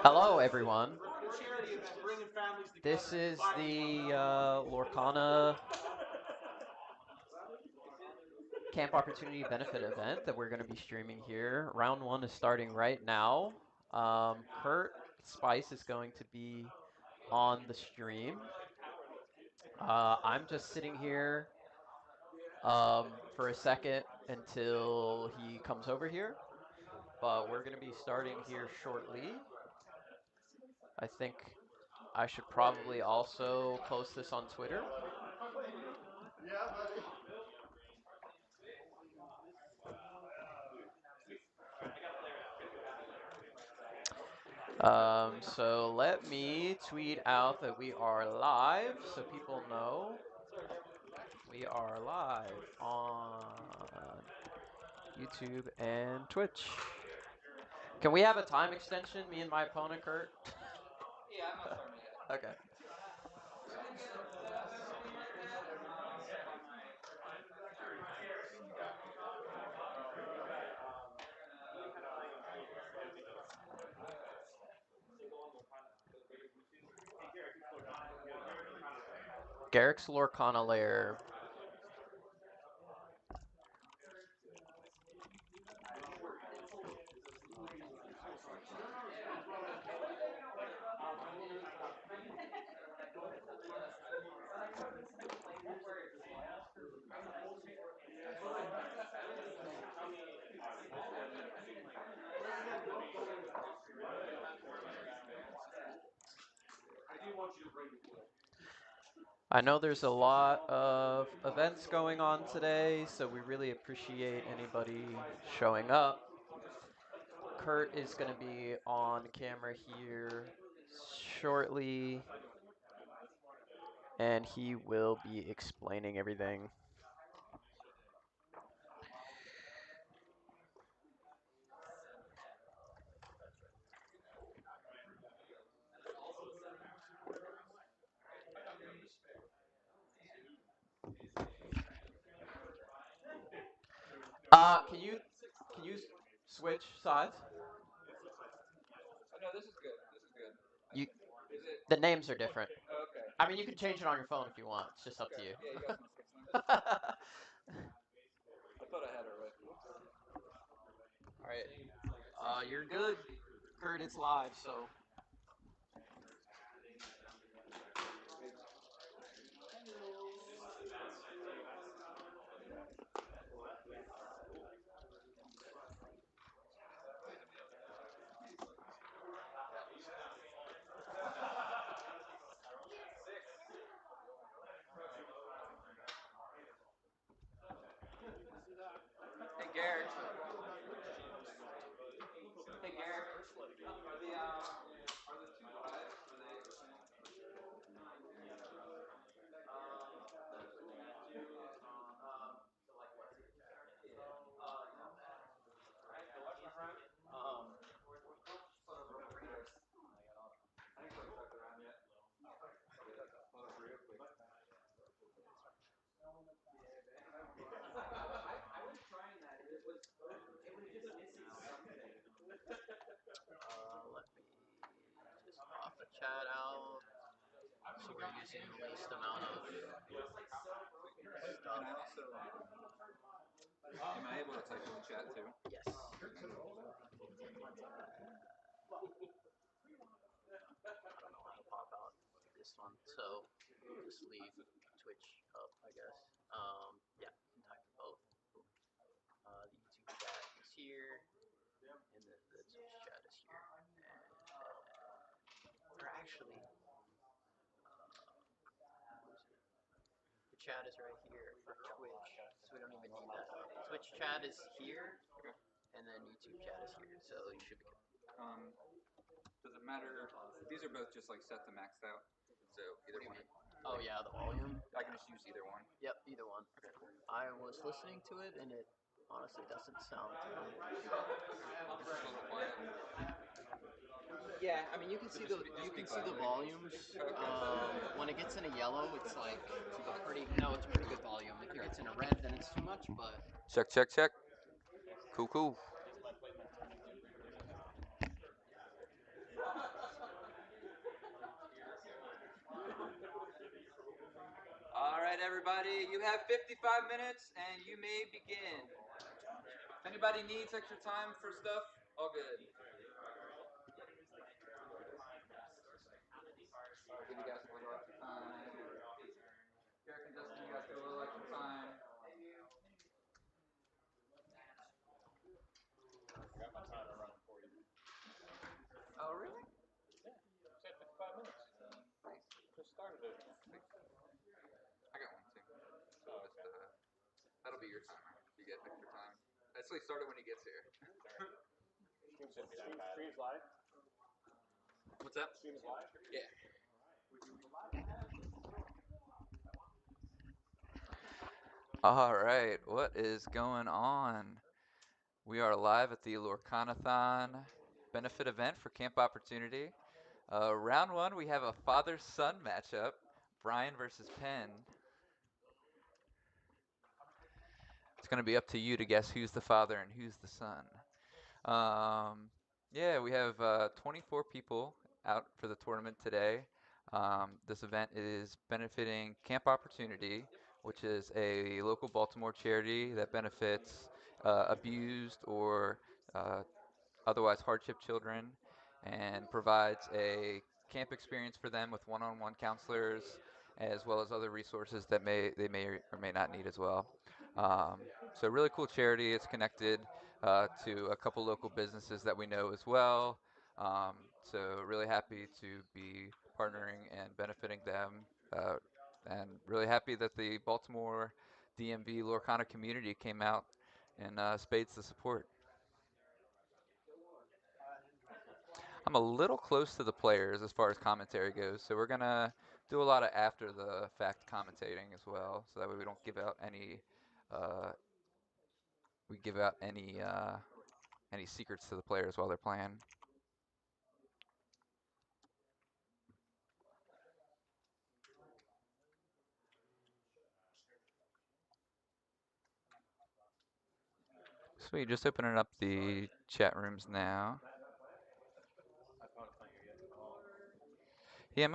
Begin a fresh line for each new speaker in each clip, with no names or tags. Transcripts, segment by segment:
Hello, everyone. This is the Lorcana Camp Opportunity Benefit event that we're going to be streaming here. Round one is starting right now. Kurt Spice is going to be on the stream. I'm just sitting here for a second until he comes over here, but we're going to be starting here shortly. I think I should probably also post this on Twitter. So let me tweet out that we are live so people know we are live on YouTube and Twitch. Can we have a time extension, me and my opponent, Kurt?
Yeah, I'm not starting yet.
Okay. Garrick's Lorcana lair. I know there's a lot of events going on today, so we really appreciate anybody showing up. Kurt is going to be on camera here shortly, and he will be explaining everything. Can you switch sides?
Oh, no, this is good. This is good.
You
Is it?
the names are different.
Okay.
I mean, you can change it on your phone if you want. It's just up to
Okay.
you.
Yeah, you guys want to skip some? I thought I had it right.
All right. You're good. Kurt, it's live, so.
Hey, Garrett. Hey, Garrett. Are the two guys? Are they? I didn't quite check around yet. Probably got that photo real quick. I was trying that. It was just missing something.
Let me just pop the chat out. So we're using the least amount of
Can
stuff.
I also? Am I able to type in the chat too?
Yes. I don't know how to pop out this one, so just leave Twitch up, I guess. Yeah, you can type both. The YouTube chat is here, and then the Twitch chat is here. Or actually, the chat is right here for Twitch, so we don't even need that up. Twitch chat is here,
Okay.
and then YouTube chat is here, so you should be good.
Does it matter? These are both just like set to maxed out. So either one.
Oh yeah, the volume.
I can just use either one.
Yep, either one.
Okay, cool.
I was listening to it, and it honestly doesn't sound too.
This is a little quiet.
Yeah, I mean you can see the volumes. When it gets in a yellow, it's like it's a pretty good volume. If it gets in a red, then it's too much. But
Check, check, check. Cool, cool. right, everybody, you have 55 minutes and you may begin. If anybody needs extra time for stuff, all good. I'll give you guys a little extra time. Derek and Justin, you guys get a little extra time. Oh, really? I got one too. So that'll be your timer. You get extra time. Actually, start it when he gets here. What's that? Yeah.
All right, what is going on? We are live at the Lorcanathon benefit event for Camp Opportunity. Round one, we have a father-son matchup, Brian versus Penn. It's going to be up to you to guess who's the father and who's the son. Yeah, we have 24 people out for the tournament today. This event is benefiting Camp Opportunity, which is a local Baltimore charity that benefits abused or uh, otherwise hardship children and provides a camp experience for them with one-on-one counselors as well as other resources that they may or may not need as well. So really cool charity. It's connected to a couple local businesses that we know as well. So really happy to be partnering and benefiting them, and really happy that the Baltimore DMV Lorcana community came out in spades to support. I'm a little close to the players as far as commentary goes, so we're gonna do a lot of after the fact commentating as well, so that way we don't give out any uh, we give out any secrets to the players while they're playing. Sweet, just opening up the chat rooms now. Yeah, I'm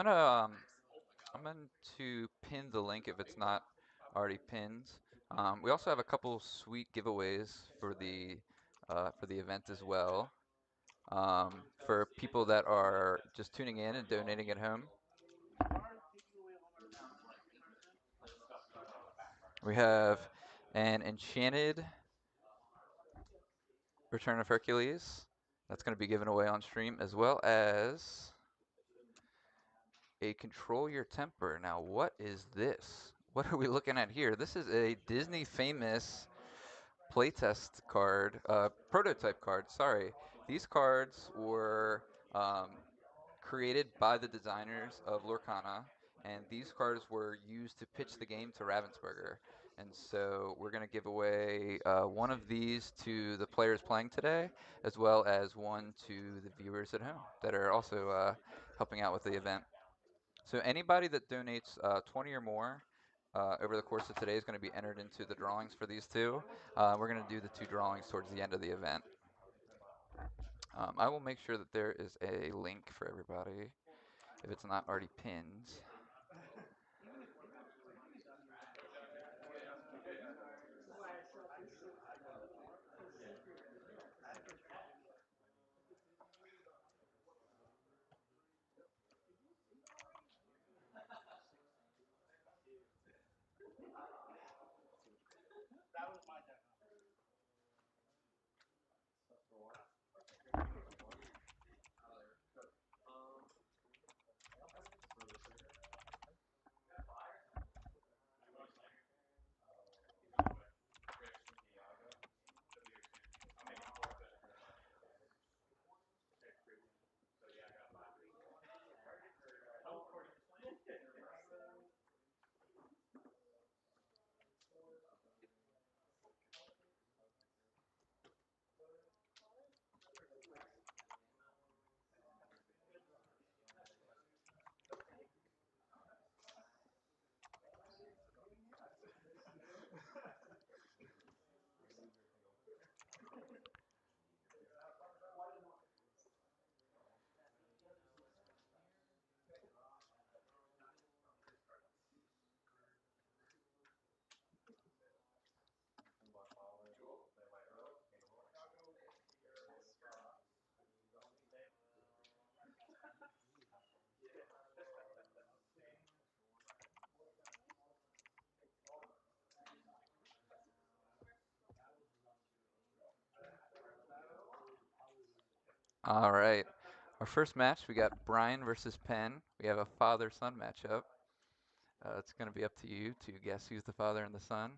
going to pin the link if it's not already pinned. We also have a couple sweet giveaways for the event as well. For people that are just tuning in and donating at home. We have an enchanted Return of Hercules that's going to be given away on stream, as well as a Control Your Temper. Now, what is this? What are we looking at here? This is a Disney famous playtest card, prototype card, sorry. These cards were created by the designers of Lorcana, and these cards were used to pitch the game to Ravensburger. And so we're going to give away one of these to the players playing today, as well as one to the viewers at home that are also helping out with the event. So anybody that donates 20 or more over the course of today is going to be entered into the drawings for these two. We're going to do the two drawings towards the end of the event. I will make sure that there is a link for everybody if it's not already pinned.
All right. Our first match, we got Brian versus Penn. We have a father-son matchup. It's going to be up to you to guess who's the father and the son.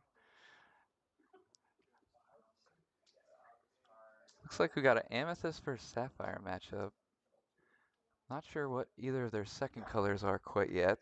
Looks like we got an Amethyst versus Sapphire matchup. Not sure what either of their second colors are quite yet.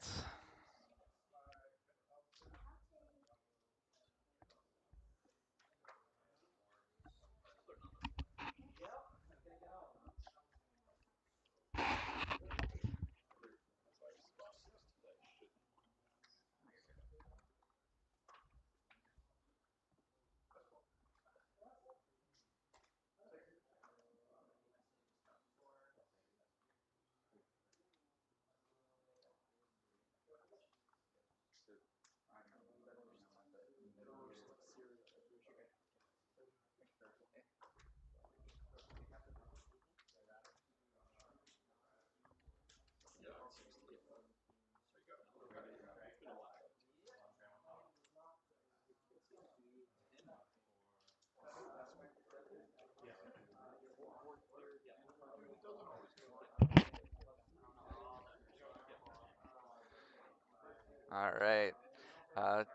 All right.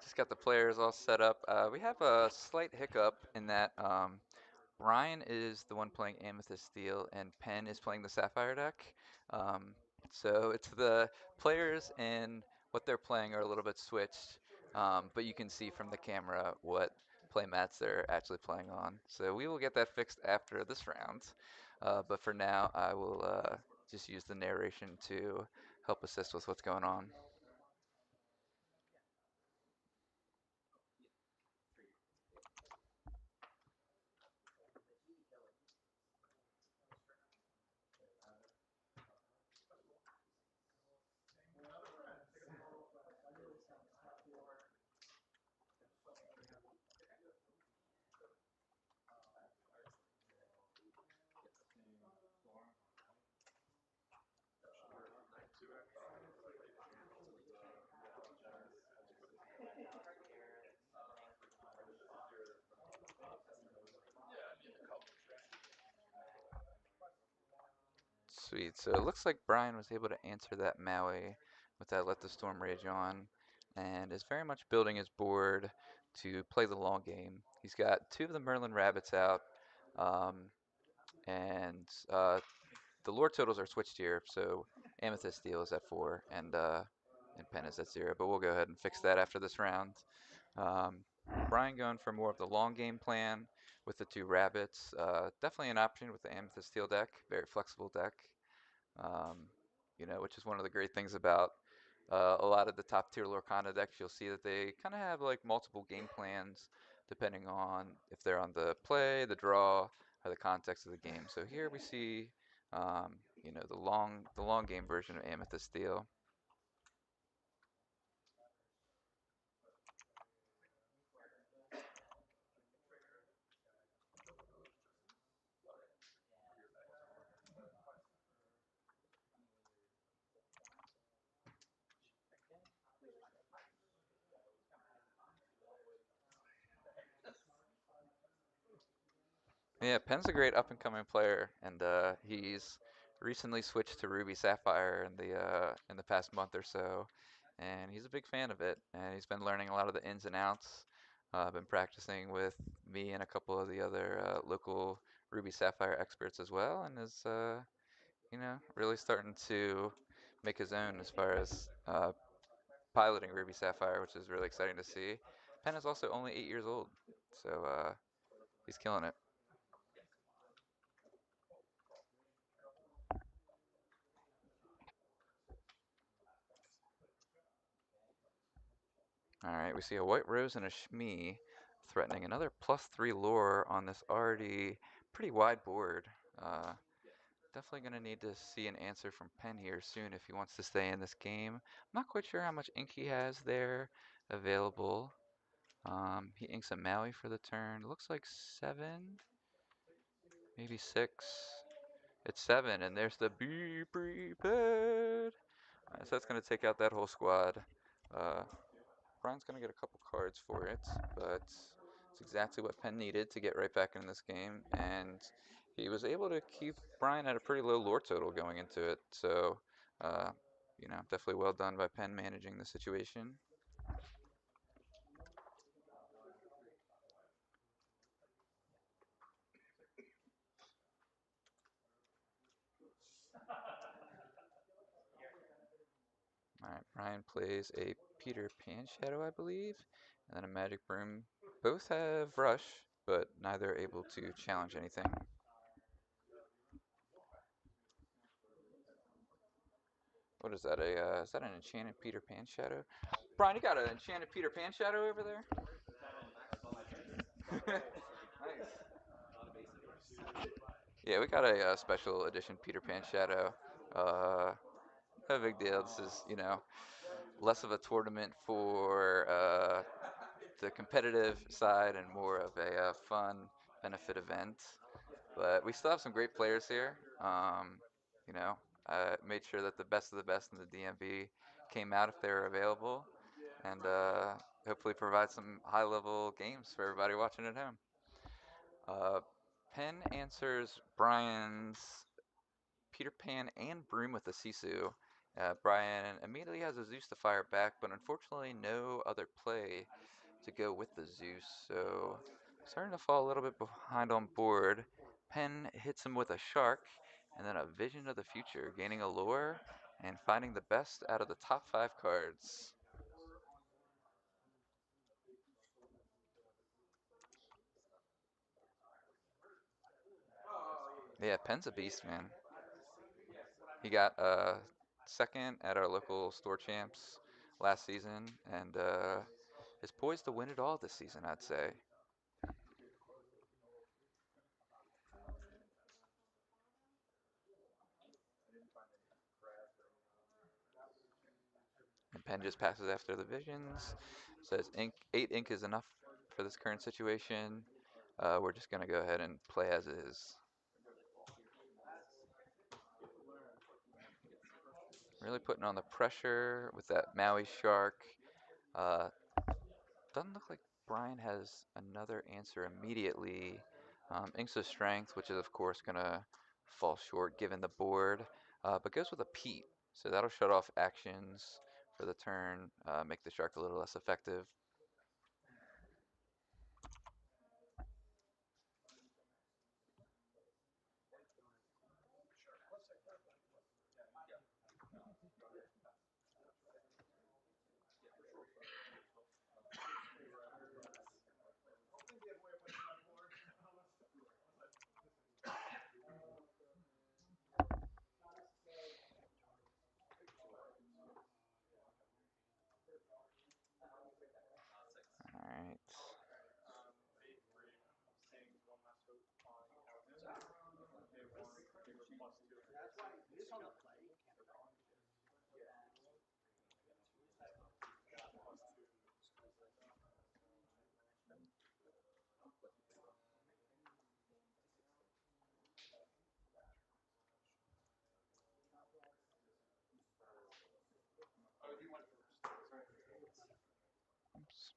Just got the players all set up. We have a slight hiccup in that Brian is the one playing Amethyst Steel, and Penn is playing the Sapphire deck. Um, so it's the players and what they're playing are a little bit switched, but you can see from the camera what play mats they're actually playing on. So we will get that fixed after this round. But for now, I will just use the narration to help assist with what's going on. Sweet. So it looks like Brian was able to answer that Maui with that Let the Storm Rage on, and is very much building his board to play the long game. He's got two of the Merlin Rabbits out, um, and the lore totals are switched here, so Amethyst Steel is at 4, and Pen is at 0, but we'll go ahead and fix that after this round. Um, Brian going for more of the long game plan with the two Rabbits. Definitely an option with the Amethyst Steel deck, very flexible deck. um, which is one of the great things about a lot of the top tier Lorcana decks. You'll see that they kind of have like multiple game plans depending on if they're on the play, the draw, or the context of the game. So here we see, the long game version of Amethyst Steel. Yeah, Penn's a great up and coming player, and he's recently switched to Ruby Sapphire in the past month or so, and he's a big fan of it. And he's been learning a lot of the ins and outs. Been practicing with me and a couple of the other local Ruby Sapphire experts as well, and is really starting to make his own as far as piloting Ruby Sapphire, which is really exciting to see. Penn is also only 8 years old, so he's killing it. All right, we see a White Rose and a Shmi threatening another +3 lore on this already pretty wide board. Uh, Definitely going to need to see an answer from Penn here soon if he wants to stay in this game. I'm not quite sure how much ink he has there available. He inks a Maui for the turn. Looks like 7, maybe 6. It's 7, and there's the be prepared. So that's going to take out that whole squad. Uh, Brian's going to get a couple cards for it, but it's exactly what Penn needed to get right back in this game. And He was able to keep Brian at a pretty low lore total going into it, so uh, definitely well done by Penn managing the situation. All right, Brian plays a Peter Pan Shadow, I believe, and then a Magic Broom. Both have Rush, but neither able to challenge anything. What is that? Is that an enchanted Peter Pan Shadow? Brian, you got an enchanted Peter Pan Shadow over there? Nice. Yeah, we got a special edition Peter Pan Shadow. Uh, no big deal. This is, less of a tournament for the competitive side and more of a fun benefit event. But we still have some great players here. You know, made sure that the best of the best in the DMV came out if they were available, and hopefully provide some high-level games for everybody watching at home. Uh, Penn answers Brian's Peter Pan and Broom with a Sisu. Brian immediately has a Zeus to fire back, but unfortunately no other play to go with the Zeus. So starting to fall a little bit behind on board. Penn hits him with a Shark and then a Vision of the Future, gaining a lore and finding the best out of the top 5 cards. Yeah, Penn's a beast, man. He got second at our local store champs last season and is poised to win it all this season, I'd say. And Penn just passes after the visions. Says 8 ink is enough for this current situation. We're just going to go ahead and play as is. Really putting on the pressure with that Maui Shark. Uh, doesn't look like Brian has another answer immediately. Inks of Strength, which is of course going to fall short given the board, but goes with a Pete. So that'll shut off actions for the turn, make the Shark a little less effective. All right. Oops.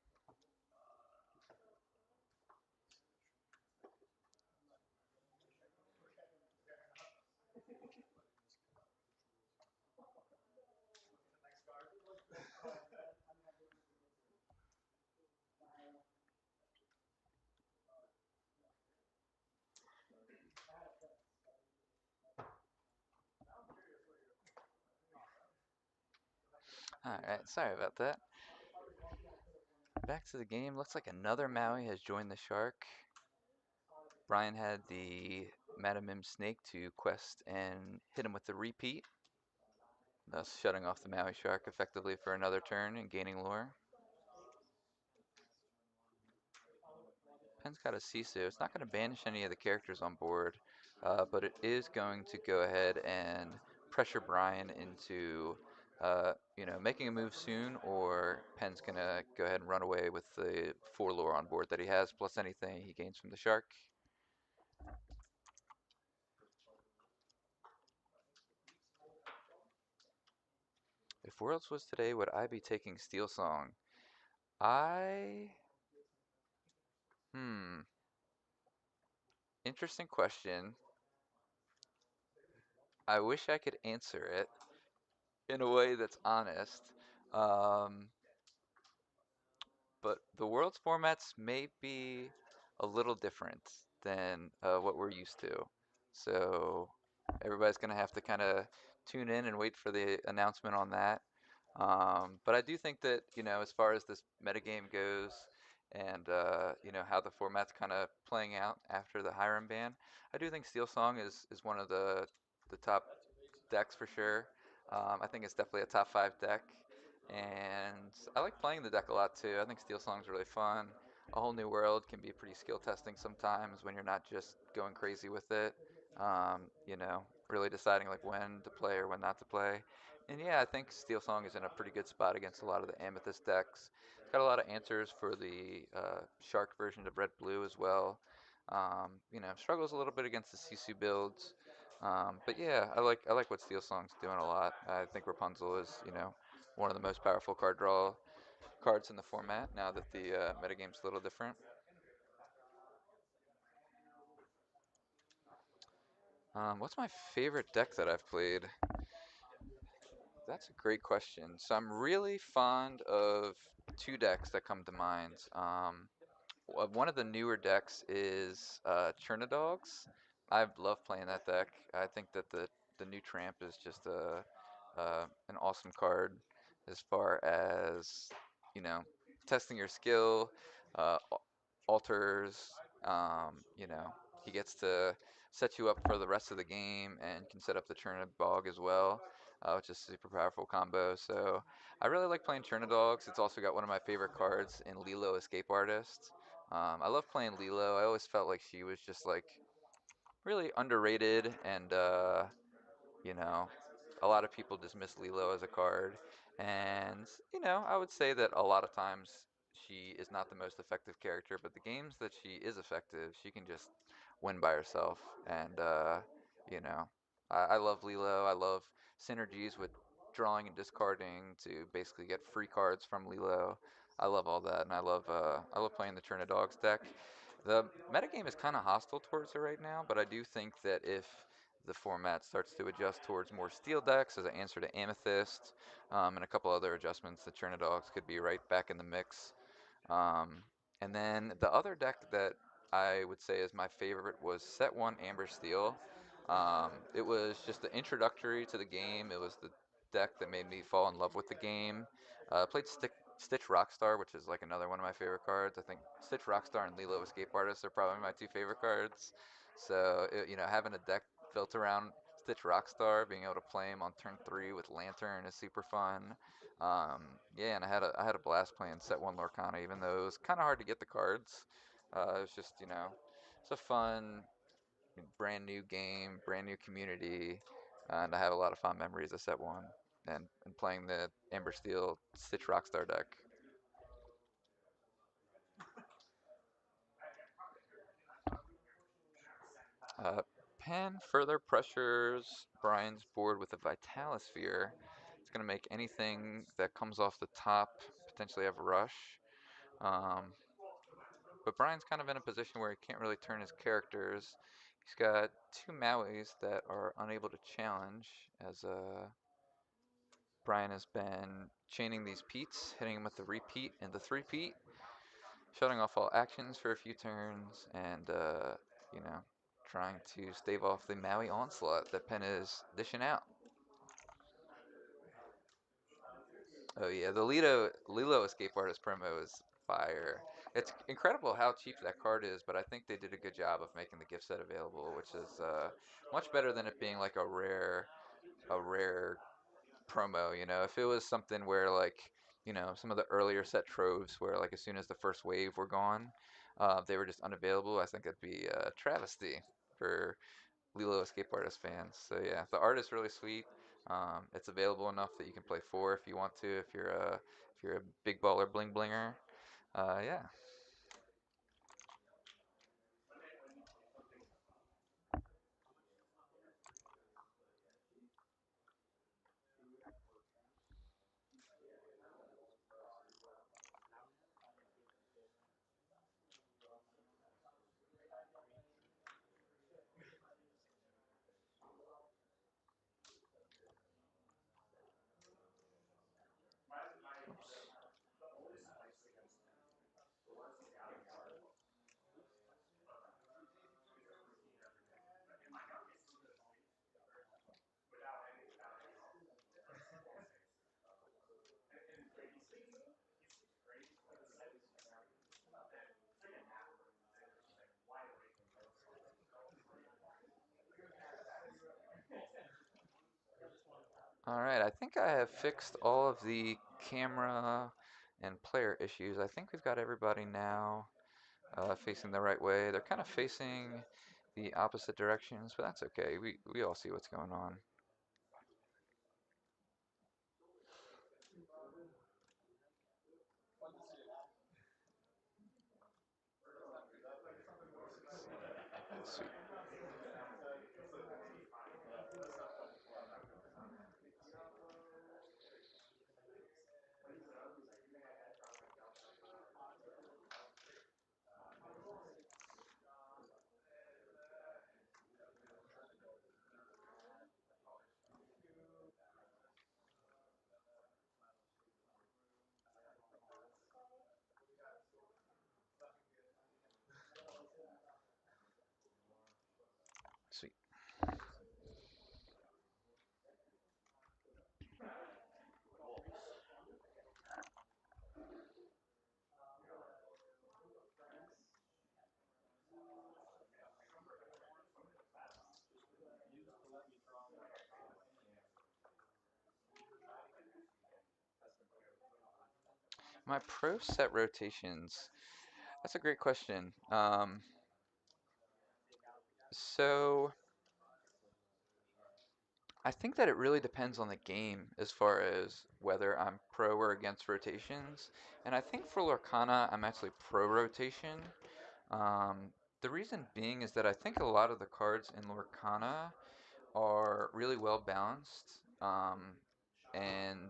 All right. Sorry about that. Back to the game. Looks like another Maui has joined the Shark. Brian had the Madamim Snake to quest and hit him with the repeat, thus shutting off the Maui Shark effectively for another turn and gaining lore. Penn's got a Sisu. It's not going to banish any of the characters on board, but it is going to go ahead and pressure Brian into, making a move soon, or Penn's going to go ahead and run away with the 4 lore on board that he has, plus anything he gains from the Shark. If Worlds was today, would I be taking Steel Song? I. Hmm. Interesting question. I wish I could answer it in a way that's honest. Um, but the world's formats may be a little different than what we're used to. So everybody's going to have to kind of tune in and wait for the announcement on that. But I do think that, as far as this metagame goes and, how the format's kind of playing out after the Hiram ban, I do think Steel Song is one of the top decks for sure. I think it's definitely a top five deck, and I like playing the deck a lot too. I think Steel Song's really fun. A Whole New World can be pretty skill testing sometimes when you're not just going crazy with it. Really deciding like when to play or when not to play. And yeah, I think Steel Song is in a pretty good spot against a lot of the Amethyst decks. It's got a lot of answers for the Shark version of Red Blue as well. Struggles a little bit against the Sisu builds. But yeah, I like what Steel Song's doing a lot. I think Rapunzel is, one of the most powerful card draw cards in the format now that the metagame's a little different. What's my favorite deck that I've played? That's a great question. So I'm really fond of two decks that come to mind. One of the newer decks is Chernadogs. I love playing that deck. I think that the new Tramp is just an awesome card as far as you know testing your skill, alters. You know, he gets to set you up for the rest of the game and can set up the Chernabog as well, which is a super powerful combo. So I really like playing Chernadogs. It's also got one of my favorite cards in Lilo Escape Artist. I love playing Lilo. I always felt like she was just like really underrated and you know, a lot of people dismiss Lilo as a card, and I would say that a lot of times she is not the most effective character, but the games that she is effective, she can just win by herself. And you know, I love Lilo. I love synergies with drawing and discarding to basically get free cards from Lilo. I love all that, and I love playing the Turn of Dogs deck. The metagame is kind of hostile towards her right now, but I do think that if the format starts to adjust towards more steel decks as an answer to Amethyst, and a couple other adjustments, the Chernadogs could be right back in the mix. Um, and then the other deck that I would say is my favorite was Set 1 Amber Steel. It was just the introductory to the game. It was the deck that made me fall in love with the game. Played Stitch Rockstar, which is like another one of my favorite cards. I think Stitch Rockstar and Lilo Escape Artist are probably my two favorite cards. So, having a deck built around Stitch Rockstar, being able to play him on turn 3 with Lantern is super fun. Um, yeah, and I had a blast playing Set One Lorcana, even though it was kind of hard to get the cards. It was just it's a fun, brand new game, brand new community, and I have a lot of fond memories of Set One and playing the Amber Steel Stitch Rockstar deck. Uh, Pen further pressures Brian's board with a Vitalosphere. It's gonna make anything that comes off the top potentially have a rush. Um, But Brian's kind of in a position where he can't really turn his characters. He's got two Mauis that are unable to challenge, as Brian has been chaining these Peats, hitting him with the repeat and the three-peat, shutting off all actions for a few turns, and, you know, trying to stave off the Maui onslaught that Penn is dishing out. Oh yeah, the Lilo Escape Artist promo is fire. It's incredible how cheap that card is, but I think they did a good job of making the gift set available, which is much better than it being like a rare promo. If it was something where like some of the earlier set troves where like as soon as the first wave were gone, they were just unavailable. I think that'd be a travesty for Lilo Escape Artist fans. So yeah, the art is really sweet. It's available enough that you can play four if you want to. If you're a big baller bling blinger, yeah. All right, I think I have fixed all of the camera and player issues. I think we've got everybody now facing the right way. They're kind of facing the opposite directions, but that's okay. We all see what's going on. Sweet. Sweet. My pro set rotations. That's a great question. So I think that it really depends on the game as far as whether I'm pro or against rotations. And I think for Lorcana, I'm actually pro rotation. Um, the reason being is that I think a lot of the cards in Lorcana are really well balanced. And,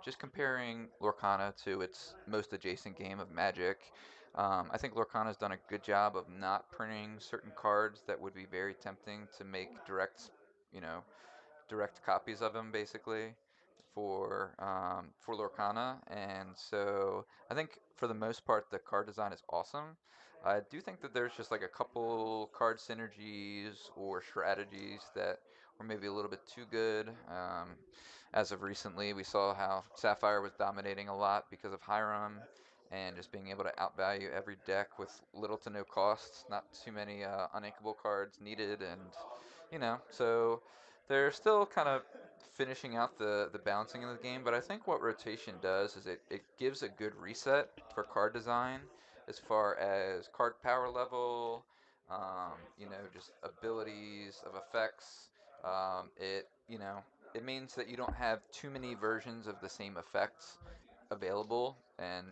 just comparing Lorcana to its most adjacent game of Magic, I think Lorcana's done a good job of not printing certain cards that would be very tempting to make you know, direct copies of them basically for Lorcana, and so I think for the most part the card design is awesome. I do think that there's just like a couple card synergies or strategies that were maybe a little bit too good. As of recently, we saw how Sapphire was dominating a lot because of Hiram and just being able to outvalue every deck with little to no costs, not too many uninkable cards needed, and so they're still kind of finishing out the balancing of the game, but I think what rotation does is it gives a good reset for card design as far as card power level, just abilities of effects. It means that you don't have too many versions of the same effects available, and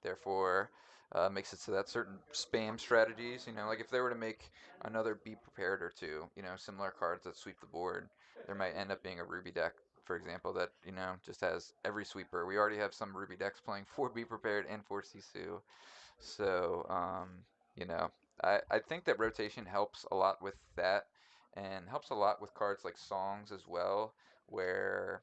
therefore makes it so that certain spam strategies, like if they were to make another Be Prepared or two, similar cards that sweep the board, there might end up being a Ruby deck, for example, that just has every sweeper. We already have some Ruby decks playing for Be Prepared and for Sisu, so you know, I think that rotation helps a lot with that, and helps a lot with cards like Songs as well, where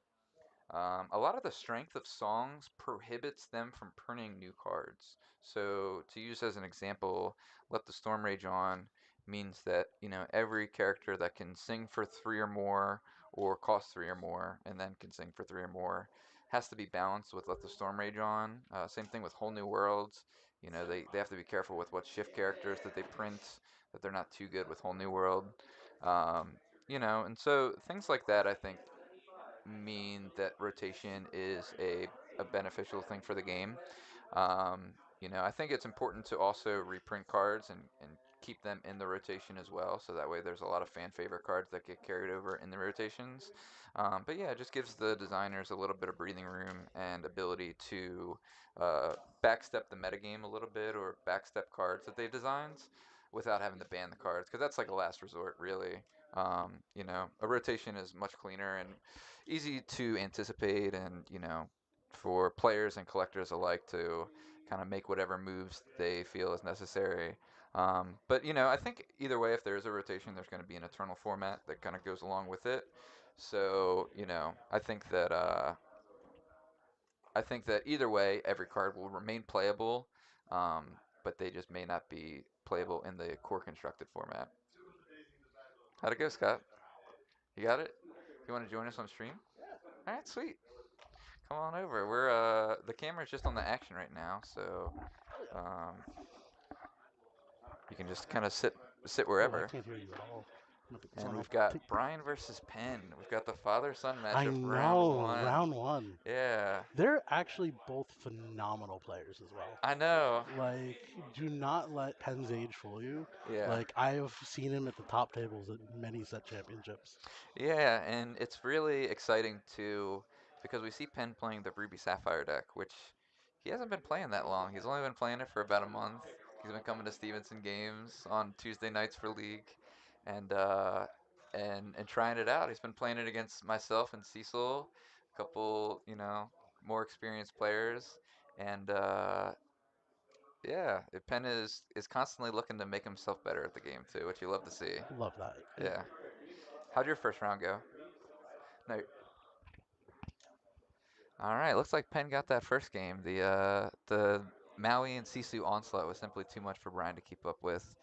a lot of the strength of songs prohibits them from printing new cards. So, to use as an example, Let the Storm Rage On means that, every character that can sing for three or more, or cost three or more, and then can sing for three or more, has to be balanced with Let the Storm Rage On. Same thing with Whole New Worlds. They have to be careful with what shift characters that they print, that they're not too good with Whole New World. Um, and so things like that, I think, mean that rotation is a beneficial thing for the game. Um, I think it's important to also reprint cards and keep them in the rotation as well, so that way there's a lot of fan favorite cards that get carried over in the rotations. But yeah, it just gives the designers a little bit of breathing room and ability to uh, backstep the metagame a little bit, or backstep cards that they've designed without having to ban the cards, because that's like a last resort, really. A rotation is much cleaner and easy to anticipate, and for players and collectors alike to kind of make whatever moves they feel is necessary. But I think either way, if there is a rotation, there's going to be an eternal format that kind of goes along with it. So I think that either way, every card will remain playable, um, but they just may not be playable in the core constructed format. How'd it go, Scott? You got it? You want to join us on stream? All right, sweet. Come on over. We're the camera's just on the action right now, so um, you can just kind of sit
Oh, I
wherever.
can't hear you at all. I'm gonna pick this
And
one up.
we've got Brian versus Penn. We've got the father-son
I
matchup for round
know,
one.
round one.
Yeah,
They're actually both phenomenal players as well.
I know.
Like, do not let Penn's age fool you.
Yeah.
Like, I have seen him at the top tables at many set championships.
Yeah, and it's really exciting too because we see Penn playing the Ruby Sapphire deck, which he hasn't been playing that long. He's only been playing it for about a month. He's been coming to Stevenson games on Tuesday nights for League, and and trying it out. He's been playing it against myself and Cecil, a couple more experienced players, and yeah, Penn is constantly looking to make himself better at the game too, which you love to see.
Love that.
Yeah. How'd your first round go? No. All right, looks like Penn got that first game. The Maui and Sisu onslaught was simply too much for Brian to keep up with.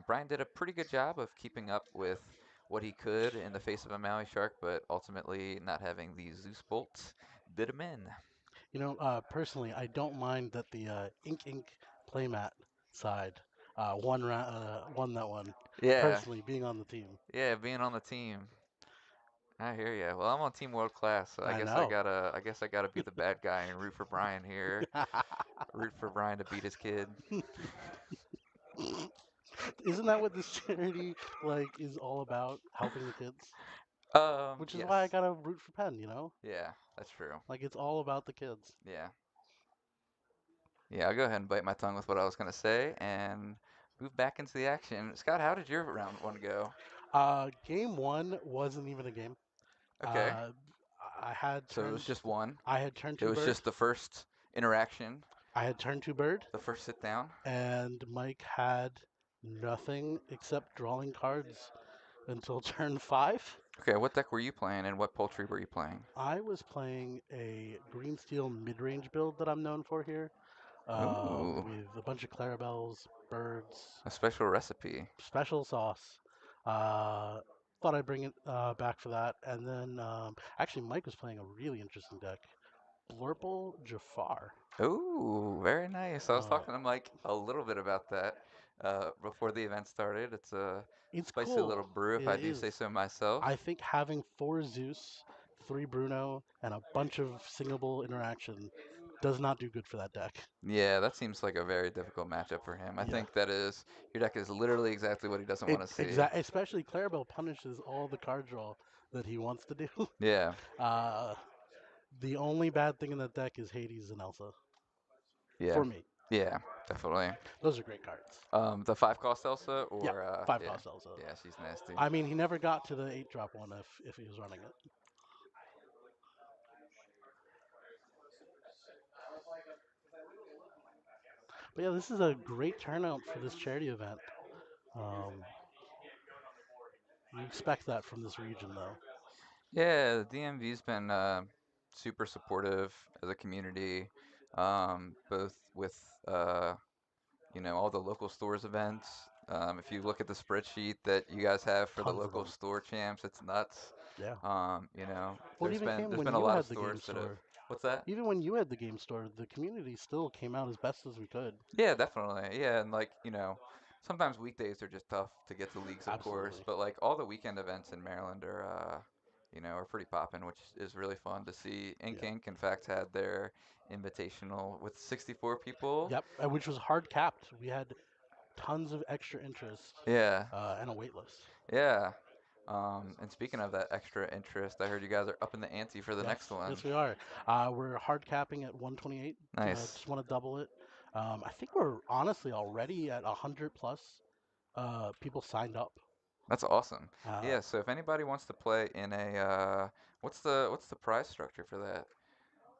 Brian did a pretty good job of keeping up with what he could in the face of a Maui shark, but ultimately not having the Zeus bolt did him in.
Personally, I don't mind that the Ink Ink playmat side won that one.
Yeah,
Personally, being on the team.
yeah, being on the team. I hear ya. Well, I'm on Team World Class, so I
I
guess I
know.
gotta be the bad guy and root for Brian here. Root for Brian to beat his kid.
Isn't that what this charity is all about? Helping the kids? Which is
Yes.
why I gotta root for Penn.
Yeah, that's true.
Like it's all about the kids.
Yeah. Yeah, I'll go ahead and bite my tongue with what I was going to say and move back into the action. Scott, how did your round one go?
Game one wasn't even a game.
Okay.
Uh, I had
So it was
turned
just one.
I had turned
It
two
was
bird.
just the first interaction,
I had turned two bird,
the first sit down.
and Mike had nothing except drawing cards until turn five.
Okay, what deck were you playing and what poultry were you playing?
I was playing a green steel mid-range build that I'm known for here,
Ooh,
with a bunch of clarabelles, birds,
a special recipe.
special sauce. Uh, Thought I'd bring it back for that. And then actually, Mike was playing a really interesting deck, Blurple Jafar.
Ooh, very nice. I was
Uh,
talking to Mike a little bit about that before the event started. It's a
it's
spicy little
cool.
brew,
It
if I do
is.
say so myself.
I think having four Zeus, three Bruno, and a bunch of singable interaction does not do good for that deck.
Yeah, that seems like a very difficult matchup for him. I
Yeah.
think that is your deck is literally exactly what he doesn't want to see.
Especially Clarabelle punishes all the card draw that he wants to do.
Yeah,
uh, the only bad thing in that deck is Hades and Elsa.
yeah,
For me,
yeah, definitely.
those are great cards.
The 5 cost Elsa
Yeah,
or
five
yeah,
cost Elsa.
yeah, she's nasty.
I mean, he never got to the 8 drop one if he was running it. But yeah, this is a great turnout for this charity event. Um, you expect that from this region, though.
Yeah, the DMV's been super supportive as a community, both with all the local stores events. If you look at the spreadsheet that you guys have for the
Tons of
local
them.
store champs, it's nuts.
Yeah. Well, it
There's
even
been
came
there's
when
been a
you
lot of
had the game
stores that have.
store.
What's that?
Even when you had the game store, the community still came out as best as we could.
Yeah, definitely. Yeah, and sometimes weekdays are just tough to get to leagues, of course,
Absolutely.
but like all the weekend events in Maryland are pretty poppin', which is really fun to see. Ink
Yeah.
Inc. in fact had their invitational with 64 people.
Yep. Which was hard capped. We had tons of extra interest
Yeah,
and a wait list.
yeah. And speaking of that extra interest, I heard you guys are up in the ante for the
Yes,
next one.
yes, we are. We're hard capping at 128.
Nice.
Just want to double it. I think we're honestly already at 100 plus people signed up.
That's awesome.
Uh,
Yeah, so if anybody wants to play in what's the prize structure for that?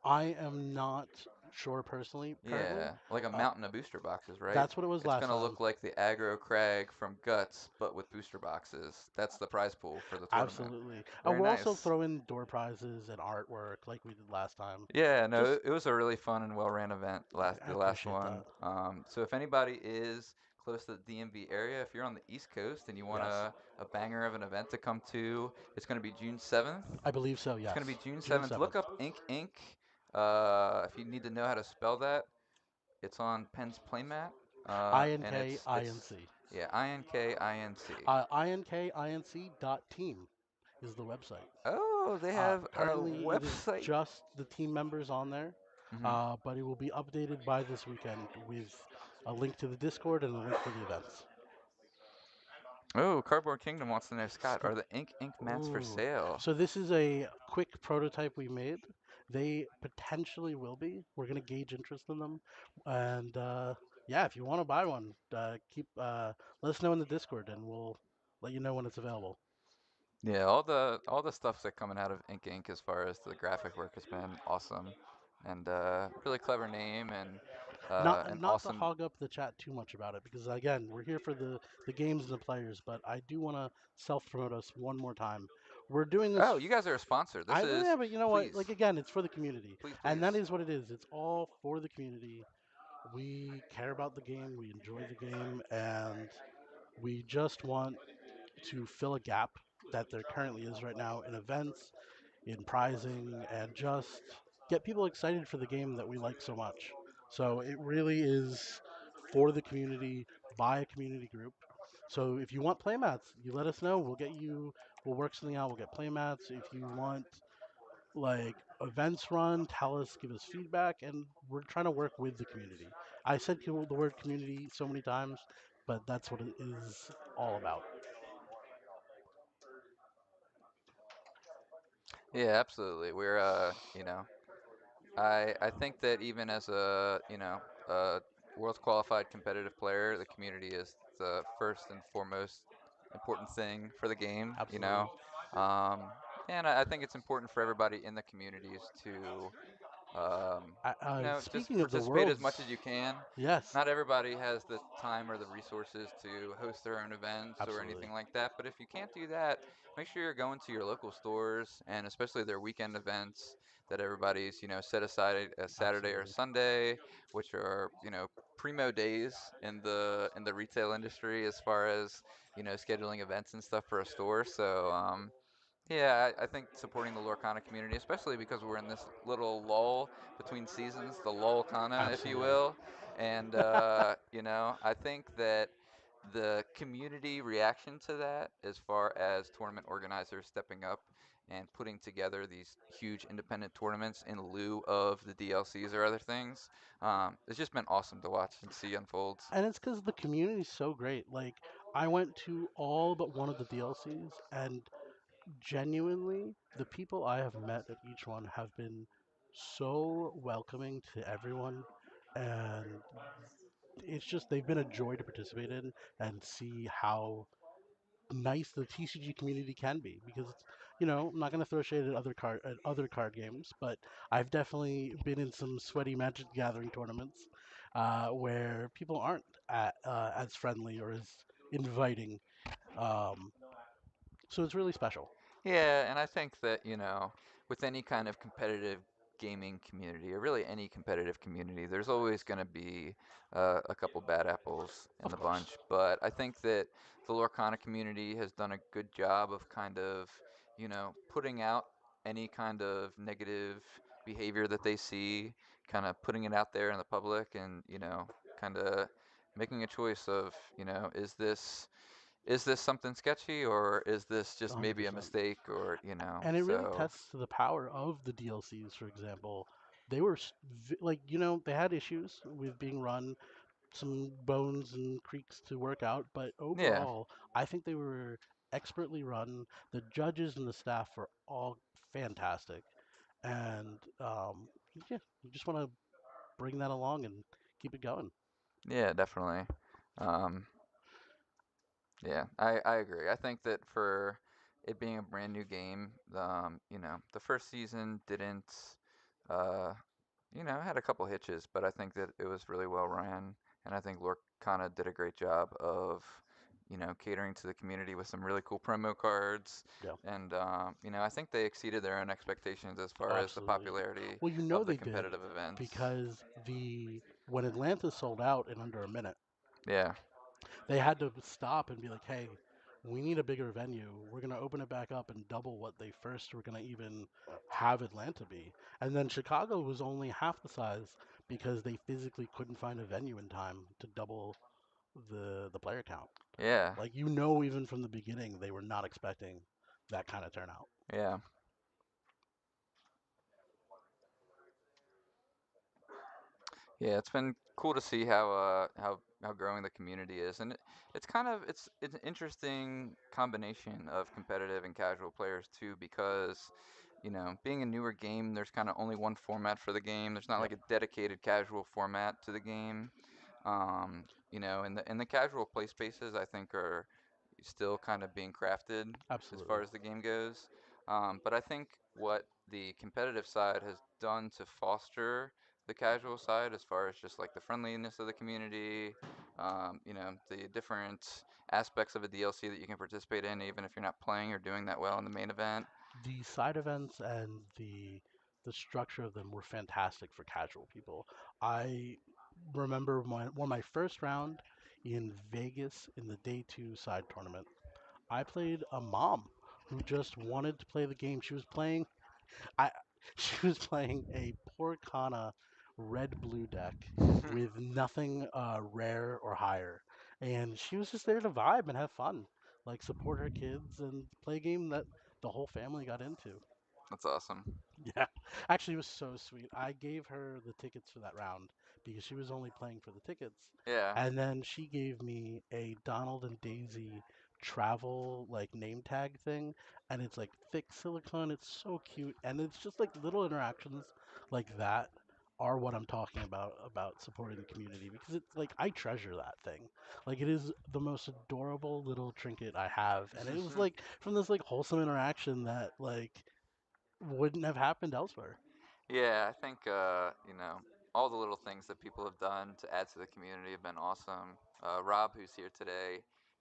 I am not sure personally currently.
Yeah, like a
Uh,
mountain of booster boxes, right?
that's what it was
It's
last
gonna
time.
look like the aggro crag from Guts, but with booster boxes. That's the prize pool for the tournament.
Absolutely.
Very
We'll also
nice.
throw in door prizes and artwork like we did last time.
Yeah, no,
Just,
it was a really fun and well-ran event
I
the last
appreciate
one.
that.
So if anybody is close to the DMV area, if you're on the East Coast and you want
Yes.
a banger of an event to come to, it's gonna be June 7th.
I believe so,
It's
yes.
gonna be June
June
7th. Look
7th.
up Ink Inc. If you need to know how to spell that, it's on Penn's playmat. And it's
INKINC.
yeah, INKINC.
INKINC dot team is the website.
Oh, they have a
Currently, it is
website.
just the team members on there,
Hmm.
but it will be updated by this weekend with a link to the Discord and a link for the events.
Oh, Cardboard Kingdom wants to know, Scott,
Scott,
are the ink mats for
ooh.
sale?
So this is a quick prototype we made. They potentially will be. We're gonna gauge interest in them, and yeah, if you want to buy one, keep let us know in the Discord, and we'll let you know when it's available.
Yeah, all the stuff that coming out of Ink as far as the graphic work has been awesome, and really clever name and an
Not to
awesome.
hog up the chat too much about it, because again, we're here for the games and the players. But I do want to self promote us one more time. We're doing this.
Oh, you guys are a sponsor. This
Yeah,
is
but you know what?
please,
Like again, it's for the community,
please,
and
please.
that is what it is. It's all for the community. We care about the game. We enjoy the game, and we just want to fill a gap that there currently is right now in events, in prizing, and just get people excited for the game that we like so much. So it really is for the community, by a community group. So if you want playmats, you let us know. We'll work something out. We'll get playmats. If you want like events run, tell us, give us feedback, and we're trying to work with the community. I said the word community so many times, but that's what it is all about.
Yeah, absolutely. We're I think that even as a world's qualified competitive player, the community is the first and foremost important thing for the game.
Absolutely.
Um, and I think it's important for everybody in the communities to just
Speaking of the
participate as much
worlds,
as you can.
yes,
Not everybody has the time or the resources to host their own events or
absolutely,
anything like that. But if you can't do that, make sure you're going to your local stores and especially their weekend events that everybody's, set aside a Saturday or
absolutely.
Sunday, which are, primo days in the retail industry as far as, scheduling events and stuff for a store. So, yeah, I think supporting the Lorcana community, especially because we're in this little lull between seasons, the Lorcana, if you
Absolutely.
will. And, I think that the community reaction to that, as far as tournament organizers stepping up and putting together these huge independent tournaments in lieu of the DLCs or other things, it's just been awesome to watch and see unfold.
And it's because the community is so great. Like, I went to all but one of the DLCs, and genuinely, the people I have met at each one have been so welcoming to everyone, and it's just they've been a joy to participate in and see how nice the TCG community can be. Because I'm not going to throw shade at other card games, but I've definitely been in some sweaty Magic the Gathering tournaments where people aren't as friendly or as inviting. Um, so it's really special.
Yeah, and I think that, with any kind of competitive gaming community, or really any competitive community, there's always going to be a couple bad apples in
Of
the
course,
bunch. But I think that the Lorcana community has done a good job of kind of, putting out any kind of negative behavior that they see, kind of putting it out there in the public and, kind of making a choice of, is this something sketchy or is this just maybe a
100%.
mistake or
And it really
so
tests to the power of the DLCs. For example, they were like they had issues with being run, some bones and creaks to work out, but
yeah,
overall, I think they were expertly run. The judges and the staff were all fantastic, and yeah, you just want to bring that along and keep it going.
yeah, definitely. um yeah, I agree. I think that for it being a brand new game, the first season didn't uh had a couple hitches, but I think that it was really well ran, and I think Lorcana did a great job of, catering to the community with some really cool promo cards,
Yeah,
and I think they exceeded their own expectations as
oh,
far as the
absolutely.
popularity
Well,
of the
they did
competitive events.
because the when Atlanta sold out in under a minute,
Yeah,
they had to stop and be like, "Hey, we need a bigger venue. We're going to open it back up and double what they first were going to even have Atlanta be. And then Chicago was only half the size because they physically couldn't find a venue in time to double the player count.
Yeah,
Like, you know, even from the beginning, they were not expecting that kind of turnout.
yeah. Yeah, it's been cool to see how growing the community is, and it's kind of it's an interesting combination of competitive and casual players too, because being a newer game, there's kind of only one format for the game. There's not
Yep,
like a dedicated casual format to the game. And the casual play spaces I think are still kind of being crafted as
absolutely.
far as the game goes. But I think what the competitive side has done to foster the casual side, as far as just like the friendliness of the community, the different aspects of a DLC that you can participate in, even if you're not playing or doing that well in the main event.
The side events and the structure of them were fantastic for casual people. I remember my first round in Vegas in the day two side tournament. I played a mom who just wanted to play the game. I she was playing a Lorcana red blue deck with nothing rare or higher, and she was just there to vibe and have fun, like support her kids and play a game that the whole family got into.
That's awesome.
Yeah, actually, it was so sweet. I gave her the tickets for that round because she was only playing for the tickets,
Yeah.
and then she gave me a Donald and Daisy travel like name tag thing, and it's like thick silicone. It's so cute, and it's just like little interactions like that are what I'm talking about supporting the community because it's like I treasure that thing. Like it is the most adorable little trinket I have, and it was like from this like wholesome interaction that like wouldn't have happened elsewhere.
Yeah, I think all the little things that people have done to add to the community have been awesome. Rob, who's here today,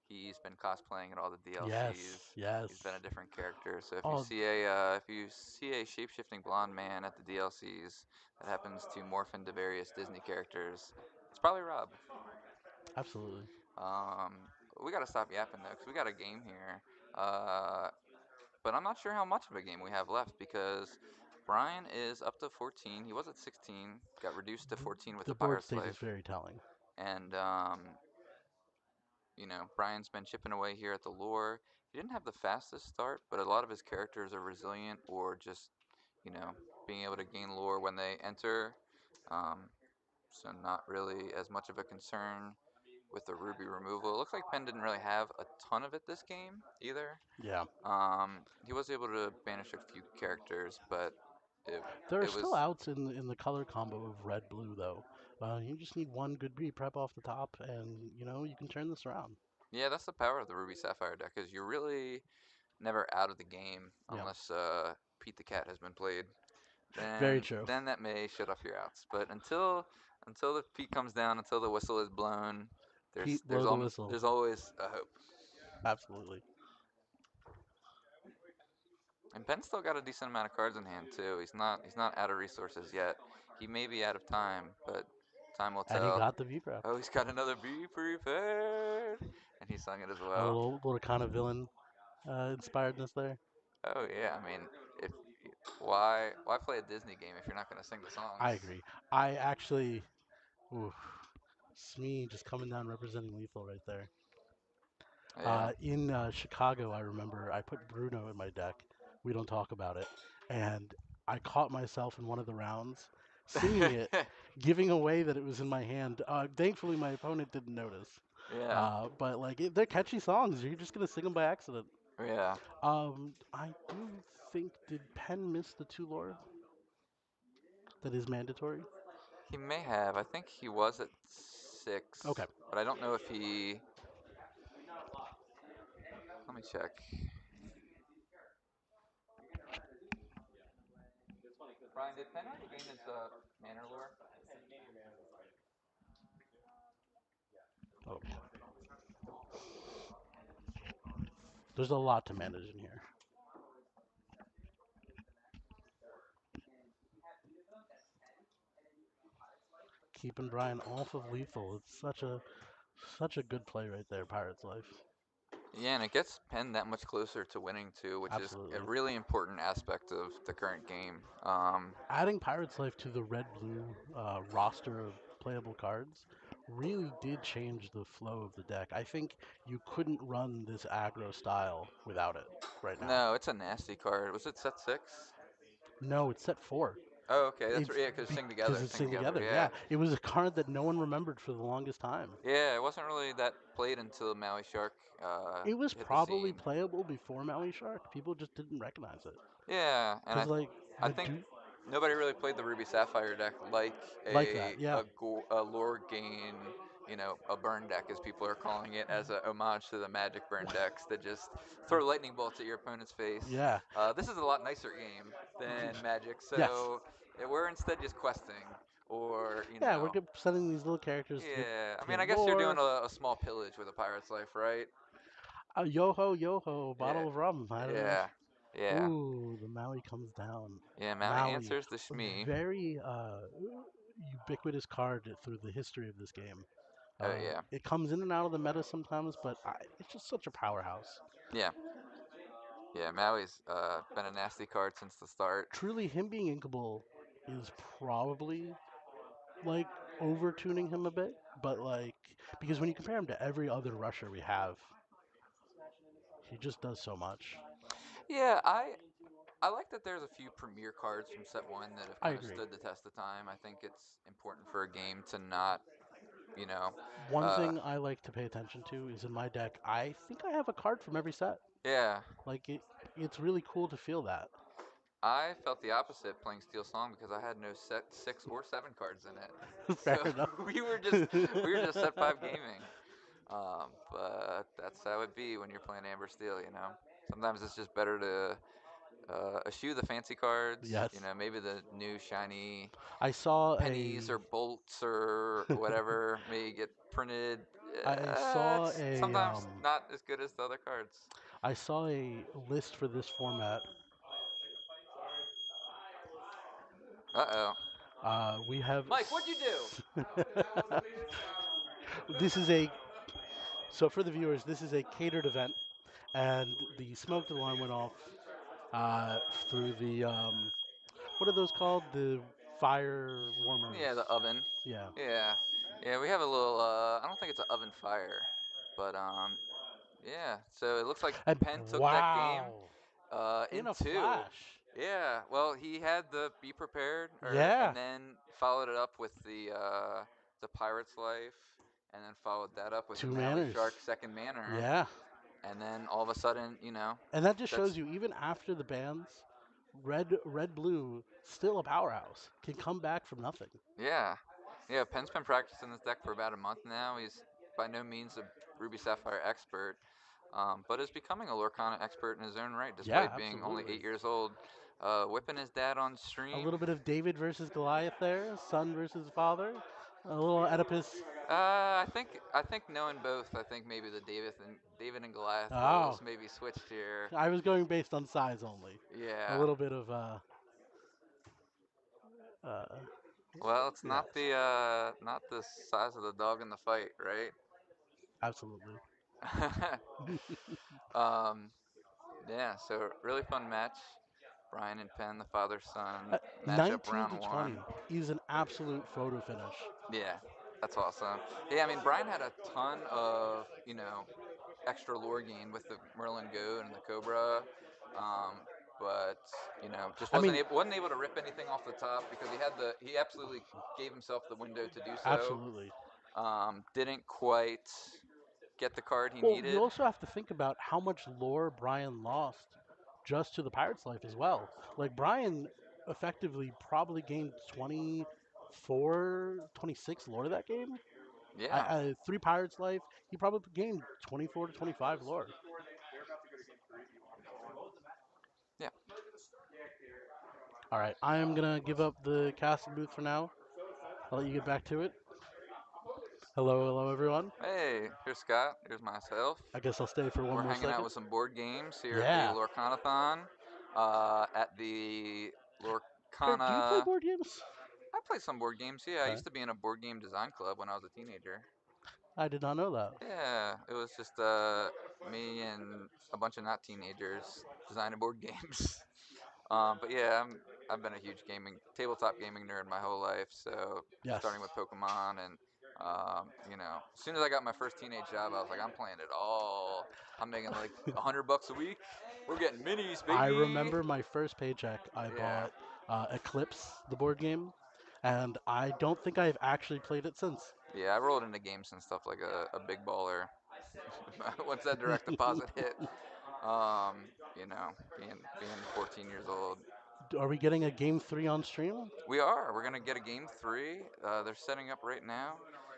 he's been cosplaying at all the
Yes,
DLCs. He's been a
yes.
different character. So
Oh,
if you see a shapeshifting blonde man at the DLCs that happens to morph into various Disney characters, it's probably Rob.
absolutely.
Um, we gotta stop yapping though, 'cause we got a game here. Uh, but I'm not sure how much of a game we have left because Brian is up to 14. He was at 16, got reduced to 14 with
The
the
board
Pirate's
state is
Life,
very telling.
and Brian's been chipping away here at the lore. He didn't have the fastest start, but a lot of his characters are resilient or just you know being able to gain lore when they enter. Um, so not really as much of a concern with the ruby removal. It looks like Penn didn't really have a ton of it this game either.
Yeah.
He was able to banish a few characters, but it
There are
it
still
was
outs in the color combo of red blue though. You just need one good prep off the top, and you can turn this around.
yeah, that's the power of the Ruby Sapphire deck is you're really never out of the game
Yeah.
unless Pete the Cat has been played.
Very
Then
true.
then that may shut off your outs. But until the Pete comes down, until the whistle is blown,
Pete, blow the whistle.
there's always a hope.
Absolutely.
And Ben's still got a decent amount of cards in hand too. He's not out of resources yet. He may be out of time, but time will
And he
tell.
got the V prep.
Oh, he's got another Be Prepared, and he sung it as
A
well.
little kind of villain inspiredness there.
Oh yeah, I mean, if why play a Disney game if you're not gonna sing the songs?
I agree. I actually, ooh, Smee just coming down representing lethal right there.
Yeah.
In Chicago, I remember I put Bruno in my deck. We don't talk about it. And I caught myself in one of the rounds singing it, giving away that it was in my hand. Thankfully, my opponent didn't notice.
Yeah.
But like they're catchy songs. You're just gonna sing them by accident.
Yeah.
I do think did Penn miss the two lore that is mandatory?
He may have. I think he was at
Okay.
6, but I don't know if he. Let me check. Brian, did Penn already gain his manor lore?
Oh, there's a lot to manage in here. Keeping Brian off of lethal. It's such a good play right there, Pirate's Life.
Yeah, and it gets Penn that much closer to winning too, which is a
Absolutely.
really important aspect of the current game.
Adding Pirate's Life to the red blue roster of playable cards really did change the flow of the deck. I think you couldn't run this aggro style without it right now.
No, it's a nasty card. Was it set six?
No, it's set four.
Oh, okay, that's
It's
yeah, because
because it's
sing
sing
together.
together.
Yeah,
Yeah, it was a card that no one remembered for the longest time.
yeah. It wasn't really that played until Maui Shark
It was
hit the
probably
scene.
playable before Maui Shark. People just didn't recognize it
Yeah, and
because like
I
the
think
do
nobody really played the Ruby Sapphire deck like
like that. Yeah,
a lore gain, a burn deck as people are calling it, as a homage to the Magic burn decks that just throw lightning bolts at your opponent's face.
yeah,
This is a lot nicer game than Magic,
yes,
so we're instead just questing, or
yeah. We're sending these little characters
yeah. I
to
mean,
get
I guess you're
lore.
doing a small pillage with a Pirate's Life, right?
Yo ho, yo ho,
Yeah,
bottle of rum. I don't know.
yeah, yeah,
Ooh, the Maui comes down.
yeah. Maui
Maui,
answers the
a
Shmi.
very ubiquitous card through the history of this game.
Oh yeah,
It comes in and out of the meta sometimes, but it's just such a powerhouse.
yeah. Yeah, Maui's been a nasty card since the start.
Truly, him being inkable is probably like over tuning him a bit, but like because when you compare him to every other rusher we have, he just does so much.
Yeah, I like that there's a few premier cards from set one that have
I
kind of
agree.
stood the test of time. I think it's important for a game to not, you know,
One
uh,
thing I like to pay attention to is in my deck, I think I have a card from every set.
yeah.
Like it's really cool to feel that.
I felt the opposite playing Steel Song because I had no set six or seven cards in it.
Fair
So
enough.
we were just set five gaming. But that's how it be when you're playing Amber Steel. Sometimes it's just better to eschew the fancy cards.
Yes.
Maybe the new shiny
I saw
pennies
a
or bolts or whatever may get printed.
I saw
It's
a
sometimes not as good as the other cards.
I saw a list for this format.
Uh oh.
We have
Mike, what'd you do?
this is a so for the viewers, this is a catered event, and the smoke alarm went off uh, through the what are those called? The fire warmers.
Yeah, the oven.
Yeah.
Yeah. Yeah, we have a little I don't think it's an oven fire. But yeah. So it looks like
And
Penn took that game
wow,
in
in a
two.
flash.
Yeah. Well, he had the be prepared
Yeah.
and then followed it up with the Pirate's Life and then followed that up with the
Two
Maui
manners.
Shark second manner
Yeah.
and then all of a sudden,
And that just
that's
shows you, even after the bans, red blue still a powerhouse. Can come back from nothing.
yeah. Yeah, Penn's been practicing this deck for about a month now. He's by no means a Ruby Sapphire expert, but is becoming a Lorcana expert in his own right,
Yeah,
despite being only
absolutely.
8 years old. Whipping his dad on
A
stream.
little bit of David versus Goliath there, son versus father. A little Oedipus.
I think knowing both, I think maybe the David and Goliath
Oh,
roles maybe switched here.
I was going based on size only. A
Yeah.
little bit of uh,
Well, it's
yes,
not the size of the dog in the fight, right?
absolutely.
um, yeah. So really fun match. Brian and Penn, the father son matchup
19
round
to
one.
20 is an absolute photo finish.
Yeah, that's awesome. Yeah, I mean Brian had a ton of extra lore gain with the Merlin Goat and the Cobra, um, but just
I
wasn't
mean,
able to rip anything off the top because he absolutely gave himself the window to do so.
absolutely.
Didn't quite get the card he
Well, you
needed.
also have to think about how much lore Brian lost just to the Pirates' Life as well. Like, Brian effectively probably gained 24, 26 lore that game.
Yeah,
Three Pirates' Life, he probably gained 24 to 25 lore.
yeah.
All right, I am going to give up the casting booth for now. I'll let you get back to it. Hello, hello, everyone.
Hey, here's Scott. Here's myself.
I guess I'll stay for one
We're
more
hanging out
second.
with some board games here at the
Yeah.
Lorcanathon. At the
Kurt, do you play
Lorcana.
board games?
I play some board games. Yeah, I
Okay.
used to be in a board game design club when I was a teenager.
I did not know that.
Yeah, it was just me and a bunch of not teenagers designing board games. But yeah, I've been a huge tabletop gaming nerd my whole life. So
Yes.
starting with Pokemon, and as soon as I got my first teenage job, I was like, I'm playing it all. I'm making like $100 a week. We're getting minis,
I
baby.
remember my first paycheck. I
Yeah,
bought Eclipse, the board game, and I don't think I've actually played it since.
yeah. I rolled into games and stuff like a big baller. Once that direct deposit hit, you know, being 14 years old.
Are we getting a game three on stream?
We are. We're gonna get a game three. They're setting up right now.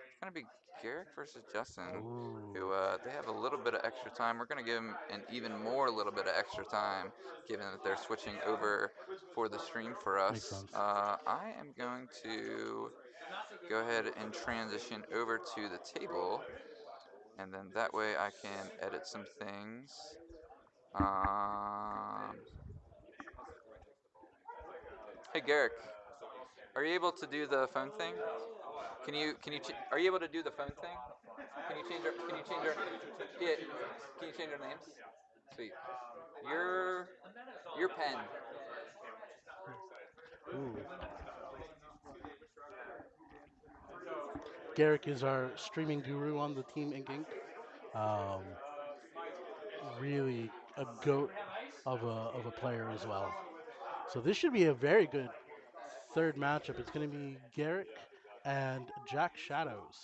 It's gonna be Garrick versus Justin,
Ooh,
who they have a little bit of extra time. We're gonna give them an even more little bit of extra time, given that they're switching over for the stream for
makes
us.
sense.
I am going to go ahead and transition over to the table, and then that way I can edit some things. Um, hey Garrick, are you able to do the phone thing? Are you able to do the phone thing? Can you change our yeah, can you change our names? Sweet. Your your pen.
Ooh. Garrick is our streaming guru on the Team Ink Inc. Um, really a goat of a player as well. So this should be a very good third matchup. It's going to be Garrick and Jack Shadows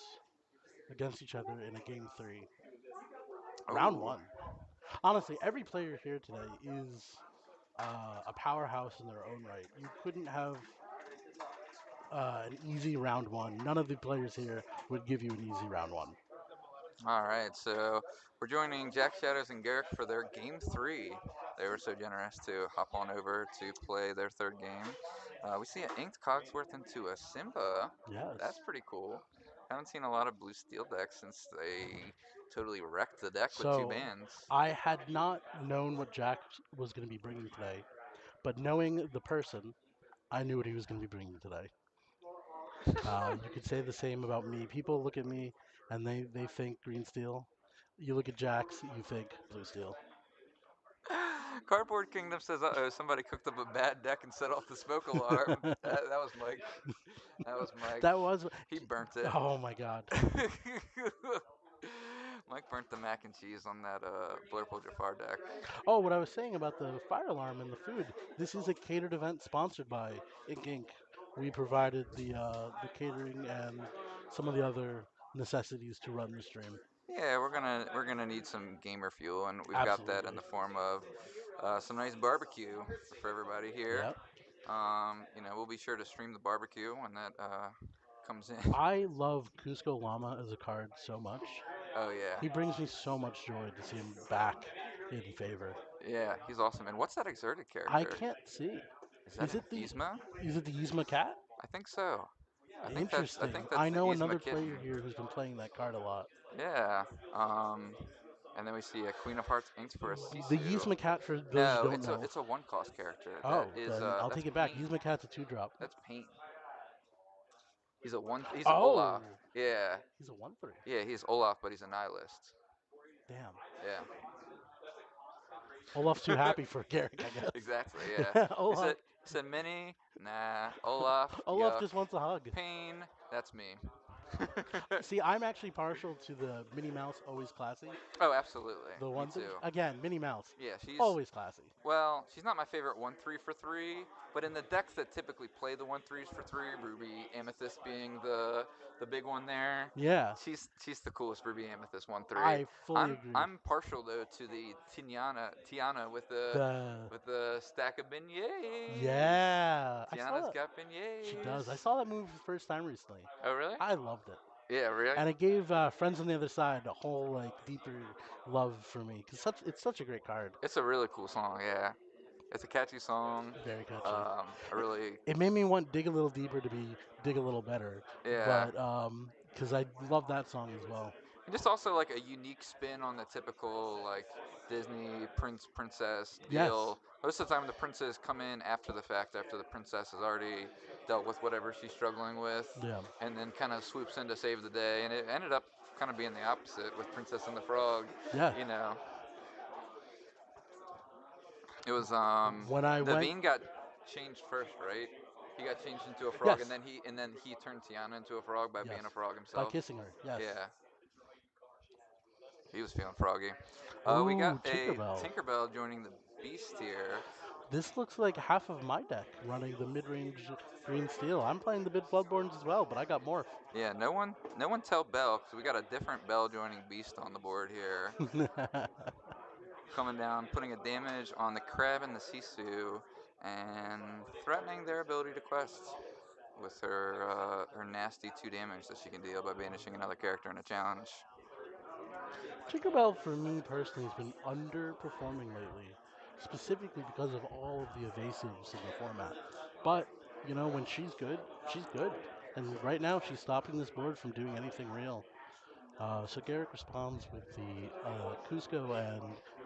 against each other in a game three, round
Oh.
one. Honestly, every player here today is a powerhouse in their own right. You couldn't have an easy round one. None of the players here would give you an easy round one.
All right, so we're joining Jack Shadows and Garrick for their game three. They were so generous to hop on over to play their third game. We see an Inked Cogsworth into a Simba. That's
Yes.
pretty cool. Haven't seen a lot of blue steel decks since they totally wrecked the deck with two
So
bans.
I had not known what Jack was going to be bringing today, but knowing the person, I knew what he was going to be bringing today. You could say the same about me. People look at me and they think green steel. You look at Jax, you think blue steel.
Cardboard Kingdom says, "Uh oh, somebody cooked up a bad deck and set off the smoke alarm." That was Mike. That was Mike.
That was,
He burnt it.
oh my god.
Mike burnt the mac and cheese on that Blurple Jafar deck.
Oh, what I was saying about the fire alarm and the food. This is a catered event sponsored by Ink Inc. We provided the catering and some of the other necessities to run the stream.
Yeah, we're gonna need some gamer fuel, and we've got that in
Absolutely.
the form of some nice barbecue for everybody here.
Yep.
We'll be sure to stream the barbecue when that comes in.
I love Cusco Llama as a card so much.
Oh yeah,
He brings me so much joy to see him back in favor.
yeah, he's awesome. And what's that exerted
I
character?
can't see.
Is that
Is
an
it the
Yzma?
is it the Yzma cat?
I think so. I
Interesting.
think that's
I
the
know
Yzma
another
kitten.
player here who's been playing that card a lot.
Yeah. Um, and then we see a Queen of Hearts inked for a
The
Sisu.
Yzma cat, for those who
No,
don't
it's a
know.
it's a one cost character.
Oh, then I'll
That's
take it back.
paint.
Yzma cat's a two drop.
That's paint. He's a
Oh,
Olaf. Yeah.
he's a 1/3.
Yeah, he's Olaf, but he's a nihilist.
Damn.
Yeah.
Olaf's too happy for Garrick, I
Exactly, yeah.
guess.
He
Olaf,
said he said Mini, nah. Olaf,
Olaf
yuck.
just wants a hug.
Pain, that's me.
See, I'm actually partial to the Minnie Mouse, always classy.
Oh, absolutely.
The
Me
one
too.
again, Minnie Mouse,
Yeah, she's
always classy.
well, she's not my favorite 1/3 for 3, but in the decks that typically play the 1/3s for 3, Ruby Amethyst being the big one there,
Yeah,
she's the coolest Ruby Amethyst 1/3.
I fully
I'm
agree.
I'm partial though to the Tiana
The
with the stack of beignets.
yeah, I saw
Tiana's
that.
got
She
beignets.
does. I saw that movie for the first time recently.
Oh really?
I loved it,
Yeah, really.
and it gave friends on the other side a whole like deeper love for me because it's such a great card.
It's a really cool song. Yeah, it's a catchy song.
Very catchy.
I really
It made me want dig a little deeper to be dig a little better,
yeah.
but because I love that song as well.
And just also like a unique spin on the typical like Disney princess
Yes.
deal. Most of the time, the princes come in after the fact, after the princess has already dealt with whatever she's struggling with,
Yeah.
and then kind of swoops in to save the day. And it ended up kind of being the opposite with Princess and the Frog.
Yeah.
You know, it was
When I went,
Naveen got changed first, right? He got changed into a frog,
yes,
and then he turned Tiana into a frog by
yes,
being a frog
by
himself.
kissing her, yes.
Yeah, he was feeling froggy. We got
Ooh,
a
Tinkerbell.
Tinkerbell joining the Beast here.
This looks like half of my deck running the mid-range green steel. I'm playing the mid Bloodborns as well, but I got Morph.
Yeah, no one tell Bell because we got a different Bell joining Beast on the board here. Coming down, putting a damage on the Crab and the Sisu, and threatening their ability to quest with her nasty 2 damage that she can deal by banishing another character in a challenge.
Tinkerbell, for me personally, has been underperforming lately, specifically because of all of the evasives in the format. But, when she's good, she's good. And right now, she's stopping this board from doing anything real. So Garrick responds with the Cusco and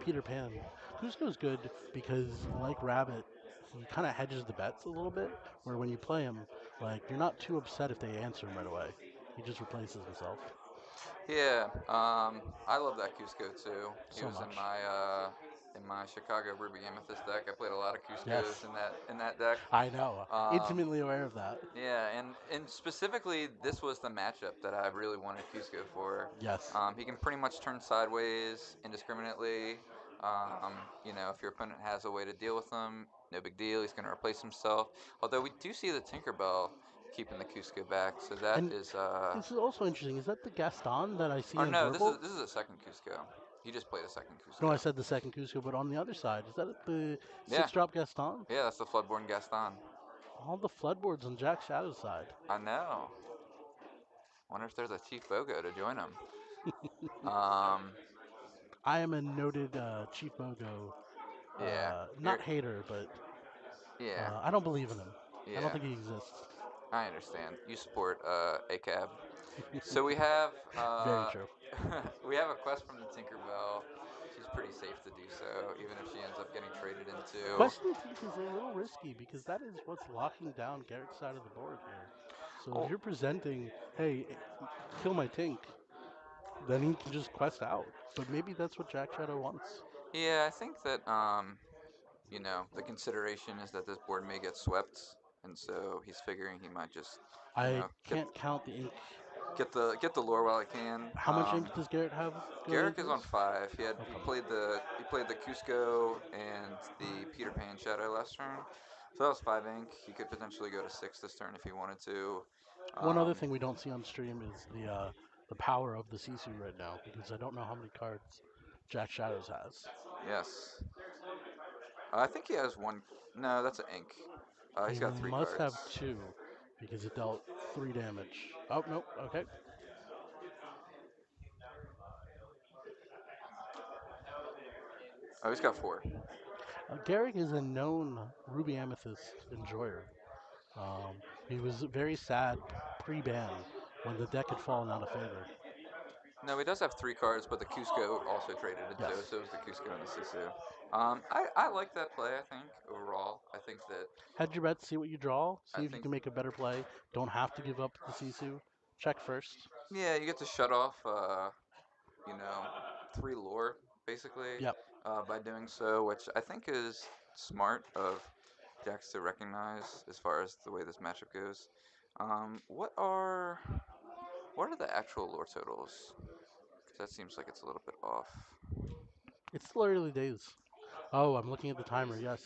Peter Pan. Cusco's good because, like Rabbit, he kind of hedges the bets a little bit, where when you play him, like, you're not too upset if they answer him right away. He just replaces himself
Yeah, I love that Cusco too. He
so
was
much.
in my Chicago Ruby Amethyst deck. I played a lot of Cuscos
Yes,
in that deck.
I know.
Um,
Intimately aware of that.
Yeah, and specifically, this was the matchup that I really wanted Cusco for.
Yes.
He can pretty much turn sideways indiscriminately. If your opponent has a way to deal with him, no big deal. He's going to replace himself. Although we do see the Tinkerbell keeping the Cusco back, so that
And
is.
this is also interesting. Is that the Gaston that I see
Or
in
no,
Verbal?
this is a second Cusco. He just played a second
No, I
Cusco.
said the second Cusco, but on the other side, is that the
Yeah,
six drop Gaston?
yeah, that's the Floodborn Gaston.
All the floodboards on Jack Shadow's side.
I know. Wonder if there's a Chief Bogo to join him. Um,
I am a noted Chief Bogo,
yeah, you're,
not hater, but
yeah.
I don't believe in him. I don't
Yeah,
think he exists.
I understand. You support ACAB. So we have
Very true.
we have a quest from the Tinkerbell. She's pretty safe to do so, even if she ends up getting traded into.
Questing Tink is a little risky because that is what's locking down Garrick's side of the board here. So if
Oh,
you're presenting, hey, kill my Tink, then he can just quest out. But maybe that's what Jack Shadow wants.
yeah, I think that the consideration is that this board may get swept, and so he's figuring he might just,
I
get
can't count the ink.
get the lore while he can.
How much ink does Garrett have going
Garrick
into
is on
this?
5. He
Okay.
played the Cusco and the Peter Pan Shadow last turn. So that was 5 ink. He could potentially go to 6 this turn if he wanted to.
One other
Um,
thing we don't see on stream is the power of the Sisu right now because I don't know how many cards Jack Shadows has.
yes. I think he has one. No, that's an ink. He's
He
got 3
must
cards.
have two because it dealt 3 damage. Oh nope. Okay.
Oh, he's got 4.
Garrick is a known Ruby Amethyst enjoyer. He was very sad pre-ban when the deck had fallen out of favor.
No, he does have 3 cards, but the Cusco also traded
Yes.
into, so it was the Cusco and the Sisu. I like that play, I think, overall.
Hedge your bets, see what you draw,
I
see if you
think,
can make a better play. Don't have to give up the Sisu. Check first.
yeah, you get to shut off, you know, 3 lore, basically,
Yep.
by doing so, which I think is smart of Jax to recognize as far as the way this matchup goes. Um, what are what are the actual lore totals? Because that seems like it's a little bit off.
It's still early days. Oh, I'm looking at the timer. Yes.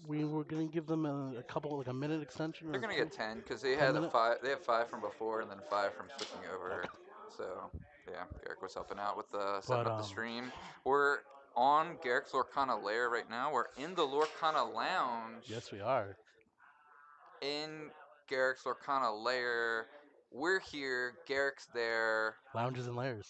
We were going to give them a couple, like a minute extension
They're
or
gonna
two.
get 10 because they
10
had a
minute?
5. They have 5 from before and then 5 from switching over.
Okay.
So yeah, Garrick was helping out with setting
But,
up the stream. We're on Garrick's Lorcana lair right now. We're in the Lorcana lounge.
yes, we are.
In Garrick's Lorcana lair. We're here. Garrick's there.
Lounges and lairs.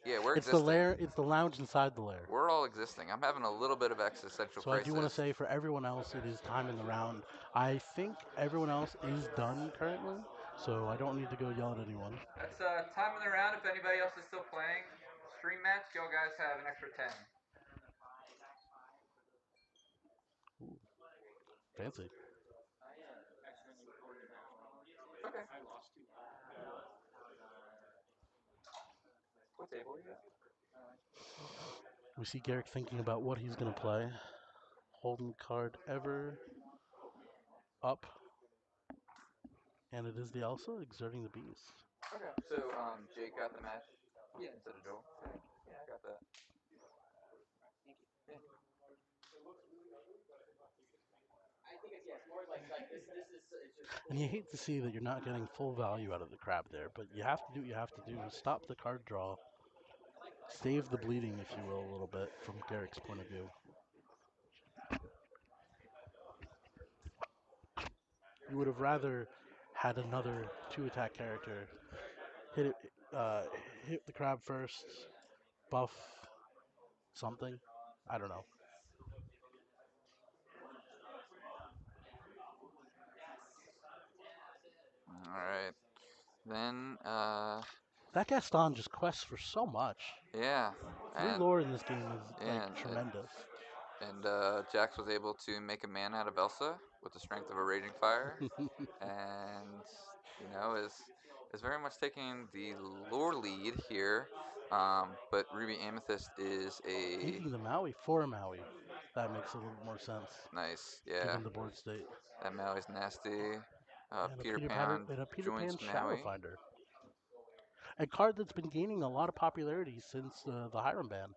Yeah, we're
It's the
existing.
lair, it's the lounge inside the lair.
We're all existing. I'm having a little bit of existential
So I do want to
crisis.
say for everyone else, it is time in the round. I think everyone else is done currently, so I don't need to go yell at anyone.
That's time in the round. If anybody else is still playing stream match, y'all guys have an extra 10.
Ooh, fancy.
Okay. table yet?
We see Garrick thinking about what he's going to play. Holding card ever up, and it is the Elsa exerting the beast.
Okay. So Jake got the match. Yeah, instead of Joel. Yeah, I got that. Yeah.
And you hate to see that you're not getting full value out of the crab there, but you have to do what you have to do to stop the card draw, save the bleeding, if you will, a little bit from Garrick's point of view. You would have rather had another two-attack character hit it, uh, hit the crab first, buff something. I don't know.
All right. Then,
That Gaston just quests for so much.
yeah,
Three
and
lore in this game is like
yeah,
tremendous.
Jax was able to make a man out of Elsa with the strength of a raging fire, and is very much taking the lore lead here. But Ruby Amethyst is a
Taking the Maui for Maui. That makes a little bit more sense
nice, yeah.
given the board state.
That Maui's nasty.
And a
Peter
Peter Pan
Pan
and a Peter
joins
Pan Shadow
Maui.
Finder. A card that's been gaining a lot of popularity since the Hiram ban.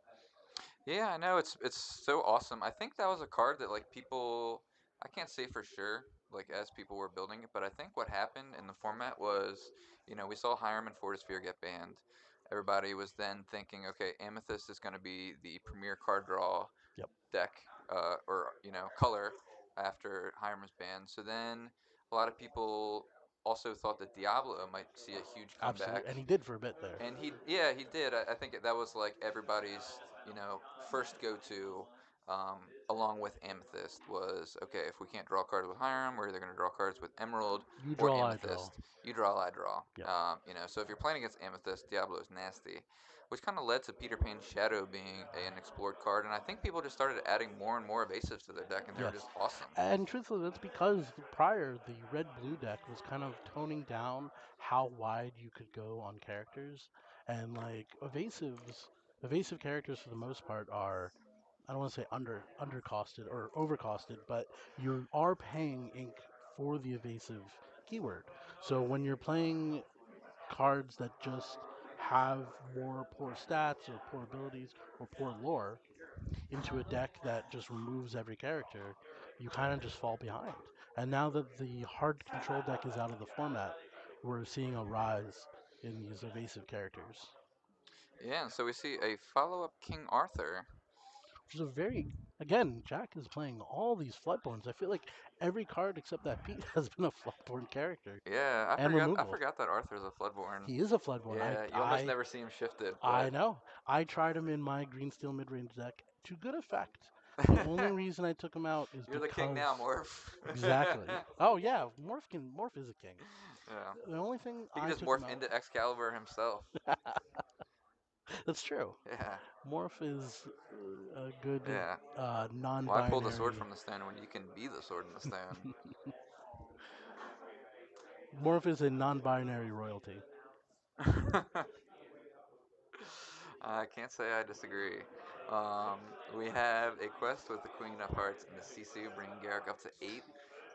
Yeah, I know it's so awesome. I think that was a card that like people I can't say for sure like as people were building it, but I think what happened in the format was, we saw Hiram and Fortisphere get banned. Everybody was then thinking, okay, Amethyst is going to be the premier card draw
Yep,
deck or color after Hiram's banned. So then a lot of people also thought that Diablo might see a huge comeback.
absolutely. And he did for a bit there.
And he did. I think that was like everybody's, first go to, along with Amethyst was okay. If we can't draw cards with Hiram, we're either going to draw cards with Emerald
You
or
draw, I draw.
Amethyst. You draw, I draw.
Yep.
So if you're playing against Amethyst, Diablo is nasty, which kind of led to Peter Pan's Shadow being an explored card, and I think people just started adding more and more evasives to their deck, and they were
Yes.
just awesome.
And truthfully, that's because prior the red blue deck was kind of toning down how wide you could go on characters. And like evasive characters for the most part are, I don't want to say undercosted or overcosted, but you are paying ink for the evasive keyword. So when you're playing cards that just have more poor stats or poor abilities or poor lore into a deck that just removes every character, you kind of just fall behind. And now that the hard control deck is out of the format, we're seeing a rise in these evasive characters,
Yeah, and so we see a follow-up King Arthur.
which is a very, again, Jack is playing all these Floodborns. I feel like every card except that Pete has been a Floodborn character
Yeah, I
and
forgot. I
removal.
forgot that Arthur's a Floodborn.
He is a Floodborn.
Yeah, you almost never see him shifted,
I
but
know. I tried him in my green steel mid range deck to good effect. The only reason I took him out is
you're the king
because
now, Morph.
exactly. Oh yeah, Morph is a king.
Yeah,
The only thing
he can
I
just
took him
morph
out.
into Excalibur himself.
That's true.
Yeah,
Morph is a good
yeah. Why pull the sword
non-binary.
from the stone when you can be the sword in the stone?
Morph is a non-binary royalty.
I can't say I disagree. Um, we have a quest with the Queen of Hearts and the Sisu, bringing Garrick up to 8.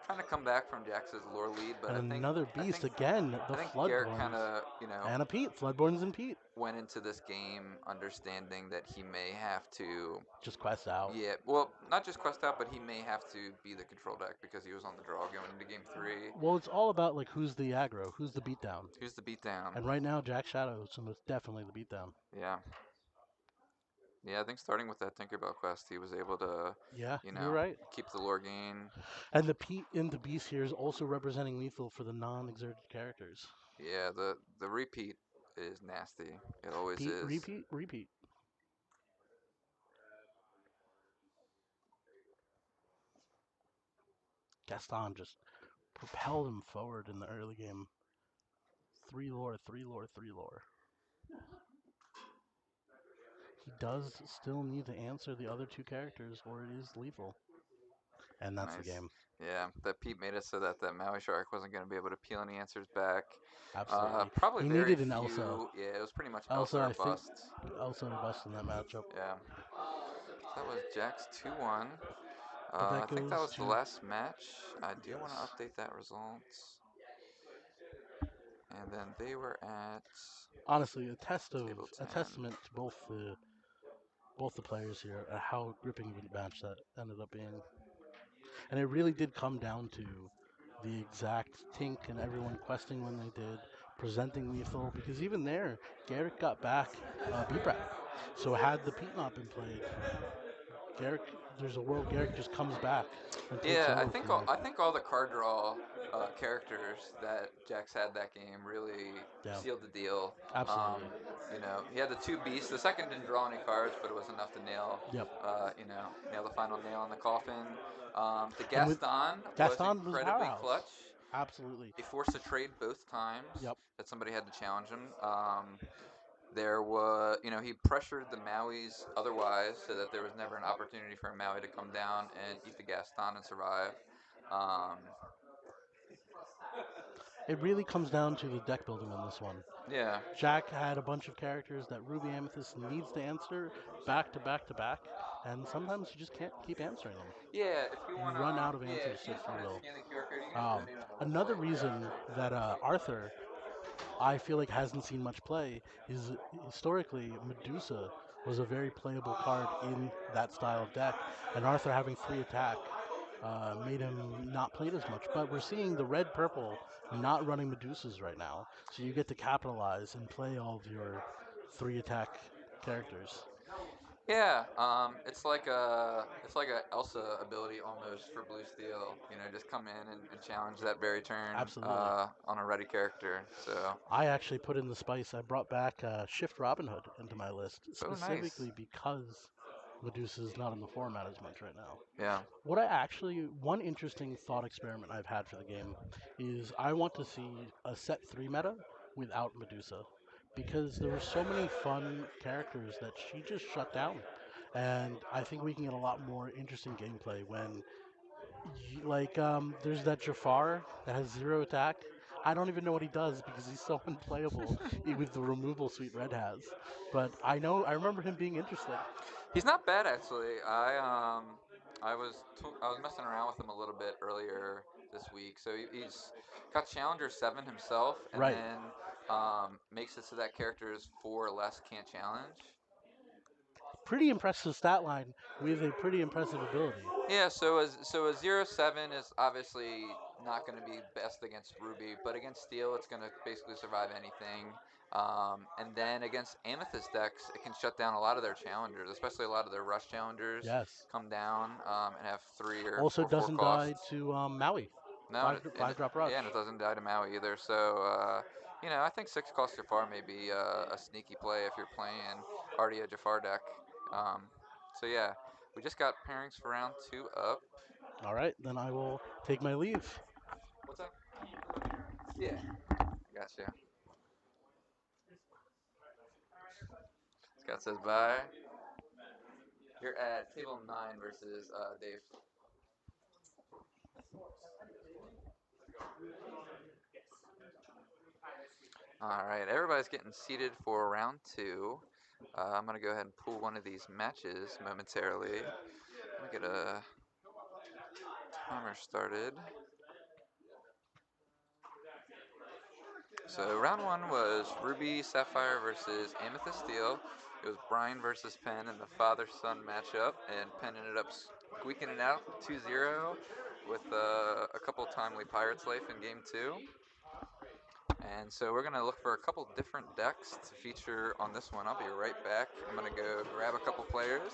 Trying to come back from Jax's lore lead, but
And
I think
another
I think
beast again. The
I think Garrick kind
Floodborns
of
and a Pete. Floodborns and Pete.
went into this game understanding that he may have to,
Just quest out.
yeah, well, not just quest out, but he may have to be the control deck because he was on the draw going into game 3.
Well, it's all about like who's the aggro, who's the beatdown.
Who's the beatdown?
And right now, Jack Shadow is most definitely the beatdown.
Yeah. Yeah, I think starting with that Tinkerbell quest, he was able to,
Yeah, you're right.
keep the lore gain.
And the Pete in the beast here is also representing lethal for the non-exerted characters.
Yeah, the repeat is nasty. It always
Pete,
is.
repeat, repeat. Gaston just propelled him forward in the early game. Three lore, three lore, three lore. He does still need to answer the other two characters, or it is lethal. And that's the
Nice.
game.
Yeah, that Pete made it so that that Maui Shark wasn't going to be able to peel any answers back.
Absolutely.
Probably
He
very
needed an Elsa.
few. Yeah, it was pretty much Elsa
Elsa,
or
I think
bust.
Elsa or bust in that matchup.
Yeah, that was Jack's 2-1.
But
I
that
think that
goes
was the
to
last match. I do want to
yes.
update that result. And then they were at
Honestly,
table
a
10.
testament to both the players here and how gripping of a match that ended up being. And it really did come down to the exact tink and everyone questing when they did, presenting lethal, because even there, Garrick got back B-Brat. So had the Pete not been played, Garrick, there's a world Garrick just comes back and takes
Yeah,
over for you.
I think all the card draw characters that Jax had that game really
Yeah,
sealed the deal. Um,
absolutely.
he had the two beasts. The second didn't draw any cards, but it was enough to nail,
Yep.
nail the final nail in the coffin. The
And with
Gaston was
Gaston was a
incredibly
powerhouse.
clutch.
Absolutely.
He forced a trade both times
Yep.
that somebody had to challenge him. There was, he pressured the Mauis otherwise, so that there was never an opportunity for a Maui to come down and eat the Gaston and survive. Um,
It really comes down to the deck building on this one.
yeah,
Jack had a bunch of characters that Ruby Amethyst needs to answer back to back to back, and sometimes you just can't keep answering them.
yeah. If you
You
wanna,
run out of
yeah,
answers
if you
to
just
free
wanna
will.
scan the QR code, you can enter the name on the
Another
website.
reason that Arthur, I feel like, hasn't seen much play is historically Medusa was a very playable card in that style of deck, and Arthur having 3 attack made him not played as much. But we're seeing the red purple not running Medusas right now, so you get to capitalize and play all of your 3 attack characters.
Yeah, it's like a Elsa ability almost for Blue Steel. Just come in and challenge that very turn
Absolutely.
on a ready character. So,
I actually put in the spice. I brought back Shift Robin Hood into my list
oh, nice.
specifically because Medusa is not in the format as much right now.
Yeah.
One interesting thought experiment I've had for the game is I want to see a set 3 meta without Medusa because there were so many fun characters that she just shut down. And I think we can get a lot more interesting gameplay when, there's that Jafar that has 0 attack. I don't even know what he does because he's so unplayable with the removal suite Red has. But I remember him being interesting.
He's not bad actually. I was messing around with him a little bit earlier this week. So he's got Challenger 7 himself, and
Right.
then makes it so that characters 4 or less can't challenge.
Pretty impressive stat line with a pretty impressive ability.
Yeah, so a 0-7 is obviously not going to be best against Ruby, but against Steel, it's going to basically survive anything. And then against Amethyst decks, it can shut down a lot of their challengers, especially a lot of their rush challengers
Yes.
come down and have 3
Also
or 4
doesn't die
costs.
to Maui.
No,
Five drop rush.
yeah, and it doesn't die to Maui either. So, I think 6 cost Jafar may be a sneaky play if you're playing already a Jafar deck. Um, so, yeah, we just got pairings for round 2 up.
All right, then I will take my leave.
What's up? Yeah, I got you. Scott says bye. You're at table 9 versus Dave. All right, everybody's getting seated for round 2. I'm going to go ahead and pull one of these matches momentarily. Let me get a timer started. So round 1 was Ruby Sapphire versus Amethyst Steel. It was Brian versus Penn in the father-son matchup, and Penn ended up squeaking it out 2-0 with a couple timely Pirates Life in game 2. And so we're going to look for a couple different decks to feature on this one. I'll be right back. I'm going to go grab a couple players.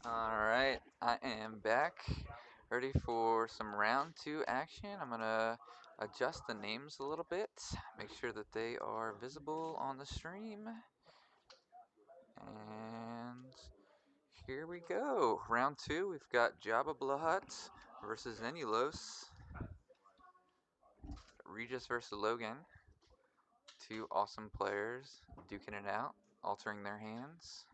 Alright, I am back, ready for some round 2 action. I'm gonna adjust the names a little bit, make sure that they are visible on the stream. And here we go. Round 2, we've got Jabba Blahat versus Enulos. Regis versus Logan. Two awesome players duking it out, altering their hands.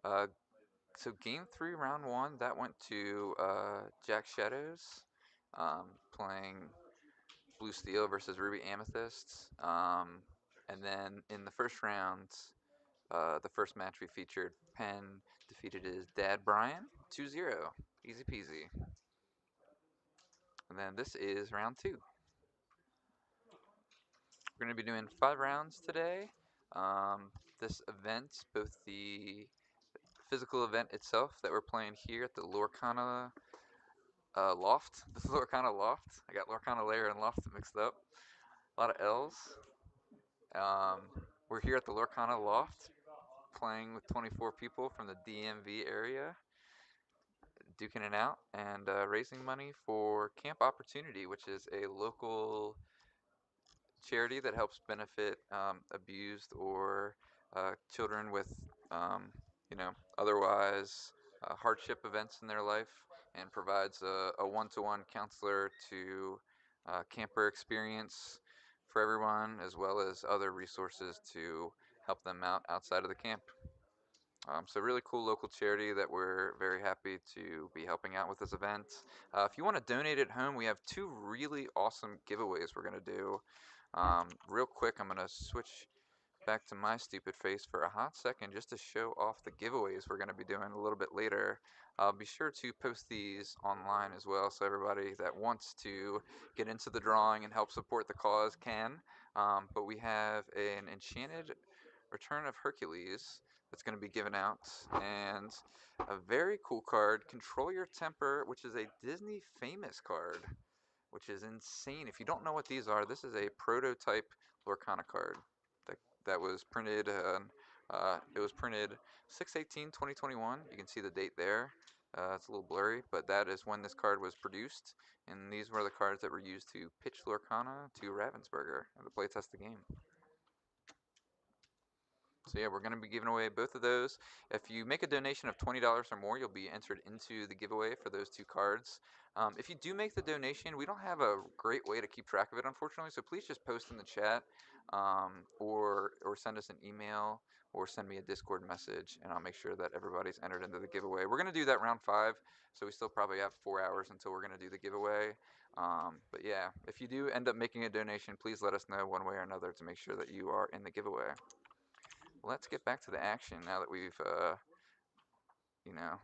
Uh, so game 3, round 1, that went to Jack Shadows, playing Blue Steel versus Ruby Amethyst. And then in the first round, the first match we featured, Penn defeated his dad Brian 2-0. Easy peasy. And then this is round 2. We're going to be doing 5 rounds today. This event, both the physical event itself that we're playing here at the Lorcana Loft. This is Lorcana Loft. I got Lorcana Lair and Loft mixed up. A lot of L's. Um, we're here at the Lorcana Loft playing with 24 people from the DMV area, duking it out and raising money for Camp Opportunity, which is a local charity that helps benefit abused or children with, um, otherwise hardship events in their life, and provides a one-to-one counselor to camper experience for everyone, as well as other resources to help them out outside of the camp. So really cool local charity that we're very happy to be helping out with this event. If you want to donate at home, we have 2 really awesome giveaways we're going to do. Real quick, I'm going to switch back to my stupid face for a hot second just to show off the giveaways we're going to be doing a little bit later. Be sure to post these online as well, so everybody that wants to get into the drawing and help support the cause can. But we have an Enchanted Return of Hercules that's going to be given out, and a very cool card, Control Your Temper, which is a Disney famous card, which is insane. If you don't know what these are, this is a prototype Lorcana card that was printed. It was printed 6/18/2021. You can see the date there. It's a little blurry, but that is when this card was produced, and these were the cards that were used to pitch Lorcana to Ravensburger to play test the game. So yeah, we're going to be giving away both of those. If you make a donation of $20 or more, you'll be entered into the giveaway for those two cards. If you do make the donation, we don't have a great way to keep track of it, unfortunately. So please just post in the chat, or send us an email, or send me a Discord message, and I'll make sure that everybody's entered into the giveaway. We're going to do that round 5, so we still probably have 4 hours until we're going to do the giveaway. But yeah, if you do end up making a donation, please let us know one way or another to make sure that you are in the giveaway. Let's get back to the action now that we've, you know,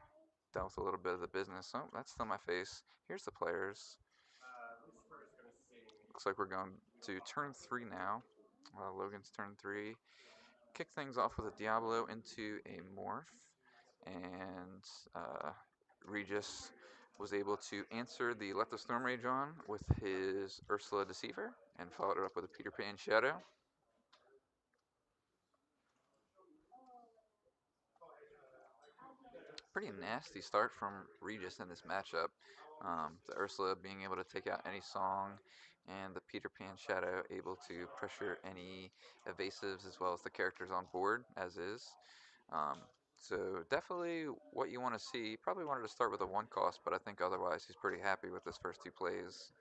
dealt with a little bit of the business. Oh, that's still my face. Here's the players. Looks like we're going to turn 3 now. Logan's turn 3. Kick things off with a Diablo into a Morph, and Regis was able to answer the Let the Storm Rage on with his Ursula Deceiver, and followed it up with a Peter Pan Shadow. Pretty nasty start from Regis in this matchup. The Ursula being able to take out any song, and the Peter Pan Shadow able to pressure any evasives as well as the characters on board, as is. Um, so definitely what you want to see. Probably wanted to start with a 1 cost, but I think otherwise he's pretty happy with his first 2 plays.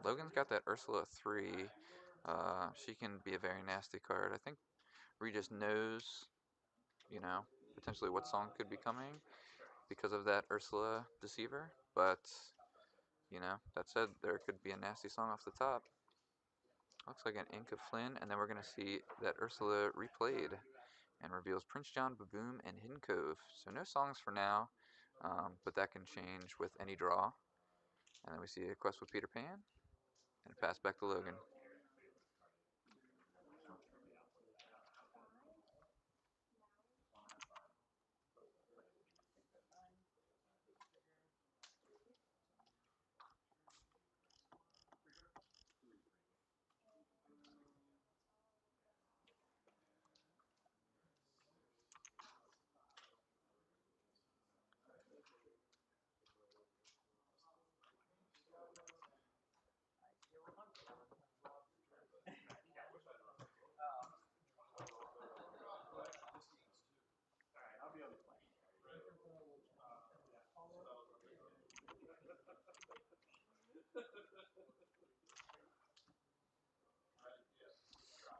Logan's got that Ursula 3. She can be a very nasty card. I think Regis knows, potentially what song could be coming because of that Ursula Deceiver, but, that said, there could be a nasty song off the top. Looks like an Ink of Flynn, and then we're going to see that Ursula replayed and reveals Prince John, Baboom, and Hidden Cove. So no songs for now, but that can change with any draw. And then we see a quest with Peter Pan, and a pass back to Logan.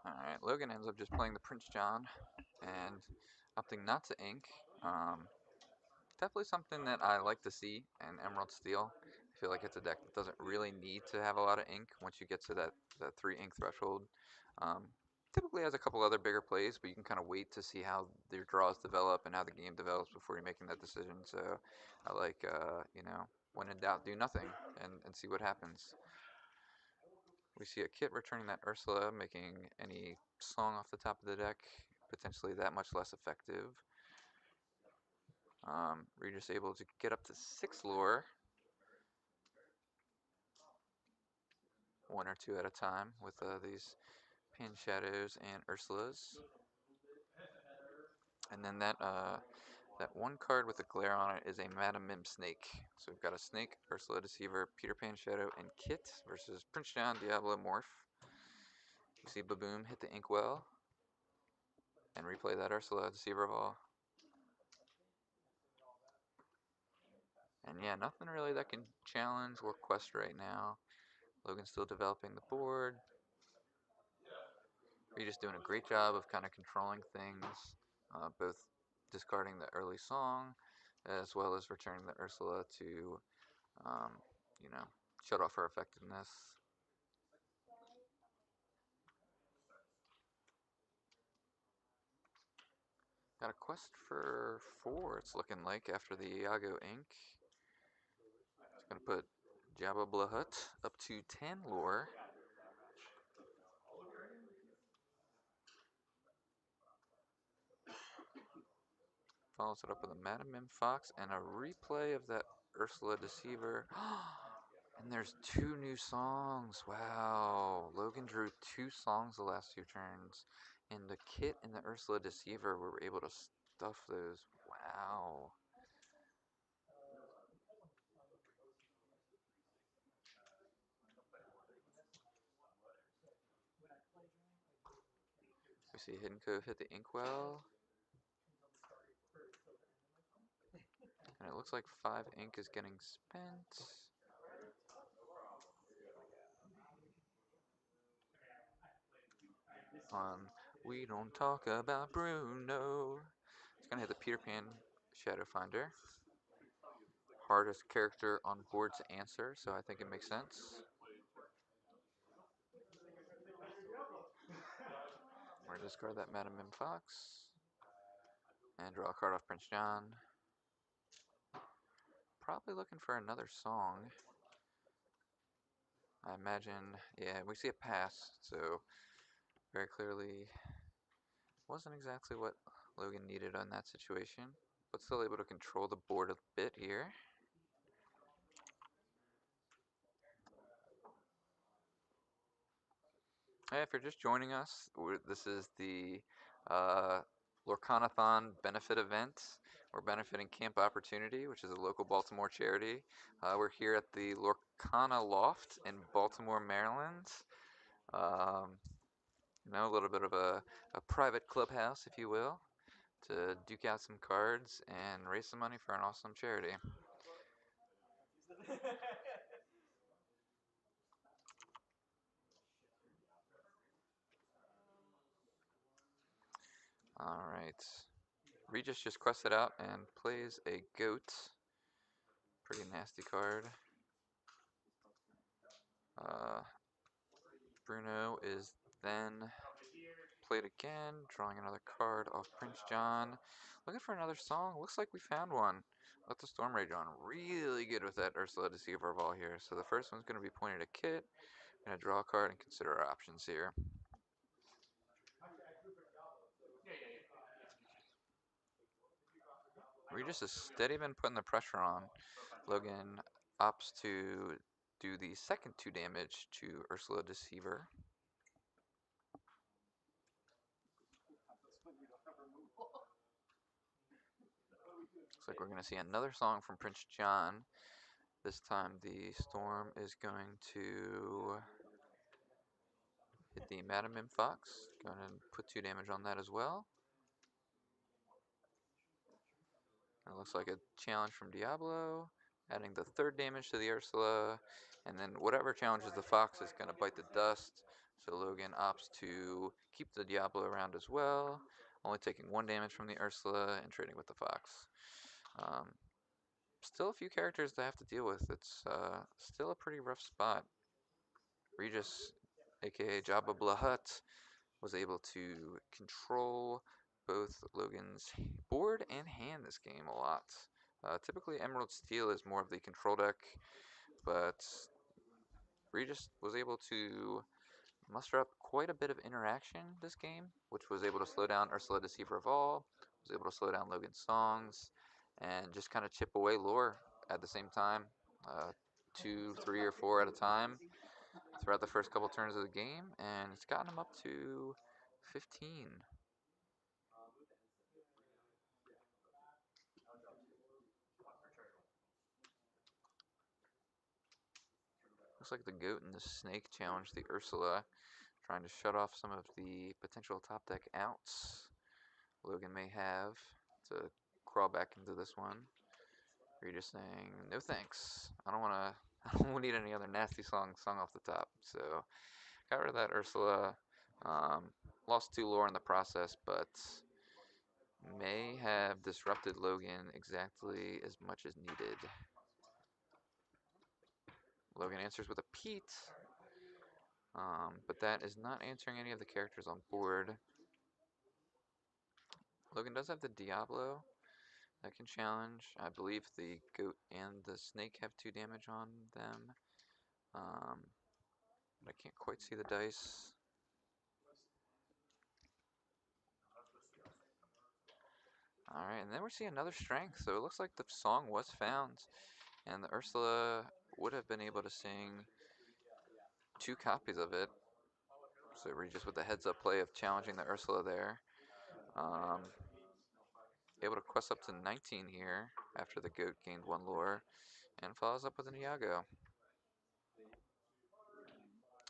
Alright, Logan ends up just playing the Prince John and opting not to ink. Definitely something that I like to see in Emerald Steel. I feel like it's a deck that doesn't really need to have a lot of ink once you get to that 3 ink threshold. Um, Typically has a couple other bigger plays, but you can kind of wait to see how your draws develop and how the game develops before you're making that decision. So I like, when in doubt, do nothing and see what happens. We see a Kit returning that Ursula, making any song off the top of the deck potentially that much less effective. Regis able to get up to 6 lore, 1 or 2 at a time with these Pan Shadows and Ursulas. And then that 1 card with a glare on it is a Madam Mim Snake. So we've got a Snake, Ursula Deceiver, Peter Pan Shadow, and Kit versus Prince John, Diablo, Morph. You see Baboom hit the Inkwell and replay that Ursula Deceiver of all. And yeah, nothing really that can challenge or quest right now. Logan's still developing the board. You're just doing a great job of kind of controlling things, both discarding the early song as well as returning the Ursula to, um, shut off her effectiveness. Got a quest for 4, it's looking like, after the Iago ink. It's going to put Jabba Blahut up to 10 lore. Follows it up with a Madam Mim Fox and a replay of that Ursula Deceiver. And there's 2 new songs. Wow. Logan drew 2 songs the last 2 turns. And the Kit and the Ursula Deceiver were able to stuff those. Wow. We see Hidden Cove hit the Inkwell. And it looks like 5 ink is getting spent. On We Don't Talk About Bruno. It's going to hit the Peter Pan Shadow Finder. Hardest character on board to answer, so I think it makes sense. We're going to discard that Madam M. Fox. And draw a card off Prince John. Probably looking for another song. I imagine, yeah, we see a pass, so very clearly wasn't exactly what Logan needed on that situation, but still able to control the board a bit here. Hey, if you're just joining us, this is the uh, Lorcanathon benefit event. We're benefiting Camp Opportunity, which is a local Baltimore charity. We're here at the Lorcana Loft in Baltimore, Maryland. Um, a little bit of a private clubhouse, if you will, to duke out some cards and raise some money for an awesome charity. Alright. Regis just quested out and plays a goat. Pretty nasty card. Uh, Bruno is then played again, drawing another card off Prince John. Looking for another song. Looks like we found one. Let the Storm Rage on. Really good with that Ursula Deceiver of all here. So the first one's going to be pointed at Kit. Going to draw a card and consider our options here. Regis has steady been putting the pressure on. Logan opts to do the second 2 damage to Ursula Deceiver. Looks like we're going to see another song from Prince John. This time the Storm is going to hit the Madam M. Fox. Going to put 2 damage on that as well. It looks like a challenge from Diablo, adding the 3rd damage to the Ursula, and then whatever challenges the Fox is going to bite the dust. So Logan opts to keep the Diablo around as well, only taking 1 damage from the Ursula and trading with the Fox. Still a few characters to have to deal with. It's still a pretty rough spot. Regis, aka Jabba Blahat, was able to control both Logan's board and hand this game a lot. Typically, Emerald Steel is more of the control deck, but Regis was able to muster up quite a bit of interaction this game, which was able to slow down Ursula Deceiver of All, was able to slow down Logan's songs, and just kind of chip away lore at the same time. 2, 3, or 4 at a time throughout the first couple turns of the game, and it's gotten him up to 15. Looks like the goat and the snake challenge the Ursula, trying to shut off some of the potential top deck outs Logan may have to crawl back into this one. Or you're just saying, no thanks. I don't want to. I don't need any other nasty song sung off the top. So got rid of that Ursula. Lost 2 lore in the process, but may have disrupted Logan exactly as much as needed. Logan answers with a Pete, but that is not answering any of the characters on board. Logan does have the Diablo that can challenge. I believe the goat and the snake have 2 damage on them. But I can't quite see the dice. Alright, and then we see another strength. So it looks like the song was found, and the Ursula would have been able to sing 2 copies of it. So Regis with the heads up play of challenging the Ursula there. Able to quest up to 19 here after the goat gained 1 lore, and follows up with an Iago.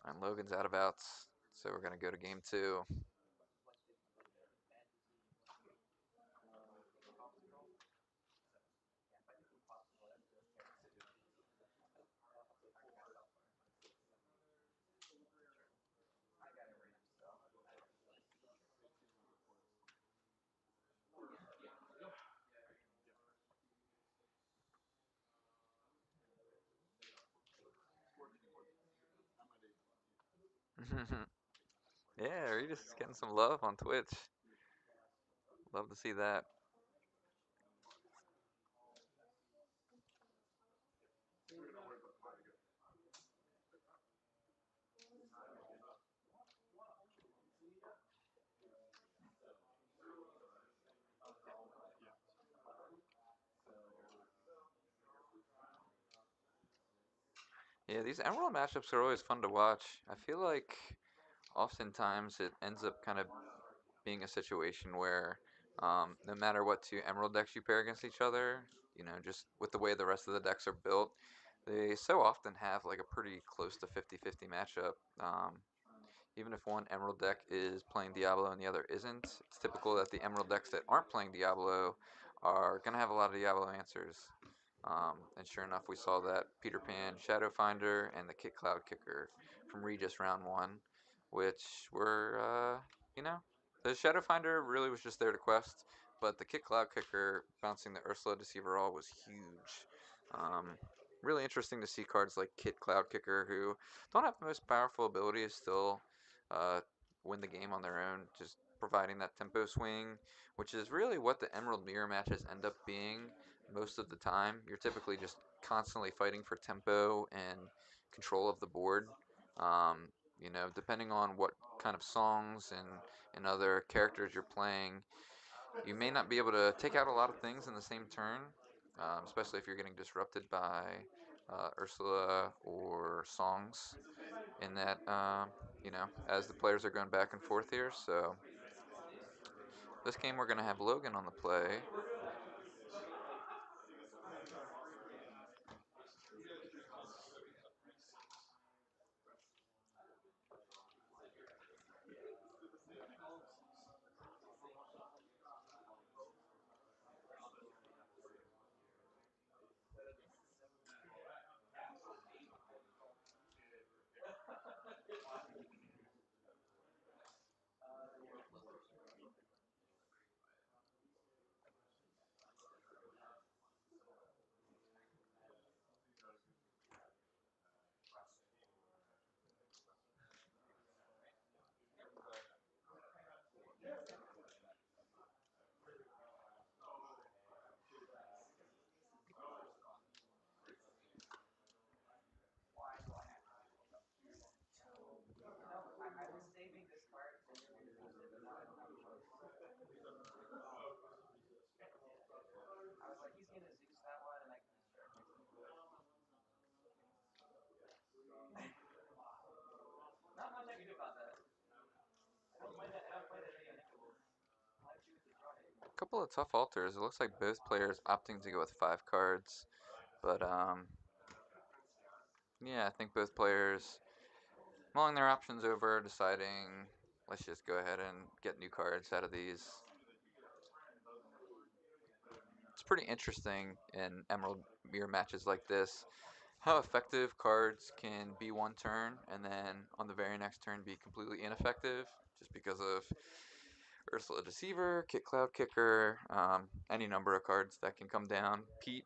And Logan's out of outs, so we're going to go to game 2. Yeah, Regis is getting some love on Twitch. Love to see that. Yeah, these Emerald matchups are always fun to watch. I feel like oftentimes it ends up kind of being a situation where no matter what two Emerald decks you pair against each other, just with the way the rest of the decks are built, they so often have like a pretty close to 50-50 matchup. Even if one Emerald deck is playing Diablo and the other isn't, it's typical that the Emerald decks that aren't playing Diablo are going to have a lot of Diablo answers. And sure enough, we saw that Peter Pan, Shadowfinder, and the Kit Cloud Kicker from Regis round one, which were, the Shadowfinder really was just there to quest, but the Kit Cloud Kicker bouncing the Ursula Deceiver All was huge. Um, Really interesting to see cards like Kit Cloud Kicker, who don't have the most powerful abilities, still uh, win the game on their own, just providing that tempo swing, which is really what the Emerald Mirror matches end up being most of the time. You're typically just constantly fighting for tempo and control of the board. Um, Depending on what kind of songs and other characters you're playing, you may not be able to take out a lot of things in the same turn, especially if you're getting disrupted by Ursula or songs. In that, as the players are going back and forth here. So this game we're going to have Logan on the play. A couple of tough alters. It looks like both players opting to go with 5 cards. But, yeah, I think both players mulling their options over, deciding, let's just go ahead and get new cards out of these. It's pretty interesting in Emerald Mirror matches like this how effective cards can be one turn and then on the very next turn be completely ineffective just because of Ursula Deceiver, Kit Cloud Kicker, any number of cards that can come down. Pete,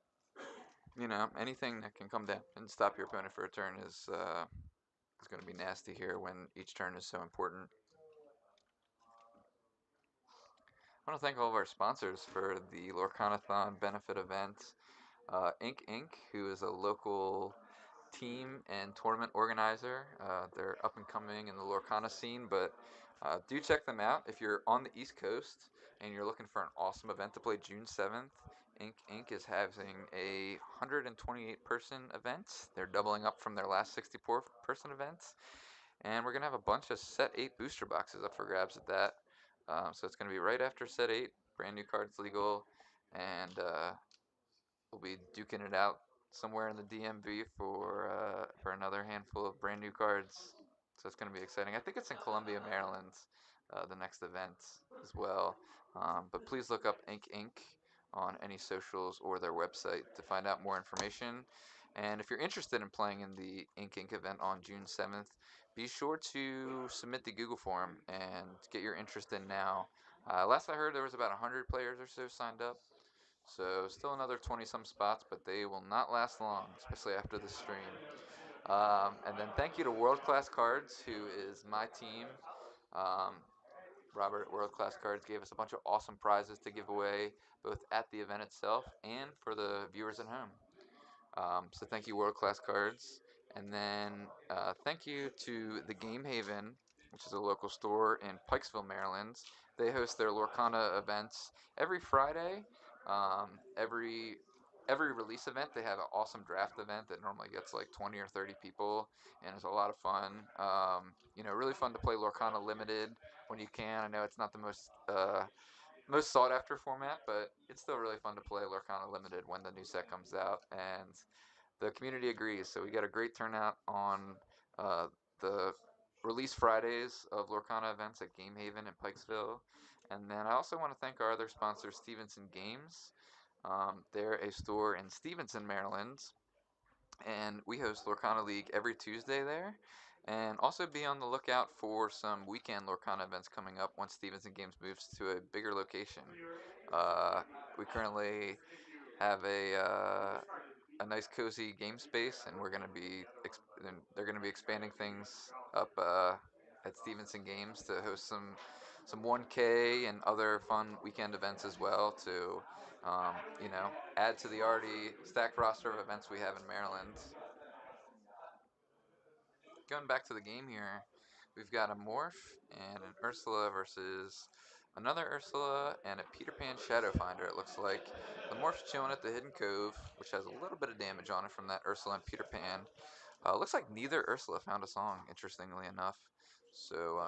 anything that can come down and stop your opponent for a turn is going to be nasty here when each turn is so important. I want to thank all of our sponsors for the Lorcanathon benefit event. Ink Inc., who is a local team and tournament organizer. They're up and coming in the Lorcana scene, but do check them out if you're on the East Coast and you're looking for an awesome event to play June 7th. Ink Inc. is having a 128 person event. They're doubling up from their last 64 person event. And we're going to have a bunch of set 8 booster boxes up for grabs at that. So it's going to be right after set 8, brand new cards legal, and we'll be duking it out somewhere in the DMV for another handful of brand new cards. So it's going to be exciting. I think it's in Columbia, Maryland, the next event as well. But please look up Ink Inc. on any socials or their website to find out more information. And if you're interested in playing in the Ink Inc. event on June 7th, be sure to submit the Google form and get your interest in now. Last I heard, there was about 100 players or so signed up. So still another 20 some spots, but they will not last long, especially after the stream. And then thank you to World Class Cards, who is my team. Um, Robert at World Class Cards gave us a bunch of awesome prizes to give away, both at the event itself and for the viewers at home. So thank you, World Class Cards. And then thank you to the Game Haven, which is a local store in Pikesville, Maryland. They host their Lorcana events every Friday. Every release event, they have an awesome draft event that normally gets like 20 or 30 people, and it's a lot of fun. Really fun to play Lorcana Limited when you can. I know it's not the most sought after format, but it's still really fun to play Lorcana Limited when the new set comes out, and the community agrees. So we got a great turnout on uh, the release Fridays of Lorcana events at Game Haven in Pikesville. And then I also want to thank our other sponsor, Stevenson Games. They're a store in Stevenson, Maryland, and we host Lorcana League every Tuesday there. And also be on the lookout for some weekend Lorcana events coming up once Stevenson Games moves to a bigger location. Uh, we currently have a nice cozy game space, and they're going to be expanding things up at Stevenson Games to host some 1K and other fun weekend events as well to um, add to the already stacked roster of events we have in Maryland. Going back to the game here, we've got a Morph and an Ursula versus another Ursula and a Peter Pan Shadow Finder, it looks like. The Morph's chilling at the Hidden Cove, which has a little bit of damage on it from that Ursula and Peter Pan. Looks like neither Ursula found a song, interestingly enough. So,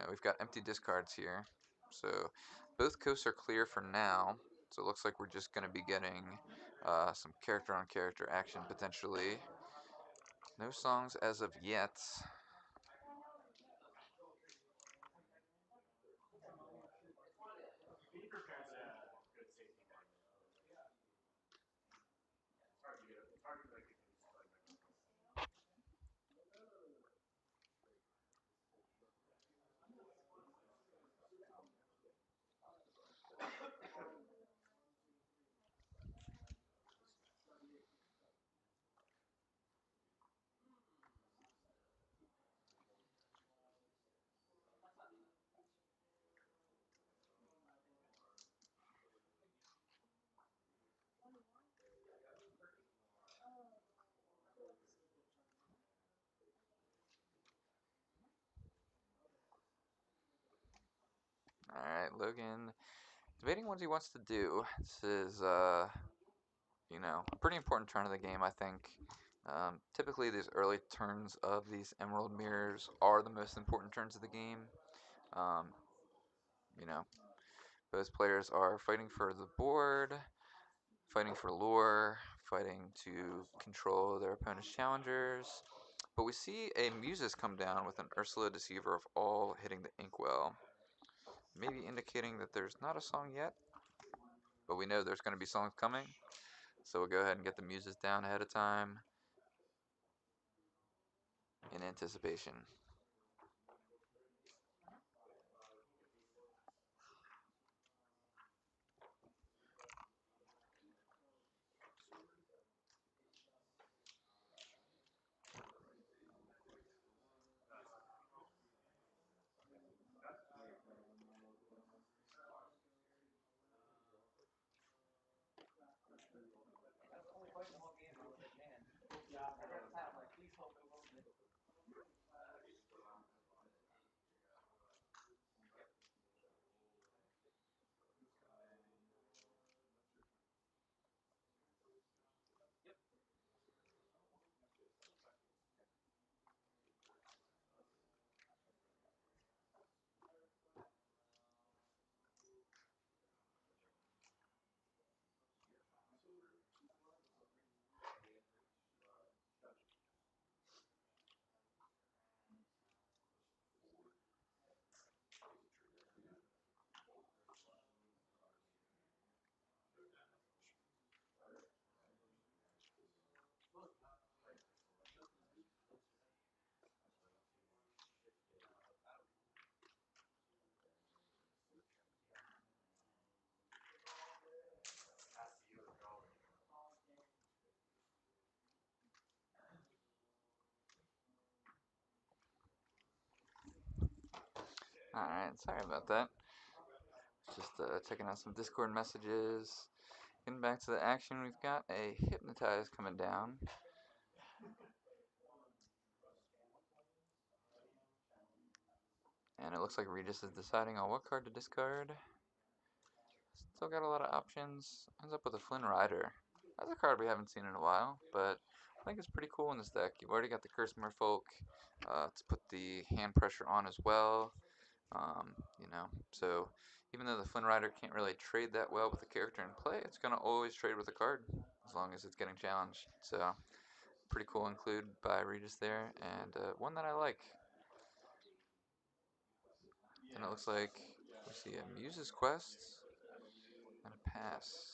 we've got empty discards here. So, both coasts are clear for now. So, it looks like we're just going to be getting some character on character action potentially. No songs as of yet. Alright, Logan debating what he wants to do. This is, a pretty important turn of the game, I think. Typically, these early turns of these Emerald Mirrors are the most important turns of the game. Um, you know, both players are fighting for the board, fighting for lore, fighting to control their opponent's challengers. But we see a Muses come down with an Ursula Deceiver of All hitting the Inkwell, maybe indicating that there's not a song yet, but we know there's going to be songs coming. So we'll go ahead and get the Muses down ahead of time in anticipation. Alright, sorry about that. Just checking out some Discord messages. Getting back to the action, we've got a Hypnotize coming down. And it looks like Regis is deciding on what card to discard. Still got a lot of options. Ends up with a Flynn Rider. That's a card we haven't seen in a while, but I think it's pretty cool in this deck. You've already got the Curse Merfolk to put the hand pressure on as well. You know, so even though the Flynn Rider can't really trade that well with the character in play, it's going to always trade with a card as long as it's getting challenged. So pretty cool include by Regis there, and one that I like. And it looks like we see a Muse's Quest and a pass.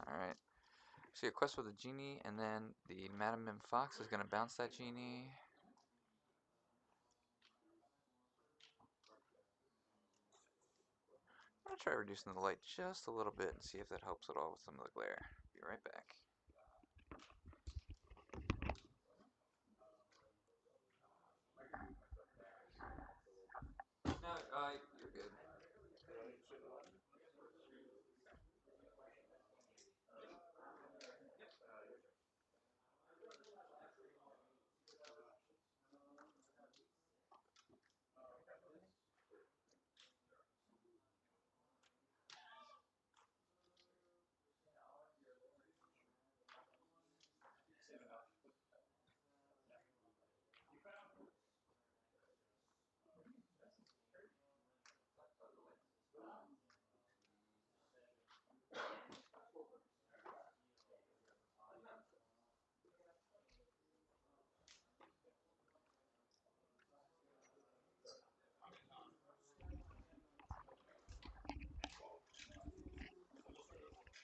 Alright. See a quest with a genie, and then the Madam Mim Fox is going to bounce that genie. I'm going to try reducing the light just a little bit and see if that helps at all with some of the glare. Be right back. No, you're good.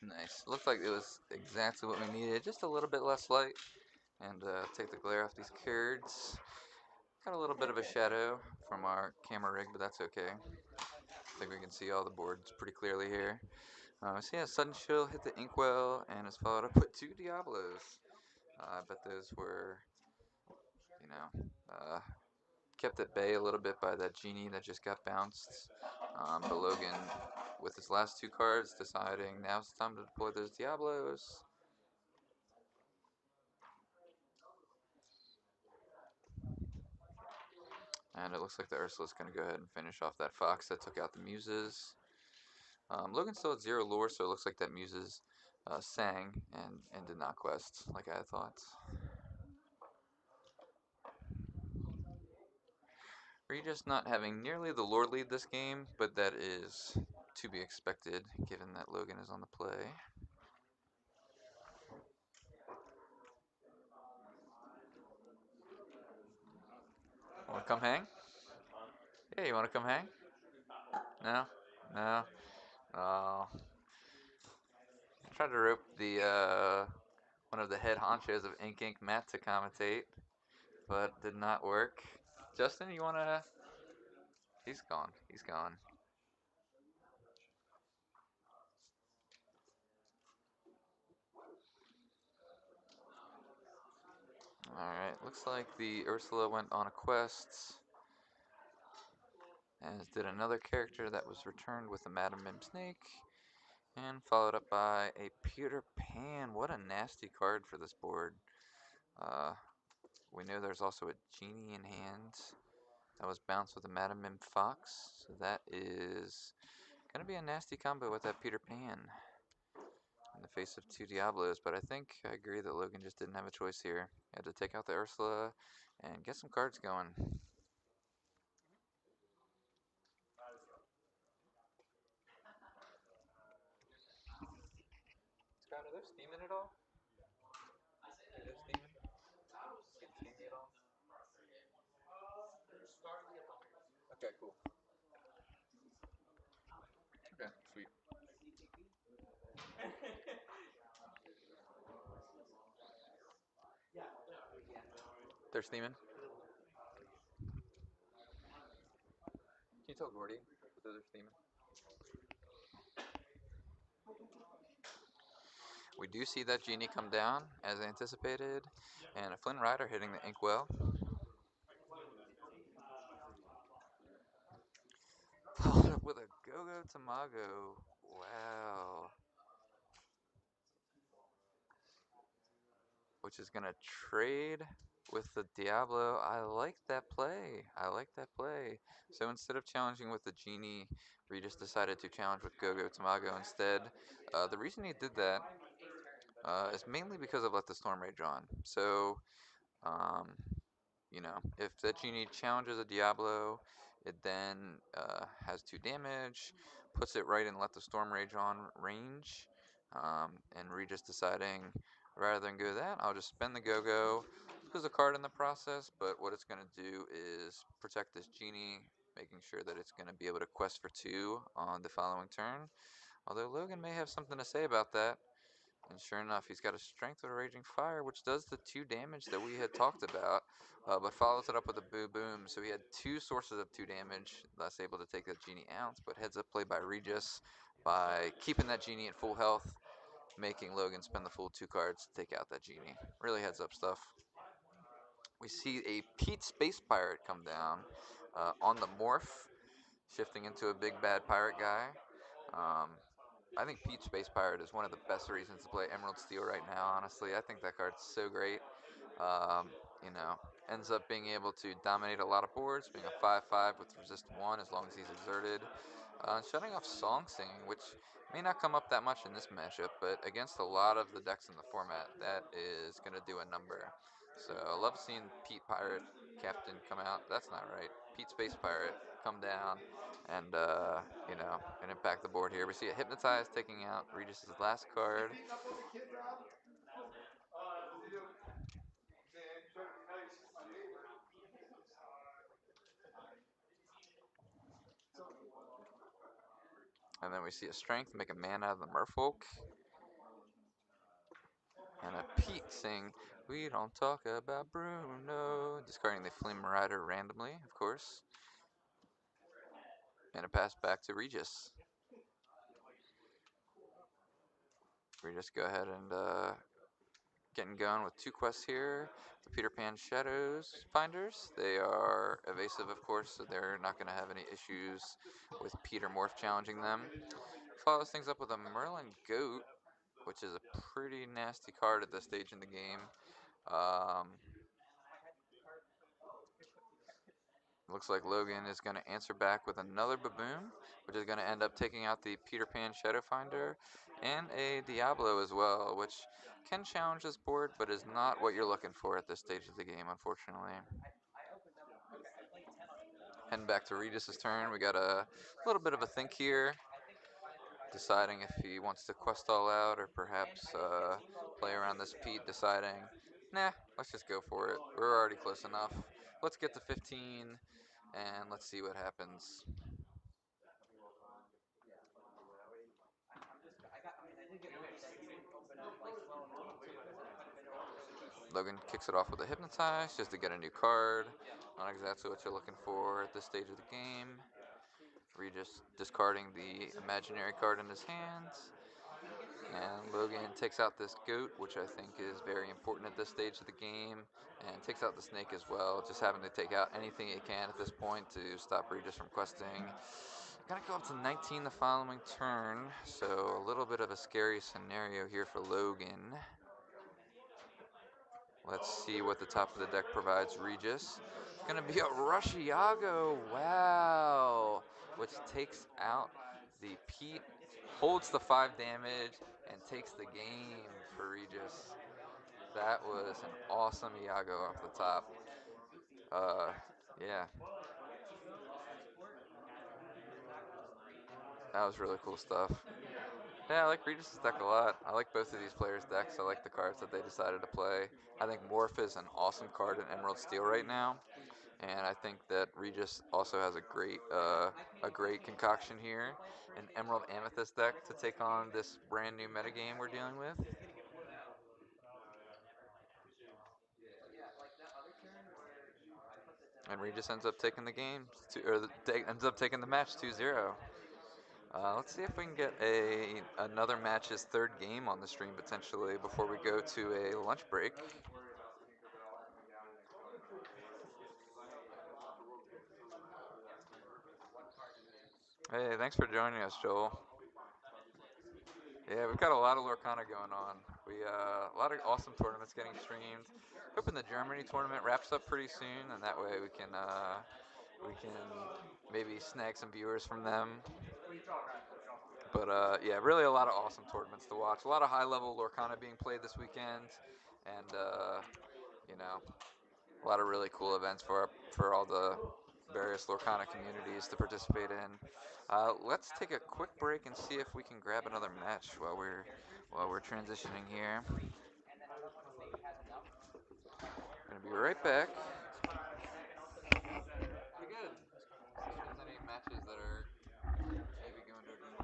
Nice. Looked like it was exactly what we needed. Just a little bit less light. And take the glare off these cards. Got a little bit of a shadow from our camera rig, but that's okay. I think we can see all the boards pretty clearly here. I see a Sudden Chill hit the Inkwell and is followed up with two Diablos. I bet those were, you know, kept at bay a little bit by that genie that just got bounced. But Logan, with his last two cards, deciding now's the time to deploy those Diablos. And it looks like the Ursula's going to go ahead and finish off that Fox that took out the Muses. Logan's still at 0 lore, so it looks like that Muses sang and did not quest, like I had thought. Regis not having nearly the lore lead this game, but that is to be expected given that Logan is on the play. Want to come hang? Yeah, you want to come hang? No? No? Oh. I tried to rope the one of the head honchos of Ink Ink Matt to commentate, but did not work. Justin, you want to... He's gone. He's gone. Alright, looks like the Ursula went on a quest, as did another character that was returned with a Madam Mim Snake, and followed up by a Peter Pan. What a nasty card for this board. Uh, we know there's also a Genie in hand that was bounced with a Madam Mim Fox, so that is going to be a nasty combo with that Peter Pan in the face of two Diablos, but I think I agree that Logan just didn't have a choice here. He had to take out the Ursula and get some cards going. Scott, are there steaming at all? Are there steaming? Get steamy at all? Okay, cool. Okay. They're steaming. Can you tell Gordy that those are steaming? We do see that genie come down as anticipated, and a Flynn Rider hitting the inkwell. Followed up with a Go-Go Tamago. Wow. Which is going to trade with the Diablo. I like that play. I like that play. So instead of challenging with the Genie, Regis decided to challenge with Go-Go Tamago instead. The reason he did that is mainly because of Let the Storm Rage on. So um, if that genie challenges a Diablo, it then has 2 damage, puts it right in Let the Storm Rage on range, and Regis deciding rather than go that, I'll just spend the go-go, lose a card in the process, but what it's going to do is protect this genie, making sure that it's going to be able to quest for 2 on the following turn. Although Logan may have something to say about that. And sure enough, he's got a strength with a raging fire, which does the 2 damage that we had talked about, but follows it up with a boo boom. So he had 2 sources of 2 damage, thus able to take that genie out. But heads up play by Regis by keeping that genie at full health, making Logan spend the full 2 cards to take out that genie. Really heads up stuff. We see a Pete Space Pirate come down on the morph, shifting into a big bad pirate guy. Um, I think Peach Space Pirate is one of the best reasons to play Emerald Steel right now, honestly. I think that card's so great. Um, you know, ends up being able to dominate a lot of boards, being a 5/5 with resist 1 as long as he's exerted. Shutting off Song Singing, which may not come up that much in this matchup, but against a lot of the decks in the format, that is going to do a number. So I love seeing Pete Pirate Captain come out. That's not right. Pete Space Pirate come down and and impact the board here. We see a Hypnotize taking out Regis' last card. And then we see a Strength make a man out of the Merfolk. And a Pete sing, "We don't talk about Bruno," discarding the Flame Rider randomly, of course. And a pass back to Regis. Regis go ahead and getting going with 2 quests here. The Peter Pan Shadows Finders. They are evasive, of course, so they're not going to have any issues with Peter Morph challenging them. Follows things up with a Merlin Goat, which is a pretty nasty card at this stage in the game. Um, Looks like Logan is going to answer back with another Baboon, which is going to end up taking out the Peter Pan Shadow Finder and a Diablo as well, which can challenge this board, but is not what you're looking for at this stage of the game, unfortunately. Heading back to Regis' turn, we got a little bit of a think here, deciding if he wants to quest all out or perhaps play around this Pete, deciding, nah, let's just go for it. We're already close enough. Let's get to 15 and let's see what happens. Logan kicks it off with a Hypnotize just to get a new card. Not exactly what you're looking for at this stage of the game. Regis discarding the imaginary card in his hands. And Logan takes out this goat, which I think is very important at this stage of the game, and takes out the snake as well, just having to take out anything he can at this point to stop Regis from questing. Gonna go up to 19 the following turn, so a little bit of a scary scenario here for Logan. Let's see what the top of the deck provides Regis. It's going to be a Rush Iago, wow, which takes out the Pete, holds the 5 damage, and takes the game for Regis. That was an awesome Iago off the top. Yeah, that was really cool stuff. Yeah, I like Regis' deck a lot. I like both of these players' decks. I like the cards that they decided to play. I think Morph is an awesome card in Emerald Steel right now. And I think that Regis also has a great concoction here, an Emerald Amethyst deck to take on this brand new metagame we're dealing with. And Regis ends up taking the game, ends up taking the match 2-0. Let's see if we can get another match's third game on the stream potentially before we go to a lunch break. Hey, thanks for joining us, Joel. Yeah, we've got a lot of Lorcana going on. A lot of awesome tournaments getting streamed. Hoping the Germany tournament wraps up pretty soon, and that way we can maybe snag some viewers from them. But yeah, really a lot of awesome tournaments to watch. A lot of high-level Lorcana being played this weekend, and you know, a lot of really cool events for all the various Lorcana communities to participate in. Let's take a quick break and see if we can grab another match while we're transitioning here. Gonna be right back. Pretty good. See if there's any matches that are maybe going to a game.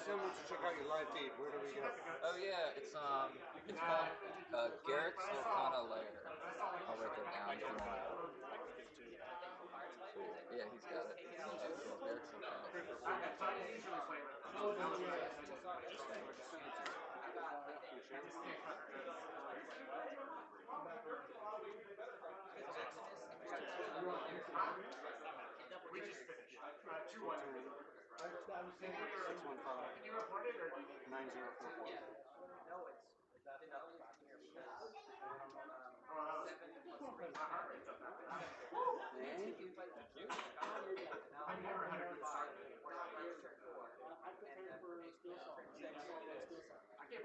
Someone wants to check out your live feed. Where do we go?
Oh yeah, it's called Garrick's Lorcana Lair. I'll write that down if you want. Sweet. Yeah, he's got it. Yeah, Garrick's Lorcana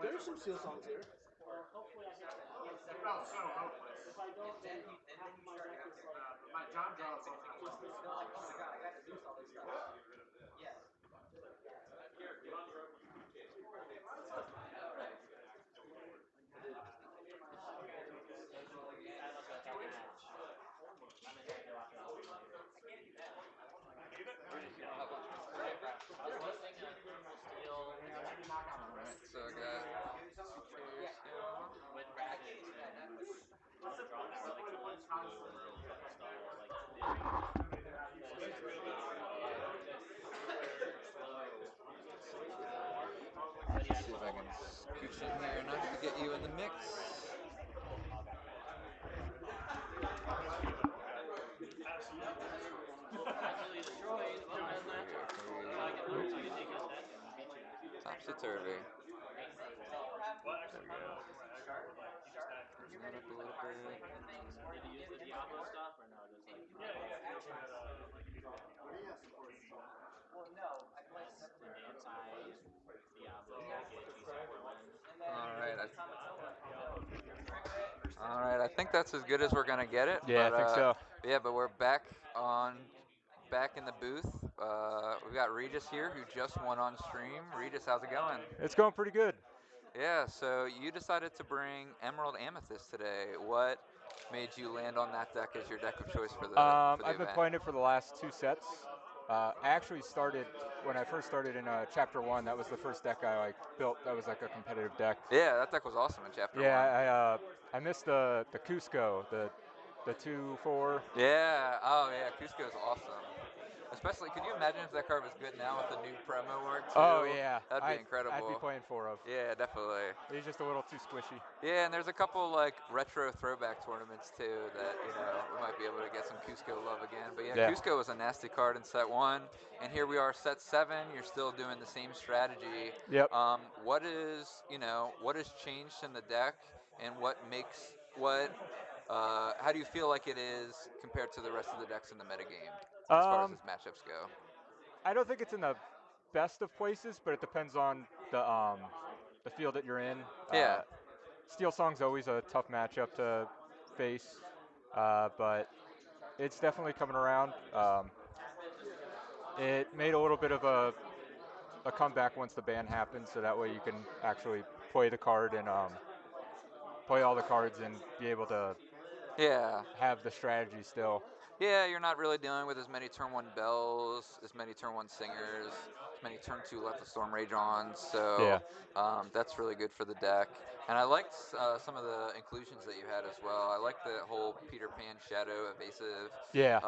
There's some Seal songs here.
Alright, so I got chairs Let's see if I can scooch in here enough to get you in the mix. Topsy turvy. There we go. Turn that up a little bit. All right. I think that's as good as we're gonna get it.
Yeah, I
But
think so.
yeah, but we're back in the booth. We've got Regis here who just won on stream. Regis, how's it going?
It's going pretty good.
Yeah. So you decided to bring Emerald Amethyst today. What made you land on that deck as your deck of choice for the
I've been
event?
playing it for the last two sets. I actually started when I first started in Chapter One. That was the first deck I built. That was like a competitive deck.
Yeah, that deck was awesome in Chapter
Yeah,
One.
I missed the Cusco, the 2/4.
Yeah. Oh yeah, Cusco's awesome. Especially, could you imagine if that card was good now with the new promo art
Oh
too?
yeah,
That'd be
I'd be
incredible.
playing 4 of.
Yeah, definitely.
He's just a little too squishy.
Yeah, and there's a couple like retro throwback tournaments too that we might be able to get some Cusco love again. But yeah,
Yeah.
Cusco was a nasty card in set one, and here we are set seven. You're still doing the same strategy.
Yep.
What has changed in the deck, and how do you feel like it is compared to the rest of the decks in the metagame as far as
Um,
its matchups go?
I don't think it's in the best of places, but it depends on the field that you're in.
Yeah.
Steel Song's always a tough matchup to face, but it's definitely coming around. It made a little bit of a comeback once the ban happened, so that way you can actually play the card and play all the cards and be able to
Yeah.
have the strategy still.
Yeah, you're not really dealing with as many turn one bells, as many turn one singers, many turn 2 Let the Storm Rage on, so
Yeah.
that's really good for the deck. And I liked some of the inclusions that you had as well. I like the whole Peter Pan Shadow evasive
Yeah.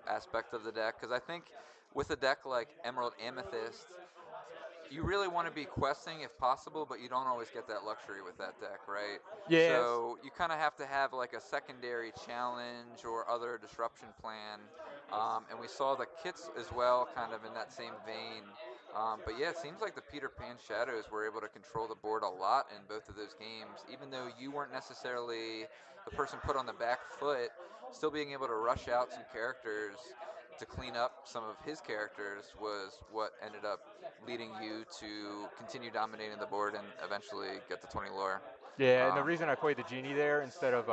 aspect of the deck, because I think with a deck like Emerald Amethyst, you really want to be questing if possible, but you don't always get that luxury with that deck, right?
Yes.
So you kind of have to have like a secondary challenge or other disruption plan. And we saw the kits as well, kind of in that same vein. But yeah, it seems like the Peter Pan Shadows were able to control the board a lot in both of those games, even though you weren't necessarily the person put on the back foot. Still being able to rush out some characters to clean up some of his characters was what ended up leading you to continue dominating the board and eventually get the 20 lore.
Yeah, and the
Um,
reason I played the genie there instead of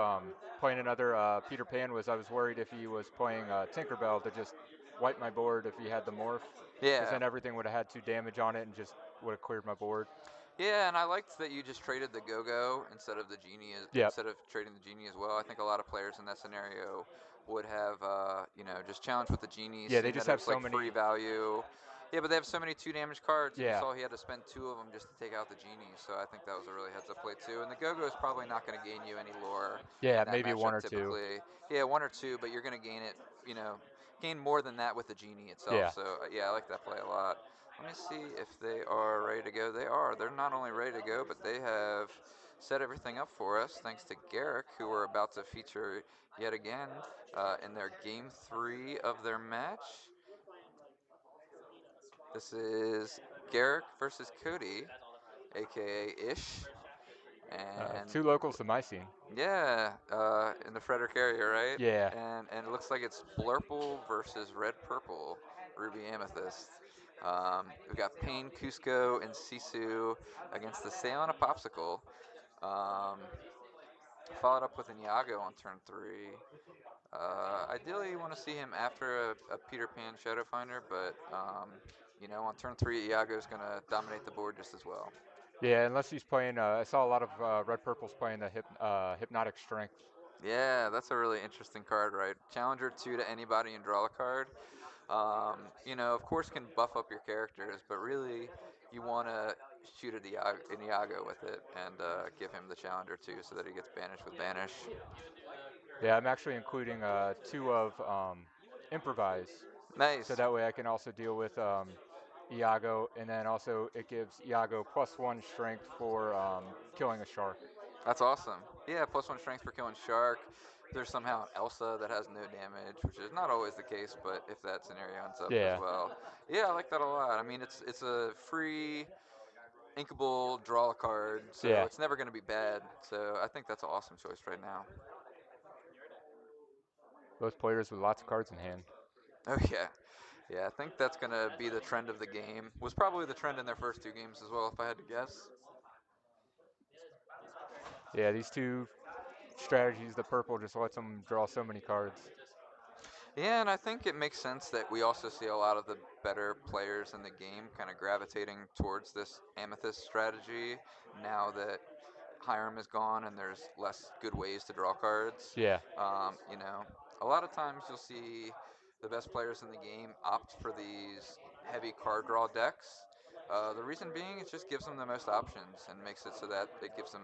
playing another Peter Pan was I was worried if he was playing Tinkerbell to just wipe my board if he had the morph, because
yeah,
then everything would have had 2 damage on it and just would have cleared my board.
yeah, and I liked that you just traded the go-go instead of the genie,
Yep.
instead of trading the genie as well. I think a lot of players in that scenario would have, just challenged with the genie,
Yeah, they
seeing
just
that it
have
was
so
like free
many.
value. Yeah, but they have so many 2 damage cards, and you
Yeah.
saw he had to spend 2 of them just to take out the genie. So I think that was a really heads-up play too. And the go-go is probably not going to gain you any lore
Yeah,
in that
maybe one
matchup
or two.
typically. Yeah, 1 or 2, but you're going to gain it. You know, gain more than that with the genie itself.
Yeah.
So yeah, I like that play a lot. Let me see if they are ready to go. They are. They're not only ready to go, but they have set everything up for us thanks to Garrick, who we're about to feature yet again in their game 3 of their match. This is Garrick versus Cody, aka Ish. And
Two locals to my scene.
yeah, in the Frederick area, right?
Yeah.
And it looks like it's Blurple versus Red Purple, Ruby Amethyst. We've got Pain, Cusco, and Sisu against the Sail on a Popsicle. Um, Followed up with an Iago on turn 3. Ideally, you want to see him after a Peter Pan Shadow Finder, but on turn 3, Iago is going to dominate the board just as well.
Yeah, unless he's playing. I saw a lot of red purples playing the hypnotic strength.
Yeah, that's a really interesting card, right? Challenger 2 to anybody and draw a card. Of course, can buff up your characters, but really, you want to shoot at Iago with it and give him the Challenger 2 so that he gets banished with Banish.
Yeah, I'm actually including 2 of improvise, so
Nice.
that way I can also deal with Iago, and then also it gives Iago +1 strength for killing a shark.
That's awesome. Yeah, +1 strength for killing Shark. There's somehow an Elsa that has no damage, which is not always the case, but if that scenario ends up as
Yeah,
well. Yeah, I like that a lot. I mean, it's a free inkable draw a card, so
yeah.
it's never going to be bad. So I think that's an awesome choice right now.
Both players with lots of cards in hand.
Oh yeah, yeah. I think that's going to be the trend of the game. Was probably the trend in their first 2 games as well, if I had to guess.
Yeah, these 2 strategies, the purple just lets them draw so many cards.
Yeah, and I think it makes sense that we also see a lot of the better players in the game kind of gravitating towards this Amethyst strategy now that Hiram is gone and there's less good ways to draw cards.
Yeah,
Um, you know, a lot of times you'll see the best players in the game opt for these heavy card draw decks. The reason being, it just gives them the most options and makes it so that it gives them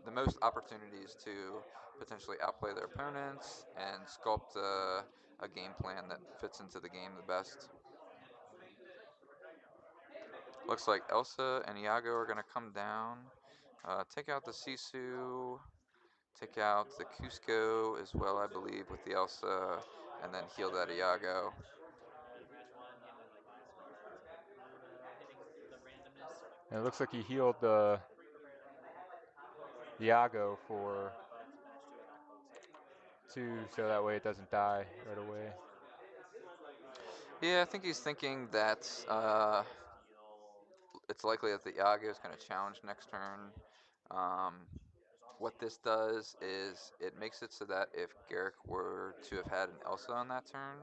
the most opportunities to potentially outplay their opponents and sculpt a game plan that fits into the game the best. Looks like Elsa and Iago are going to come down, take out the Sisu, take out the Cusco as well, I believe, with the Elsa, and then heal that Iago.
and it looks like he healed the Iago for 2, so that way it doesn't die right away.
Yeah, I think he's thinking that it's likely that the Iago is going to challenge next turn. Um, what this does is it makes it so that if Garrick were to have had an Elsa on that turn,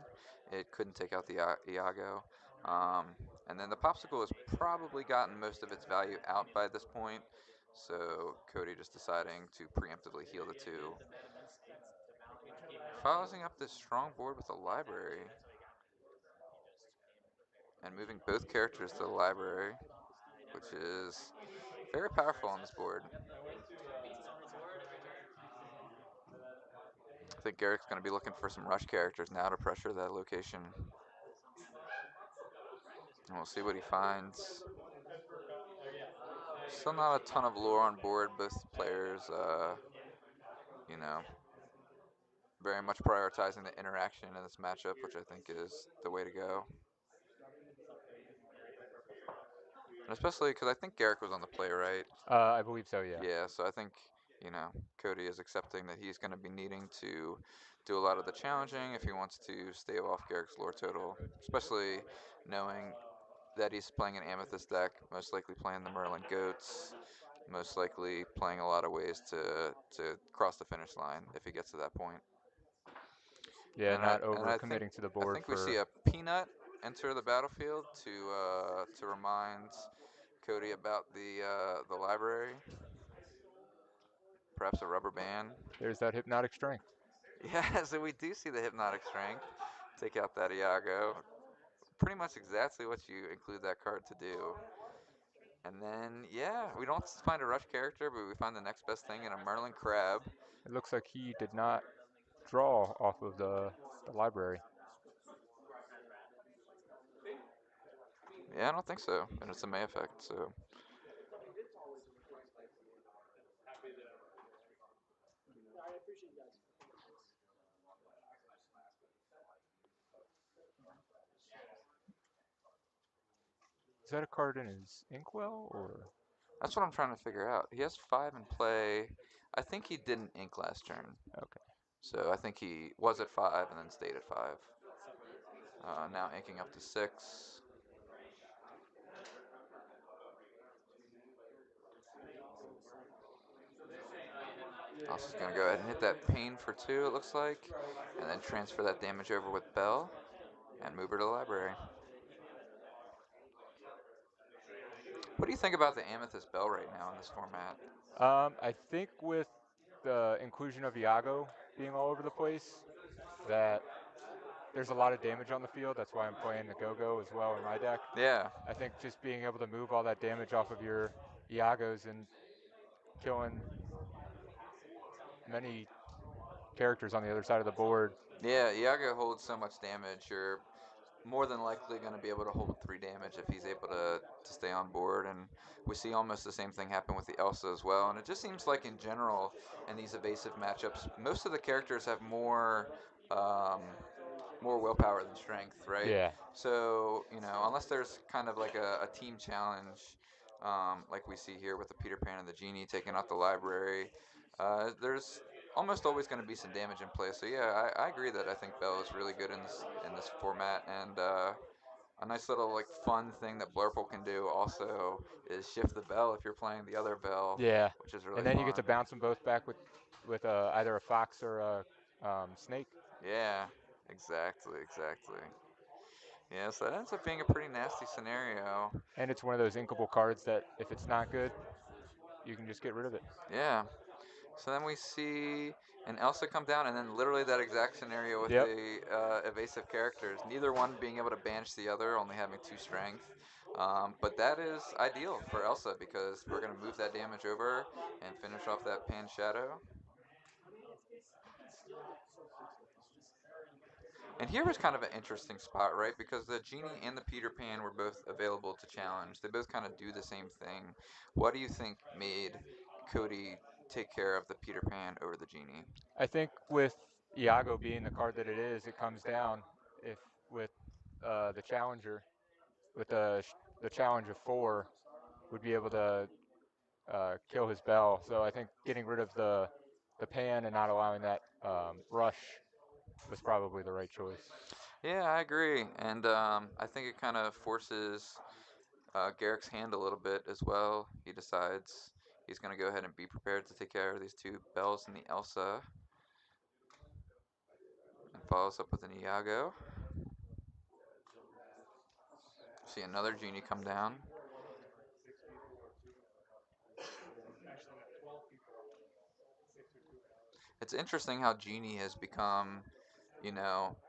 it couldn't take out the Iago. Um, and then the Popsicle has probably gotten most of its value out by this point. So Cody just deciding to preemptively heal the 2. Following up this strong board with a library. and moving both characters to the library, which is very powerful on this board. I think Garrick's going to be looking for some rush characters now to pressure that location. And we'll see what he finds. Still not a ton of lore on board. Both players, you know, very much prioritizing the interaction in this matchup, which I think is the way to go. And especially because I think Garrick was on the play, right?
I believe so. Yeah.
Yeah, so I think, Cody is accepting that he's going to be needing to do a lot of the challenging if he wants to stave off Garrick's lore total, especially knowing that he's playing an Amethyst deck, most likely playing the Merlin Goats, most likely playing a lot of ways to cross the finish line if he gets to that point.
Yeah,
And I
not
and
over
I think
committing to the
I
board
think we see
for.
a peanut enter the battlefield to remind Cody about the library, perhaps a rubber band.
There's that hypnotic strength.
Yeah, so we do see the hypnotic strength. Take out that Iago. Pretty much exactly what you include that card to do. And then, yeah, we don't find a rush character, but we find the next best thing in a Merlin Crab.
It looks like he did not draw off of the library.
Yeah, I don't think so. And it's a May effect, so.
Is that a card in his inkwell or?
That's what I'm trying to figure out. He has 5 in play. I think he didn't ink last turn.
Okay.
So I think he was at 5 and then stayed at 5. Now inking up to 6. Also going to go ahead and hit that pain for 2, it looks like. And then transfer that damage over with Bell and move her to the library. What do you think about the Amethyst Bell right now in this format?
I think with the inclusion of Iago being all over the place, that there's a lot of damage on the field. That's why I'm playing the Go-Go as well in my deck.
Yeah.
I think just being able to move all that damage off of your Iagos and killing many characters on the other side of the board.
Yeah, Iago holds so much damage. You're more than likely going to be able to hold 3 damage if he's able to stay on board. And we see almost the same thing happen with the Elsa as well. And it just seems like in general, in these evasive matchups, most of the characters have um, more willpower than strength, right?
Yeah.
So, unless there's kind of like a team challenge, like we see here with the Peter Pan and the Genie taking out the library, there's almost always going to be some damage in play. So yeah, I agree that I think Bell is really good in this format, and a nice little like fun thing that Blurple can do also is shift the Bell if you're playing the other Bell,
Yeah.
which is really
And then you get
fun.
to bounce them both back with either a fox or a snake.
Yeah, exactly. Yeah, so that ends up being a pretty nasty scenario.
And it's one of those inkable cards that if it's not good, you can just get rid of it.
Yeah. So then we see an Elsa come down, and then literally that exact scenario with
Yep.
the evasive characters. Neither one being able to banish the other, only having 2 strength. But that is ideal for Elsa because we're going to move that damage over and finish off that Pan Shadow. And here was kind of an interesting spot, right? Because the Genie and the Peter Pan were both available to challenge. They both kind of do the same thing. What do you think made Cody take care of the Peter Pan over the Genie?
I think with Iago being the card that it is, it comes down if with the challenger, with the challenge of 4 would be able to kill his bell. So I think getting rid of the pan and not allowing that rush was probably the right choice.
Yeah, I agree. And I think it kind of forces Garrick's hand a little bit as well. He decides he's going to go ahead and be prepared to take care of these 2 Bells and the Elsa. And follows up with an Iago. See another Genie come down. It's interesting how Genie has become,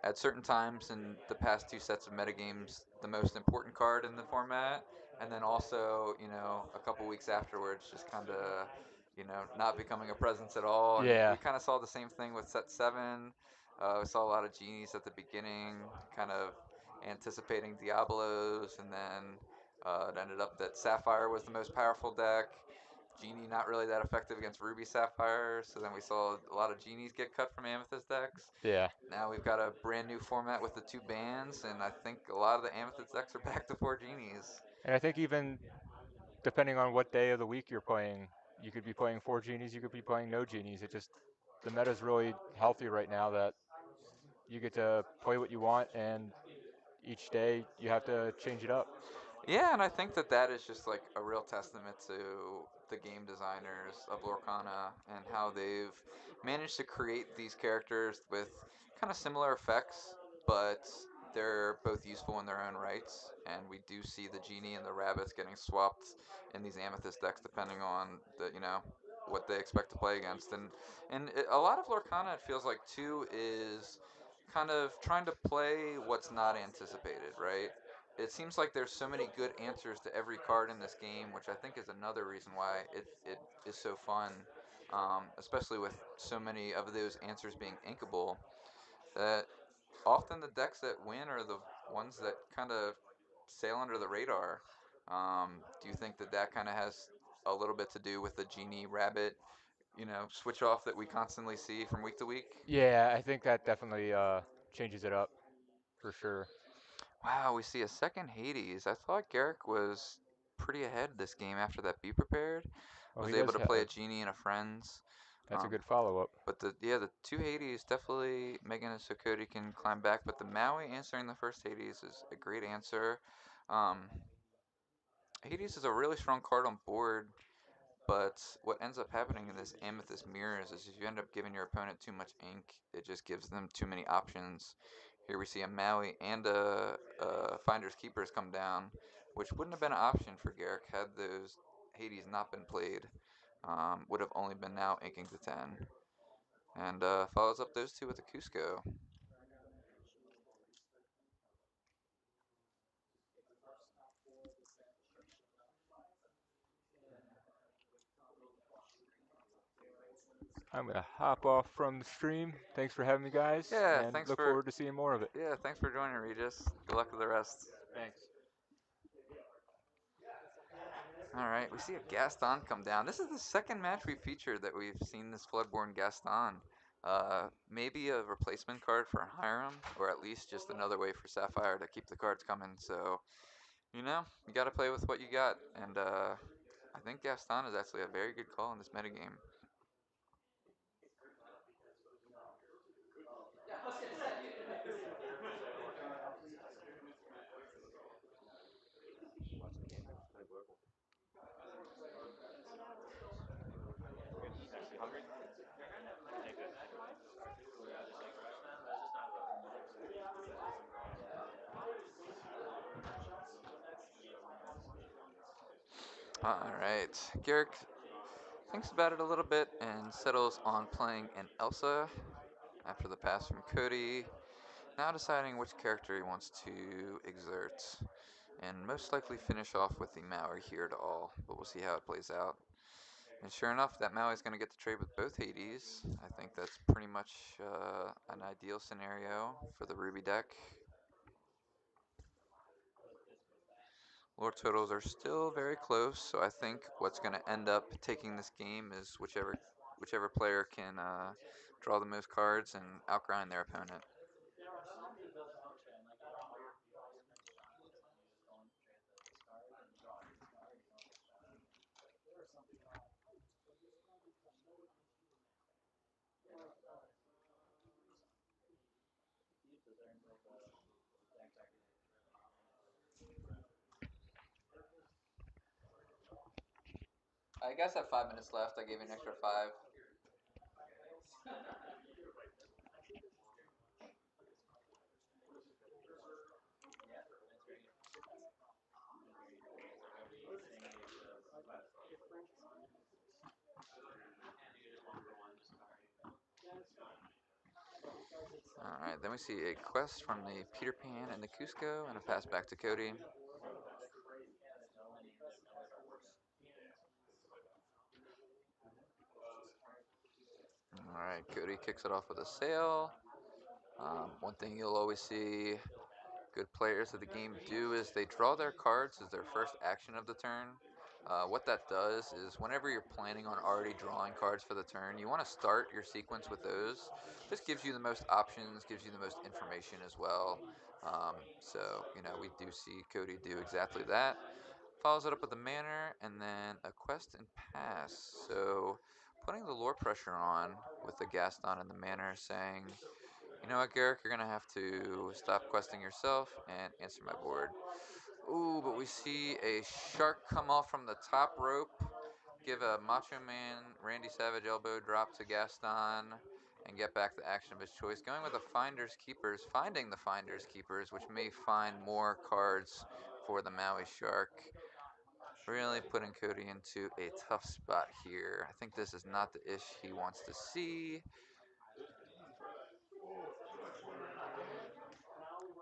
at certain times in the past two sets of metagames, the most important card in the format, and then also, a couple weeks afterwards, just kind of, not becoming a presence at all. And
Yeah,
we kind of saw the same thing with set seven. We saw a lot of genies at the beginning, kind of anticipating Diablos, and then it ended up that Sapphire was the most powerful deck. Genie not really that effective against Ruby Sapphire, so then we saw a lot of Genies get cut from Amethyst decks.
yeah.
Now we've got a brand new format with the two bans, and I think a lot of the Amethyst decks are back to four Genies.
And I think even depending on what day of the week you're playing, you could be playing four genies, you could be playing no genies. It just the meta is really healthy right now that you get to play what you want, and each day you have to change it up.
Yeah, and I think that that is just like a real testament to the game designers of Lorcana and how they've managed to create these characters with kind of similar effects, but they're both useful in their own rights. And we do see the genie and the rabbits getting swapped in these amethyst decks depending on what they expect to play against. A lot of Lorcana, it feels like too, is kind of trying to play what's not anticipated, right? It seems like there's so many good answers to every card in this game, which I think is another reason why it is so fun, especially with so many of those answers being inkable. That often the decks that win are the ones that kind of sail under the radar. Do you think that that kind of has a little bit to do with the genie rabbit, switch off that we constantly see from week to week?
Yeah, I think that definitely changes it up for sure.
Wow, we see a second Hades. I thought Garrick was pretty ahead this game after that Be Prepared.
Well,
Was
he
able
does
to
have
play a Genie and a Friends.
that's a
Um,
good follow up.
but the two Hades definitely making it so Cody can climb back. But the Maui answering the first Hades is a great answer. Um, Hades is a really strong card on board. But what ends up happening in this Amethyst Mirrors is if you end up giving your opponent too much ink, it just gives them too many options. Here we see a Maui and a Finder's Keepers come down, which wouldn't have been an option for Garrick had those Hades not been played. Would have only been now inking to 10. And follows up those two with a Cusco.
I'm gonna hop off from the stream. Thanks for having me, guys,
Yeah,
and
thanks
look
for
forward to seeing more of it.
yeah, thanks for joining, Regis. Good luck with the rest.
Thanks.
All right, we see a Gaston come down. This is the second match we featured that we've seen this Floodborn Gaston. Maybe a replacement card for Hiram, or at least just another way for Sapphire to keep the cards coming. So, you got to play with what you got. And I think Gaston is actually a very good call in this metagame. All right, Garrick thinks about it a little bit and settles on playing an Elsa after the pass from Cody. Now deciding which character he wants to exert, and most likely finish off with the Maui here to all, but we'll see how it plays out. And sure enough, that Maui's going to get to trade with both Hades. I think that's pretty much an ideal scenario for the Ruby deck. Lore totals are still very close, so I think what's going to end up taking this game is whichever player can draw the most cards and outgrind their opponent. I guess at 5 minutes left, I gave you an extra 5. All right, then we see a quest from the Peter Pan and the Cusco, and a pass back to Cody. All right, Cody kicks it off with a sail. One thing you'll always see good players of the game do is they draw their cards as their first action of the turn. What that does is whenever you're planning on already drawing cards for the turn, you want to start your sequence with those. Just gives you the most options, gives you the most information as well. We do see Cody do exactly that. Follows it up with a manor and then a quest and pass. So putting the lore pressure on with the Gaston and the manor, saying, you know what, Garrick, you're going to have to stop questing yourself and answer my board. Ooh, but we see a shark come off from the top rope, give a Macho Man Randy Savage elbow drop to Gaston, and get back the action of his choice. Going with the Finders Keepers, finding the Finders Keepers, which may find more cards for the Maui Shark. Really putting Cody into a tough spot here. I think this is not the ish he wants to see.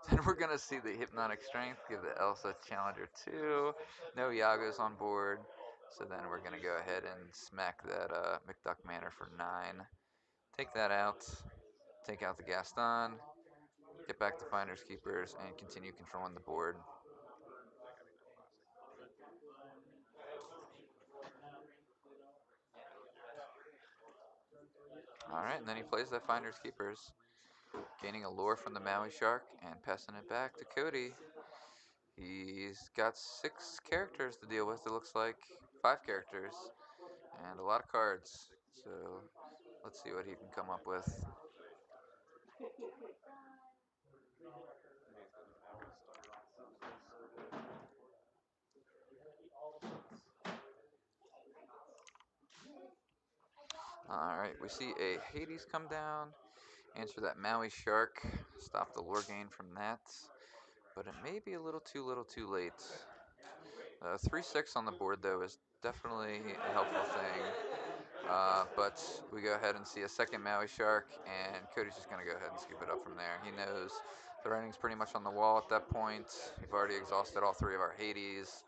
Then we're going to see the Hypnotic Strength give the Elsa Challenger 2. No Yago's on board. So then we're going to go ahead and smack that McDuck Manor for 9. Take that out. Take out the Gaston. Get back to Finders Keepers and continue controlling the board. Alright, and then he plays that Finders Keepers. Gaining a lure from the Maui Shark and passing it back to Cody. He's got 6 characters to deal with, it looks like. 5 characters. And a lot of cards. So let's see what he can come up with. Alright, we see a Hades come down. Answer that Maui Shark. Stop the lure gain from that. But it may be a little too late. 3-6 on the board, though, is definitely a helpful thing. But we go ahead and see a second Maui Shark, and Cody's just going to go ahead and scoop it up from there. He knows the writing's pretty much on the wall at that point. We've already exhausted all 3 of our Hades.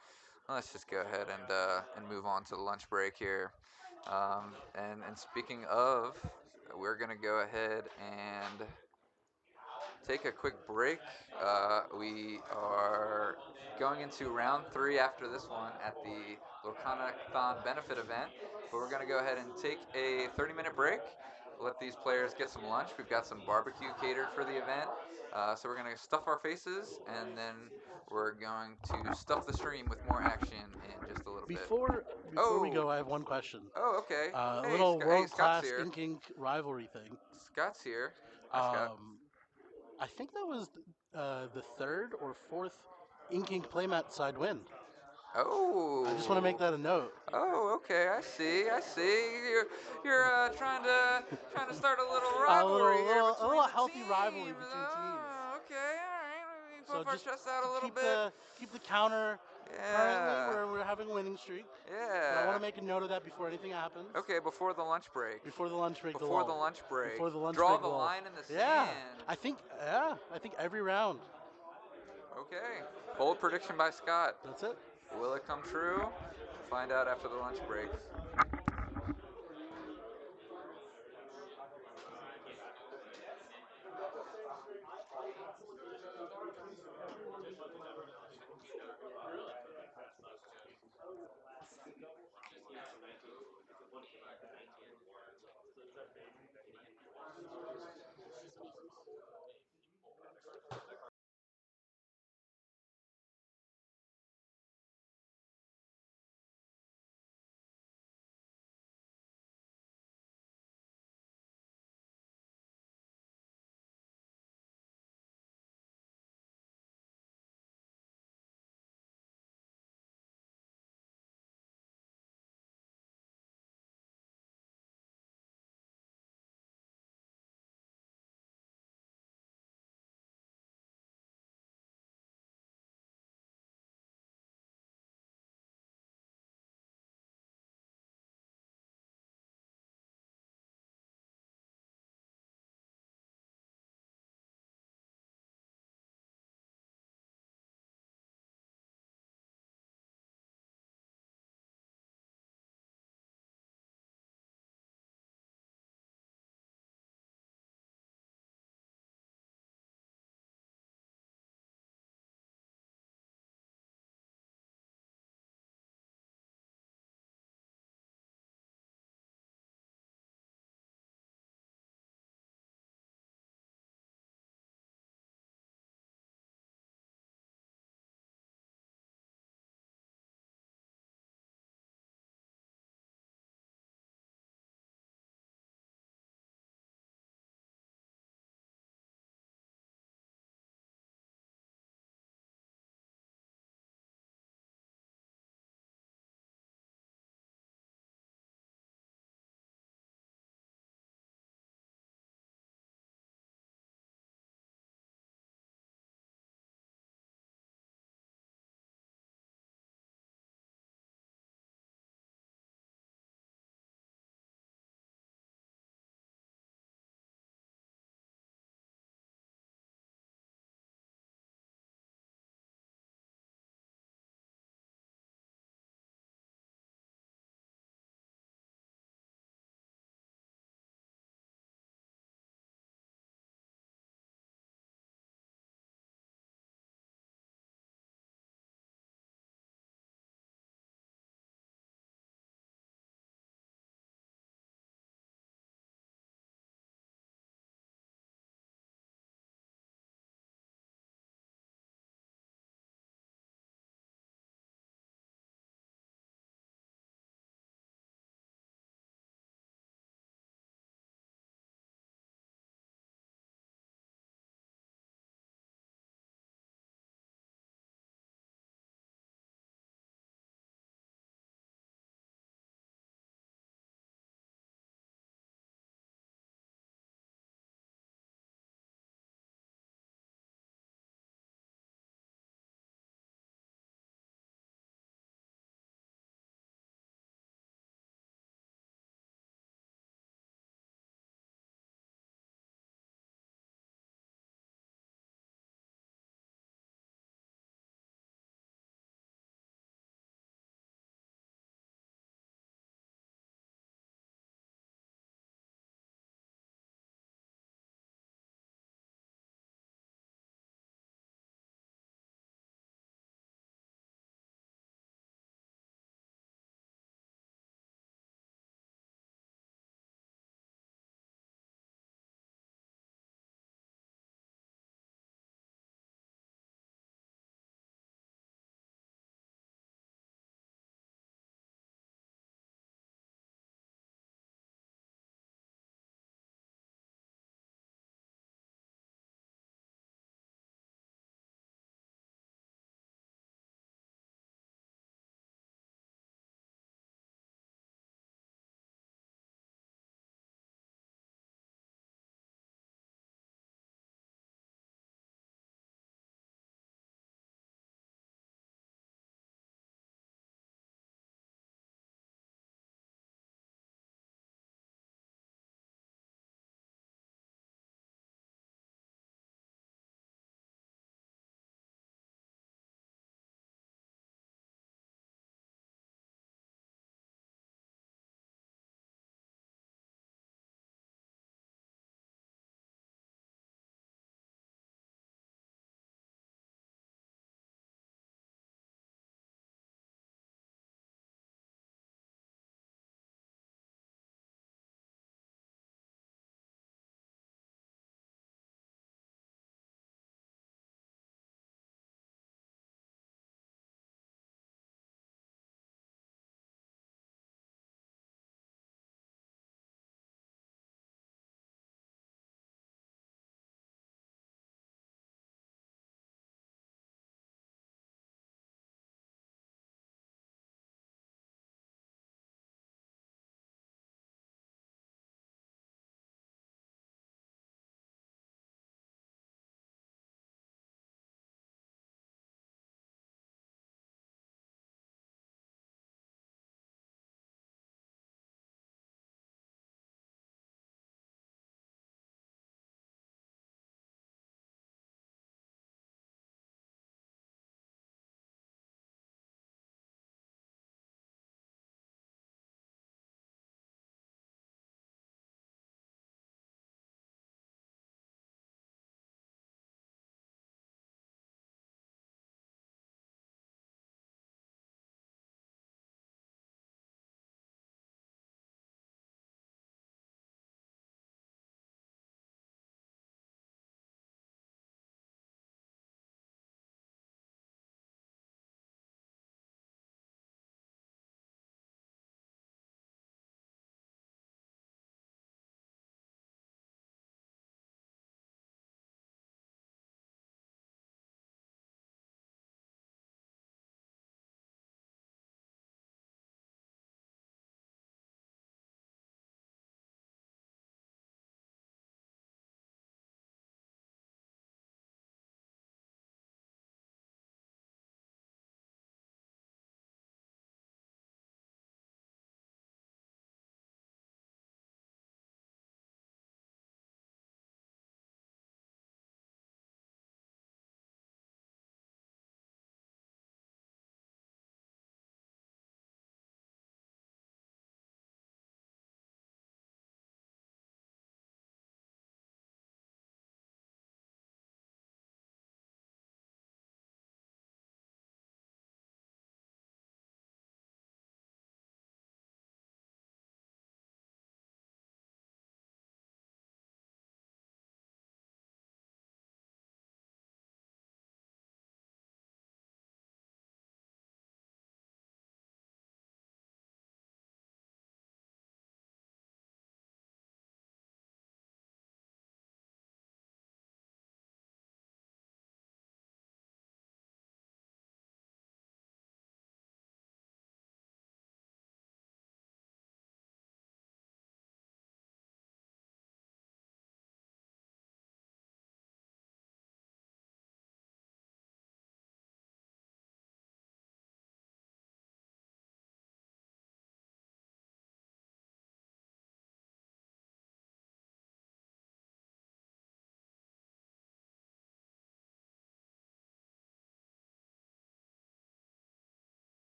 Let's just go ahead and move on to the lunch break here. And speaking of, we're going to go ahead and take a quick break. We are going into round 3 after this one at the Lorcana-thon benefit event, but we're going to go ahead and take a 30-minute break, let these players get some lunch. We've got some barbecue catered for the event, so we're going to stuff our faces, and then we're going to stuff the stream with more action in just a little bit.
Before we
Oh,
go, I have one question.
oh, okay.
A
Hey,
little
hey,
world
Scott's
class
here.
ink ink rivalry thing.
Scott's here. Hi, Scott.
Um, I think that was the third or fourth ink ink playmat side win. I just want to make
Oh.
that a note.
Oh, okay. I see. I see. You're trying to start a little
A
rivalry here between
little
the
healthy rivalry
teams.
between teams.
Oh, okay. All right. Let me
So
puff our
just
chest out
to
a little bit.
keep the counter currently
Yeah.
where we're having a winning streak. But I want to
Yeah.
make a note of that before anything happens.
Okay. Before the lunch break.
Before the lunch break, the
Before the
lull.
lunch break.
Before the lunch
Draw
break
the
lull.
line in the
Yeah,
sand.
I think every round.
Okay. Bold prediction by Scott.
That's it.
Will it come true? We'll find out after the lunch break.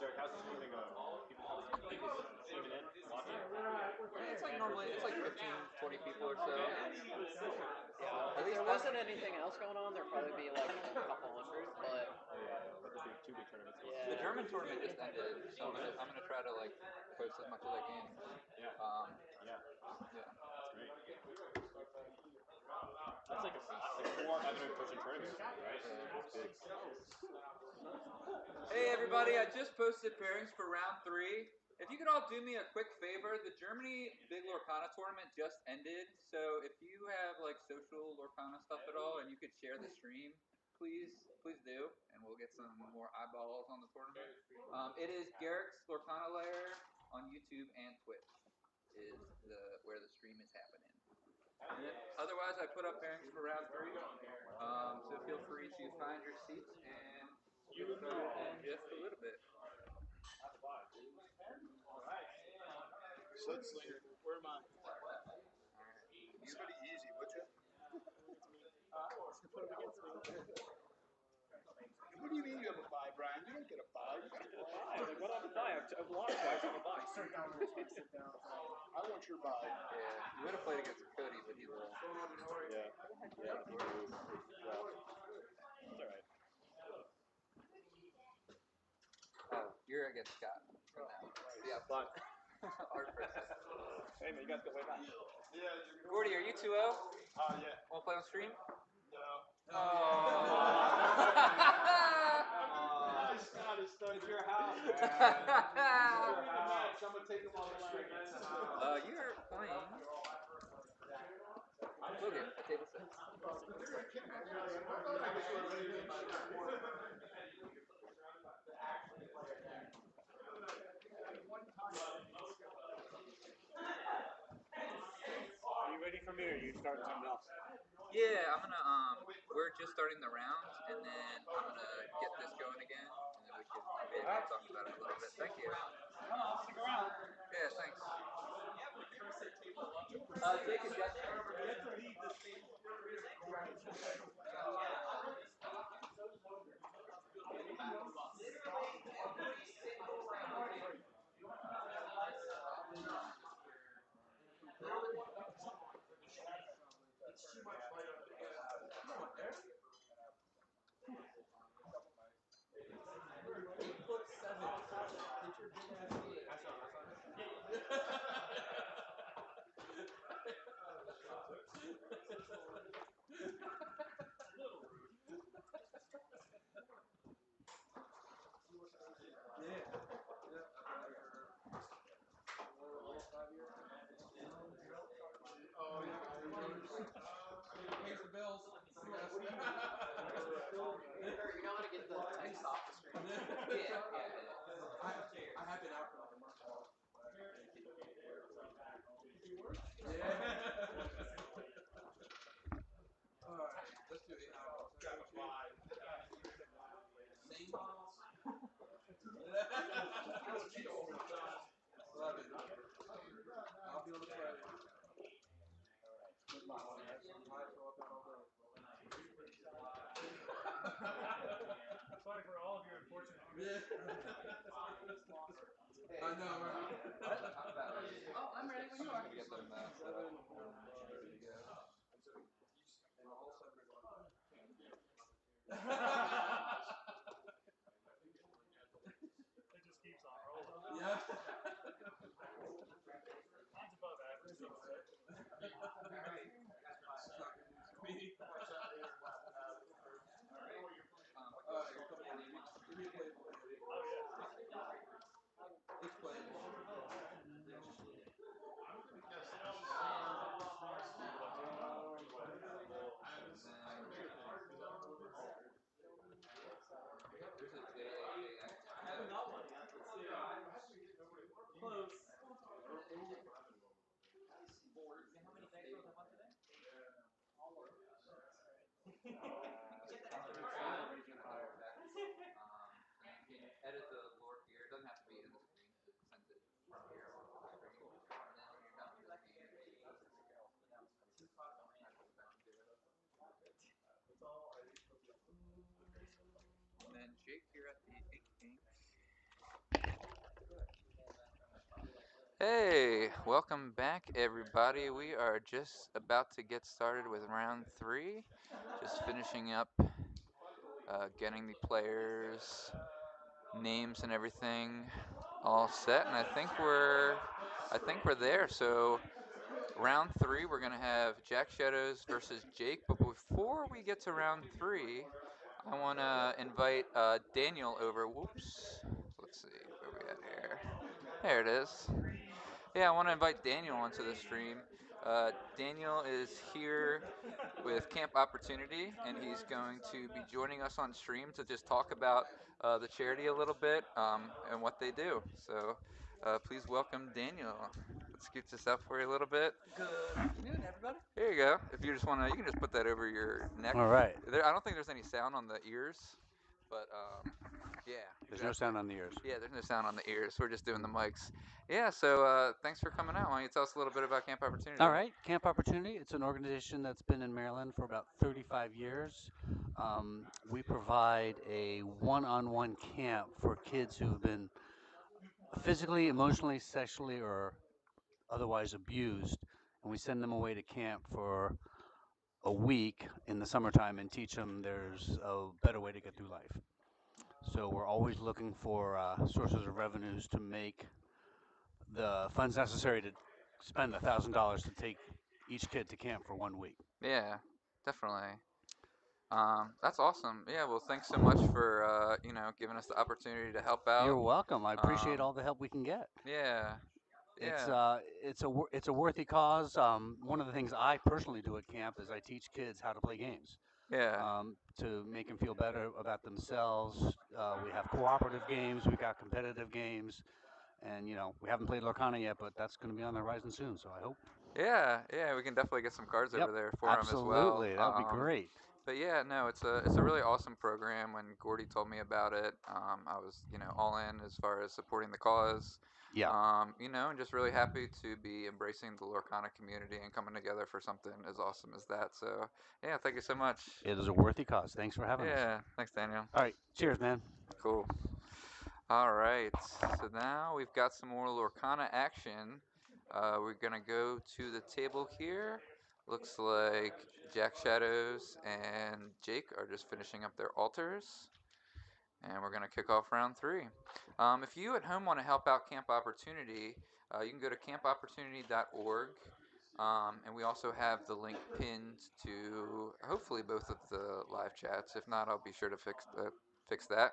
Derek, how's the streaming going? People streaming in, watching?
It's like normally it's like 15, 20 people or so.
Yeah, if there wasn't anything else going on, there'd probably be like a couple hundred, but
Two big tournaments.
yeah.
The German tournament just ended, so I'm gonna try to like post as much as I can.
Yeah.
Yeah.
That's great. That's like a 500-person tournament, right? That's big.
Hey everybody, I just posted pairings for round 3. If you could all do me a quick favor, the Germany Big Lorcana tournament just ended, so if you have like social Lorcana stuff at all and you could share the stream, please do, and we'll get some more eyeballs on the tournament. It is Garrick's Lorcana Lair on YouTube and Twitch is where the stream is happening. And otherwise, I put up pairings for round 3, so feel free to find your seats and get started in just a little bit.
Sudslinger, where am I?
Somebody easy, would you?
What do you mean you have a bye, Brian? You don't get a bye. You got a bye.
Like, what on the bye? I've lost twice on the bye.
I want your bye.
Yeah, you would have played against Cody, but he lost.
Yeah. Yeah. Well, it's all right.
Oh, you're against Scott for now. Yeah,
But
hard person.
hey man, you guys go way back.
Gordy, are you 2-0?
Yeah.
Want to play on stream?
No.
Oh.
Scott is stuck. It's your house, man.
It's
your house. I'm gonna take him on the stream.
You're playing. Logan, at table 6.
Are you ready for me, or are you starting something else?
Yeah, I'm gonna we're just starting the round, and then I'm gonna get this going again, and then we can maybe talk about it a little bit. Thank you.
Stick around.
Yeah, thanks. Jake is yesterday.
Pays the bills.
You know how to get the text off the screen?
I have been out for like a month. Yeah. Alright, let's do 8 hours. Same models? Love it. I'll be on the play.
Sorry for all of your unfortunate.
Yeah. I know, right?
Oh, I'm ready when you are.
Get them
There you go.
It just keeps on rolling.
Yeah.
Mine's above average. So oh yeah.
It's playing.
Edit the lore here. It doesn't have to be in the screen. Send it from here on the screen. And then when you're done with this game, and then Jake here at the Ink Ink.
Hey, welcome back, everybody. We are just about to get started with round three. Just finishing up, getting the players' names and everything all set, and I think we're there. So, round three, we're gonna have Jack Shadows versus Jake. But before we get to round three, I wanna invite Daniel over. Whoops. Let's see where we at here. There it is. Yeah, I want to invite Daniel onto the stream. Daniel is here with Camp Opportunity, and he's going to be joining us on stream to just talk about the charity a little bit and what they do. So please welcome Daniel. Let's scoot this up for you a little bit.
Good afternoon, everybody.
There you go. If you just want to, you can just put that over your neck.
All right.
I don't think there's any sound on the ears, but yeah,
There's no
exactly.
sound on the ears.
Yeah, there's no sound on the ears. We're just doing the mics. Yeah, so thanks for coming out. Why don't you tell us a little bit about Camp Opportunity?
All right. Camp Opportunity. It's an organization that's been in Maryland for about 35 years. We provide a one-on-one camp for kids who have been physically, emotionally, sexually, or otherwise abused, and we send them away to camp for a week in the summertime and teach them there's a better way to get through life. So we're always looking for sources of revenues to make the funds necessary to spend $1,000 to take each kid to camp for 1 week.
Yeah, definitely. That's awesome. Yeah, well, thanks so much for giving us the opportunity to help
You're
out.
welcome. I appreciate
Um,
all the help we can get.
yeah,
It's
yeah,
uh, it's a worthy cause. One of the things I personally do at camp is I teach kids how to play games
yeah,
to make them feel better about themselves. We have cooperative games, we got competitive games, and we haven't played Lorcana yet, but that's going to be on the horizon soon. So I hope.
yeah. We can definitely get some cards
Yep,
over there for them as well.
absolutely. That would be great.
But yeah, no, it's a really awesome program. When Gordy told me about it, I was all in as far as supporting the cause.
Yeah,
And just really happy to be embracing the Lorcana community and coming together for something as awesome as that. So yeah, thank you so much.
it is a worthy cause. Thanks for having us.
Yeah, thanks, Daniel.
All right, cheers, man.
Cool. All right, so now we've got some more Lorcana action. We're gonna go to the table here. Looks like Jack Shadows and Jake are just finishing up their altars, and we're gonna kick off round three. If you at home want to help out Camp Opportunity, you can go to campopportunity.org. And we also have the link pinned to hopefully both of the live chats. If not, I'll be sure to fix that.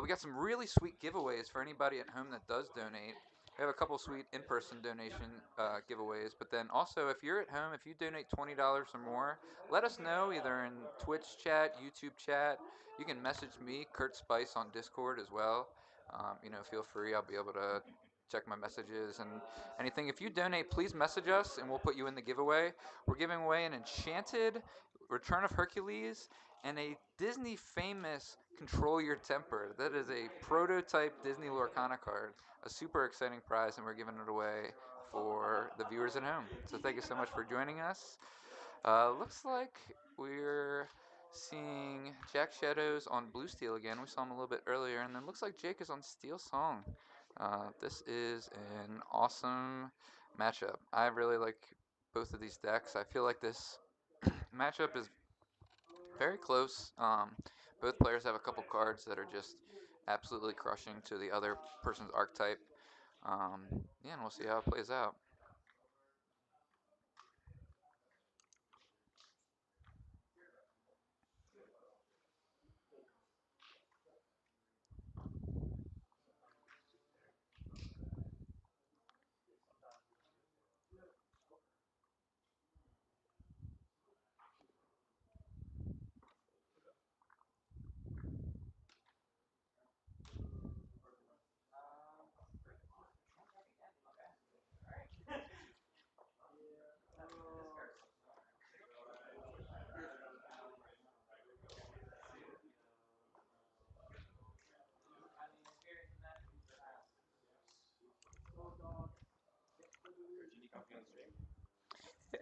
We got some really sweet giveaways for anybody at home that does donate. We have a couple sweet in-person donation giveaways, but then also if you're at home, if you donate $20 or more, let us know either in Twitch chat, YouTube chat. You can message me, Kurt Spice, on Discord as well. Feel free. I'll be able to check my messages and anything. If you donate, please message us and we'll put you in the giveaway. We're giving away an Enchanted Return of Hercules and a Disney famous Control Your Temper. That is a prototype Disney Lorcana card. A super exciting prize, and we're giving it away for the viewers at home. So thank you so much for joining us. Looks like we're seeing Jack Shadows on Blue Steel again. We saw him a little bit earlier, and then looks like Jake is on Steel Song. This is an awesome matchup. I really like both of these decks. I feel like this matchup is very close. Both players have a couple cards that are just absolutely crushing to the other person's archetype. Yeah, and we'll see how it plays out.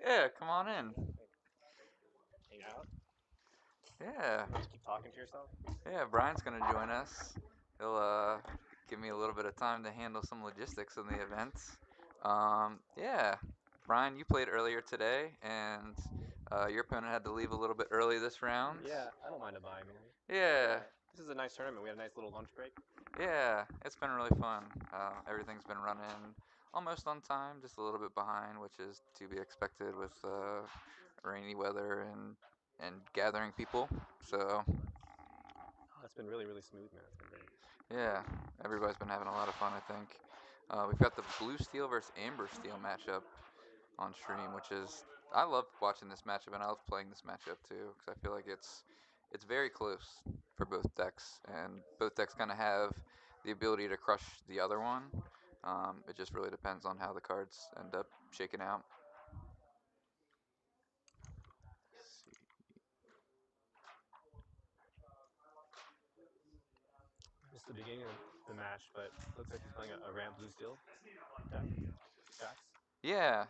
Yeah, come on in.
Hang out.
Yeah,
Just keep talking to yourself.
yeah. Brian's gonna join us. He'll give me a little bit of time to handle some logistics in the event. Yeah, Brian, you played earlier today, and your opponent had to leave a little bit early this round.
Yeah, I don't mind a bye, man.
Yeah,
This is a nice tournament. We had a nice little lunch break.
yeah, it's been really fun. Everything's been running almost on time, just a little bit behind, which is to be expected with rainy weather and gathering people. So
Oh, it's been really, really smooth, man. It's been great.
yeah, everybody's been having a lot of fun. I think we've got the Blue Steel versus Amber Steel matchup on stream, which is I love watching this matchup and I love playing this matchup too because I feel like it's very close for both decks and both decks kind of have the ability to crush the other one. It just really depends on how the cards end up shaking out. Let's see.
Just the beginning of the match, but looks like he's playing a ramp blue steel deck. Jax.
Yeah,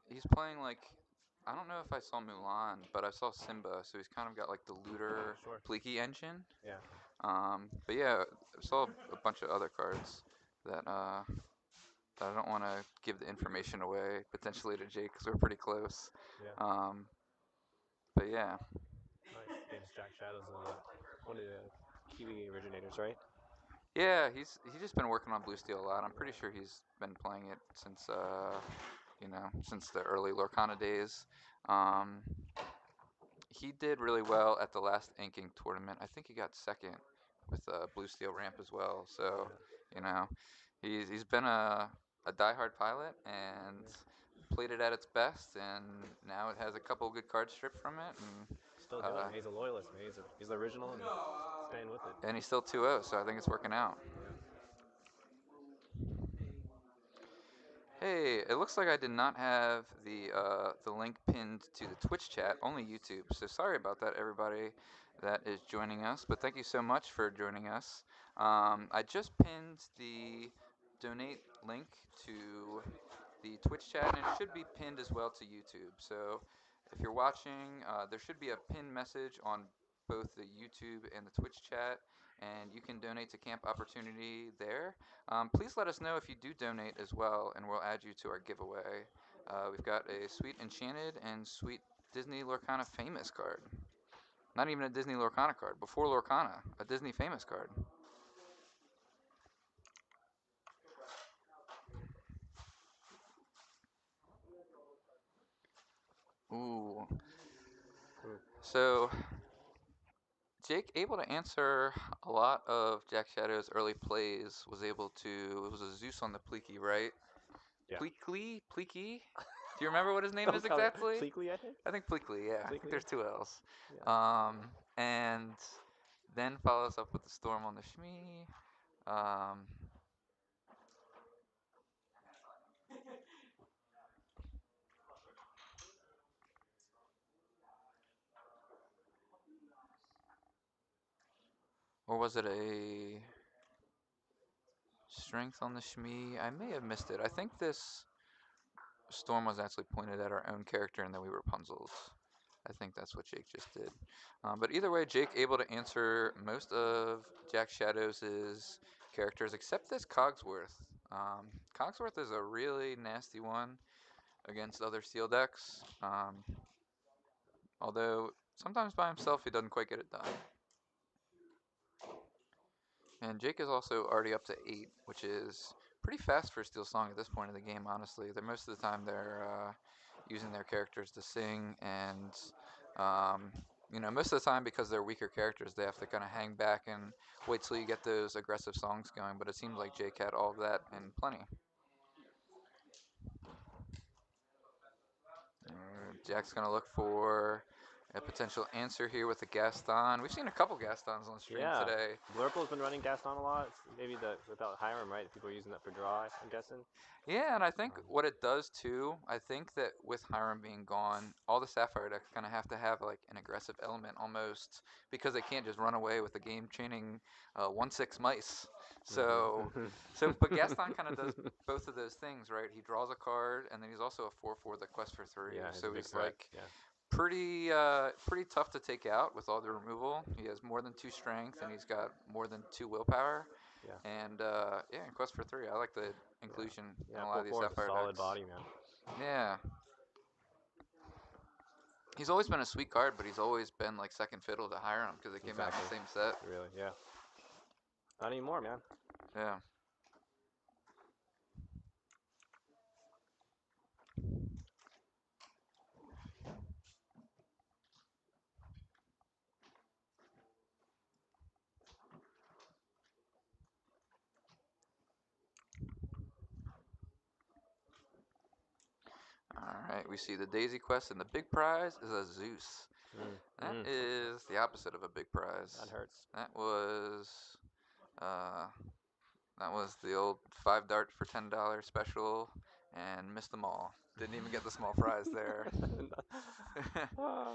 he's playing like I don't know if I saw Mulan, but I saw Simba, so he's kind of got like the looter
Sure.
Pleeky engine.
Yeah.
But yeah, I saw a bunch of other cards that that I don't want to give the information away potentially to Jake because we're pretty close.
Yeah.
Um, but yeah,
Nice. Famous Jack Shadows, one of the Kiwi originators, right?
yeah, he's just been working on Blue Steel a lot. I'm pretty sure he's been playing it since since the early Lorcana days. Um, he did really well at the last inking tournament. I think he got second with Blue Steel Ramp as well. So
Yeah.
you know, he's been a diehard pilot and played it at its best, and now it has a couple good cards stripped from it,
Still doing it. He's a loyalist, man. He's the original and staying with it.
and he's still 2-0, so I think it's working out.
Yeah.
Hey, it looks like I did not have the link pinned to the Twitch chat, only YouTube. So sorry about that, everybody that is joining us. But thank you so much for joining us. I just pinned the donate link to the Twitch chat, and it should be pinned as well to YouTube. So if you're watching, there should be a pinned message on both the YouTube and the Twitch chat, and you can donate to Camp Opportunity there. Please let us know if you do donate as well, and we'll add you to our giveaway. We've got a Sweet Enchanted and Sweet Disney Lorcana Famous card. Not even a Disney Lorcana card. Before Lorcana, a Disney Famous card. Ooh.
Ooh.
So Jake, able to answer a lot of Jack Shadow's early plays, was able to. It was a Zeus on the Pleeky, right?
Yeah.
Pleakley? Pleeky? Do you remember what his name
Don't
is
tell it.
exactly?
Pleakley, I think.
I think Pleakley, yeah. I think
Pleakley.
there's two L's.
Yeah.
And then follows up with the Storm on the Shmee. Um, or was it a Strength on the Shmee? I may have missed it. I think this Storm was actually pointed at our own character and then we were Rapunzel's. I think that's what Jake just did. But either way, Jake able to answer most of Jack Shadows' characters except this Cogsworth. Cogsworth is a really nasty one against other steel decks. Although sometimes by himself he doesn't quite get it done. And Jake is also already up to 8, which is pretty fast for Steel Song at this point in the game, honestly. They're most of the time they're using their characters to sing, and um, most of the time because they're weaker characters, they have to kind of hang back and wait till you get those aggressive songs going. But it seems like Jake had all of that and plenty. Jack's gonna look for a potential answer here with a Gaston. We've seen a couple Gastons on stream
Yeah.
today.
Blurple's been running Gaston a lot. Maybe without Hiram, right? People are using that for draw, I'm guessing.
Yeah, and I think
Um,
what it does too, I think that with Hiram being gone, all the Sapphire decks kind of have to have like an aggressive element almost because they can't just run away with the game chaining 1/6 mice. So, but Gaston kind of does both of those things, right? He draws a card, and then he's also a 4/4 that quests for 3.
Yeah, he's a
So
big
he's
threat.
like
Yeah.
pretty tough to take out with all the removal. He has more than 2 strength, and he's got more than 2 willpower.
Yeah.
And yeah, in Quest for 3, I like the
Yeah.
inclusion in
Yeah.
a lot
Full
of these
four is a
Sapphire
solid
decks.
body, man.
Yeah, he's always been a sweet card, but he's always been like second fiddle to Hiram because they came out in
Exactly.
the same set.
Really. Yeah. Not anymore, man.
Yeah. All right, we see the Daisy Quest, and the big prize is a Zeus.
Mm.
That
Mm.
is the opposite of a big prize.
That hurts.
Uh, that was the old 5 dart for $10 special, and missed them all. Didn't even get the small prize there.
Ah,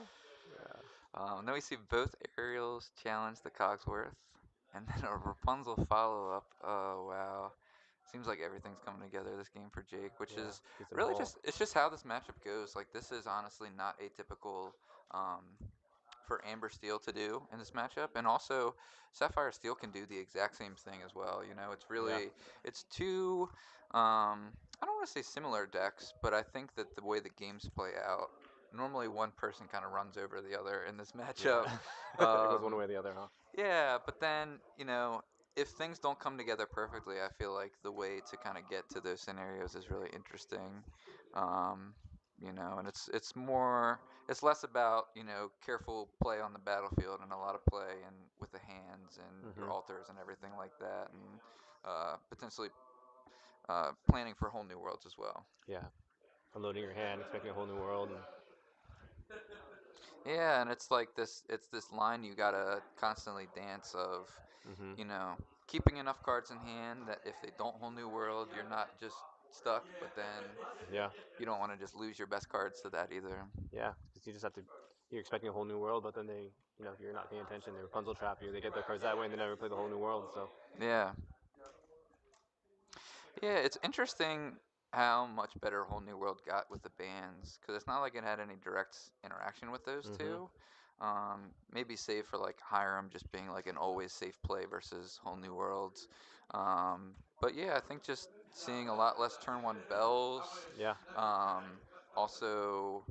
yeah.
Then we see both Ariels challenge the Cogsworth, and then a Rapunzel follow up. Oh wow. Seems like everything's coming together this game for Jake, which
Yeah.
is
He's in a
really
hole.
just how this matchup goes. Like this is honestly not atypical um, for Amber Steel to do in this matchup, and also Sapphire Steel can do the exact same thing as well. You know, it's
Yeah.
really it's two I don't want to say similar decks, but I think that the way the games play out, normally one person kind of runs over the other in this matchup.
Yeah. It goes one
Um,
way or the other, huh?
yeah, but then, if things don't come together perfectly, I feel like the way to kind of get to those scenarios is really interesting. Um, and it's less about, careful play on the battlefield and a lot of play and with the hands and your
Mhm.
altars and everything like that, and potentially planning for whole new worlds as well.
Yeah. Unloading your hand, expecting a whole new world, and
Yeah, and it's this line you gotta constantly dance of,
mhm.
you know, keeping enough cards in hand that if they don't whole new world, you're not just stuck, but then
Yeah.
you don't want to just lose your best cards to that either.
Yeah. Because you just have to. You're expecting a whole new world, but then they, if you're not paying attention, they Rapunzel trap you. They get their cards that way, and they never play the whole new world. So.
Yeah. Yeah, it's interesting how much better Whole New World got with the bands because it's not like it had any direct interaction with those
Mhm.
two. Maybe save for like Hiram just being like an always safe play versus Whole New Worlds. But yeah, I think just seeing a lot less turn one bells.
Yeah.
Um, also,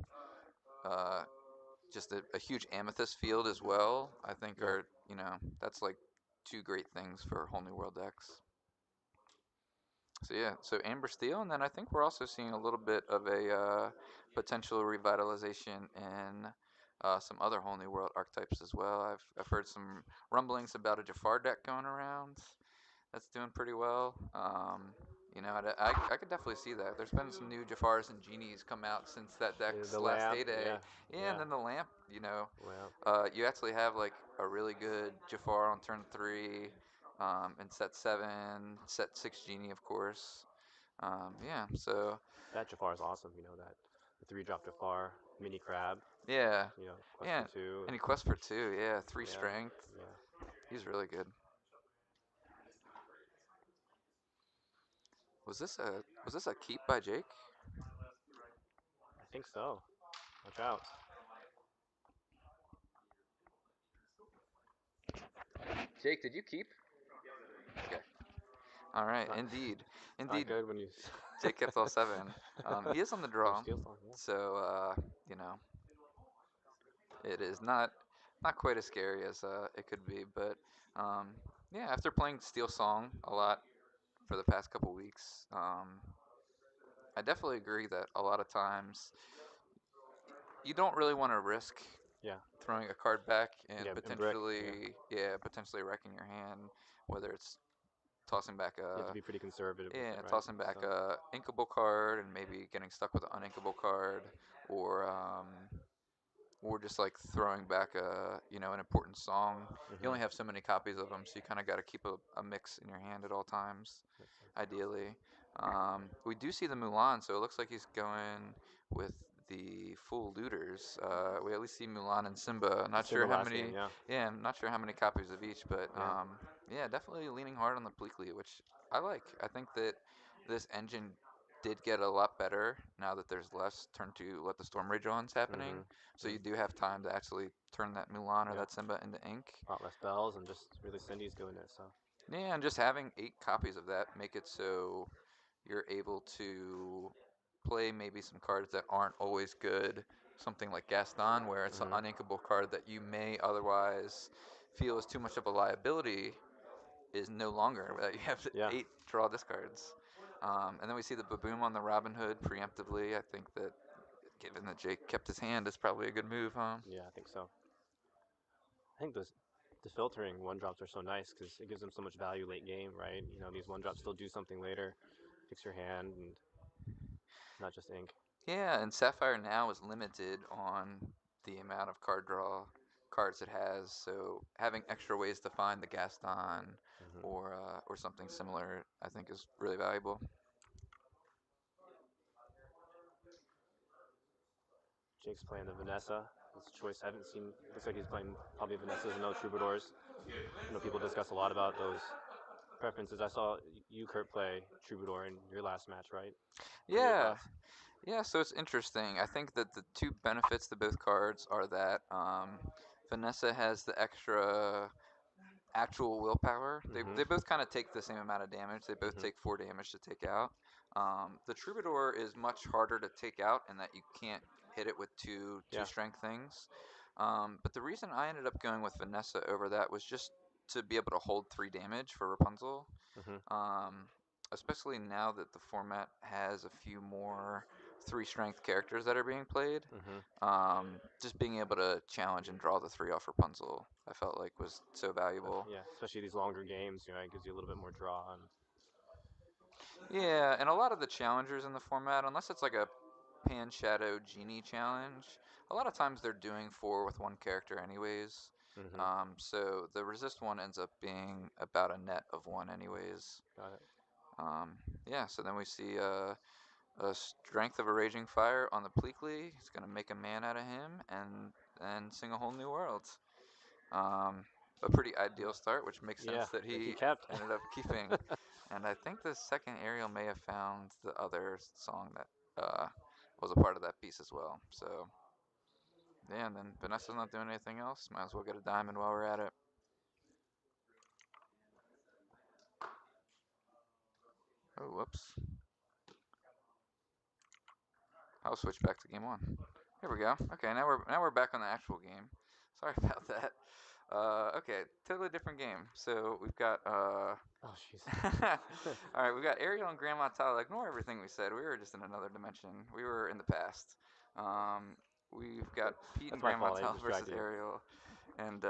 uh, just a huge amethyst field as well. I think
Yeah.
that's like two great things for Whole New World decks. So yeah, so Amber Steel, and then I think we're also seeing a little bit of a potential revitalization in some other whole new world archetypes as well. I've heard some rumblings about a Jafar deck going around that's doing pretty well. I could definitely see that. There's been some new Jafars and Genies come out since that
The
deck's last
lamp.
heyday.
Yeah.
Yeah, and
Yeah.
then the lamp,
Well.
you actually have like a really good Jafar on turn 3, in set 7, set 6 Genie, of course. Yeah, so
That Jafar is awesome. That the 3-drop Jafar mini crab.
yeah,
Quest
yeah,
for two.
and he quest for 2, yeah, 3
Yeah.
strength.
Yeah.
He's really good. Was this a keep by Jake?
I think so. Watch out.
Jake, did you keep? Okay. All right,
It's not.
indeed,
It's not
indeed.
good when you.
Jake kept all 7. He is on the
Oh,
draw,
steel song. Yeah.
so you know it is not quite as scary as it could be. But um, yeah, after playing Steel Song a lot for the past couple weeks, I definitely agree that a lot of times you don't really want to risk
Yeah.
throwing a card back and
Yeah. And brick. Yeah.
potentially wrecking your hand, whether it's tossing back
You have to
a
be pretty conservative with
yeah
it, right?
tossing back
So.
a inkable card and maybe getting stuck with an uninkable card, or just like throwing back an important song. You
Mhm.
only have so many copies of them, so you kind of got to keep a mix in your hand at all times,
Makes sense.
ideally. We do see the Mulan, so it looks like he's going with the full looters. We at least see Mulan and Simba. Not
Simba
sure how
last game.
many.
Yeah.
Yeah, I'm not sure how many copies of each, but
Yeah.
yeah, definitely leaning hard on the Bleakley, which I like. I think that this engine did get a lot better now that there's less turn to let the storm rage ons happening,
Mhm.
so you do have time to actually turn that Mulan or
Yeah.
that Simba into ink.
A lot less bells and just really Cindy's doing it. So.
Yeah, and just having 8 copies of that make it so you're able to play maybe some cards that aren't always good. Something like Gaston, where it's an
Hmm.
uninkable card that you may otherwise feel is too much of a liability, is no longer. You have
Yeah.
8 draw discards. And then we see the Baboom on the Robin Hood preemptively. I think that given that Jake kept his hand, is probably a good move, huh?
Yeah, I think so. I think the filtering one drops are so nice because it gives them so much value late game, right? You know, these one drops still do something later, fix your hand, and not just ink.
Yeah, and Sapphire now is limited on the amount of card draw cards it has, so having extra ways to find the Gaston
Hmm.
or something similar, I think is really valuable.
Jake's playing the Vanessa. It's a choice I haven't seen. Looks like he's playing probably Vanessas and no Troubadours. I know people discuss a lot about those preferences. I saw you, Kurt, play Troubadour in your last match, right? What are your
Yeah,
thoughts?
yeah. So it's interesting. I think that the two benefits to both cards are that Vanessa has the extra actual willpower. They,
Hmm.
they both kind of take the same amount of damage. They both
Hmm.
take 4 damage to take out. The Troubadour is much harder to take out in that you can't hit it with two
Yeah.
strength things. But the reason I ended up going with Vanessa over that was just to be able to hold 3 damage for Rapunzel.
Hmm.
Um, Especially now that the format has a few more 3 strength characters that are being played.
Hmm.
Just being able to challenge and draw the 3 off Rapunzel, I felt like was so valuable.
Yeah, especially these longer games, you know, it gives you a little bit more draw. And
Yeah, and a lot of the challengers in the format, unless it's like a Pan Shadow Genie challenge, a lot of times they're doing 4 with 1 character anyways.
hmm.
So the resist one ends up being about a net of 1 anyways.
Got it.
Yeah, so then we see a Strength of a Raging Fire on the Pleakley. He's going to make a man out of him and sing a whole new world. A pretty ideal start, which makes
Yeah,
sense that
that he
he
kept.
ended up keeping. And I think the second Ariel may have found the other song that was a part of that piece as well. So, yeah, and then Vanessa's not doing anything else. Might as well get a diamond while we're at it. Oh, whoops. I'll switch back to game 1. Here we go. Okay, now we're back on the actual game. Sorry about that. Okay, totally different game. So we've got
Oh, jeez.
all right, we got Ariel and Grandma Tyler. Ignore everything we said. We were just in another dimension. We were in the past. Um, we've got Pete and
That's my
Grandma
fault. I
Tyler versus
distracted you.
Ariel, and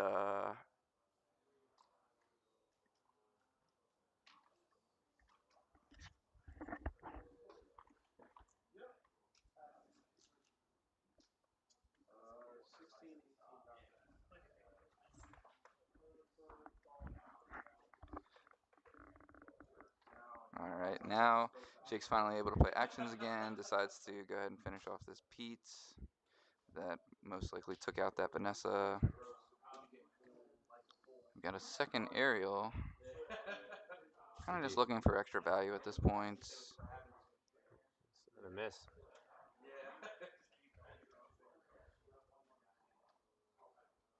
all right, now Jake's finally able to play actions again. Decides to go ahead and finish off this Pete that most likely took out that Vanessa. We got a second Ariel. Kind of just
Sneaky.
looking for extra value at this point.
It's a miss.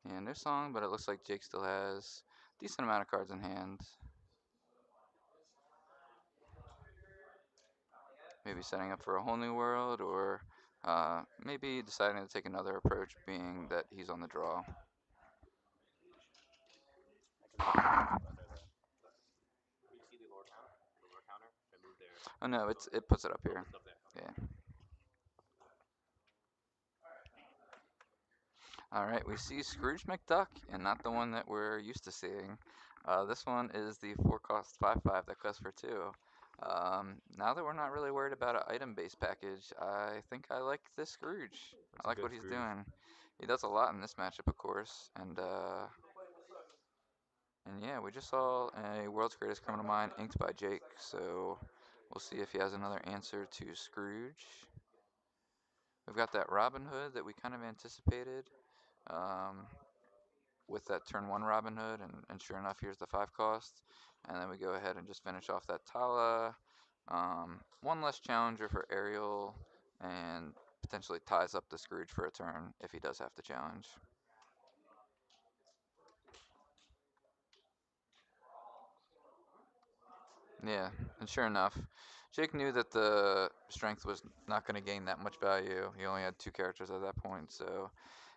Yeah, no song, but it looks like Jake still has a decent amount of cards in hand. Maybe setting up for a whole new world, or maybe deciding to take another approach, being that he's on the draw.
I can move the brother there. Can you see the lore count? The lore counter? Should I move there?
Oh no, it puts it up
Oh,
here.
puts it up there. Okay.
Yeah. All right, we see Scrooge McDuck, and not the one that we're used to seeing. This one is the 4 cost 5/5 that costs for 2. Now that we're not really worried about an item-based package, I think I like this Scrooge.
That's
I
a
like
good
what he's
Scrooge.
doing. He does a lot in this matchup, of course, and yeah, we just saw a World's Greatest Criminal Mind inked by Jake, so we'll see if he has another answer to Scrooge. We've got that Robin Hood that we kind of anticipated. Um, with that turn 1 Robin Hood, and sure enough, here's the 5 cost. And then we go ahead and just finish off that Tala. One less challenger for Ariel, and potentially ties up the Scrooge for a turn if he does have to challenge. Yeah, and sure enough, Jake knew that the strength was not going to gain that much value. He only had two characters at that point, so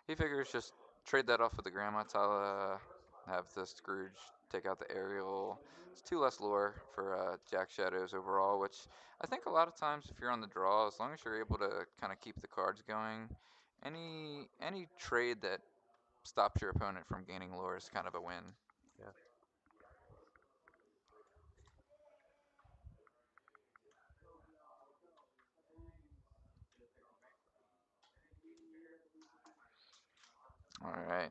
he figures just trade that off with the Grandma Tala, have the Scrooge take out the Aerial. It's two less lore for Jack Shadows overall, which I think a lot of times if you're on the draw, as long as you're able to kind of keep the cards going, any trade that stops your opponent from gaining lore is kind of a win.
Yeah.
All right.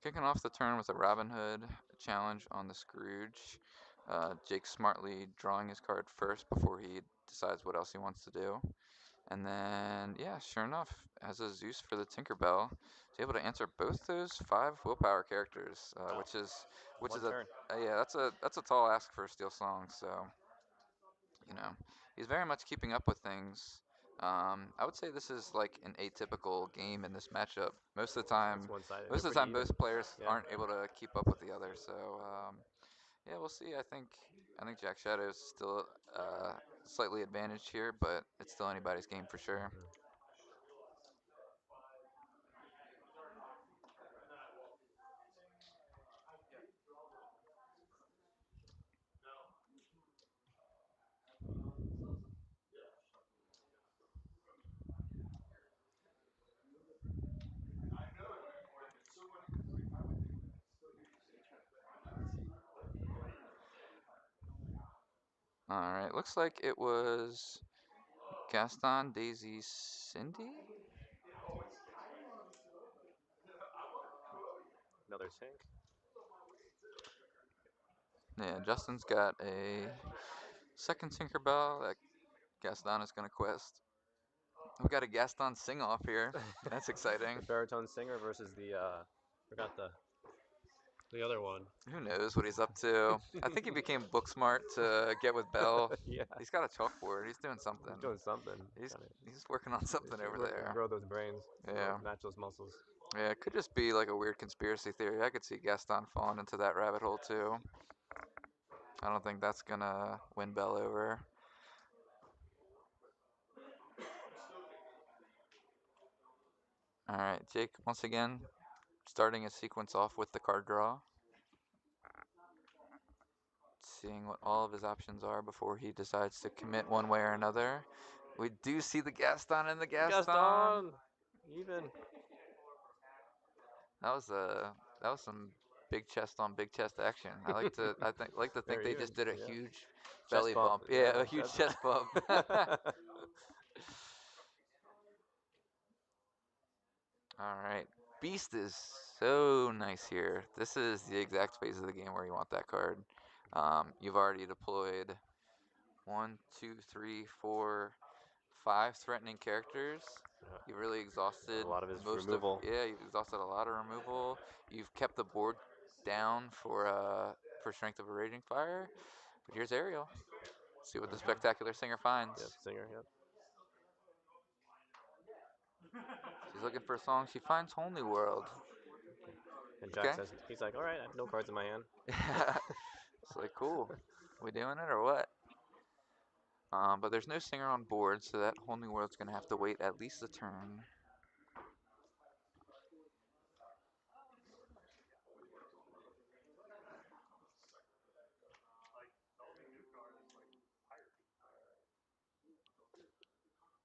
Kicking off the turn with a Robin Hood challenge on the Scrooge. Jake smartly drawing his card first before he decides what else he wants to do. And then, yeah, sure enough, has a Zeus for the Tinkerbell. He's able to answer both those 5 willpower characters,
Wow.
which is
One
a
turn.
yeah, that's a tall ask for a Steel Song. So you know, he's very much keeping up with things. I would say this is like an atypical game in this matchup.
It's one sided. They're
Most of the
pretty
time,
even.
both players
Yeah.
aren't able to keep up with the other. So yeah, we'll see. I think Jack Shadow is still slightly advantaged here, but it's still anybody's game for sure.
Mhm.
All right, looks like it was Gaston, Daisy, Cindy.
Another sink.
Yeah, Justin's got a second Tinkerbell that Gaston is going to quest. We've got a Gaston sing off here. That's
The
exciting.
baritone singer versus the forgot the other one.
Who knows what he's up to? I think he became book smart to get with Belle.
Yeah,
He's got a chalkboard. He's doing
he's
something.
doing something.
He's
Gotta
he's working on something over there.
grow those brains,
Yeah.
match those muscles.
Yeah, it could just be like a weird conspiracy theory. I could see Gaston falling into that rabbit hole too. I don't think that's gonna win Belle over. All right, Jake once again starting his sequence off with the card draw, seeing what all of his options are before he decides to commit one way or another. We do see the Gaston and the Gaston.
Gaston, even.
That was some big chest on big chest action. I like to think
They're
they
even.
just did a
Yeah.
huge
Chest
belly
bump.
bump. Yeah,
Yeah.
a huge chest bump. All right. Beast is so nice here. This is the exact phase of the game where you want that card. You've already deployed one, two, three, four, 5 threatening characters.
Yeah.
You've really exhausted
A lot of his
most of
removal.
yeah. You've exhausted a lot of removal. You've kept the board down for strength of a raging fire. But here's Ariel. See what the spectacular singer
Yep.
finds.
Singer. Yep.
She's looking for a song. She finds Whole New World.
And Jack
Okay.
says he's like, all right, I have no cards in my hand.
It's like cool. We doing it or what? But there's no singer on board, so that Whole New World's gonna have to wait at least a turn.
Like the only new card is like pirate.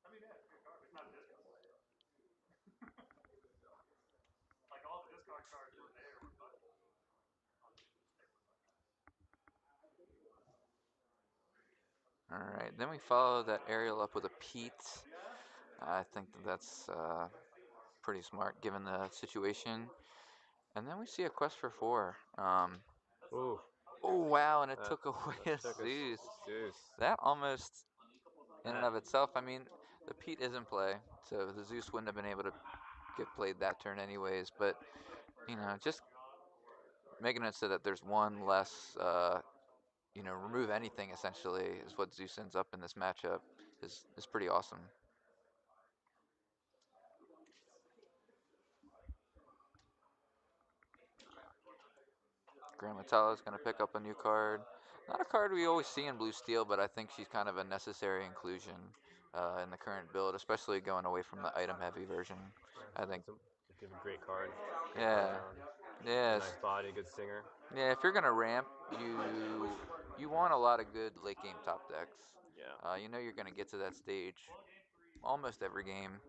I mean, yeah, it's a good card. It's not discard. Like all the discard cards were there when Buck on the stick was like
All right. Then we follow that Ariel up with a Pete. I think that's pretty smart given the situation. And then we see a quest for 4.
Ooh,
Oh wow, and it
that,
took away
that
a
took us
Zeus.
Zeus.
That almost, in and
That,
of itself, I mean, the Pete is in play, so the Zeus wouldn't have been able to get played that turn anyways. But just making it so that there's one less, remove anything essentially is what Zeus ends up in this matchup is pretty awesome. Grand Metallica's going to pick up a new card. Not a card we always see in Blue Steel, but I think she's kind of a necessary inclusion in the current build, especially going away from the item heavy version. I think.
Give a great card. Great card
Yeah.
down.
Yeah.
Nice body, good stinger.
Yeah, if you're gonna ramp, you want a lot of good late game top decks.
Yeah.
You know you're gonna get to that stage almost every game.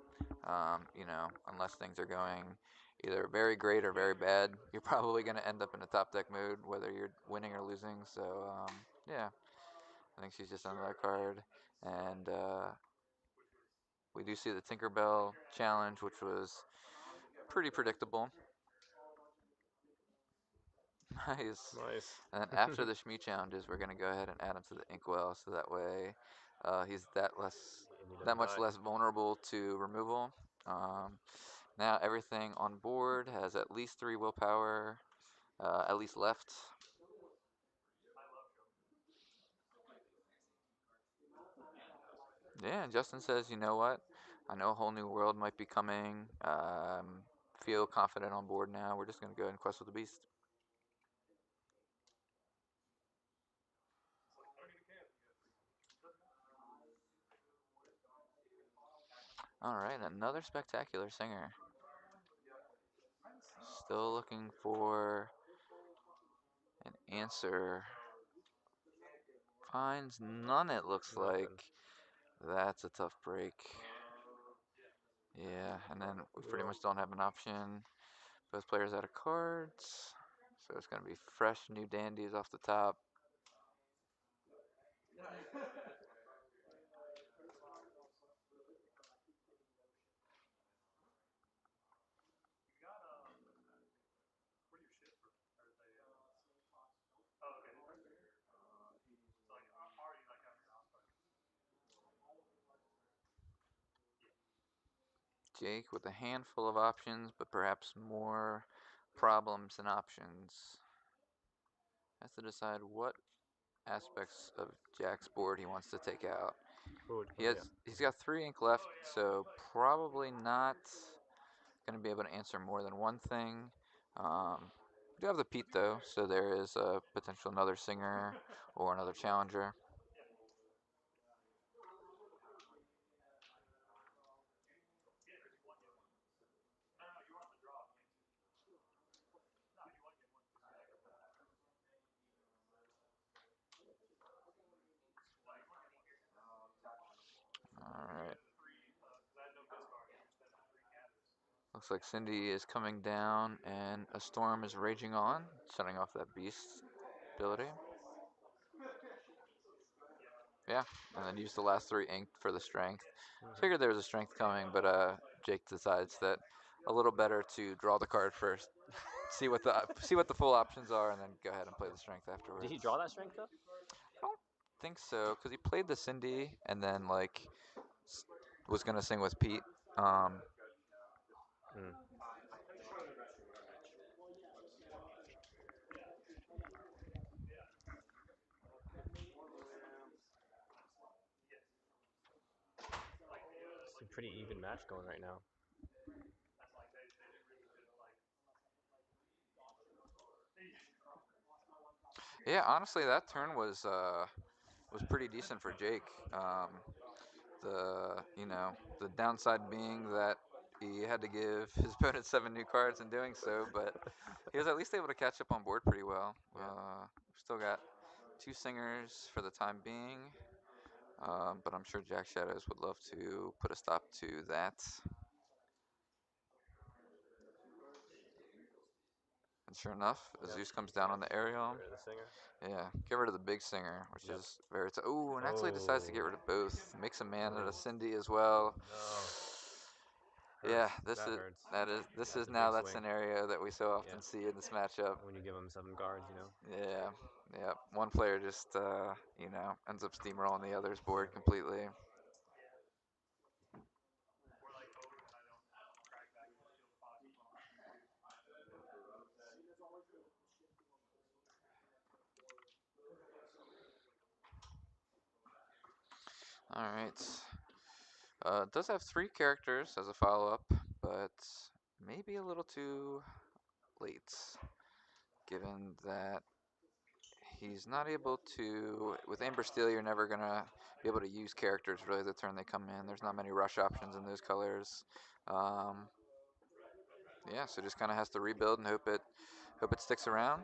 Unless things are going either very great or very bad, you're probably gonna end up in a top deck mood, whether you're winning or losing. So yeah, I think she's just another card, and we do see the Tinkerbell challenge, which was pretty predictable. Nice.
Nice.
And then after the Shmi challenges, we're gonna go ahead and add him to the Inkwell, so that way he's
And he
that
doesn't
much
die.
less vulnerable to removal. Um, Now everything on board has at least 3 willpower, at least left. Yeah, and Justin says, you know what? I know a whole new world might be coming. Feel confident on board now. We're just gonna go ahead and quest with the beast. All right, another spectacular singer. Still looking for an answer. Finds none, it looks
Nothing.
like. That's a tough break. Yeah, and then we pretty much don't have an option. Both players out of cards. So it's going to be fresh new dandies off the top.
Where do you ship from? Or they, oh, okay. So like, are you like having your house party?
Jake with a handful of options, but perhaps more problems than options. Has to decide what aspects of Jack's board he wants to take out. He's got 3 ink left, so probably not going to be able to answer more than one thing. We do have the Pete though, so there is a potential another singer or another challenger.
Yeah, because you won game one. No, no, you were on the draw of game two. No, you won game one. No, you won game one.
All right.
The three, because I had no discard. You spent the three counters.
Looks like Cindy is coming down and a storm is raging on, shutting off that beast ability. Yeah, and then use the last 3 ink for the strength. Figured there was a strength coming, but Jake decides that a little better to draw the card first, see what the full options are, and then go ahead and play the strength afterwards.
Did he draw that strength though?
I don't think so, because he played the Cindy and then like was gonna sing with Pete.
Hmm. It's a pretty even match going right now.
That's like they really could have like.
Yeah, honestly, that turn was pretty decent for Jake. The downside being that he had to give his opponent 7 new cards in doing so, but he was at least able to catch up on board pretty well. We've still got 2 singers for the time being, but I'm sure Jack Shadows would love to put a stop to that. And sure enough, Zeus comes down on the aerial.
Get rid of the singer.
Yeah, get rid of the big singer, which
Yep.
is very. And actually decides to get rid of both. Makes a man out of
Oh.
Cindy as well.
No.
Yeah,
Hurts.
this
That
is
hurts.
this
That's
is
a
now
big
that
swing.
scenario that we so often
Yeah.
see in this matchup.
When you give him 7 guards, you know.
Yeah, yeah. One player just ends up steamrolling the other's board
Yeah.
completely.
We're like hoping that I don't crack back and steal the box as well.
All right. It does have 3 characters as a follow-up, but maybe a little too late. given that he's not able to. With Amber Steel, you're never gonna be able to use characters really the turn they come in. There's not many rush options in those colors. Um, yeah, so just kind of has to rebuild and hope it sticks around.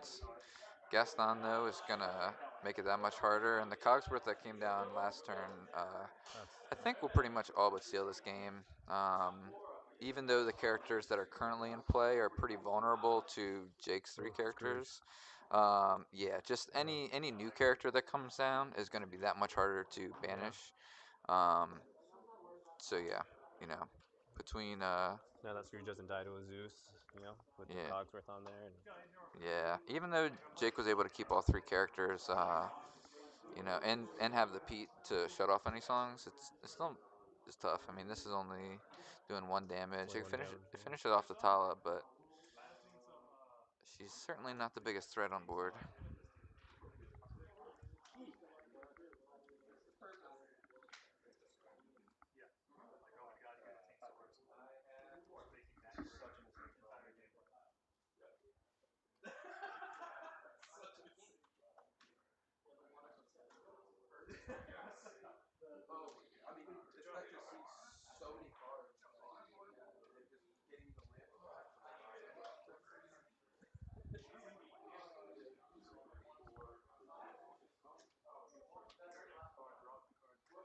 Gaston though is gonna make it that much harder, and the Cogsworth that came down last turn,
That's
I think will pretty much all but seal this game. Even though the characters that are currently in play are pretty vulnerable to Jake's three
ooh, Scrooge.
characters, yeah, just any new character that comes down is going to be that much harder to
Yeah.
banish. Um, so yeah, you know, between
Now that Scrooge doesn't die to a Zeus, with the
yeah,
Cogsworth on there. And
yeah. Even though Jake was able to keep all three characters, and have the Pete to shut off any songs, it's still it's tough. I mean, this is only doing one damage.
only
It
one damage. Yeah.
finishes off the Tala, but she's certainly not the biggest threat on board.
Yeah. Like, oh my god, you got 18 swords. Just making that your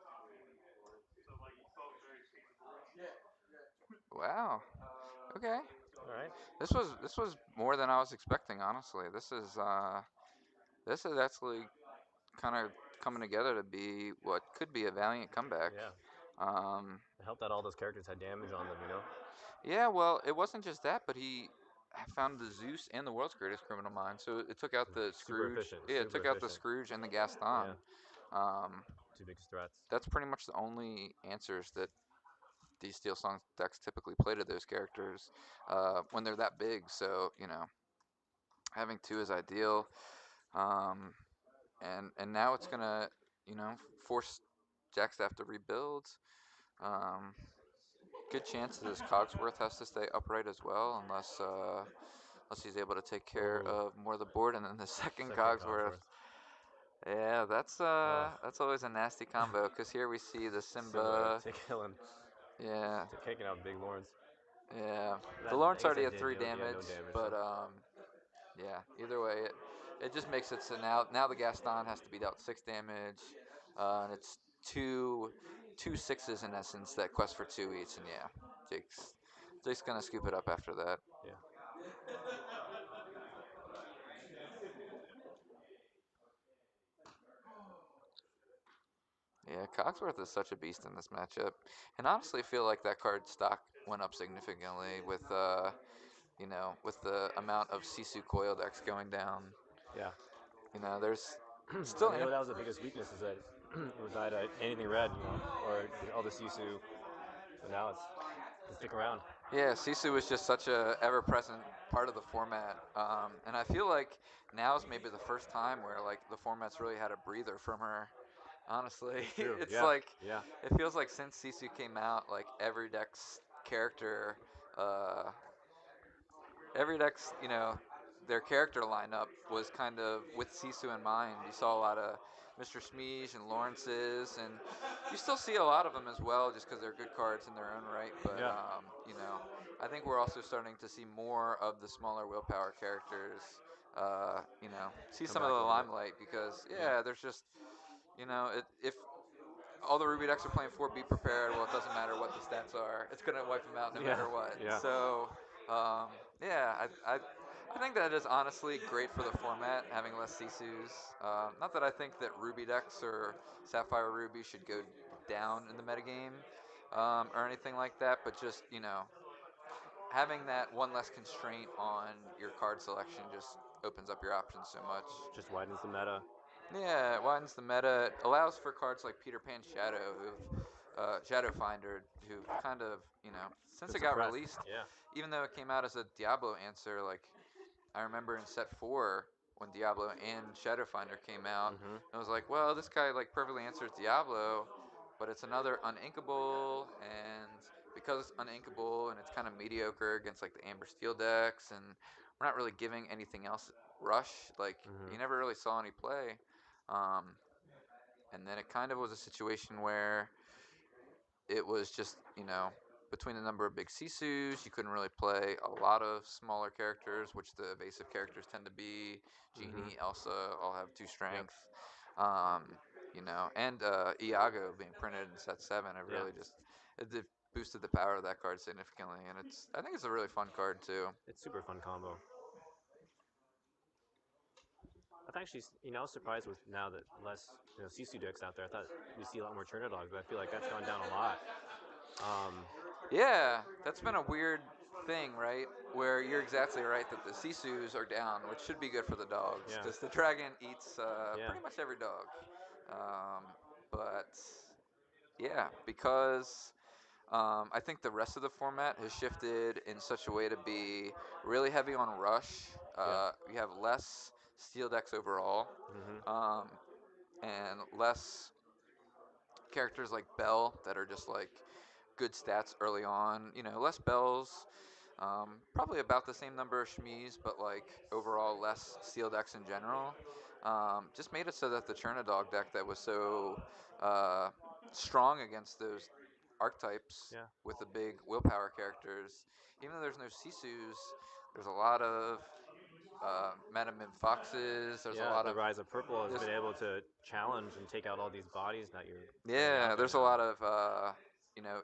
entire game plan. So like both very feasible-ish.
Wow. Okay.
All right.
This was more than I was expecting. Honestly, this is actually kind of coming together to be what could be a valiant comeback.
Yeah.
Um,
It helped that all those characters had damage on them.
yeah, well, it wasn't just that, but he found the Zeus and the world's greatest criminal mind. So it took out the
Super
Scrooge.
efficient.
Yeah, it
Super
took out the
efficient.
Scrooge and the
Yeah.
Gaston. Um,
Two biggest threats.
that's pretty much the only answers that these Steel Song decks typically play to those characters when they're that big. So having two is ideal. Um, and now it's gonna force Jackstaff to rebuild. Um, good chances Cogsworth has to stay upright as well, unless he's able to take care
Oh,
of more of the board. And then the second
second
Cogsworth,
Cogsworth.
yeah, that's
Oh,
that's always a nasty combo because here we see the
Simba
Simba,
killing,
yeah,
taking out Big Lawrence.
yeah. The
That I
Lawrence
guess
already
that
had
did
three
yeah, no
damage,
damage.
but
So
yeah. Either way, it just makes it so now the Gaston has to be dealt 6 damage, and it's two sixes in essence that quest for two each, and yeah, Jake's gonna scoop it up after that.
yeah,
Yeah, Cogsworth is such a beast in this matchup, and honestly feel like that card stock went up significantly with the amount of Sisu coil decks going down.
yeah.
There's
I
still
think that was the biggest weakness is that it would die to anything red, or all the Sisu. But now it's can stick around.
Yeah, Sisu was just such a ever-present part of the format, and I feel like now's maybe the first time where like the format's really had a breather from her. Honestly,
It's true.
it's
Yeah,
like
yeah,
it feels like since Sisu came out, like uh, every deck's their character lineup was kind of with Sisu in mind. You saw a lot of Mr. Smeege and Lawrence's, and you still see a lot of them as well, just because they're good cards in their own right. But
yeah.
I think we're also starting to see more of the smaller willpower characters. See
Come
some of the
back a little bit.
limelight because
Yeah,
there's just if all the Ruby decks are playing for be prepared. Well, it doesn't matter what the stats are. It's gonna wipe them out no
yeah,
matter what.
yeah.
So, yeah, I think that is honestly great for the format having less Sisus. Not that I think that Ruby decks or Sapphire Ruby should go down in the metagame or anything like that, but just having that one less constraint on your card selection just opens up your options so much.
Just widens the meta.
Yeah, it widens the meta. It allows for cards like Peter Pan Shadow, Shadow Finder, who kind of, since
Been
it got
suppressed.
released,
Yeah.
even though it came out as a Diablo answer, like I remember in set 4 when Diablo and Shadow Finder came out,
Mm-hmm.
I was like, well, this guy like perfectly answers Diablo, but it's another uninkable, and because it's uninkable and it's kind of mediocre against like the Amber Steel decks, and we're not really giving anything else Rush. Like
Mhm.
you never really saw any play. Um, and then it kind of was a situation where it was just between the number of big Sisus, you couldn't really play a lot of smaller characters, which the evasive characters tend to be.
Mhm.
Genie, Elsa all have 2
Yep.
strength. Um, and Iago being printed in set 7, it
Yeah.
really just it boosted the power of that card significantly, and I think it's a really fun card too.
It's super fun combo. I've actually, I was surprised with now that less, Sisu decks out there. I thought we'd see a lot more Turner Dogs, but I feel like that's gone down a lot. Um,
Yeah, that's been a weird thing, right? Where you're exactly right that the Sisus are down, which should be good for the dogs,
yeah,
because the dragon eats
yeah,
pretty much every dog. Um, but yeah, because I think the rest of the format has shifted in such a way to be really heavy on rush.
yeah.
You have less steel decks overall,
Mhm.
um, and less characters like Bell that are just like good stats early on. Less Bells, probably about the same number of Shmis, but like overall less steel decks in general. Just made it so that the Chernadog deck that was so uh, strong against those archetypes
Yeah,
with the big willpower characters, even though there's no Sisus, there's a lot of Metamim Foxes. There's a
yeah.
lot
The
of
Rise of Purple has
there's
been able to challenge and take out all these bodies that you're playing
Yeah,
out right
there's a
now.
lot of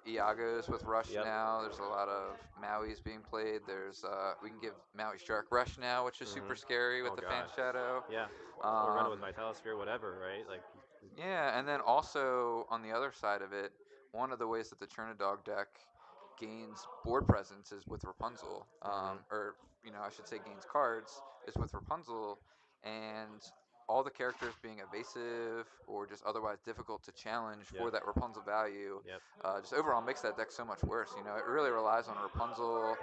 Iagos with Rush
Yep.
now. There's a lot of Maui's being played. There's we can give Maui Shark Rush now, which is super
Mhm.
scary with
Oh
the Fan
God.
Shadow.
Yeah. Or run it with
Um,
Vitalosphere, whatever, right? Like.
yeah, and then also on the other side of it, one of the ways that the Chernadog deck gains board presence is with Rapunzel,
Mhm.
or I should say gains cards is with Rapunzel, and all the characters being evasive or just otherwise difficult to challenge for
Yep.
that Rapunzel value,
Yep.
just overall makes that deck so much worse. It really relies on Rapunzel,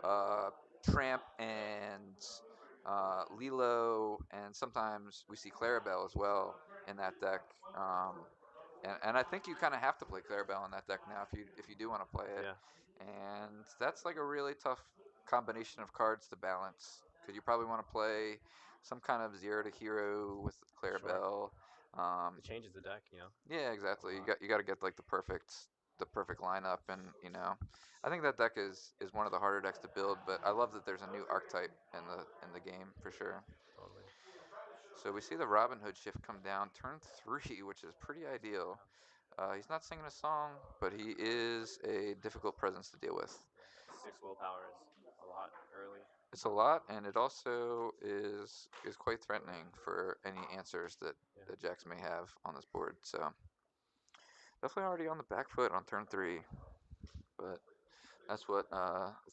uh, Tramp, and Lilo, and sometimes we see Clarabelle as well in that deck. And I think you kind of have to play Clarabelle in that deck now if you do want to play it.
Yeah.
And that's like a really tough combination of cards to balance because you probably want to play some kind of 0 to hero with
Sure.
Clarabelle. Um,
It changes the deck,
yeah,
a
exactly. You
lot.
got you got to get like the perfect lineup, and I think that deck is one of the harder decks to build. But I love that there's a new archetype in the game for sure.
Totally.
So we see the Robin Hood shift come down turn 3, which is pretty ideal. He's not singing a song, but he is a difficult presence to deal with.
Yeah. 6 willpower is a lot early.
It's a lot, and it also is quite threatening for any answers that
Yeah.
that Jax may have on this board. So definitely already on the back foot on turn 3, but that's what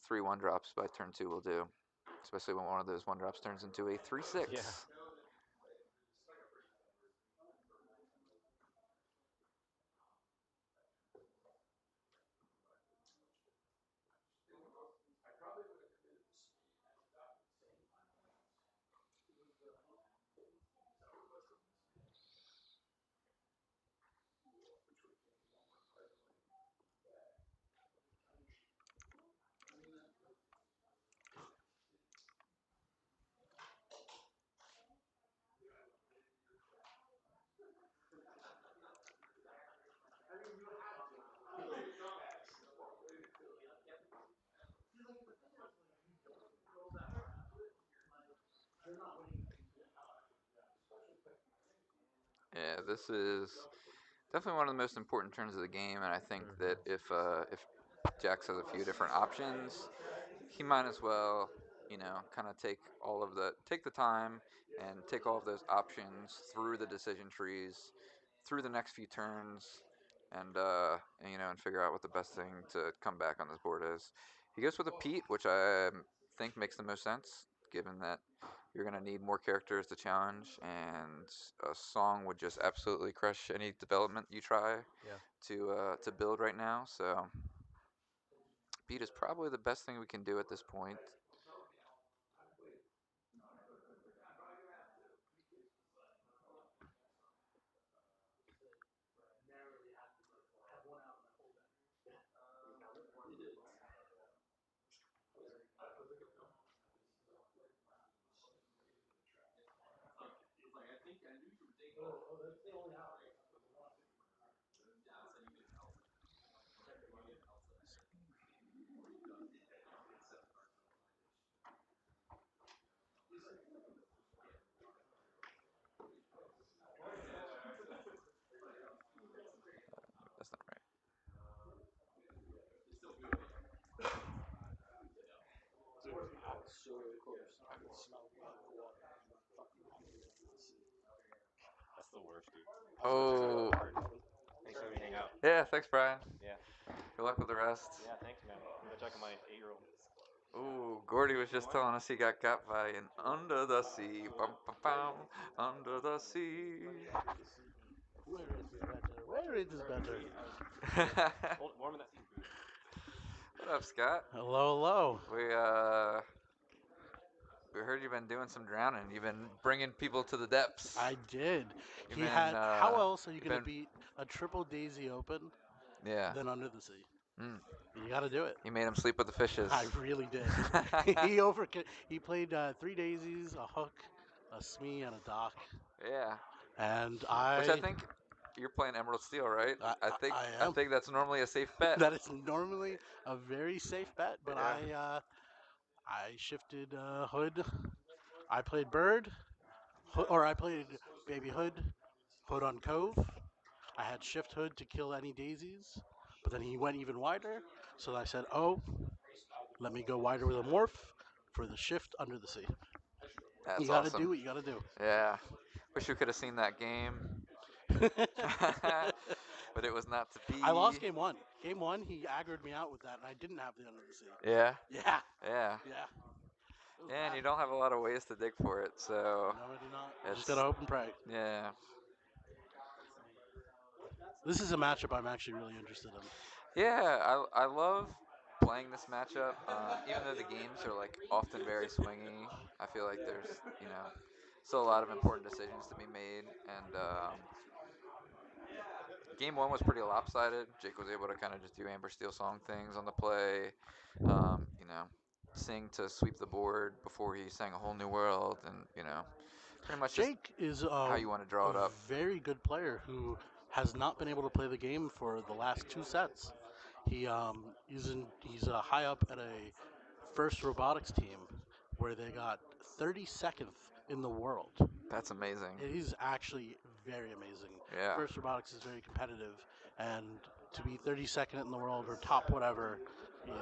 3 1 drops by turn 2 will do, especially when one of those 1 drops turns into a 3/6.
Yeah.
Yeah, this is definitely one of the most important turns of the game, and I think that
Mhm.
if Jax has a few different options, he might as well, kind of take the time and take all of those options through the decision trees, through the next few turns, and figure out what the best thing to come back on this board is. He goes with a Pete, which I think makes the most sense, given that you're gonna need more characters to challenge, and a song would just absolutely crush any development you try
Yeah.
to build right now. So Pete is probably the best thing we can do at this point.
the worst, dude. It's really
Oh.
hard. Thanks for letting me hang out.
Yeah, thanks, Brian.
Yeah.
Good luck with the rest.
Yeah, thanks, man. I'm gonna check on my 8-year-old.
Ooh, Gordy was just telling us he got by in Under the Sea. Bum, bum, bum, Under the Sea.
Where is this better? Where is this better?
Hold, warm in that.
What up, Scott?
Hello, hello.
We heard you've been doing some drowning. You've been bringing people to the depths.
I did.
You've
He
been
had. How else are you
you've
going to
been
beat a triple Daisy Open
yeah.
than Under the Sea?
Mm.
You got to do it.
You made him sleep with the fishes.
I really did. He played 3 daisies, a hook, a smee, and a dock.
Yeah.
And
Which I think you're playing Emerald Steel, right?
I
I
am.
think that's normally a safe bet.
That is normally a very safe bet, but
Yeah.
I shifted Hood. I played Bird, or I played Baby Hood, Hood on Cove. I had Shift Hood to kill any daisies, but then he went even wider. So I said, "Oh, let me go wider with a morph for the shift under the sea." You
That's
got to do
awesome.
what you got to do.
Yeah. Wish we could have seen that game. But it was not to
I lost
be.
game one. Game one, he aggroed me out with that, and I didn't have the under the sea.
Yeah.
Yeah,
Yeah.
yeah. It was
And
bad.
you don't have a lot of ways to dig for it, so
No, I do not. Just
it's
gotta hope and pray.
yeah.
This is a matchup I'm actually really interested in.
Yeah, I love playing this matchup. Even though the games are like often very swingy, I feel like there's still a lot of important decisions to be made. And game one was pretty lopsided. Jake was able to kind of just do Amber Steel song things on the play. You know, sing to sweep the board before he sang a whole new world, and pretty much just
Jake is
how you want to draw
a
it up.
very good player who has not been able to play the game for the last 2 sets. He's high up at a first robotics team where they got 32nd in the world.
That's amazing.
It is actually very amazing.
Yeah.
First robotics is very competitive, and to be 32nd in the world or top whatever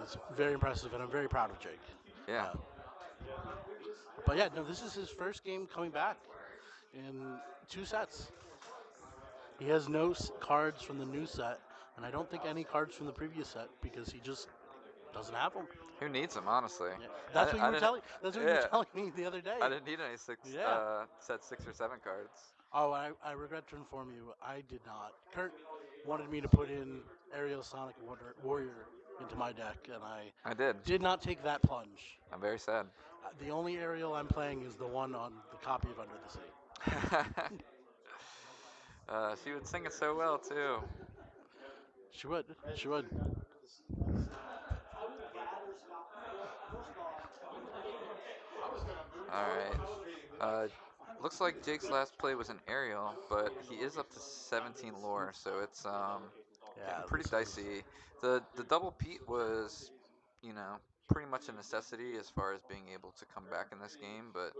is very impressive, and I'm very proud of Jake.
Yeah.
But yeah, no, this is his first game coming back in 2 sets. He has no cards from the new set, and I don't think any cards from the previous set because he just doesn't have them.
Who needs them, honestly?
Yeah. That's what you
I
were
didn't.
telling. That's what you were
Yeah.
telling me the other
I
day.
didn't need any six
Yeah.
set 6 or 7 cards.
Oh, I regret to inform you, I did not. Kurt wanted me to put in Aerial Sonic Warrior into my deck, and I
I did.
did not take that plunge.
I'm very sad.
The only aerial I'm playing is the one on the copy of Under the Sea.
She would sing it so well too.
She would. She would.
All right. Uh, looks like Jake's last play was an aerial, but he is up to 17 lore, so it's getting
Yeah,
pretty
this is.
dicey. The double Pete was, pretty much a necessity as far as being able to come back in this game, but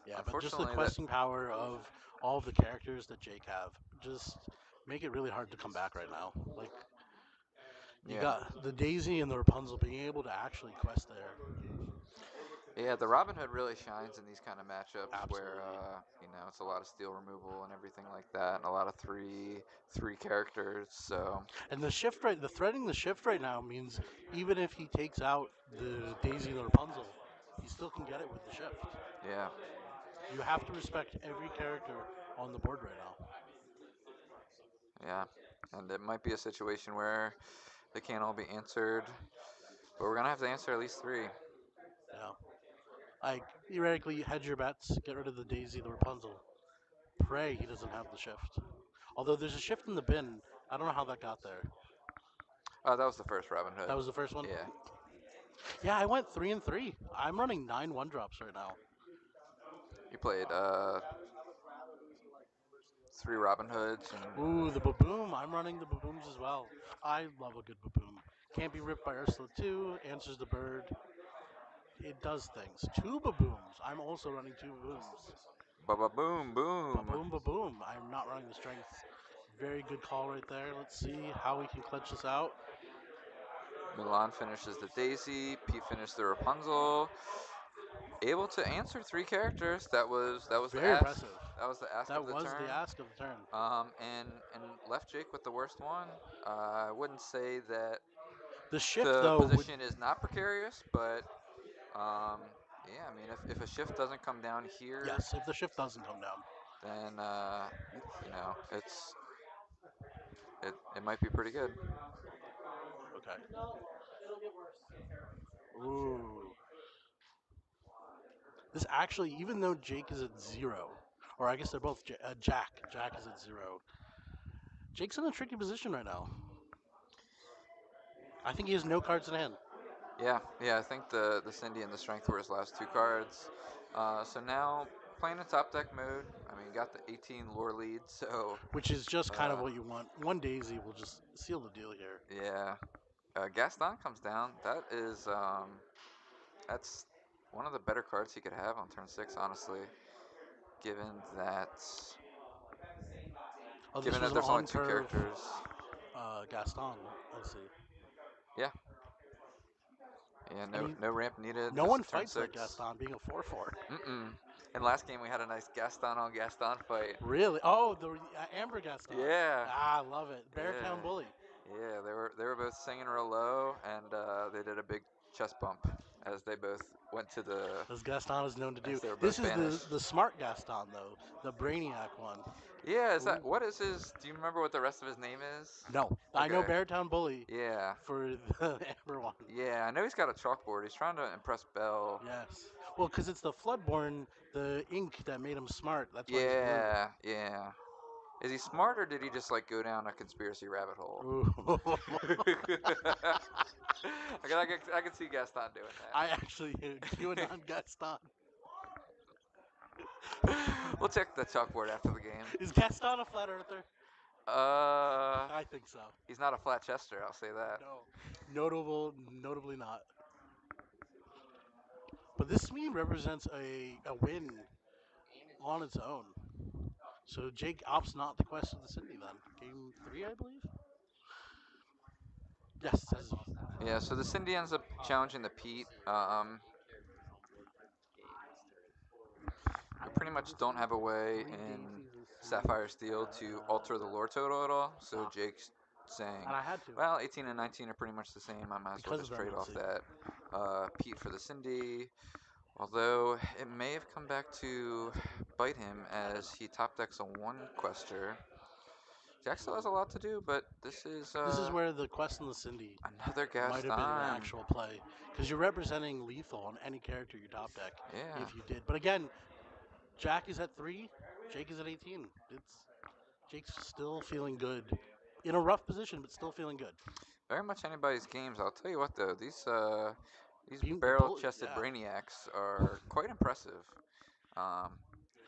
Yeah, but just the
unfortunately that
questing power of all of the characters that Jake have just make it really hard to come back right now. Like you
yeah.
got the Daisy and the Rapunzel being able to actually quest there.
Yeah, the Robin Hood really shines in these kind of matchups where
Absolutely.
it's a lot of steel removal and everything like that, and a lot of three characters. So
And the threading the shift right now means even if he takes out the Daisy and the Rapunzel, he still can get it with the shift.
yeah,
You have to respect every character on the board right now.
yeah, and it might be a situation where they can't all be answered, but we're gonna have to answer at least three.
Yeah. Like theoretically, hedge your bets, get rid of the Daisy, the Rapunzel. Pray he doesn't have the shift. Although there's a shift in the bin, I don't know how that got there.
That was the first Robin Hood.
That was the first one.
Yeah,
Yeah, I went 3-3. I'm running 9 1 drops right now.
you played 3 Robin Hoods and
Ooh, the Baboom. I'm running the Babooms as well. I love a good Baboom. Can't be ripped by Ursula too. Answers the bird. It does things. 2 Babooms. I'm also running 2 Babooms.
ba ba boom boom.
Baboom, Baboom. I'm not running the strength. Very good call right there. Let's see how we can clutch this out.
Milan finishes the Daisy. Pete finished the Rapunzel. able to answer three characters. That was the
Very
ask.
impressive.
That was the ask
That
of the
was the
turn.
ask of the turn.
And left Jake with the worst one. I wouldn't say that
The shift,
the
though, would
position is not precarious, but yeah, I mean, if a shift doesn't come down here,
yes, if the shift doesn't come down.
then it might be pretty good.
Okay. Ooh. This actually, even though Jake is at 0, or I guess they're both Jack. Jack is at 0. Jake's in a tricky position right now. I think he has no cards in hand,
Yeah. I think the Cindy and the Strength were his last two cards. So now playing in top deck mode. I mean, got the 18 lore lead, so
which is just kind of
uh,
what you want. One Daisy will just seal the deal here.
yeah. Gaston comes down. That's one of the better cards he could have on turn 6, honestly. Given that
Oh, this
given
was
that
an
there's only
on
two
curve
characters.
Gaston. I see.
Yeah. Yeah,
And
no
he,
no ramp needed.
no
Just
one
a turn
fights like
6.
Gaston being a 4/4.
Mm-mm. And last game we had a nice Gaston on Gaston fight.
Really? Oh, the Amber Gaston.
Yeah.
Ah, I love it. Beartown
Yeah.
Bully.
Yeah, they were both singing real low, and they did a big chest bump as they both went to the
As Gaston is known to do.
as they were
This
both
is
banished.
the smart Gaston though, the Brainiac one.
Yeah, is that
Ooh.
what is his? Do you remember what the rest of his name is?
No, I know
Okay.
Beartown Bully
Yeah.
for the Amber one.
Yeah, I know he's got a chalkboard. He's trying to impress Belle.
Yes. Well, because it's the Floodborn, the ink that made him smart. That's why he's blue.
Yeah. Is he smart or did he just like go down a conspiracy rabbit hole?
Ooh.
I can see Gaston doing
I actually QAnon Gaston.
that. We'll check the chalkboard after the game.
Is Gaston a flat earther?
Uh,
I think so.
he's not a flat chester. I'll say that.
No, notably not. But this to me represents a win on its own. So Jake opts not to quest of the Cindy then. Game 3, I believe. Yes, says
Yeah. So the Cindy ends up challenging the Pete. We pretty much don't have a way
three
in
daisies and
Sapphire
sweets.
Steel to alter the lore total at all. So
Nah,
Jake's saying,
and I had to
well, 18 and 19 are pretty much the same. I might as well
because of
just trade off
MLC.
that Pete for the Cindy. Although it may have come back to bite him as he top decks a one quester. Jack still has a lot to do, but this is
This is where the quest and the Cindy
another
might have been an
Gaston.
actual play because you're representing lethal on any character you top deck
Yeah,
if you did. But again, Jack is at 3, Jake is at 18. It's Jake's still feeling good in a rough position, but still feeling good.
very much anybody's games. I'll tell you what though, these
Bully,
barrel-chested
yeah,
brainiacs are quite impressive. Um,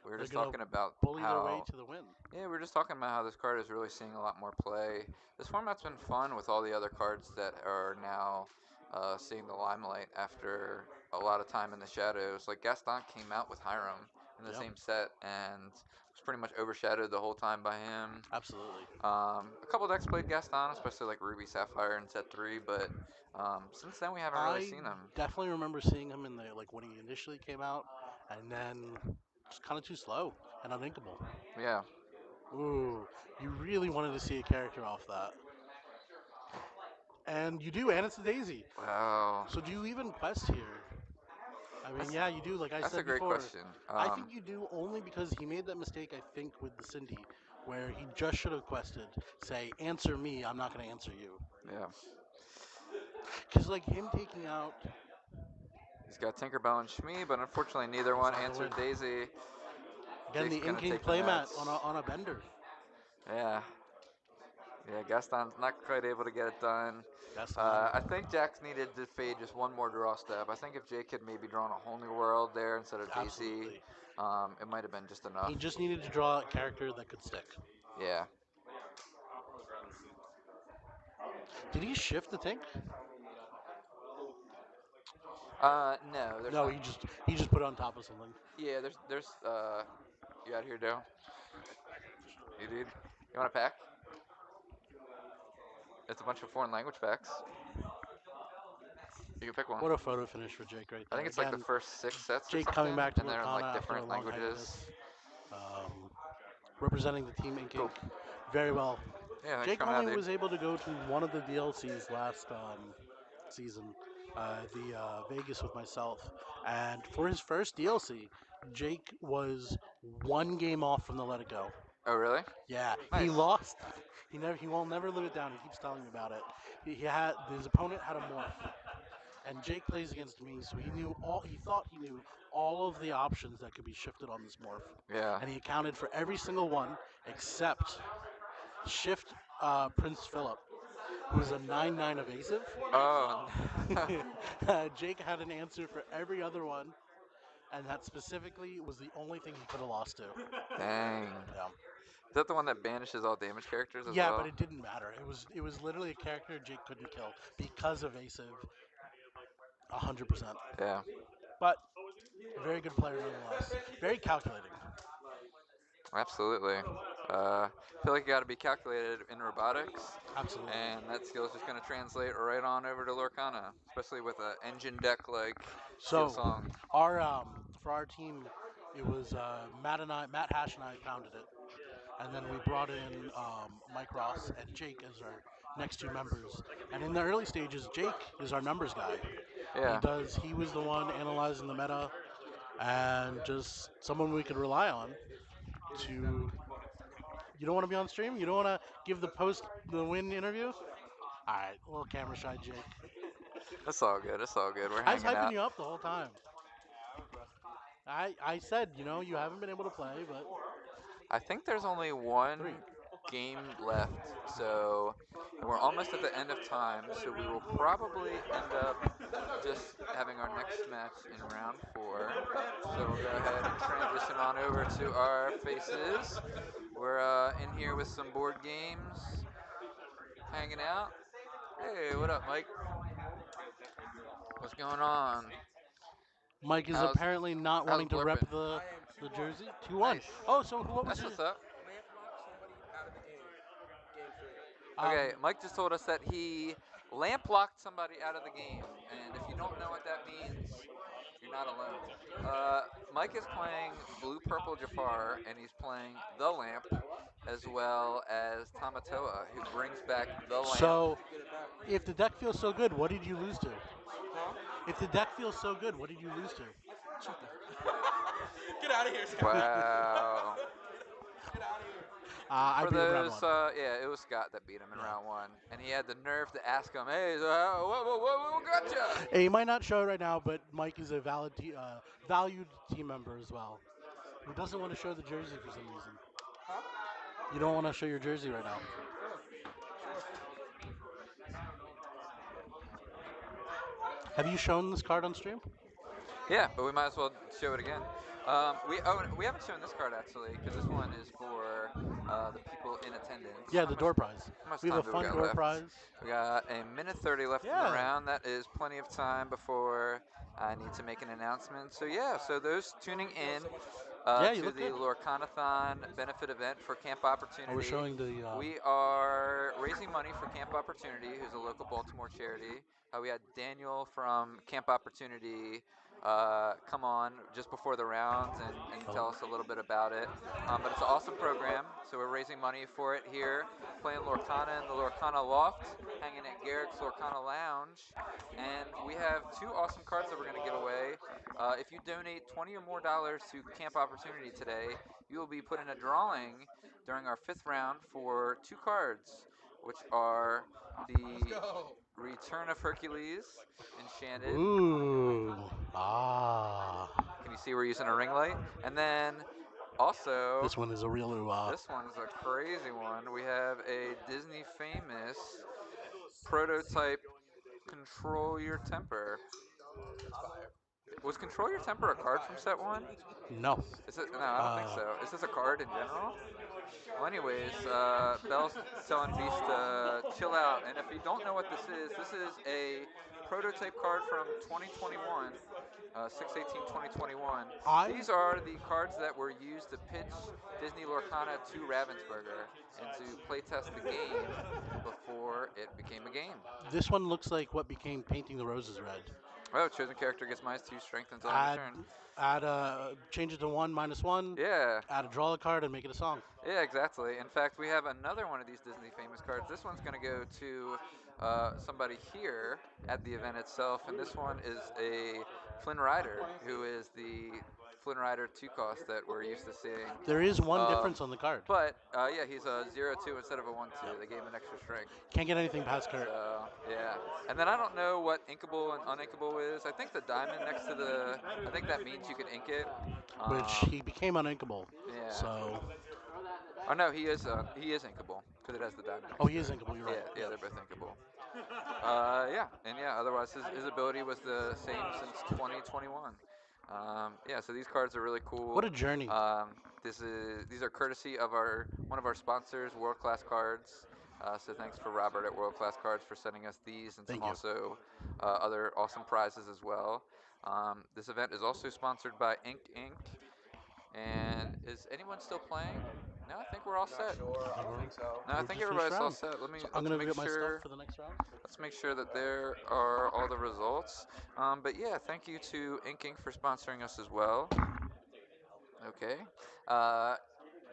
we were
they're
just
gonna
talking about
bully their way
how
to the win.
Yeah, we were just talking about how this card is really seeing a lot more play. This format's been fun with all the other cards that are now seeing the limelight after a lot of time in the shadows. Like Gaston came out with Hiram in the
Yep,
same set and was pretty much overshadowed the whole time by him.
absolutely.
A couple decks played Gaston, especially like Ruby Sapphire in set 3, but since then we haven't really
I
seen him.
definitely remember seeing him in the like when he initially came out, and then just kind of too slow and uninkable.
Yeah.
Ooh, you really wanted to see a character off that, and you do, and it's a Daisy.
Wow.
So do you even quest here? I mean,
That's
yeah, you do. Like I
that's a
said
great
before,
question.
I think you do only because he made that mistake. I think with the Cindy, where he just should have quested, say, "Answer me. I'm not going to answer you."
Yeah.
Because like him taking out,
He's got Tinkerbell and Shmi, but unfortunately neither
it's
one
not going to
answered
win.
Daisy.
Again,
Jake's
the
gonna
inking
take the
playmat
mats.
on a bender.
Yeah. Yeah, Gaston's not quite able to get it done.
Gaston.
I think Jax needed to fade just one more draw step. I think if Jake had maybe drawn a whole new world there instead of Daisy,
Absolutely.
it might have been just
He
enough.
just needed to draw a character that could stick.
Yeah.
Did he shift the tank?
No, there's
No,
not.
he just put it on top of something.
Yeah, you out here, Dale? You dude? You want a pack? It's a bunch of foreign language packs. You can pick one.
What a photo finish for Jake right
I
there.
think it's like the
Again,
first 6 sets or
Jake coming
something,
back to
and they're in like
Lorcana after a
different
long
languages.
hiatus, um, representing the team Ink
Cool.
Inc. very well.
Yeah, thanks for
Jake
coming out,
only
dude.
was able to go to one of the DLCs last season, the Vegas with myself, and for his first DLC, Jake was one game off from the Let It Go.
Oh, really?
Yeah, he
Nice.
lost. He will never live it down. He keeps telling me about it. He had his opponent had a morph, and Jake plays against me, so he knew all. He thought he knew all of the options that could be shifted on this morph,
Yeah.
and he accounted for every single one except shift Prince Philip, who is a 9/9 evasive.
Oh.
Jake had an answer for every other one, and that specifically was the only thing he could have lost to.
Dang.
Yeah.
Is that the one that banishes all damage characters as
Yeah, but
well?
it didn't matter. It was literally a character Jake couldn't kill because evasive, 100%.
Yeah.
But a very good player nonetheless. Very calculating.
Absolutely. I feel like you got to be calculated in robotics,
Absolutely.
and that skill is just going to translate right on over to Lorcana, especially with an engine deck like Steel
So,
Song.
our for our team, it was Matt Hash and I founded it, and then we brought in Mike Ross and Jake as our next two members. And in the early stages, Jake is our numbers guy.
Yeah.
He was the one analyzing the meta, and just someone we could rely on to. You don't want to be on stream. You don't want to give the win interview. All right, a little camera shy, Jake.
It's all good. It's all good. We're
I was
hanging
hyping
out.
you up the whole time. I said, you haven't been able to play, but
I think there's only one
three.
game left, so and we're almost at the end of time, so we will probably end up just having our next match in round 4. So we'll go ahead and transition on over to our faces. We're in here with some board games, hanging out. Hey, what up, Mike? What's going on?
Mike is
How's
apparently not
how's
wanting to rep
blurping?
the jersey. 2-1.
Nice.
Oh, so what was
That's
your
what's up.
um?
Okay, Mike just told us that he lamp locked somebody out of the game, and if you don't know what that means, you're not alone. Uh, Mike is playing Blue Purple Jafar, and he's playing the lamp, as well as Tamatoa, who brings back the lamp.
So, if the deck feels so good, what did you lose to? If the deck feels so good, what did you lose to?
Get out of here, Scott.
Wow.
I
For
beat him round
those,
one.
Yeah, it was Scott that beat him in
Yeah.
round 1, and he had the nerve to ask him, "Hey, so what gotcha?"
Hey, he might not show it right now, but Mike is a valued team member as well. He doesn't want to show the jersey for some reason. You don't want to show your jersey right now. Have you shown this card on stream?
Yeah, but we might as well show it again. We haven't shown this card actually because this one is for the people in attendance.
Yeah, the door prize.
How much
We have
time
a
do we
fun
got
door
left?
prize.
We got a minute 30 left in the
Yeah.
round. That is plenty of time before I need to make an announcement. So yeah, so those tuning in
Yeah, you
to
look
the
good.
Lorcanathon benefit event for Camp
Oh, we're
Opportunity.
showing the.
We are raising money for Camp Opportunity, who's a local Baltimore charity. We had Daniel from Camp Opportunity come on just before the rounds and tell us a little bit about it. But it's an awesome program, so we're raising money for it here, playing Lorcana in the Lorcana Loft, hanging at Garrick's Lorcana Lounge. And we have 2 awesome cards that we're going to give away. If you donate $20 or more to Camp Opportunity today, you will be put in a drawing during our 5th round for 2 cards, which are the Return of Hercules Enchanted.
Ooh. Ah.
Can you see we're using a ring light? And then also,
This one is a real ooh ah.
this one's a crazy one. We have a Disney famous prototype Control Your Temper. Was Control Your Temper a card from set 1?
No.
Is it? No, I don't think so. Is this a card in general? Well, anyways, Bell's telling Beast to chill out. And if you don't know what this is a prototype card from 2021. 6/18/2021.
I
These are the cards that were used to pitch Disney Lorcana to Ravensburger and to playtest the game before it became a game.
This one looks like what became Painting the Roses red.
Oh, chosen character gets -2 strength until end of
Add
turn.
change it to 1 -1.
Yeah,
Add a draw a card and make it a song.
yeah, exactly. In fact, we have another one of these Disney famous cards. This one's going to go to somebody here at the event itself, and this one is a Flynn Rider, who is the Flynn Rider 2 cost that we're used to seeing.
There is one
Um,
difference on the card.
but yeah, he's a 0/2 instead of a 1/2. They gave him an extra strength.
Can't get anything past Kurt,
So yeah, and then I don't know what inkable and uninkable is. I think the diamond next to the, I think that means you can ink it.
which he became uninkable.
Yeah.
So,
Oh no, he is inkable because it has the diamond
oh,
next
he
to
is
it.
inkable. You're
Yeah,
right.
yeah,
Yeah.
they're both inkable. Yeah, and yeah. Otherwise, his ability was the same since 2021. Yeah, so these cards are really cool.
What a journey.
These are courtesy of our one of our sponsors, World Class Cards. So thanks for Robert at World Class Cards for sending us these and some
Thank you.
also other awesome prizes as well. This event is also sponsored by Ink Inc. And is anyone still playing? No, I think we're all set.
I think we're,
No, I
we're
think
just finished
everybody's all
round.
set.
So I'm
Let's
gonna go
make
get my stuff
sure
for the next round.
that there are all the results. But yeah, thank you to Inking for sponsoring us as well. Okay. Uh,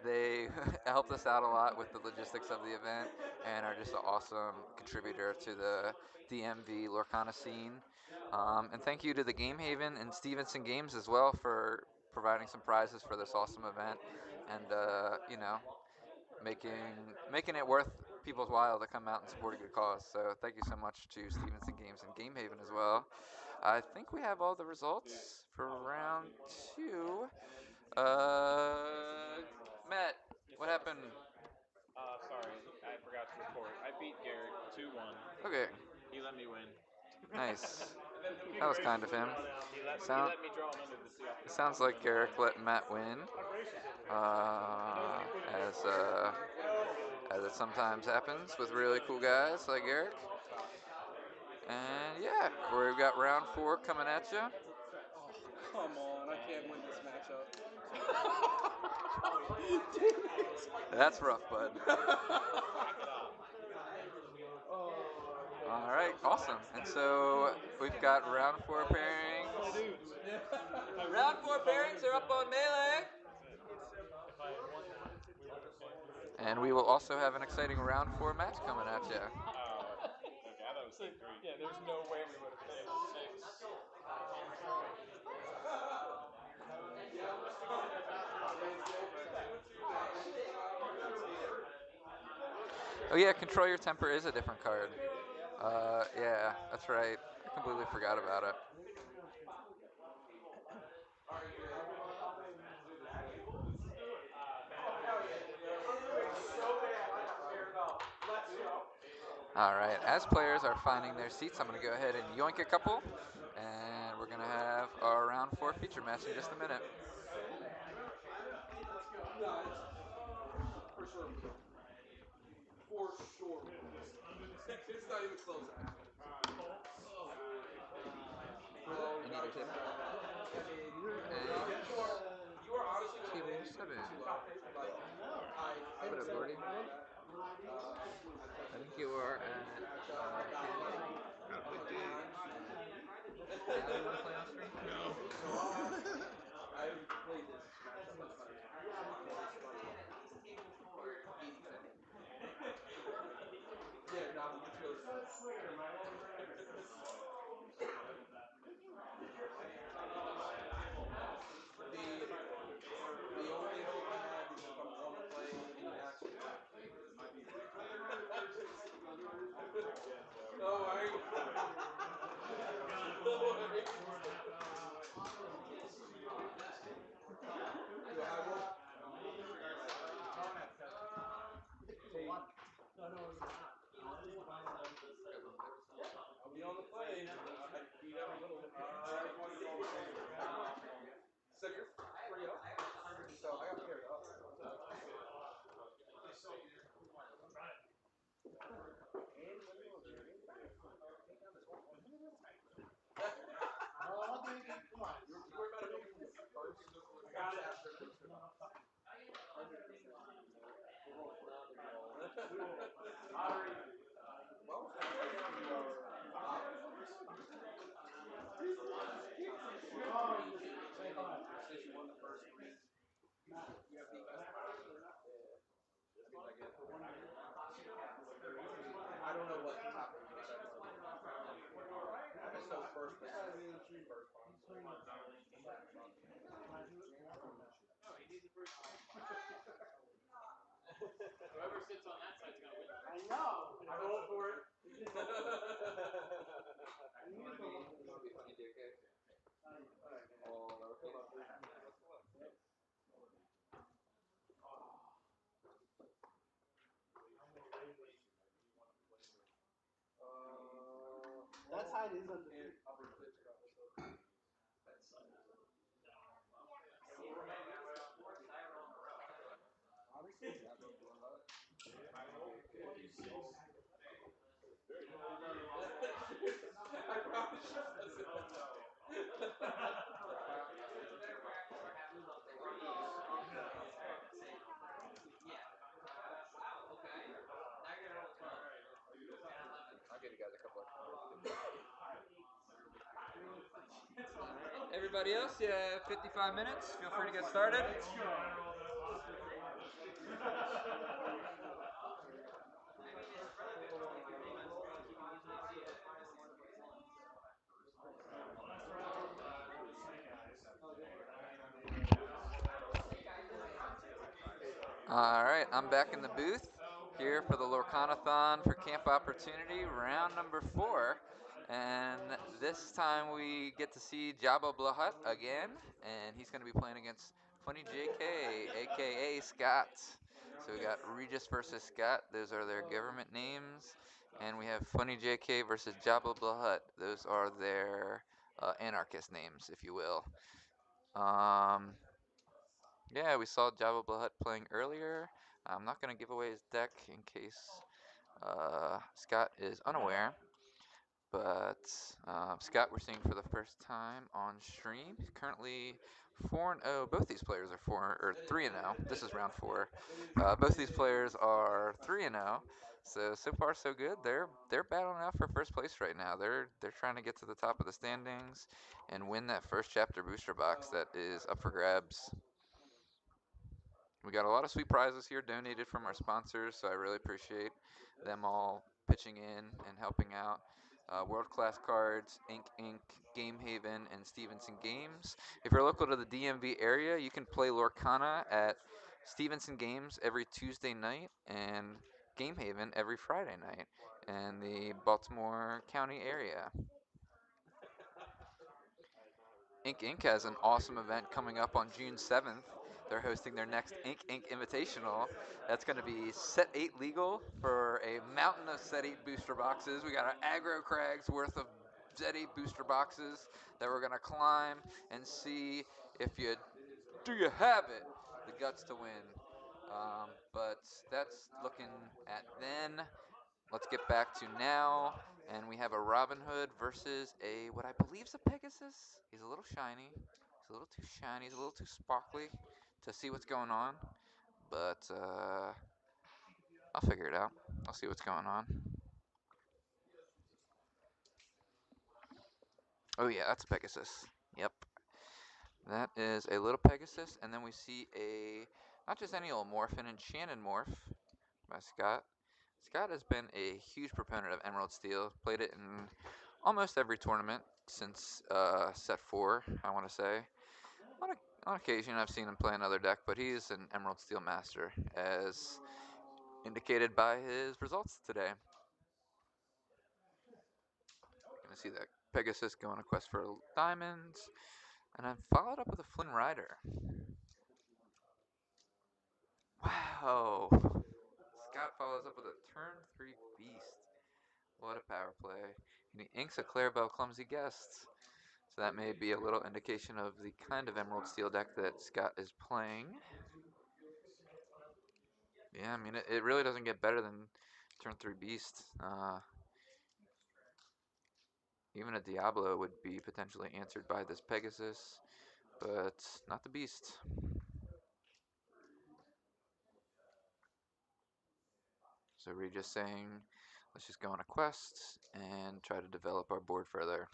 they helped us out a lot with the logistics of the event and are just an awesome contributor to the DMV Lorcana scene. And thank you to the Game Haven and Stevenson Games as well for providing some prizes for this awesome event and making it worth people's while to come out and support a good cause. So thank you so much to Stevenson Games and Game Haven as well. I think we have all the results for round two. Matt, what happened?
Sorry, I forgot to report. I beat Garrett 2-1.
Okay,
He let me win.
nice. That was kind of him.
He let me draw him under the sea.
It sounds like Garrick let Matt win, as as it sometimes happens with really cool guys like Garrick. And yeah, we've got round four coming at you.
Come on, I can't win this matchup.
That's rough, bud. All right, awesome. And so we've got round four pairings. Round four pairings are up on Melee. And we will also have an exciting round four match coming at you.
Okay, I thought it was 3.
Yeah, there's no way we would have finished 6.
Oh yeah, Control Your Temper is a different card. Yeah, that's right. I completely forgot about it. All right, as players are finding their seats, I'm going to go ahead and yoink a couple, and we're going to have our round four feature match in just a minute.
For sure. For sure. It's not even close at half.
Any tip?
You are honestly
Table
way
7.
too low. Like, I
What
would
up,
say
Lordy? I think you are at table 3. Now you want to play on stream?
I've played this matchup like 5 times. I'm always like 80-10. Yeah, now he just goes. The only hope I have is if I'm on the play in the match. No worries. No worries. Do I will. I'll be on the plane. I beat every little. So you're 3-0. So I got paired up. I don't know what happened. I just know first base.
Whoever sits on that side's gonna win.
I know. I rolled for it.
That side is undefeated.
I promise you.
I'll give you guys a couple of
Everybody else, yeah, 55 minutes. Feel free to get started.
All right, I'm back in the booth here for the Lorcana-thon for Camp Opportunity, round number 4. And this time we get to see Jabba Blahat again, and he's going to be playing against Funny JK, aka Scott. So we got Regis versus Scott, those are their government names. And we have Funny JK versus Jabba Blahat, those are their anarchist names, if you will. Yeah, we saw Jabba Blahat playing earlier. I'm not going to give away his deck in case Scott is unaware. But Scott, we're seeing for the first time on stream. He's currently 4-0. Both these players are 3-0. This is round 4. Both these players are 3-0. So far so good. They're battling out for first place right now. They're trying to get to the top of the standings and win that first chapter booster box that is up for grabs. We got a lot of sweet prizes here donated from our sponsors, so I really appreciate them all pitching in and helping out. World Class Cards, Inc., Game Haven, and Stevenson Games. If you're local to the DMV area, you can play Lorcana at Stevenson Games every Tuesday night and Game Haven every Friday night in the Baltimore County area. Inc. has an awesome event coming up on June 7th. They're hosting their next Inc. Invitational. That's going to be Set 8 legal for a mountain of Set 8 booster boxes. We got an aggro crags worth of Set 8 booster boxes that we're going to climb and see if you have it, the guts to win. But that's looking at then. Let's get back to now, and we have a Robin Hood versus a what I believe is a Pegasus. He's a little shiny. He's a little too shiny. He's a little too sparkly to see what's going on. But I'll figure it out. I'll see what's going on. Oh yeah, that's a Pegasus. Yep. That is a little Pegasus, and then we see a not just any old morph, an enchanted morph by Scott. Scott has been a huge proponent of Emerald Steel. Played it in almost every tournament since set 4, I want to say. On occasion, I've seen him play another deck, but he's an Emerald Steel master, as indicated by his results today. Gonna see that Pegasus go on a quest for diamonds, and then followed up with a Flynn Rider. Wow! Scott follows up with a turn 3 beast. What a power play. And he inks a Clarabelle Clumsy Guest. So that may be a little indication of the kind of Emerald Steel deck that Scott is playing. Yeah, I mean, it really doesn't get better than turn 3 Beast. Even a Diablo would be potentially answered by this Pegasus, but not the Beast. So we're just saying, let's just go on a quest and try to develop our board further.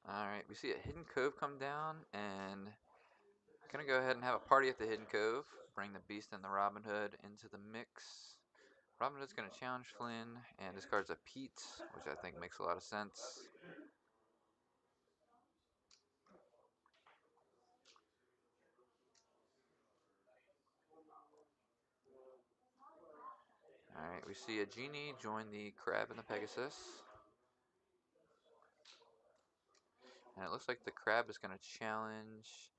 Alright, we see a hidden cove come down, and I'm gonna go ahead and have a party at the hidden cove. Bring the beast and the Robin Hood into the mix. Robin Hood's gonna challenge Flynn and discards a Pete, which I think makes a lot of sense. Alright, we see a genie join the crab and the Pegasus. And it looks like the crab is going to challenge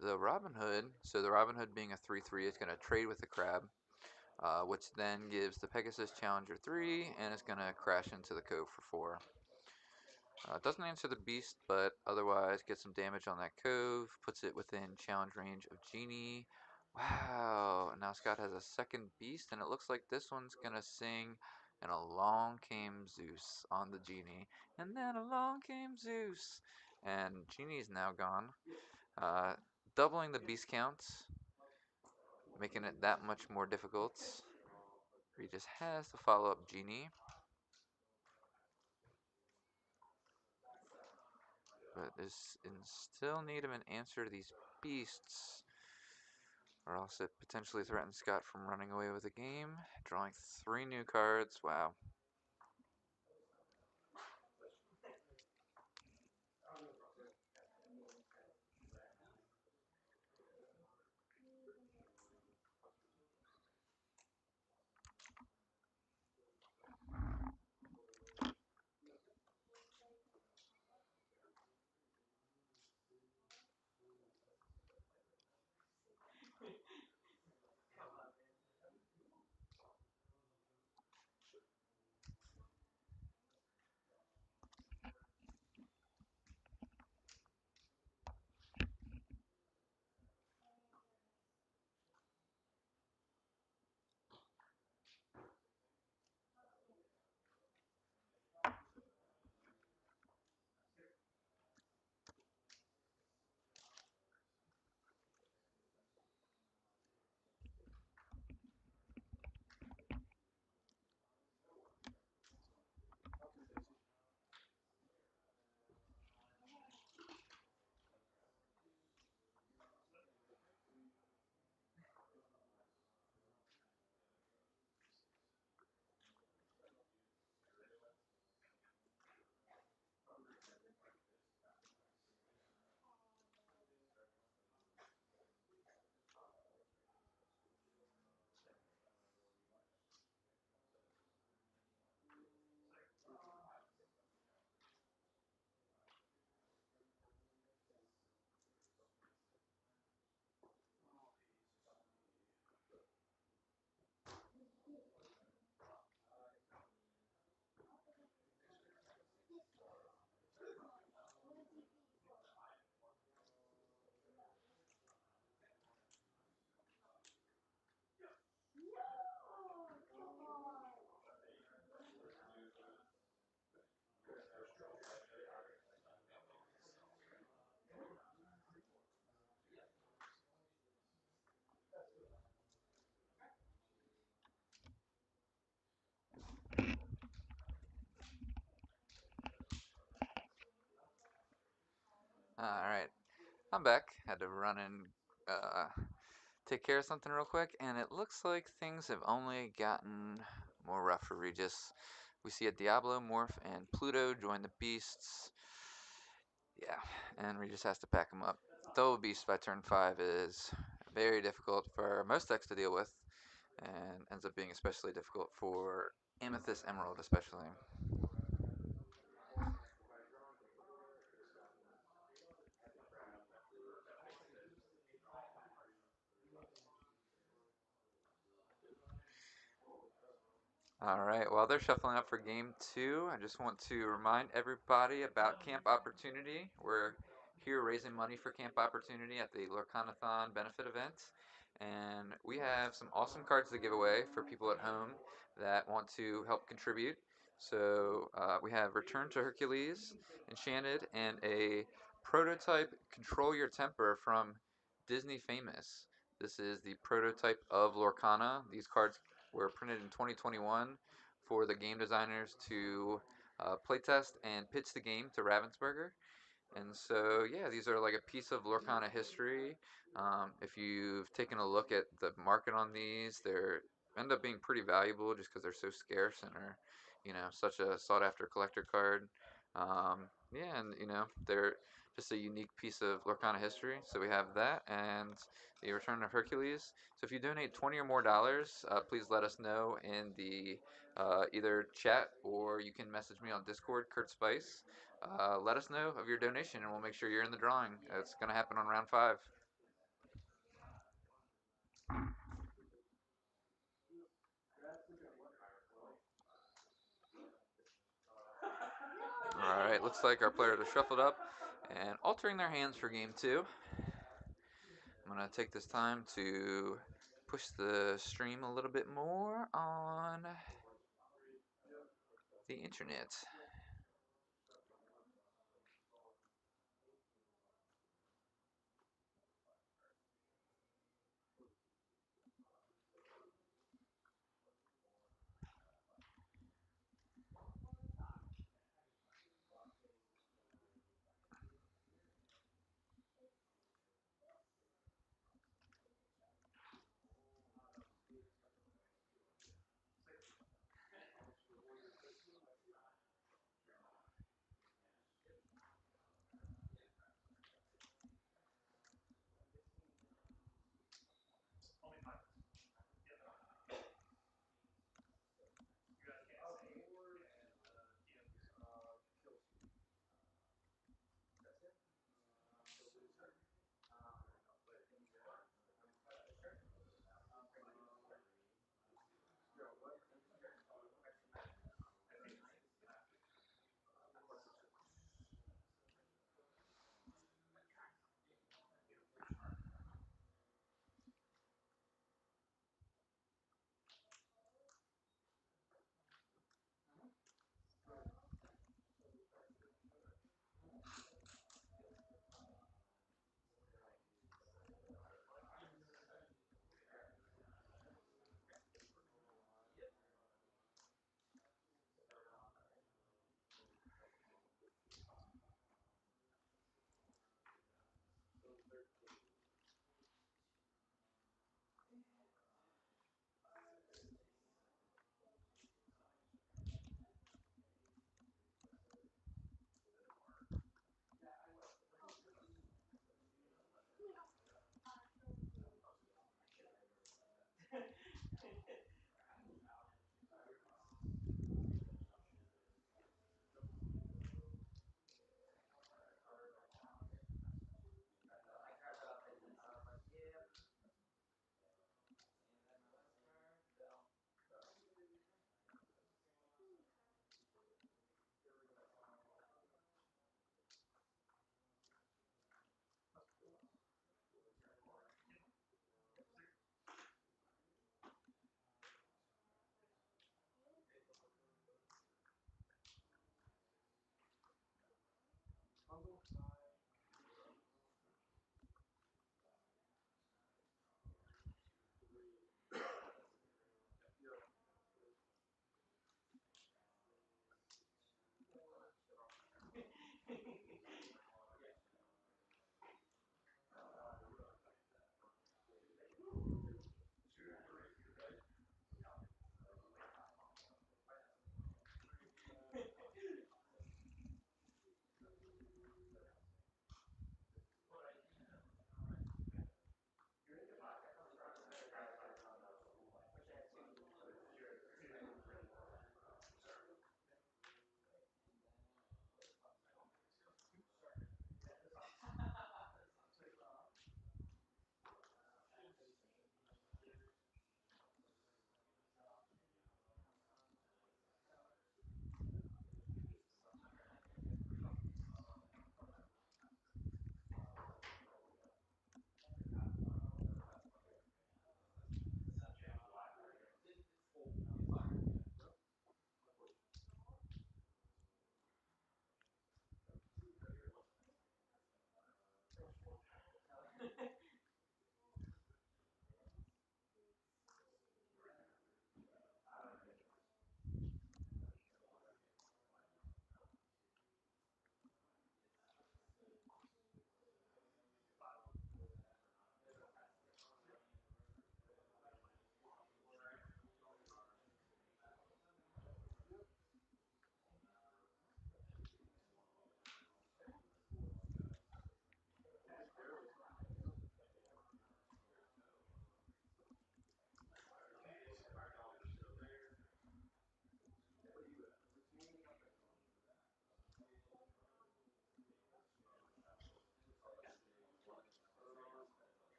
the Robin Hood. So the Robin Hood being a 3/3 is going to trade with the crab, which then gives the Pegasus challenger 3, and it's going to crash into the cove for 4. It doesn't answer the beast, but otherwise gets some damage on that cove, puts it within challenge range of Genie. Wow, now Scott has a second beast, and it looks like this one's gonna sing, and along came Zeus on the Genie. And then along came Zeus, and Genie's now gone, uh, doubling the beast counts, making it that much more difficult. Regis has to follow up Genie, but is in still need of an answer to these beasts, or else it potentially threatens Scott from running away with the game. Drawing 3 new cards. Wow. Alright, I'm back. Had to run and take care of something real quick, and it looks like things have only gotten more rough for Regis. We see a Diablo, Morph, and Pluto join the beasts. Yeah, and Regis has to pack them up. Double Beast by turn 5 is very difficult for most decks to deal with, and ends up being especially difficult for Amethyst Emerald, especially. All right, while they're shuffling up for game 2, I just want to remind everybody about Camp Opportunity. We're here raising money for Camp Opportunity at the Lorcanathon benefit event. And we have some awesome cards to give away for people at home that want to help contribute. So we have Return to Hercules, Enchanted, and a prototype Control Your Temper from Disney Famous. This is the prototype of Lorcana. These cards were printed in 2021 for the game designers to playtest and pitch the game to Ravensburger. And so, yeah, these are like a piece of Lorcana history. If you've taken a look at the market on these, they're end up being pretty valuable just because they're so scarce and are, such a sought after collector card. Yeah, and they're just a unique piece of Lorcana history. So we have that and the Return of Hercules. So if you donate $20 or more, please let us know in the either chat or you can message me on Discord, Kurt Spice. Let us know of your donation, and we'll make sure you're in the drawing. It's going to happen on round 5. All right, looks like our players are shuffled up and altering their hands for game 2. I'm going to take this time to push the stream a little bit more on the internet.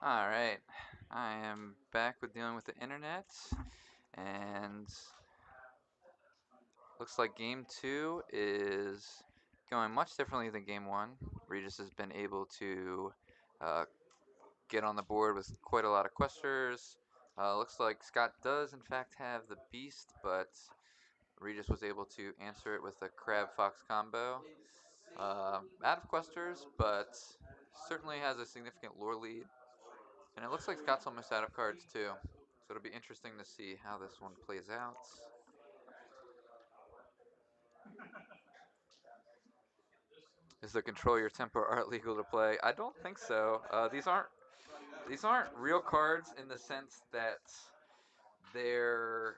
All right, I am back with dealing with the internet, and looks like game two is going much differently than game one. Regis has been able to uh, get on the board with quite a lot of questers. Looks like Scott does in fact have the beast, but Regis was able to answer it with a crab fox combo. Out of questers, but certainly has a significant lore lead. And it looks like Scott's almost out of cards too. So it'll be interesting to see how this one plays out. Is the control your tempo art legal to play? I don't think so. These aren't real cards in the sense that they're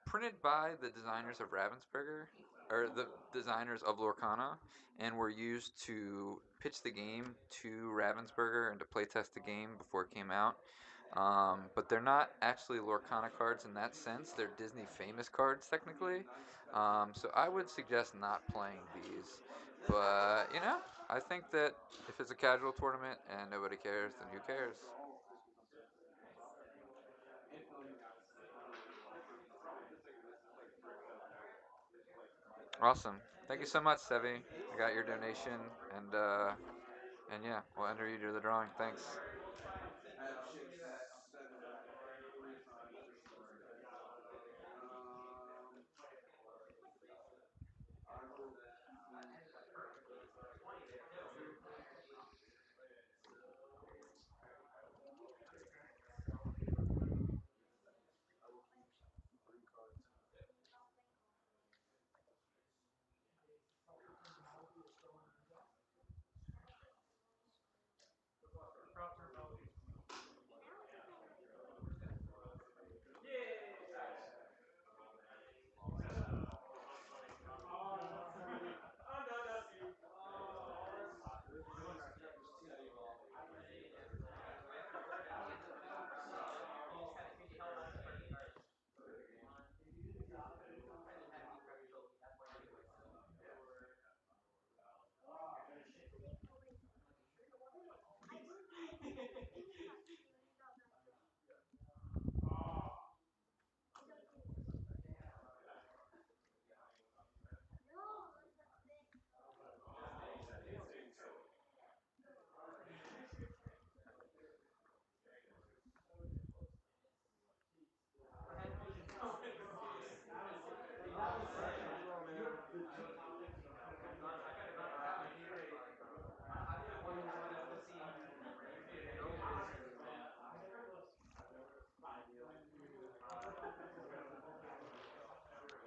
printed by the designers of Ravensburger, or the designers of Lorcana, and were used to pitch the game to Ravensburger and to playtest the game before it came out. But they're not actually Lorcana cards in that sense. They're Disney famous cards technically. So I would suggest not playing these. But I think that if it's a casual tournament and nobody cares, then who cares? Awesome. Thank you so much, Sevi. I got your donation, and yeah, we'll enter you to the drawing. Thanks.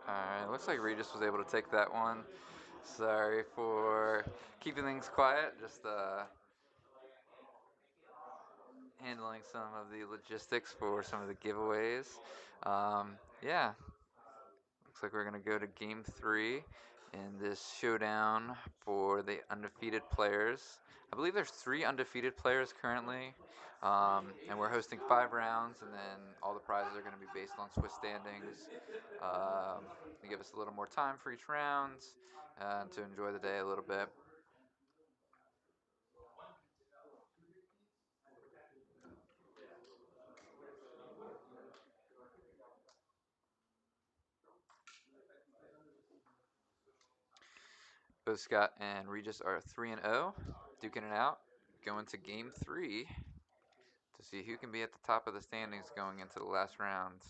Alright, looks like Regis was able to take that one. Sorry for keeping things quiet, just handling some of the logistics for some of the giveaways. Yeah, looks like we're going to go to game three in this showdown for the undefeated players. I believe there's 3 undefeated players currently, and we're hosting 5 rounds, and then all the prizes are going to be based on Swiss standings. To give us a little more time for each round, to enjoy the day a little bit. Both Scott and Regis are 3-0, duking it out, going to game three to see who can be at the top of the standings going into the last rounds.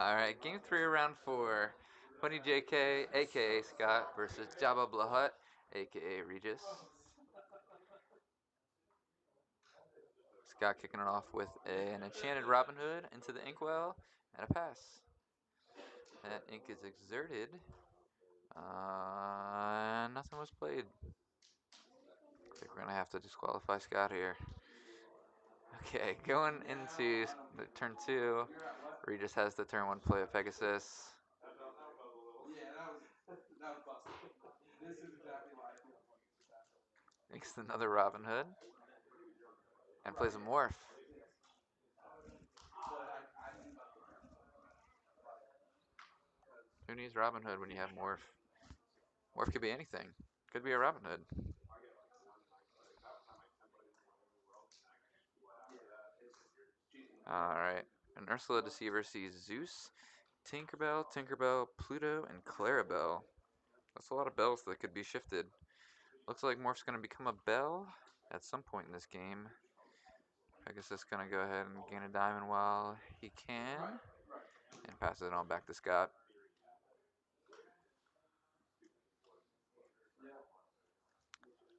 All right, game 3 of round 4. Honey JK, aka Scott, versus Jabba Blahut, aka Regis. Scott kicking it off with an enchanted Robin Hood into the inkwell and a pass. That ink is exerted. Nothing was played. I think we're gonna have to disqualify Scott here. Okay, going into the turn 2, Regis has the turn 1 play of Pegasus.
Yeah, that was busted. This is exactly why I feel like it's just that.
Makes another Robin Hood and plays a morph. Who needs Robin Hood when you have morph? Morph could be anything. Could be a Robin Hood. Alright. And Ursula Deceiver sees Zeus, Tinkerbell, Tinkerbell, Pluto, and Clarabelle. That's a lot of bells that could be shifted. Looks like Morph's going to become a bell at some point in this game. Pegasus going to go ahead and gain a diamond while he can. And pass it on back to Scott.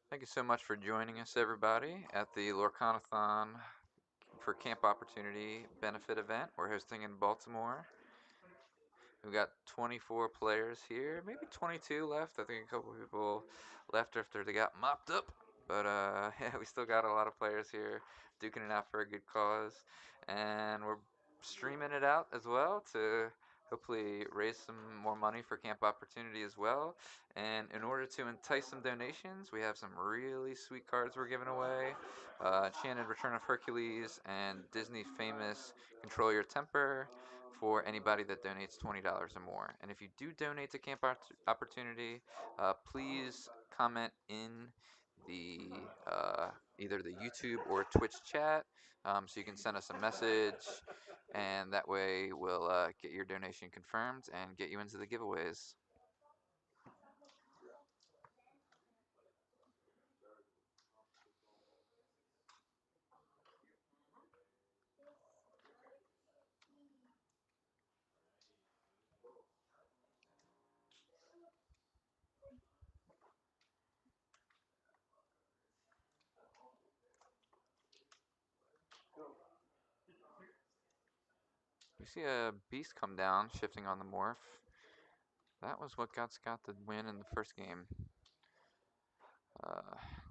Thank you so much for joining us, everybody, at the Lorcanathon for Camp Opportunity benefit event we're hosting in Baltimore. We've got 24 players here, maybe 22 left. I think a couple people left after they got mopped up. But yeah, we still got a lot of players here duking it out for a good cause. And we're streaming it out as well to hopefully raise some more money for Camp Opportunity as well. And in order to entice some donations, we have some really sweet cards we're giving away. Enchanted Return of Hercules and Disney famous Control Your Temper for anybody that donates $20 or more. And if you do donate to Camp Opportunity, please comment in the either the YouTube or Twitch chat, so you can send us a message, and that way we'll get your donation confirmed and get you into the giveaways. We see a beast come down, shifting on the morph. That was what got Scott the win in the first game.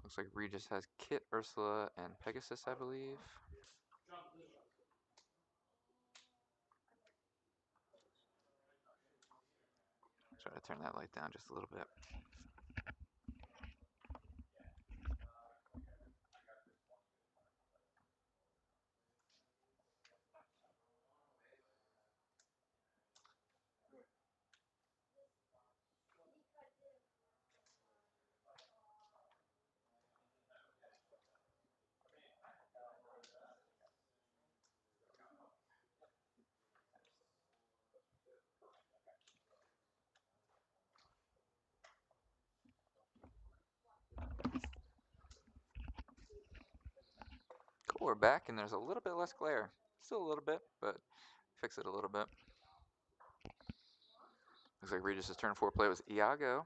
Looks like Regis has Kit, Ursula, and Pegasus, I believe. Try to turn that light down just a little bit. Cool, we're back, and there's a little bit less glare. Still a little bit, but fix it a little bit. Looks like Regis' turn 4 play was Iago.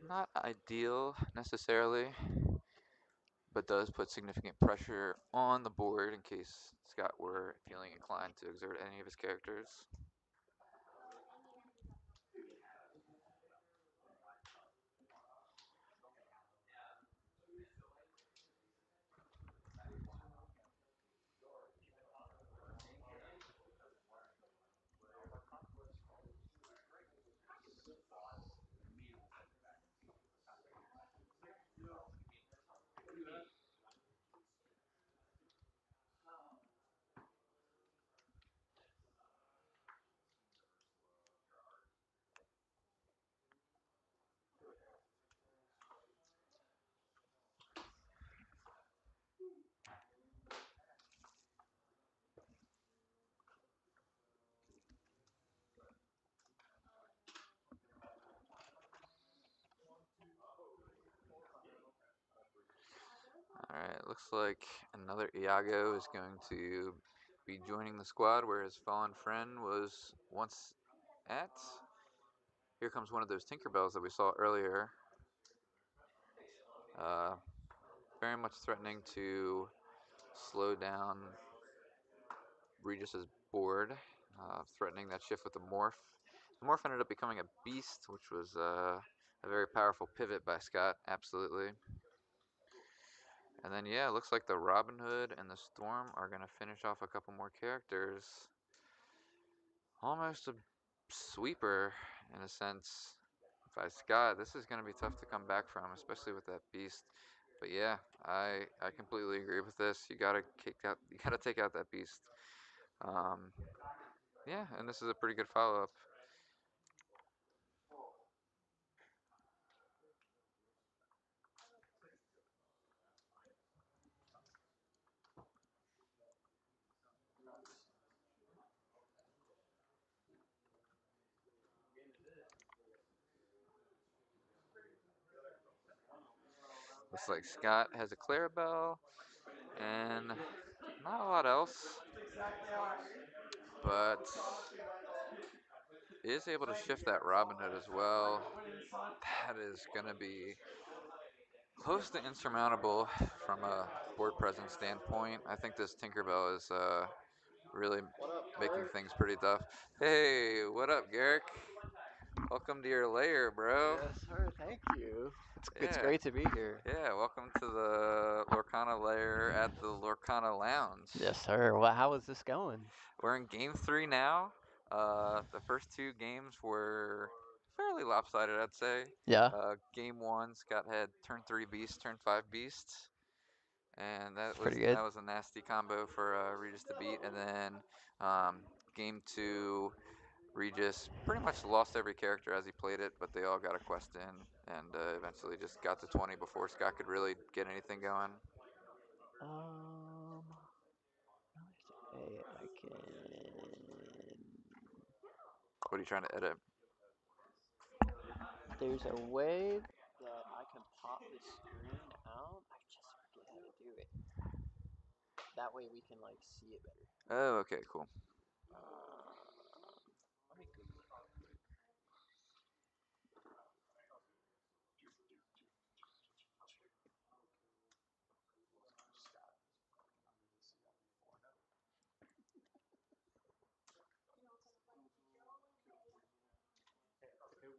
Not ideal, necessarily, but does put significant pressure on the board in case Scott were feeling inclined to exert any of his characters. Alright, looks like another Iago is going to be joining the squad where his fallen friend was once at. Here comes one of those Tinkerbells that we saw earlier. Uh, very much threatening to slow down Regis's board, threatening that shift with the morph. The morph ended up becoming a beast, which was a very powerful pivot by Scott, absolutely. And then, yeah, it looks like the Robin Hood and the Storm are going to finish off a couple more characters. Almost a sweeper, in a sense, by Scott. This is going to be tough to come back from, especially with that beast. But yeah, I completely agree with this. You gotta take out that beast. Um, yeah, and this is a pretty good follow up. Looks like Scott has a Clarabelle and not a lot else, but is able to shift that Robin Hood as well. That is going to be close to insurmountable from a board presence standpoint. I think this Tinkerbell is really
What up,
making
Kurt?
things pretty tough. Hey, what up, Garrick? Welcome to your lair, bro.
Yes, sir. Thank you. It's
Yeah,
great to be here.
yeah. Welcome to the Lorcana lair at the Lorcana Lounge.
Yes, sir. Well, how is this going?
We're in game 3 now. The first 2 games were fairly lopsided, I'd say.
Yeah,
Game 1, Scott had turn 3 beasts, turn 5 beasts, and
it's pretty good.
that was a nasty combo for Regis to beat. And then um, game 2, Regis pretty much lost every character as he played it, but they all got a quest in, and eventually just got to 20 before Scott could really get anything going.
Um, hey, I can.
What are you trying to edit?
There's a way that I can pop the screen out. I just forget how to do it. That way we can like see it better.
Oh, okay, cool.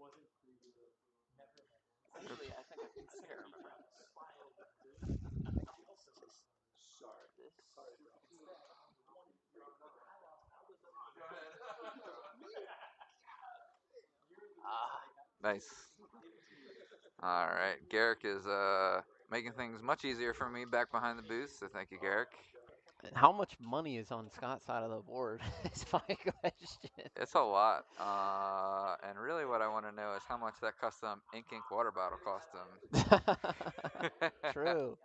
Let me Google it real quick. Actually, I think I remember how to do it. I think it's just this. Ah,
Nice. All right, Garrick is making things much easier for me back behind the booth. So thank you, Garrick.
how much money is on Scott's side of the board? Is my question.
It's a lot, and really, what I want to know is how much that custom ink water bottle cost him.
True.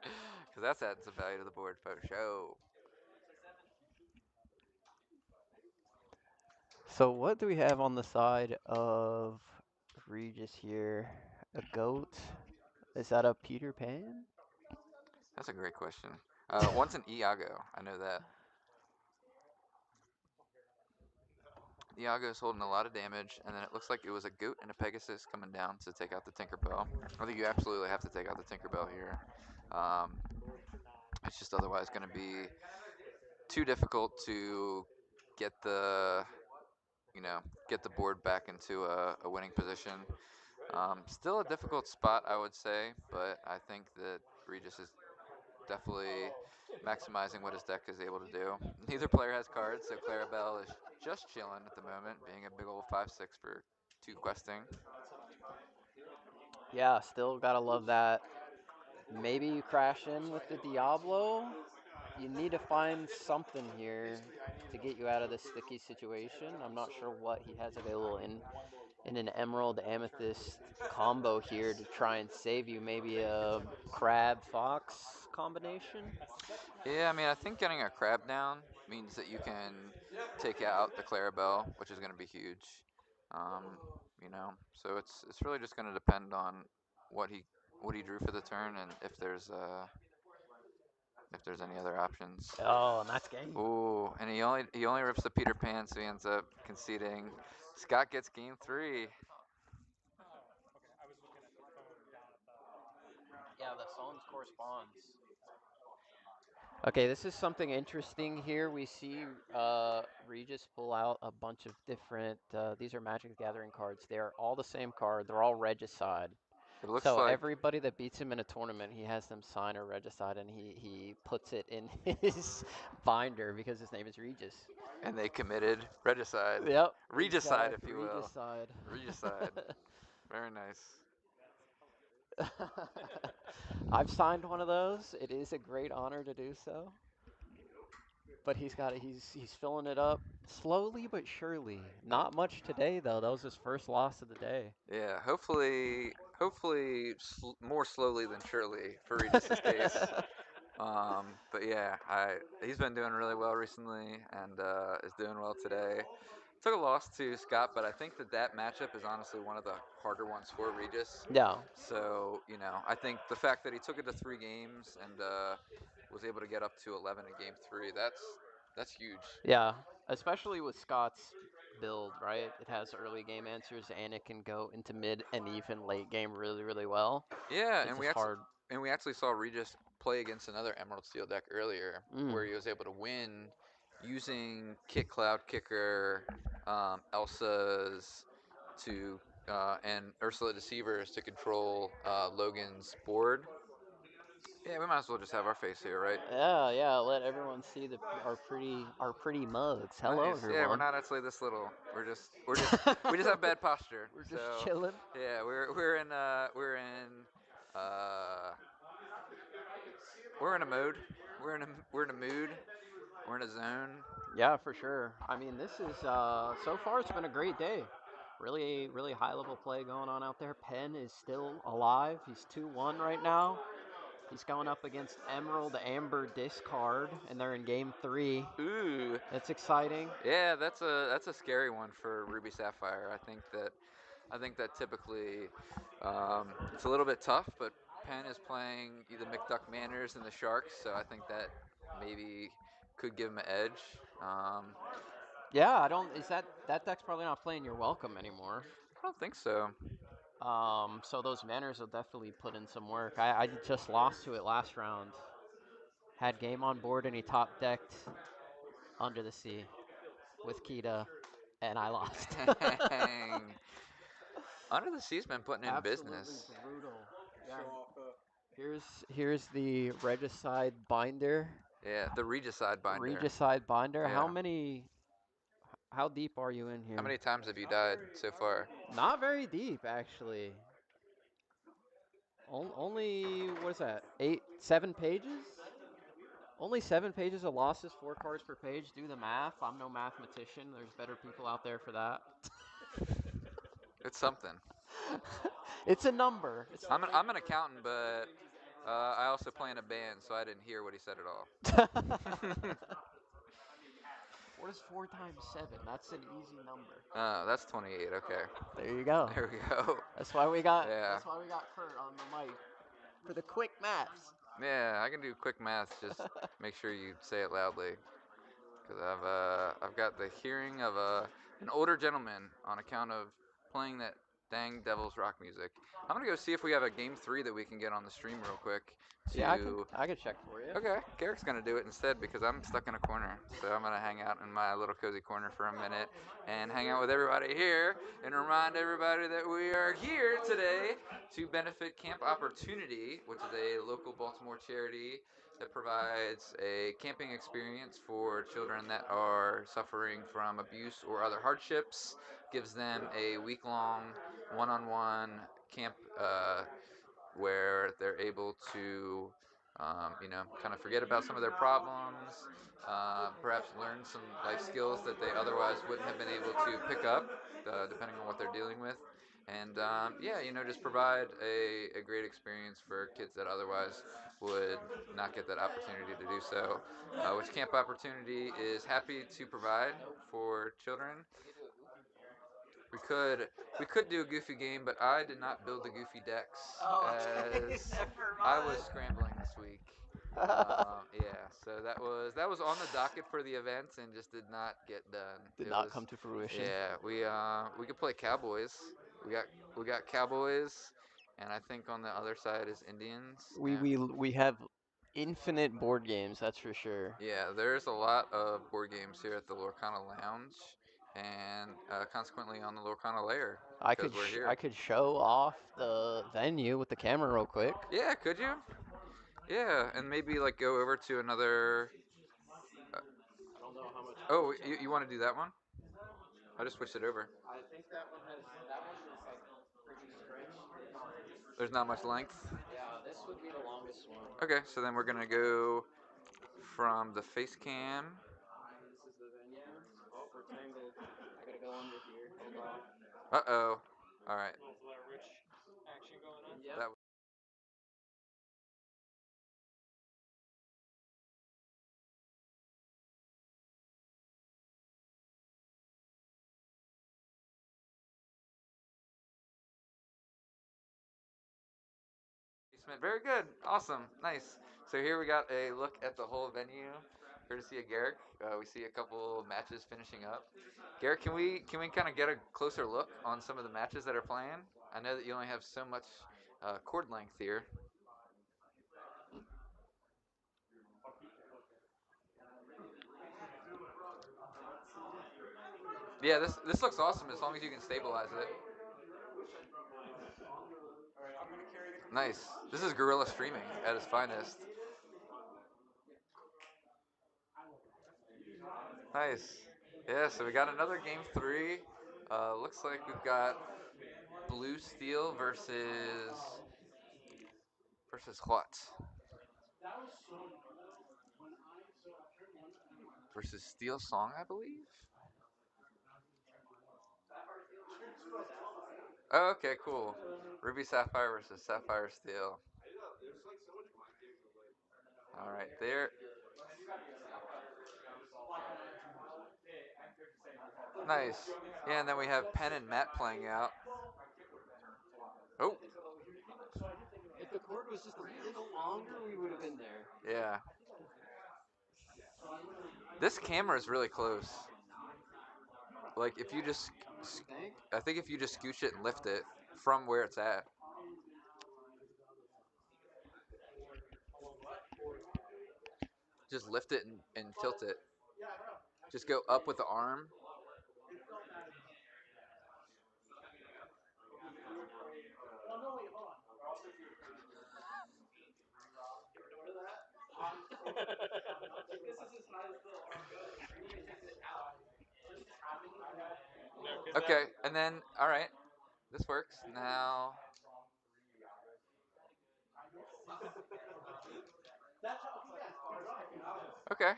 Because that's adds some value to the board for sure.
So what do we have on the side of Regis here? A goat? Is that a Peter Pan?
That's a great question. One's an Iago. I know that. Iago's holding a lot of damage, and then it looks like it was a goat and a Pegasus coming down to take out the Tinkerbell. I think you absolutely have to take out the Tinkerbell here. Um, it's just otherwise going to be too difficult to get the get the board back into a winning position. Still a difficult spot, I would say, but I think that Regis is definitely maximizing what his deck is able to do. Neither player has cards, so Clarabelle is just chilling at the moment, being a big old 5/6 for 2 questing.
Yeah, still gotta love that. Maybe you crash in with the Diablo. You need to find something here to get you out of this sticky situation. I'm not sure what he has available in an Emerald Amethyst combo here to try and save you. Maybe a Crab Fox combination.
Yeah, I mean, I think getting a crab down means that you can take out the Clarabelle, which is going to be huge. Um, so it's really just going to depend on what he what he drew for the turn, and if there's if there's any other options.
Oh, and that's game.
Ooh, and he only rips the Peter Pan, so he ends up conceding. Scott gets game 3.
Oh, okay. I was looking at the phone down at the.
Yeah, the songs corresponds. Okay, this is something interesting here. We see Regis pull out a bunch of different. These are Magic the Gathering cards. They are all the same card. They're all Regicide.
It looks
So
like,
everybody that beats him in a tournament, he has them sign a Regicide, and he puts it in his binder because his name is Regis.
and they committed regicide,
Yep,
regicide, if
exact
you will,
Regicide.
regicide. Very nice.
I've signed one of those. It is a great honor to do so. But he's filling it up slowly but surely. Not much today though. That was his first loss of the day.
Yeah, hopefully more slowly than surely for Regis's case. But yeah, he's been doing really well recently and is doing well today. Took a loss to Scott, but I think that matchup is honestly one of the harder ones for Regis.
Yeah.
So I think the fact that he took it to 3 games and was able to get up to 11 in game 3, that's huge.
Yeah. Especially with Scott's build, right? It has early game answers and it can go into mid and even late game really, really well.
Yeah,
It's
and
just hard.
we actually saw Regis play against another Emerald Steel deck earlier,
Mm.
where he was able to win using Kick Cloud Kicker, Elsa's to and Ursula Deceivers to control Logan's board. Yeah, we might as well just have our face here, right?
Yeah, yeah. Let everyone see our pretty mugs. Hello,
Nice. Yeah, we're
everyone.
not actually this little. We just have bad posture.
We're just
So
chilling.
yeah, uh we're in a mode. We're in a mood. We're in a zone.
Yeah, for sure. I mean, this is so far it's been a great day. Really, really high level play going on out there. Penn is still alive. He's 2-1 right now. He's going up against Emerald Amber Discard, and they're in game 3.
Ooh,
That's exciting.
yeah, that's a scary one for Ruby Sapphire. I think that typically it's a little bit tough, but Penn is playing the McDuck Manners and the Sharks, so I think that maybe could give him an edge.
Yeah, I don't. Is that deck's probably not playing Your Welcome anymore.
I don't think so.
So those manners will definitely put in some work. I just lost to it last round. Had game on board and he top decked Under the Sea with Kita, and I lost.
Dang. Under the Sea's been putting in
Absolutely
business.
brutal. Yeah.
Show off the.
Here's the Regicide binder.
Yeah, the Regicide binder.
Regicide binder.
Yeah.
How deep are you in
How
here?
many times have you died so far?
Not very deep actually. Only what is that? 7 pages? Only 7 pages of losses, 4 cards per page. Do the math. I'm no mathematician. There's better people out there for that.
It's something.
It's a number. It's
I'm an accountant, but I also play in a band, so I didn't hear what he said at all.
What is 4 times 7? That's an easy number.
Oh, that's 28. Okay,
There you go.
there we go.
That's why we got.
Yeah,
That's why we got Kurt on the mic for the quick maths.
yeah. I can do quick math. Just make sure you say it loudly, because I've got the hearing of an older gentleman on account of playing that dang Devil's Rock music. I'm gonna go see if we have a game 3 that we can get on the stream real quick.
Yeah,
To
I can check for you.
Okay, Garrick's gonna do it instead because I'm stuck in a corner. So I'm gonna hang out in my little cozy corner for a minute and hang out with everybody here and remind everybody that we are here today to benefit Camp Opportunity, which is a local Baltimore charity that provides a camping experience for children that are suffering from abuse or other hardships, gives them a week-long one-on-one camp where they're able to, kind of forget about some of their problems, perhaps learn some life skills that they otherwise wouldn't have been able to pick up, depending on what they're dealing with. And yeah, just provide a great experience for kids that otherwise would not get that opportunity to do so, which Camp Opportunity is happy to provide for children. We could do a goofy game, but I did not build the goofy decks
Oh, okay.
as
Never
I was
mind.
scrambling this week. Yeah, so that was on the docket for the event and just did not get done.
Did
It
not
was,
come to fruition.
yeah, we could play Cowboys. We got Cowboys, and I think on the other side is Indians.
We
And
we we have infinite board games, that's for sure.
yeah, there's a lot of board games here at the Lorcana Lounge, and consequently on the Lorcana Lair because we're here.
I could show off the venue with the camera real quick.
Yeah, could you? Yeah, and maybe like go over to another. Uh,
I don't know how much.
oh, you want to do that one? I just switched it over.
I think that one is like pretty stretched.
There's not much length.
Yeah, this would be the longest one.
Okay, so then we're gonna go from the face cam.
This is the venue. Oh, we're tangled. I gotta go under here. Hold on.
Uh-oh. All right.
A little Blair Witch action going on.
Yep.
That basement. Very good. Awesome. Nice. So here we got a look at the whole venue, courtesy of Garrick. We see a couple matches finishing up. Garrick, can we kind of get a closer look on some of the matches that are playing? I know that you only have so much chord length here. Yeah, this looks awesome as long as you can stabilize it. Nice. This is guerrilla streaming at its finest. Nice. Yeah, so we got another game three. Looks like we've got blue steel versus what? Versus steel song, I believe. Oh, okay, cool. Ruby Sapphire versus Sapphire Steel. All right, there. Nice. Yeah, and then we have Penn and Matt playing out. Oh.
If the cord was just a little longer, we would have been there.
Yeah. This camera is really close. Like if you just,
You think?
I think if you just scooch it and lift it from where it's at. Just lift it and tilt it. Just go up with the arm.
No, because
Okay, and then all right, this works now. Okay.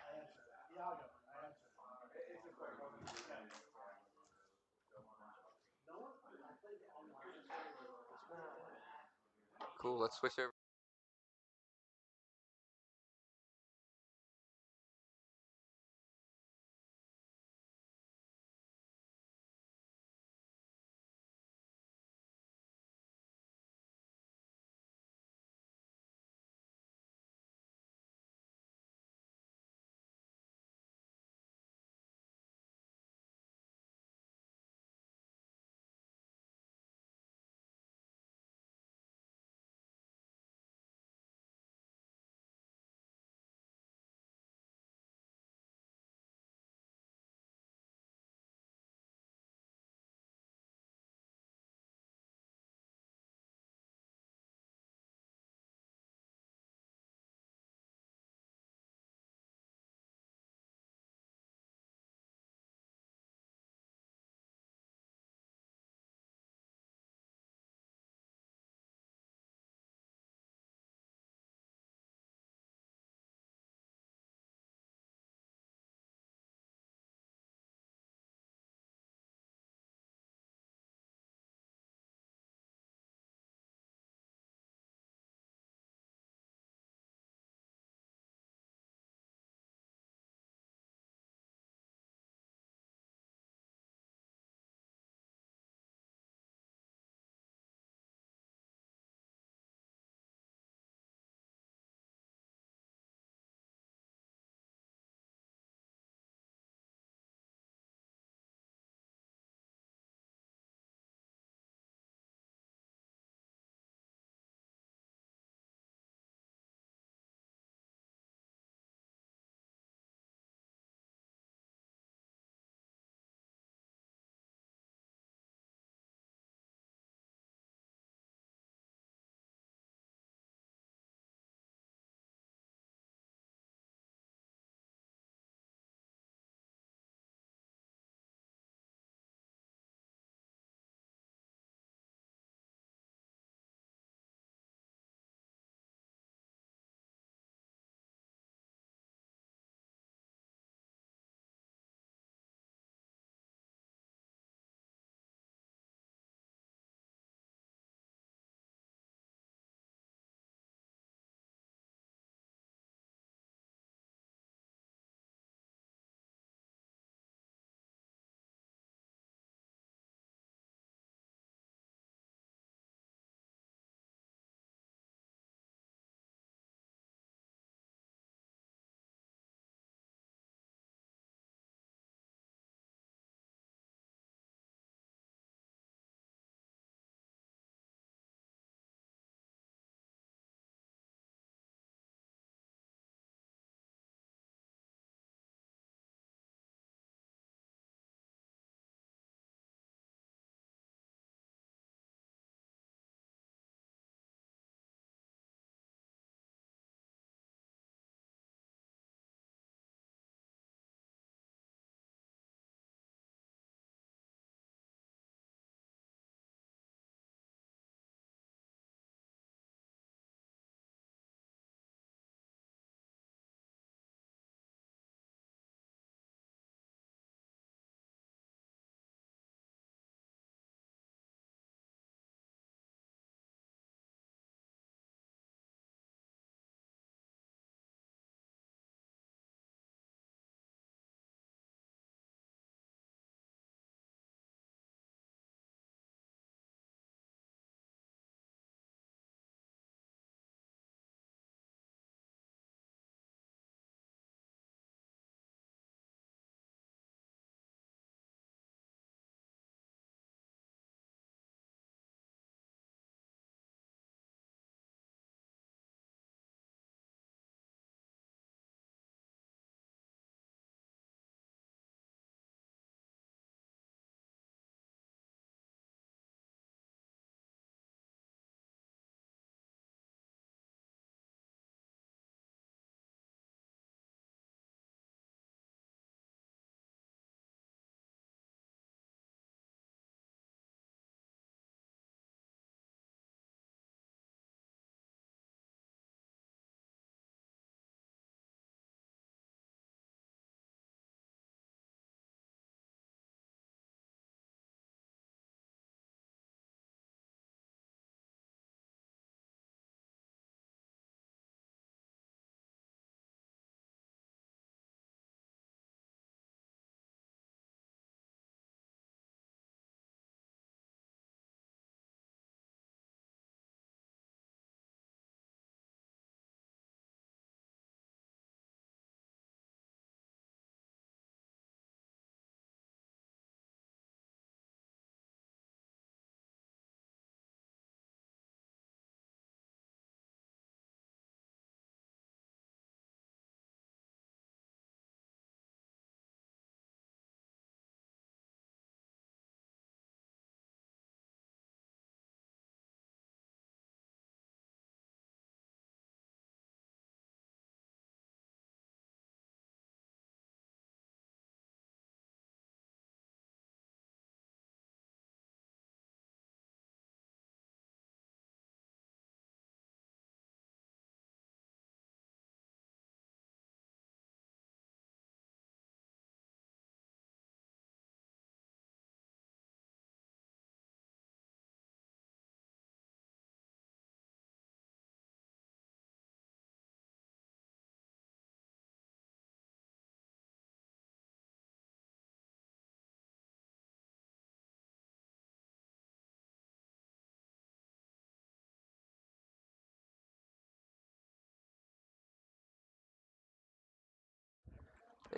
Cool. Let's switch over.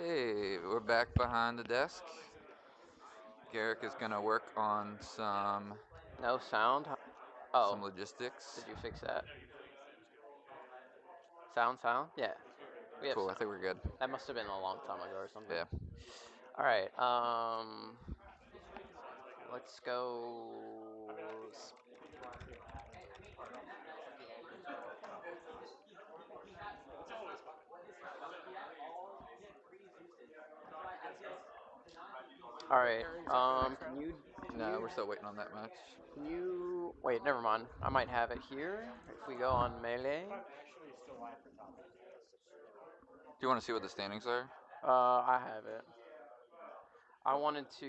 Hey, we're back behind the desk. Garrick is gonna work on
No sound.
some
Oh,
logistics.
did you fix that? Sound? Yeah, we have
Cool. I
sound.
think we're good.
That must have been a long time ago or something.
Yeah.
All right. Let's go. All right. Can you can
No,
you
we're still waiting on that match.
can you wait? Never mind. I might have it here. If we go on melee,
Actually, still live for topic.
Do you want to see what the standings are?
I have it. I wanted to.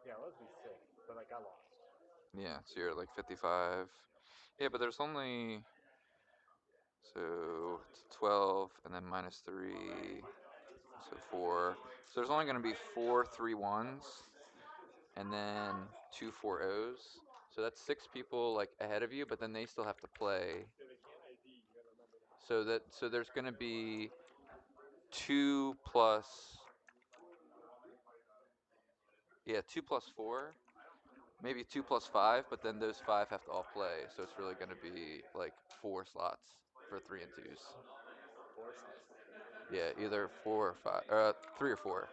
Yeah, let's be sick, but like I lost.
Yeah, so you're at like 55. Yeah, but there's only 12 and then minus 3, so 4. So there's only going to be 4 3-1s and then 2 4-0s. So that's 6 people like ahead of you, but then they still have to play. So there's going to be 2 plus, yeah, 2 plus 4, maybe 2 plus 5, but then those 5 have to all play. So it's really going to be like 4 slots for 3 and 2s. Yeah, either 4 or 5, 3 or 4.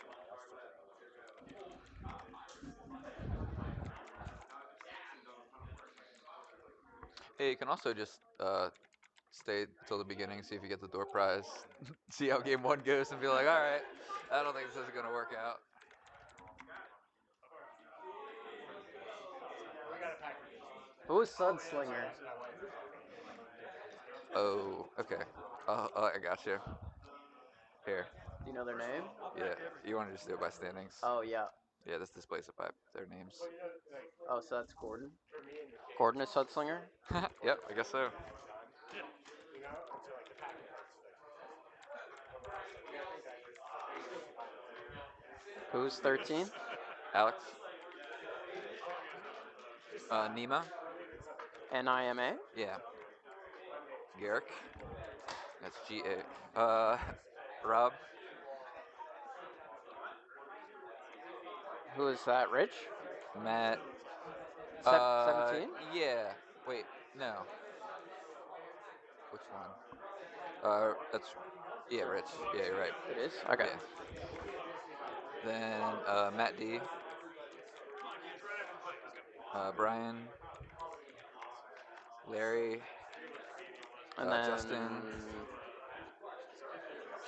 Hey, you can also just stay till the beginning, see if you get the door prize, see how game one goes, and be like, all right, I don't think this is gonna work out.
We got to pack it.
Who is Sudslinger?
Oh, okay. I got you. Here.
Do you know their name?
Yeah, you want to just do it by standings?
Oh yeah.
Yeah, this displays it by their names.
Oh, so that's Gordon. Gordon is Sudslinger.
Yep, I guess so.
You know, until like the packet price is
Who's 13th?
Alex. Nima.
NIMA.
Yeah. Garrick. That's GA. Rob.
Who is that? Rich.
Matt.
17.
Yeah. Wait, no. Which one? That's yeah, Rich. Yeah, you're right.
It is. Okay.
Yeah. Then Matt D. Brian. Larry.
And
Justin.
then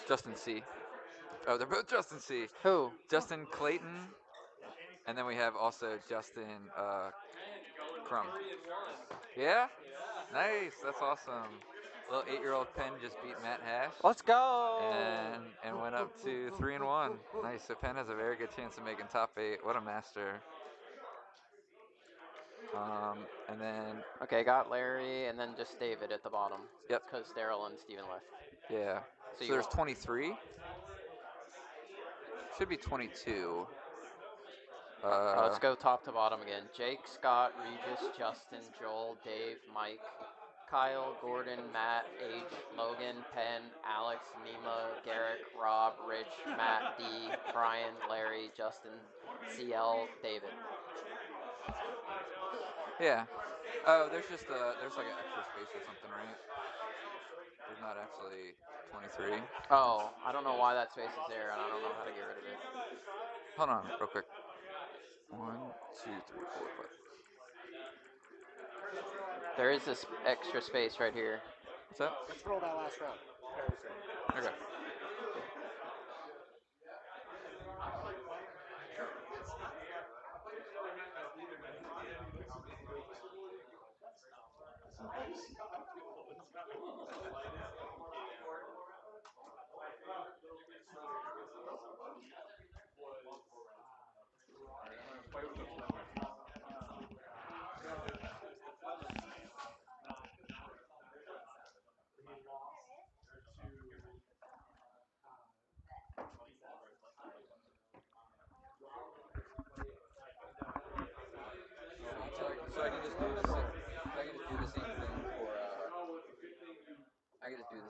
Justin C. Oh, they're both Justin C.
who?
Justin Clayton. And then we have also Justin Crumb. Yeah? Nice. That's awesome. Little 8-year-old Penn just beat Matt Hash
Let's go.
and went up to 3-1. Nice. So Penn has a very good chance of making top 8. What a master. And then
Okay, got Larry, and then just David at the bottom.
yep,
Because Daryl and Steven left.
yeah.
So
So
you
there's
won't.
23. Should be 22.
Let's
Uh,
go top to bottom again. Jake, Scott, Regis, Justin, Joel, Dave, Mike, Kyle, Gordon, Matt, H, Logan, Penn, Alex, Nima, Garrick, Rob, Rich, Matt, D, Brian, Larry, Justin, CL, David.
yeah. Oh, there's like an extra space or something, right? There's not actually 23.
Oh, I don't know why that space is there, and I don't know how to get rid of it.
Hold on, real quick. 1, 2, 3, 4, 5.
There is this extra space right here.
What's that?
Let's roll that last round.
Okay.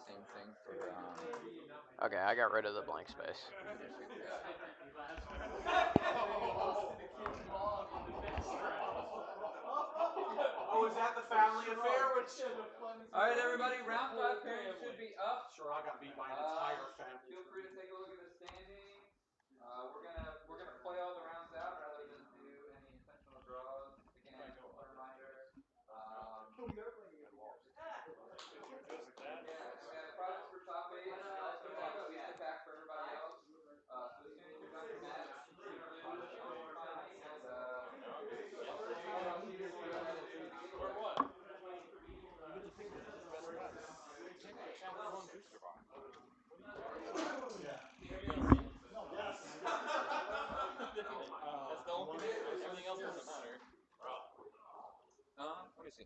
the same thing for.
Okay, I got rid of the blank space.
Oh, is that the family affair?
All right, everybody, round 5 pairings should be up.
Sure, I got beat by an entire family.
Feel free to take a look at the standings. We're gonna play all the rounds out rather than do any intentional draws. Again, just a reminder. Yeah, and we have prizes for top 8. We also have a booster pack for everybody else. So as soon as you're done your match, win or lose, please find me, and what I'll see is we'll go ahead and do the game.
You get to pick the best prize.
Take the challenge 1 booster box. That's the only thing. Everything else doesn't matter.
Let me see.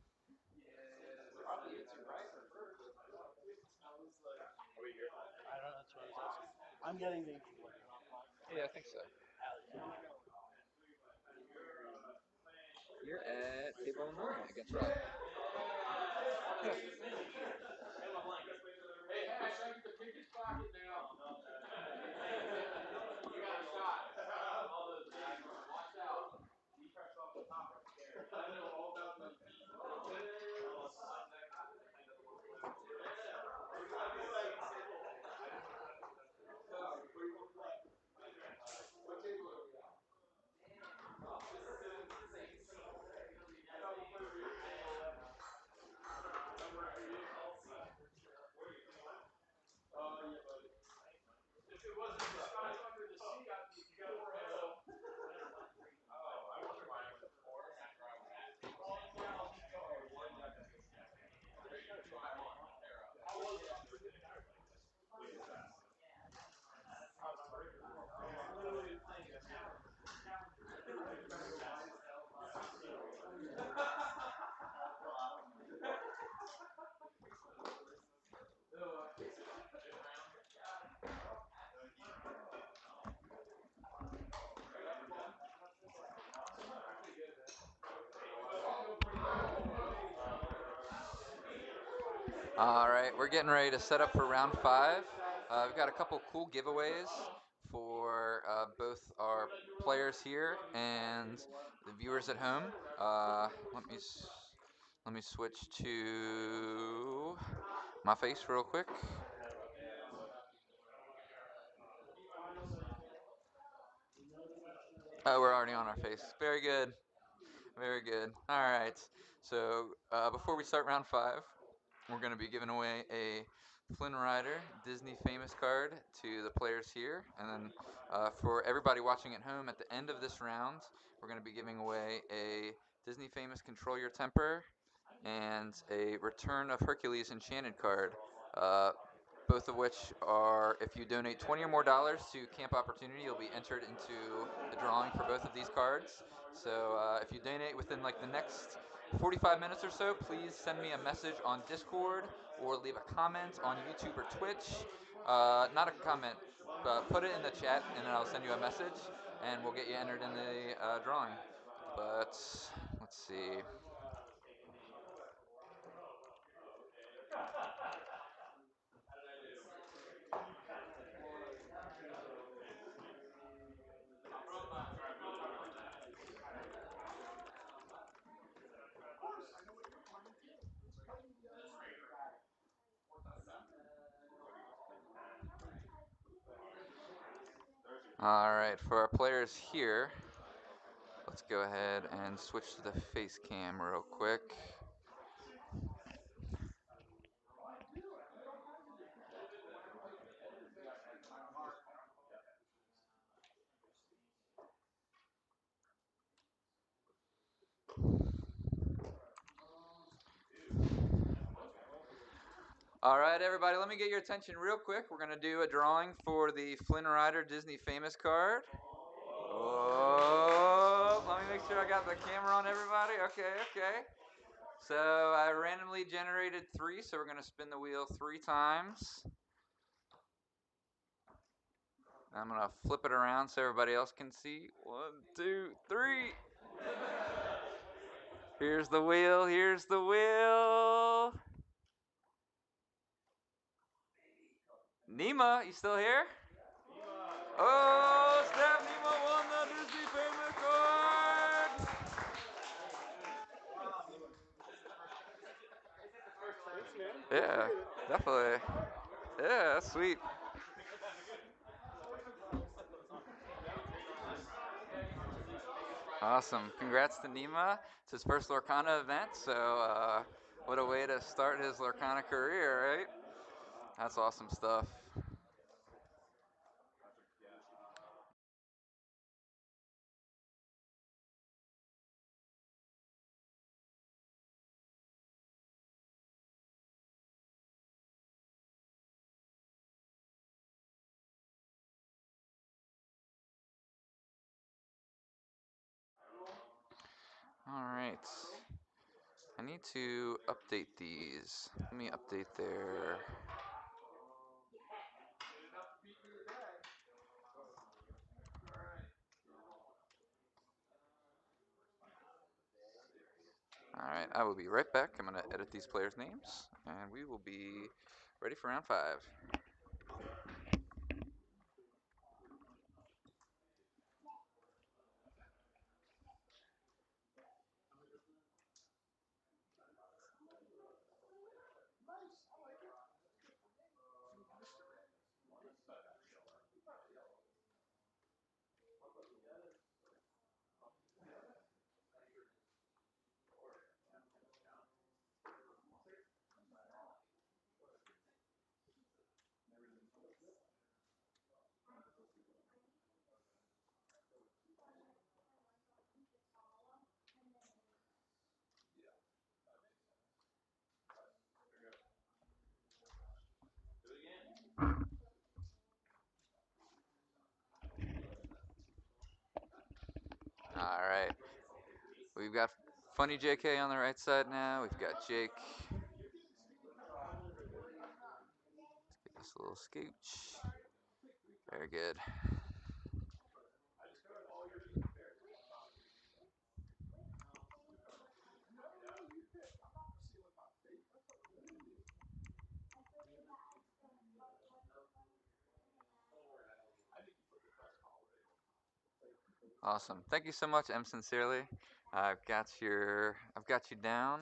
Probably you two, right? Or first.
I don't know, that's what I was asking. I'm getting the
Yeah, I think so. You're at table 9 against Rob. All right, we're getting ready to set up for round 5. We've got a couple cool giveaways for both our players here and the viewers at home. Let me switch to my face real quick. Oh, we're already on our face. Very good. Very good. All right. So before we start round 5, we're going to be giving away a Flynn Rider Disney Famous card to the players here. And then for everybody watching at home, at the end of this round, we're going to be giving away a Disney Famous Control Your Temper and a Return of Hercules Enchanted card. Both of which are, if you donate 20 or more dollars to Camp Opportunity, you'll be entered into the drawing for both of these cards. So if you donate within like the next 45 minutes or so, please send me a message on Discord or leave a comment on YouTube or Twitch. Not a comment, but put it in the chat and then I'll send you a message and we'll get you entered in the drawing. But let's see. All right, for our players here, let's go ahead and switch to the face cam real quick. All right, everybody, let me get your attention real quick. We're going to do a drawing for the Flynn Rider Disney Famous card. Oh, let me make sure I got the camera on everybody. Okay. So I randomly generated 3, so we're going to spin the wheel 3 times. I'm going to flip it around so everybody else can see. 1, 2, 3. Here's the wheel. Nima, you still here? Oh, Steph Nima won the Disney payment card!
Thanks, man.
Yeah,
Appreciate it.
definitely. Yeah, that's sweet. Awesome. Congrats to Nima. It's his first Lorcana event, so what a way to start his Lorcana career, right? That's awesome stuff. All right. I need to update these. Let me update their. All right, I will be right back. I'm going to edit these players' names, and we will be ready for round 5. All right. We've got Funny JK on the right side now. We've got Jake. Let's get this a little scooch. Very good. Awesome. Thank you so much, M. Sincerely. I've got you down.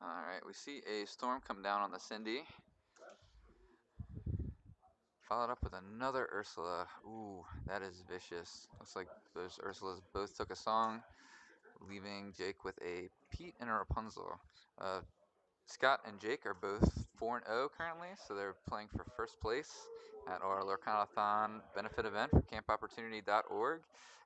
All right, we see a storm come down on the Cindy. Followed up with another Ursula. Ooh, that is vicious. Looks like those Ursulas both took a song, leaving Jake with a Pete and a Rapunzel. Uh, Scott and Jake are both 4-0 currently, so they're playing for first place at our Lorcanathon benefit event for campopportunity.org.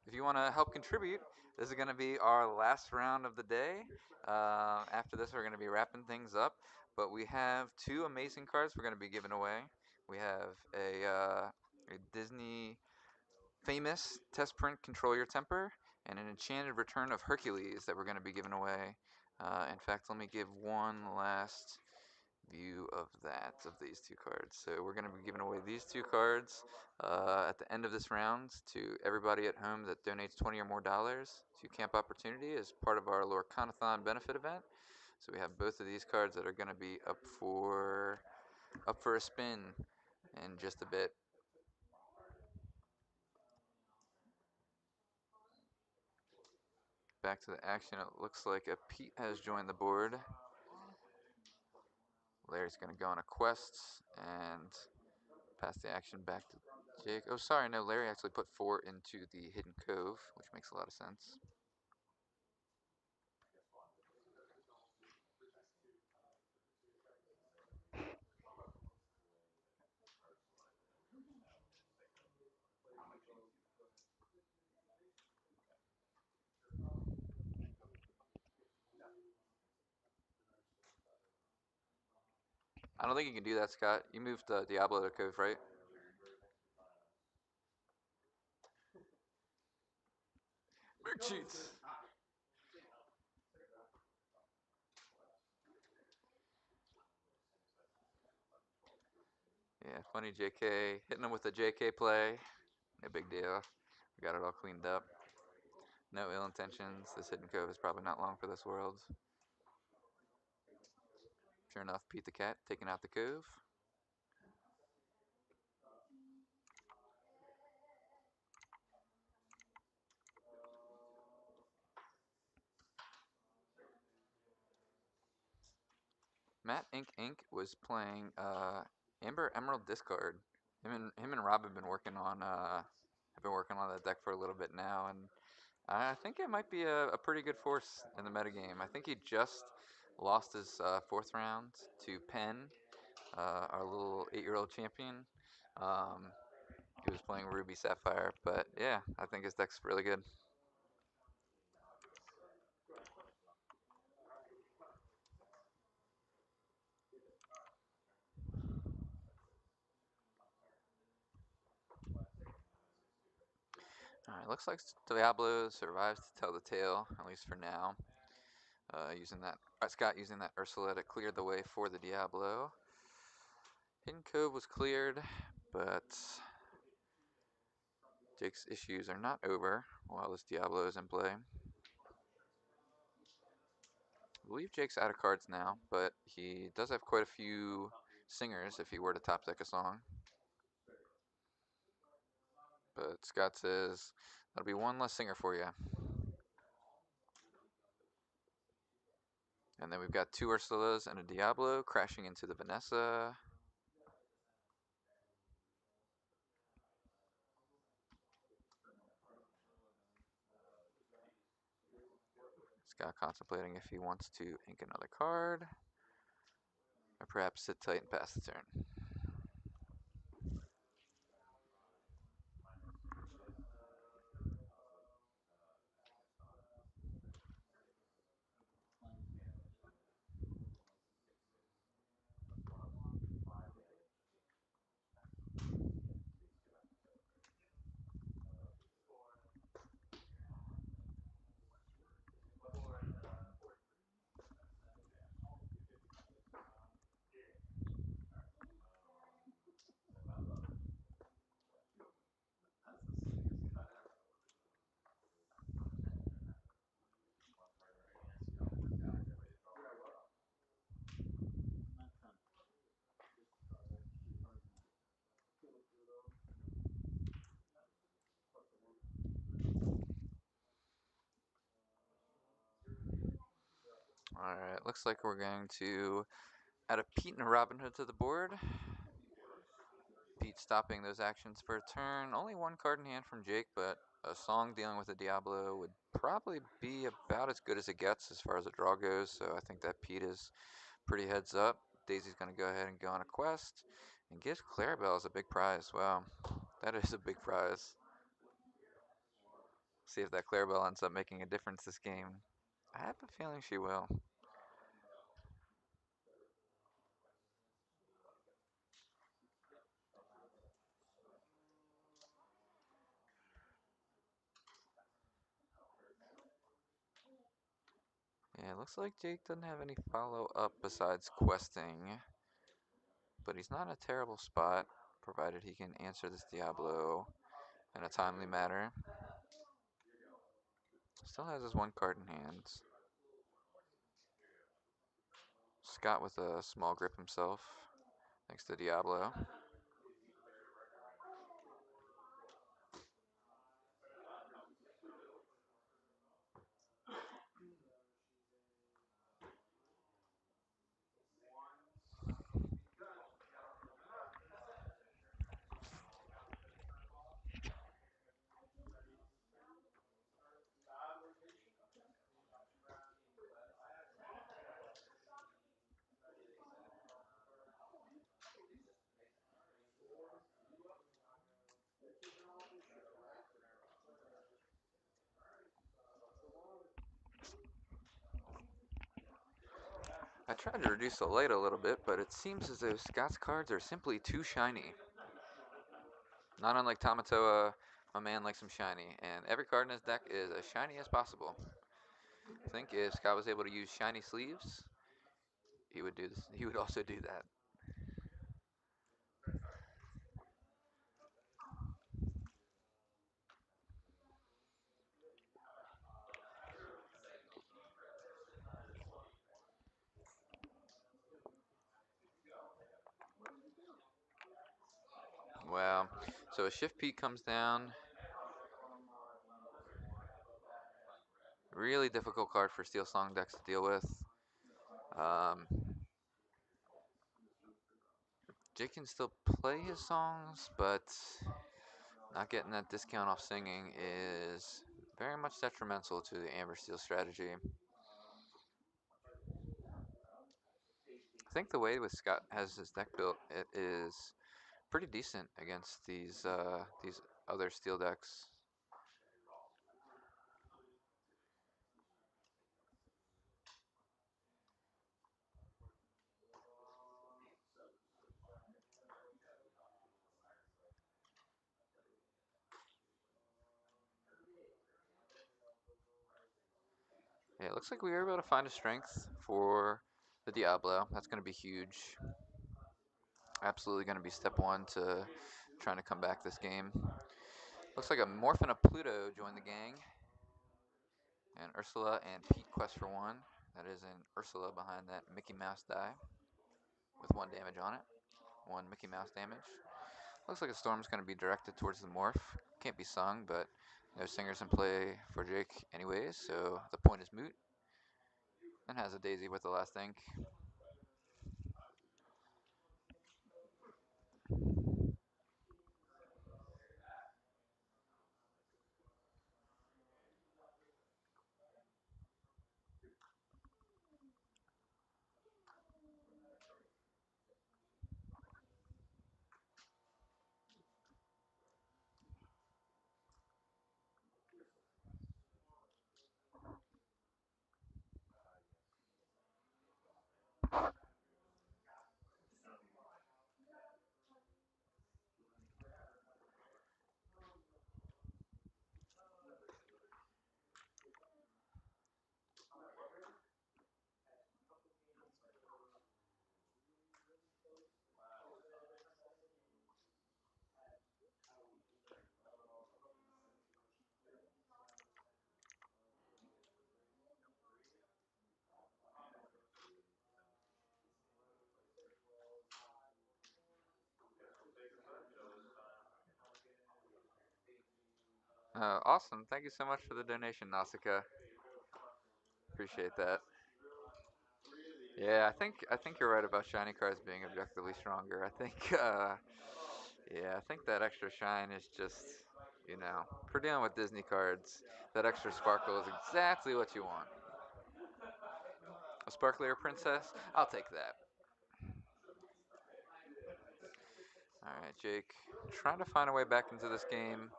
If you want to help contribute, this is going to be our last round of the day. After this, we're going to be wrapping things up, but we have two amazing cards we're going to be giving away. We have a Disney famous test print Control Your Temper and an Enchanted Return of Hercules that we're going to be giving away. In fact, let me give one last view of these two cards. So we're going to be giving away these two cards at the end of this round to everybody at home that donates $20 or more to Camp Opportunity as part of our Lorcanathon benefit event. So we have both of these cards that are going to be up for a spin in just a bit. Back to the action. It looks like a Pete has joined the board. Larry's going to go on a quest and pass the action back to Jake. Oh, sorry, no, Larry actually put 4 into the Hidden Cove, which makes a lot of sense. I don't think you can do that, Scott. You moved Diablo to Cove, right? Big cheats. Yeah, funny JK. Hitting him with a JK play. No big deal. We got it all cleaned up. No ill intentions. This Hidden Cove is probably not long for this world. Sure enough, Pete the Cat taking out the Cove. Matt Inc. was playing Amber Emerald Discard. Him and Rob have been working on that deck for a little bit now, and I think it might be a pretty good force in the metagame. I think he just lost his fourth round to Penn, our little 8-year-old champion. He was playing Ruby Sapphire, but yeah, I think his deck's really good. All right, looks like Diablo survives to tell the tale, at least for now. Scott using that Ursula to clear the way for the Diablo. Hidden Cove was cleared, but Jake's issues are not over while this Diablo is in play. I believe Jake's out of cards now, but he does have quite a few singers if he were to top deck a song. But Scott says, that'll be one less singer for you. And then we've got two Ursulas and a Diablo crashing into the Vanessa. Scott contemplating if he wants to ink another card, or perhaps sit tight and pass the turn. Alright, looks like we're going to add a Pete and a Robin Hood to the board. Pete's stopping those actions for a turn. Only one card in hand from Jake, but a song dealing with a Diablo would probably be about as good as it gets as far as a draw goes, so I think that Pete is pretty heads up. Daisy's going to go ahead and go on a quest and gives Clarabelle a big prize. Wow, that is a big prize. See if that Clarabelle ends up making a difference this game. I have a feeling she will. Yeah, it looks like Jake doesn't have any follow-up besides questing. But he's not in a terrible spot, provided he can answer this Diablo in a timely manner. Still has his one card in hand. Scott with a small grip himself, thanks to Diablo. I tried to reduce the light a little bit, but it seems as though Scott's cards are simply too shiny. Not unlike Tamatoa, my man likes him shiny, and every card in his deck is as shiny as possible. I think if Scott was able to use shiny sleeves, he would do this. He would also do that. Wow. So a Shift Peak comes down. Really difficult card for Steel Song decks to deal with. Um, Jake can still play his songs, but not getting that discount off singing is very much detrimental to the Amber Steel strategy. I think the way with Scott has his deck built, it is pretty decent against these other steel decks. Yeah, it looks like we were able to find a strength for the Diablo. That's going to be huge. Absolutely going to be step one to trying to come back this game. Looks like a Morphin of Pluto joined the gang. And Ursula and Pete quest for one. That is an Ursula behind that Mickey Mouse die with one damage on it. One Mickey Mouse damage. Looks like a storm's going to be directed towards the morph. Can't be sung, but no singers in play for Jake anyways, so the point is moot. And has a daisy with the last ink. Awesome. Thank you so much for the donation, Nausicaa. Appreciate that. Yeah, I think you're right about shiny cards being objectively stronger. I think Yeah, I think that extra shine is just, for dealing with Disney cards, that extra sparkle is exactly what you want. A sparklier princess? I'll take that. Alright, Jake. Trying to find a way back into this game.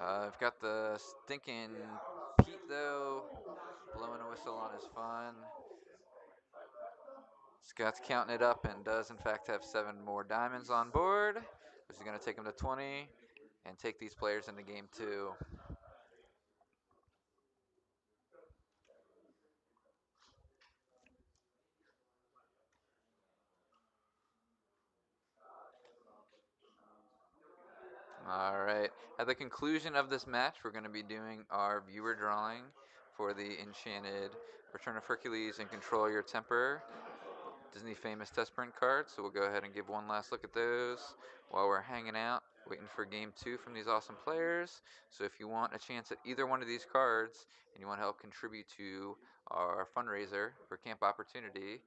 I've got the stinking Pete, though, blowing a whistle on his fun. Scott's counting it up and does, in fact, have 7 more diamonds on board, which is going to take him to 20 and take these players into game 2. All right. At the conclusion of this match, we're going to be doing our viewer drawing for the enchanted Return of Hercules and Control Your Temper Disney famous test print cards. So we'll go ahead and give one last look at those while we're hanging out, waiting for game 2 from these awesome players. So if you want a chance at either one of these cards and you want to help contribute to our fundraiser for Camp Opportunity,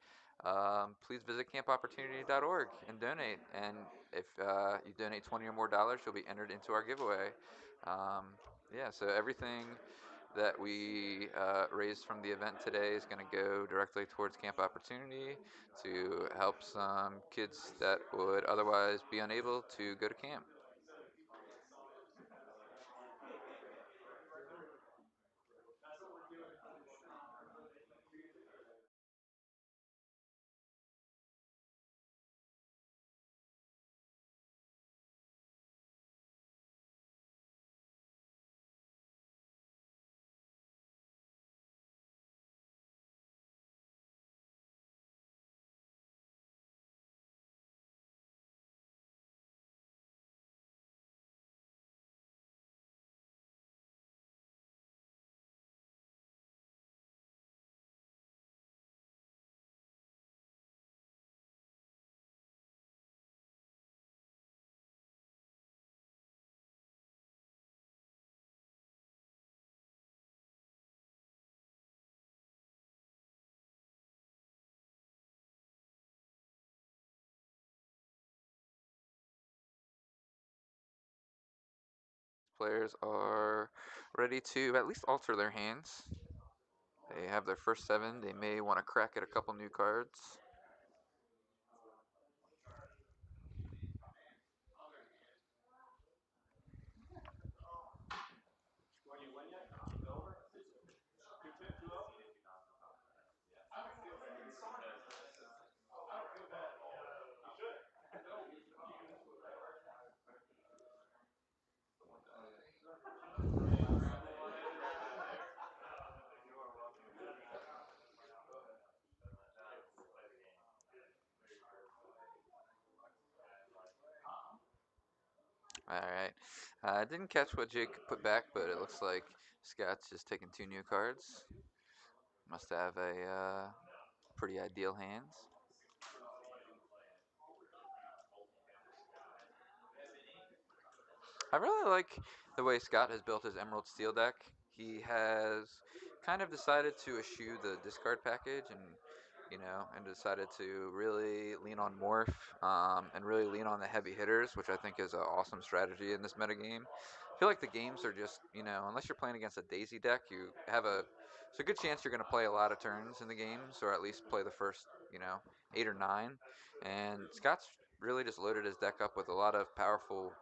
please visit campopportunity.org and donate. And if you donate 20 or more dollars, you'll be entered into our giveaway. Yeah, so everything that we raised from the event today is going to go directly towards Camp Opportunity to help some kids that would otherwise be unable to go to camp. Players are ready to at least alter their hands. They have their first 7. They may want to crack at a couple new cards. All right. I didn't catch what Jake put back, but it looks like Scott's just taking 2 new cards. Must have a pretty ideal hands. I really like the way Scott has built his Emerald Steel deck. He has kind of decided to eschew the discard package and decided to really lean on Morph and really lean on the heavy hitters, which I think is an awesome strategy in this metagame. I feel like the games are just, unless you're playing against a Daisy deck, it's a good chance you're going to play a lot of turns in the games, or at least play the first, 8 or 9. And Scott's really just loaded his deck up with a lot of powerful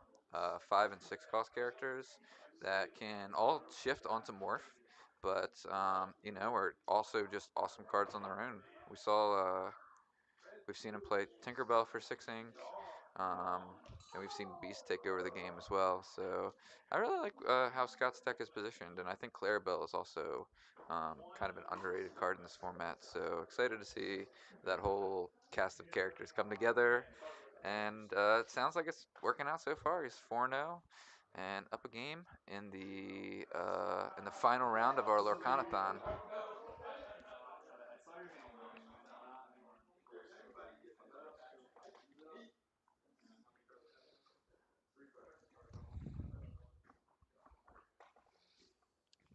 5 and 6 cost characters that can all shift onto Morph, but are also just awesome cards on their own. We've seen him play Tinkerbell for 6 ink, um, and we've seen Beast take over the game as well. So I really like how Scott's deck is positioned, and I think Clarabelle is also kind of an underrated card in this format. So excited to see that whole cast of characters come together, and it sounds like it's working out so far. He's 4-0 and up a game in the final round of our Lorcanathon.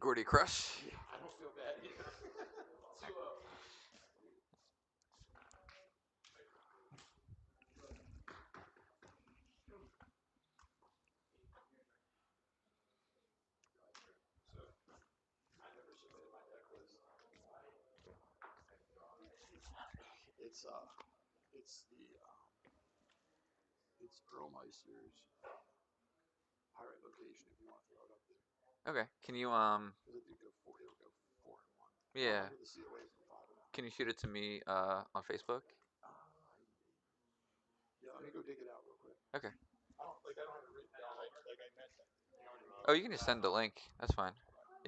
Gordy Crush.
I don't feel bad either. 2-0.
It's it's the it's Earlmeister's pirate location. If you want to throw it up there,
Okay. Can you
because it go four. It'll go 4-1.
yeah.
I'll give the seat away from 5-1.
Can you shoot it to me on Facebook?
Uh, yeah, let me go dig it out real quick.
Okay.
I don't have it written down. Like I meant that.
Oh, you can just send the link. That's fine.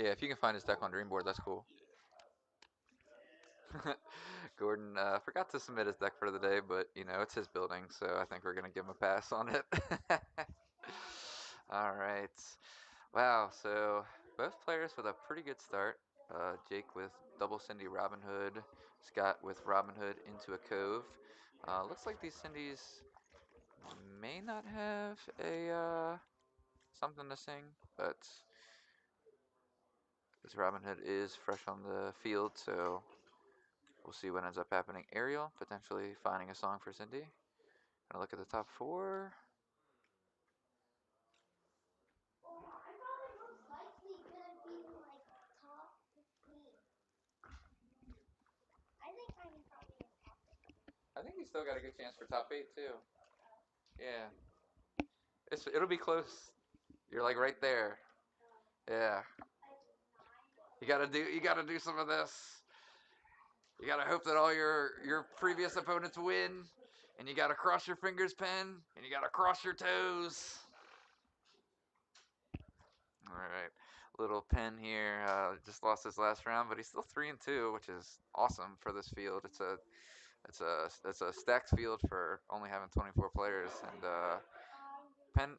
Yeah, if you can find his deck on Dreamboard, that's cool. Gordon forgot to submit his deck for the day, but you know it's his building, so I think we're gonna give him a pass on it. All right. Wow. So both players with a pretty good start. Jake with double Cindy Robin Hood, Scott with Robin Hood into a Cove. Looks like these Cindy's may not have a something to sing, but this Robin Hood is fresh on the field, so we'll see what ends up happening. Ariel potentially finding a song for Cindy. Gonna look at the top four. I think he's still got a good chance for top eight too. Yeah, it'll be close. You're like right there. Yeah, you gotta do some of this. You gotta hope that all your previous opponents win, and you gotta cross your fingers, Pen, and you gotta cross your toes. All right, little Pen here just lost his last round, but he's still 3-2, which is awesome for this field. It's a stacked field for only having 24 players, and Pen.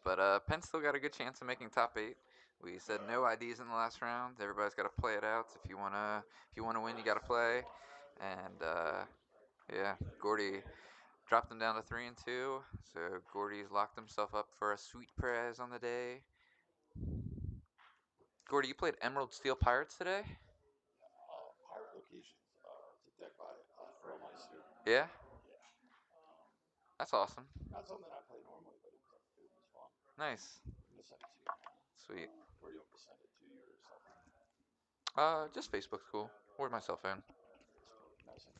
But Penn still got a good chance of making top eight. We said no IDs in the last round. Everybody's got to play it out. If you wanna win, you got to play. And yeah, Gordy dropped him down to 3-2. So Gordy's locked himself up for a sweet prize on the day. Gordy, you played Emerald Steel Pirates today?
Pirate locations. It's a deck by Earlmeister.
Yeah,
Yeah.
that's awesome.
Not something I play normally, but it was fun.
Nice,
I'm gonna send it to you now.
sweet.
Where do you want me to send it to you or something?
Just Facebook's cool, or my cell phone.
Facebook Messenger.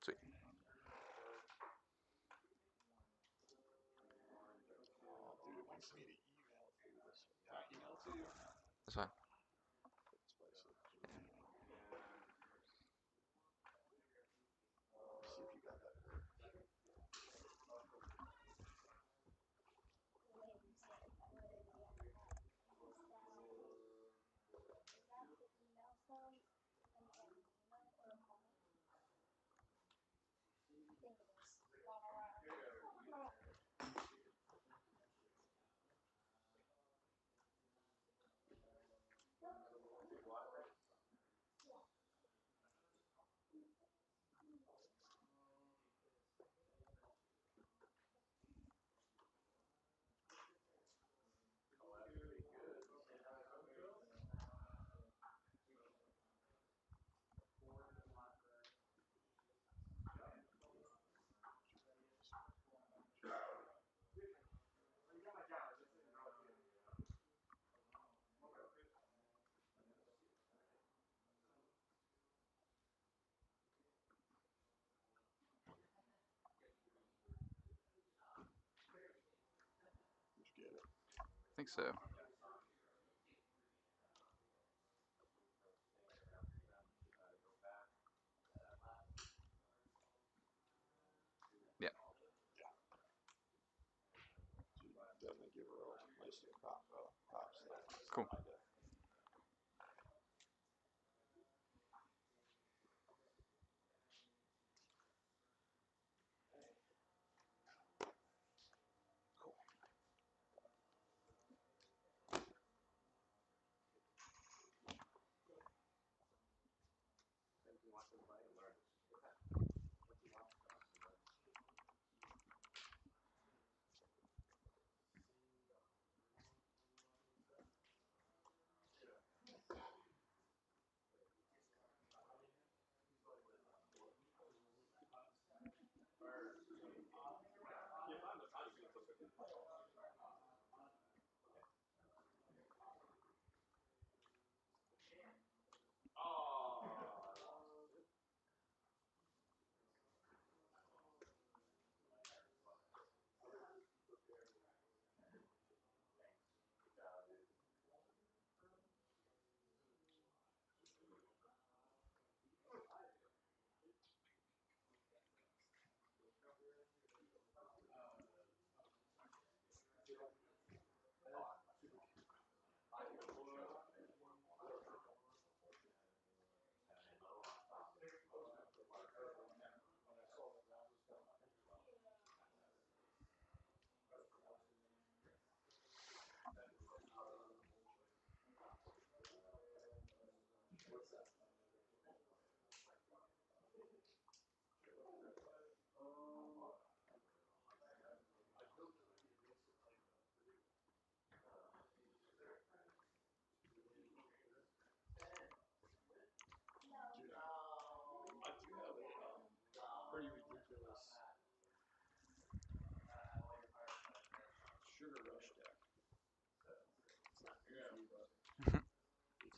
Sweet.
Oh, dude, it wants me to email it to you. Can I email it to you or no?
That's fine.
Let's see if you got that. Did you get it?
I think so. Yeah.
Definitely give Earlmeister props there.
Cool.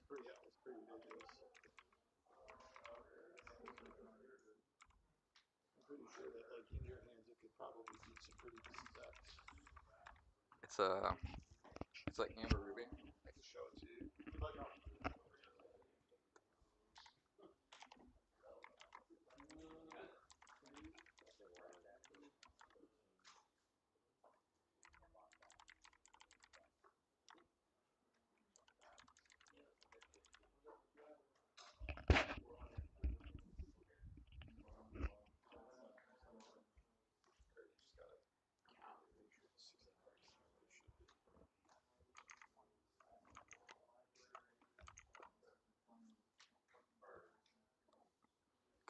It's pretty ridiculous. I'm pretty sure that like in your hands it could probably beat some pretty decent decks.
It's like Amber Ruby.
I can show it to you.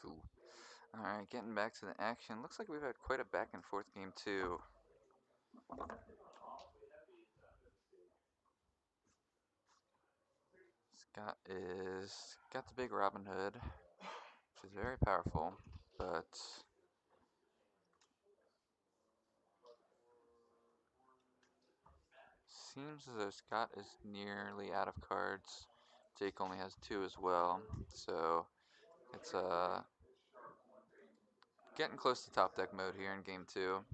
Cool. All right, getting back to the action. Looks like we've had quite a back and forth game too. Scott is got the big Robin Hood, which is very powerful, but seems as though Scott is nearly out of cards. Jake only has 2 as well, so it's getting close to top deck mode here in game 2.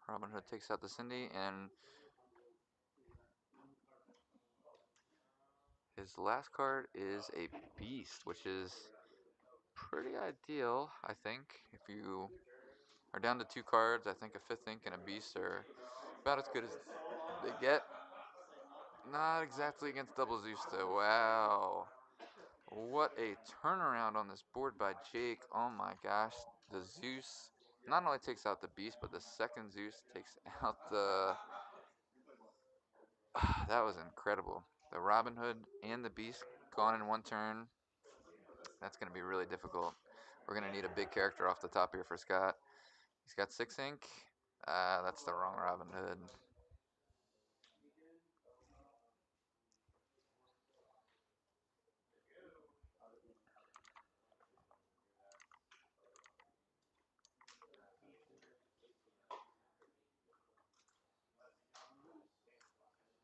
Robin Hood takes out the Cindy, and his last card is a Beast, which is pretty ideal, I think. If you are down to 2 cards, I think a 5th Ink and a Beast are about as good as they get. Not exactly against Double Zeus, though. Wow. What a turnaround on this board by Jake. Oh my gosh. The Zeus not only takes out the Beast, but the second Zeus takes out the... that was incredible. The Robin Hood and the Beast gone in one turn. That's going to be really difficult. We're going to need a big character off the top here for Scott. He's got 6 ink. That's the wrong Robin Hood.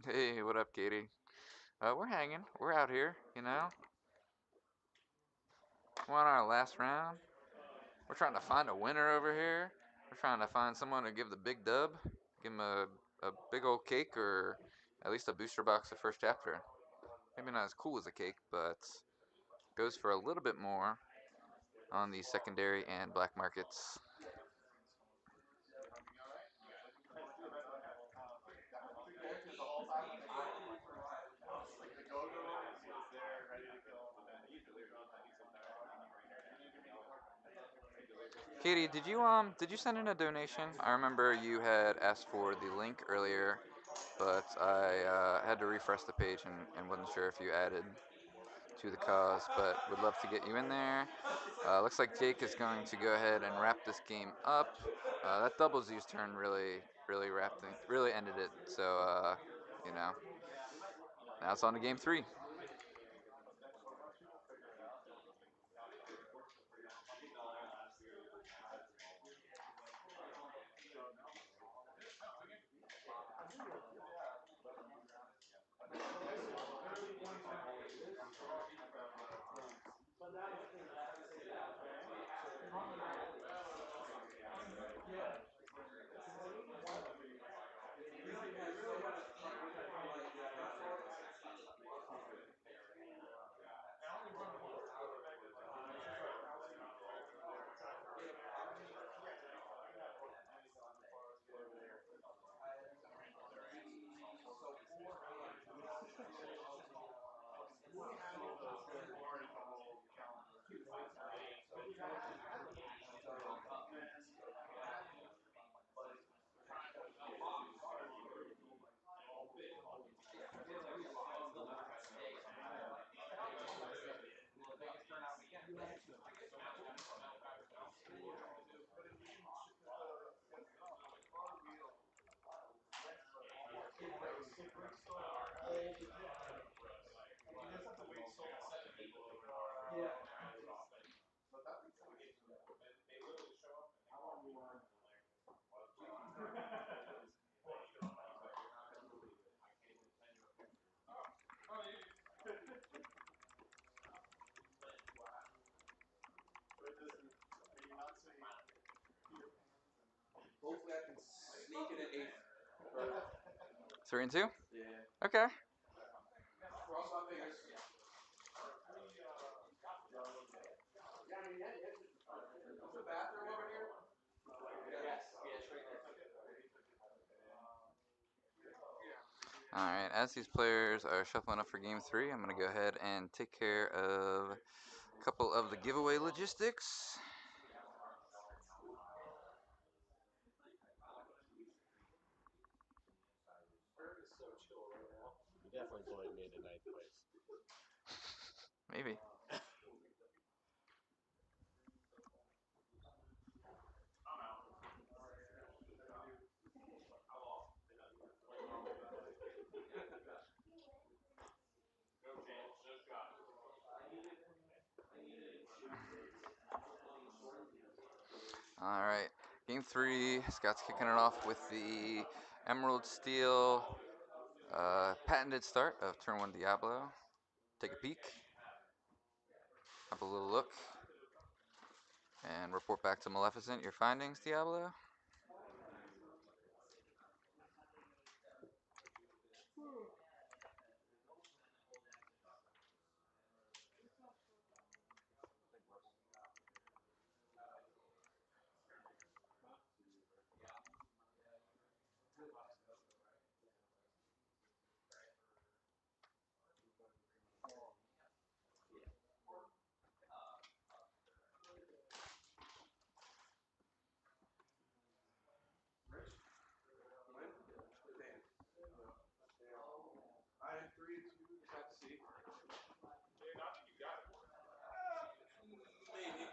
Hey, what up, Katie? We're hanging. We're out here, you know. We're on our last round. We're trying to find a winner over here. We're trying to find someone to give the big dub. Give him a big old cake or at least a booster box of first chapter. Maybe not as cool as a cake, but goes for a little bit more on the secondary and black markets. Katie, did you send in a donation? I remember you had asked for the link earlier, but I had to refresh the page and wasn't sure if you added to the cause, but would love to get you in there. Looks like Jake is going to go ahead and wrap this game up. That double Z's turn really ended it. So you know, now it's on to game 3.
Hopefully, I can sneak in an eighth. But
3 and 2.
yeah,
Okay.
cross my fingers. Is the bathroom over here? Yes. Yeah, it's right there.
All right. As these players are shuffling up for game 3, I'm gonna go ahead and take care of a couple of the giveaway logistics.
Earth is so chill right now. You definitely bullied me into ninth place.
Maybe. All right. Game 3. Scott's kicking it off with the Emerald Steel patented start of turn 1 Diablo. Take a peek. Have a little look. And report back to Maleficent your findings, Diablo.
I am 3 and 2. Just have to see. Maybe.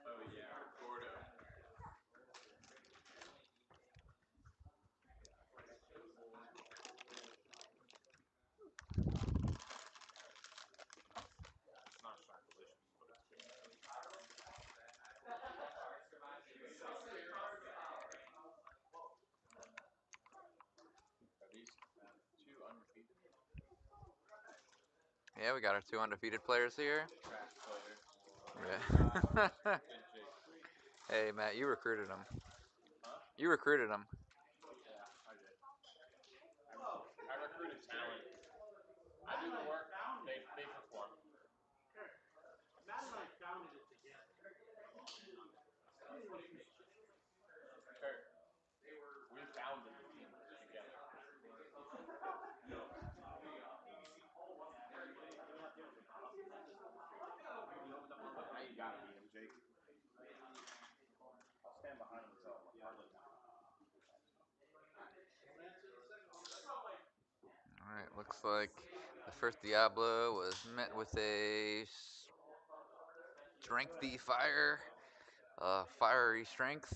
Oh yeah, Gordo. It's not strong delicious, but it's good. Are these two undefeated?
Yeah, we got our 2 undefeated players here.
Trash player.
Yeah.
Good Jake.
Hey, Matt, you recruited them.
Huh?
You recruited them.
Yeah, I did. I recruited talent. I do the work. They perform.
Matt and I founded it together.
Kurt, we founded the team together. Now you gotta beat him, Jake. I'll stand behind him until I'm
All right, looks like the first Diablo was met with a strengthy fire, fiery strength.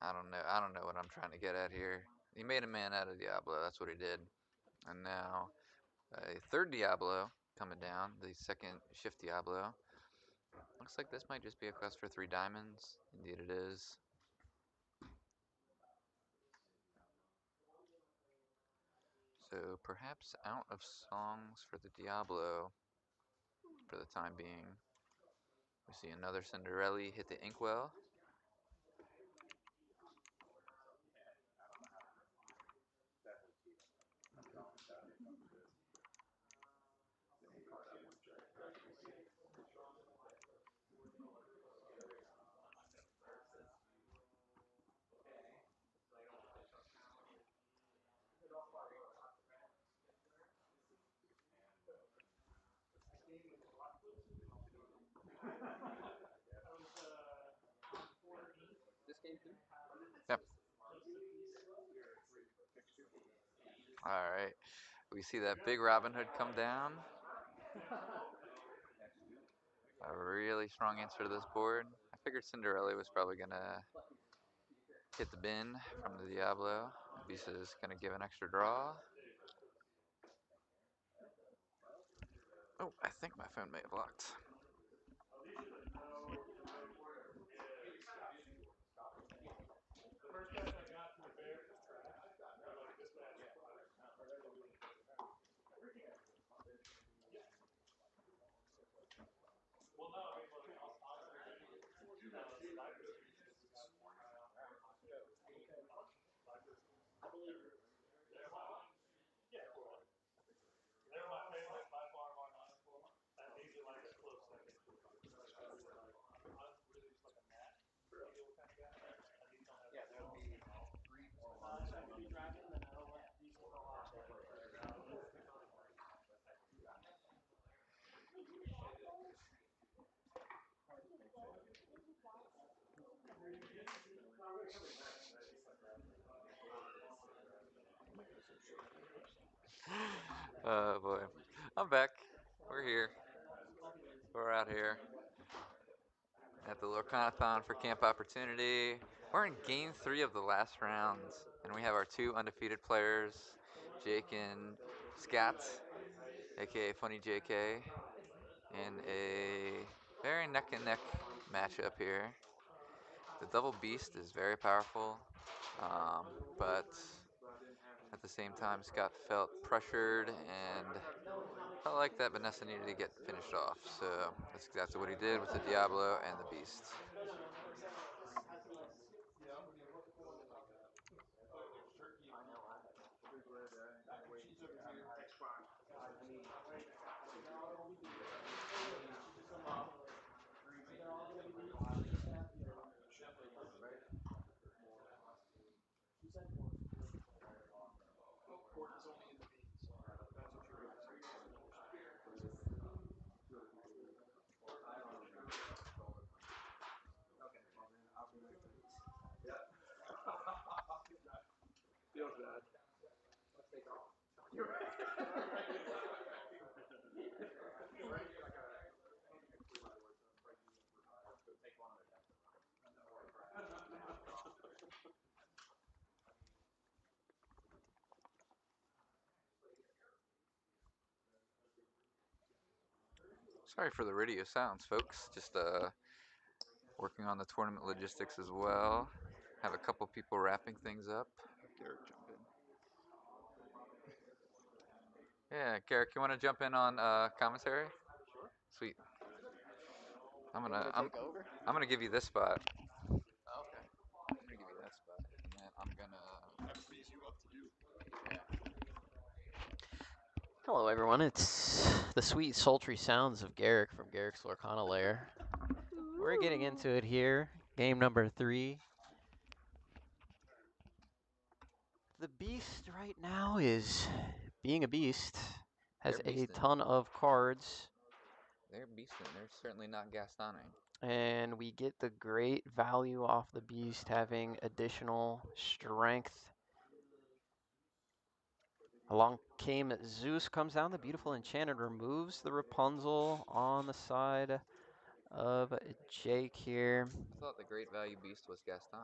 I don't know. I don't know what I'm trying to get at here. He made a man out of Diablo. That's what he did. And now a third Diablo coming down, the second shift Diablo. Looks like this might just be a quest for 3 diamonds. Indeed it is. So perhaps out of songs for the Diablo for the time being. We see another Cinderella hit the inkwell.
This game too?
Yep. All right. We see that big Robin Hood come down. A really strong answer to this board. I figured Cinderella was probably gonna hit the bin from the Diablo. Beast is gonna give an extra draw. Oh, I think my phone may have locked.
First question I got to the bear. They're like this bad. Well, no, I mean, like, honestly, Viper Street just got Viper Street. They're my, yeah, cool. They're my favorite by far of our non-school. That easily like a close second. I'm really just like a mat deal kind of guy. And these don't have I could be driving, then I'll let these go off.
Oh boy. I'm back. We're here. We're out here at the Lorcanathon for Camp Opportunity. We're in game 3 of the last rounds, and we have our 2 undefeated players, Jake and Scott, aka Funny JK, in a very neck and neck matchup here. The double beast is very powerful, but at the same time, Scott felt pressured and felt like that Vanessa needed to get finished off. So that's exactly what he did with the Diablo and the beast.
Feels bad.
Sorry for the radio sounds, folks. Just working on the tournament logistics as well. Have a couple people wrapping things up.
Derek, jump in.
Yeah, Garrick, you want to jump in on commentary?
Sure.
Sweet.
I'm gonna take over.
I'm gonna give you this spot.
Okay.
I'm gonna give you that spot, and then I'm gonna.
That frees you up to do.
Hello, everyone. It's the sweet, sultry sounds of Garrick from Garrick's Lorcana Lair. We're getting into it here. Game number 3. The beast right now is being a beast. Has
They're
a
beasting.
ton of cards.
They're beasting. They're certainly not Gastoning.
And we get the great value off the beast having additional strength. Along came Zeus, comes down, the beautiful enchanted, removes the Rapunzel on the side of Jake here.
I thought the great value beast was Gaston.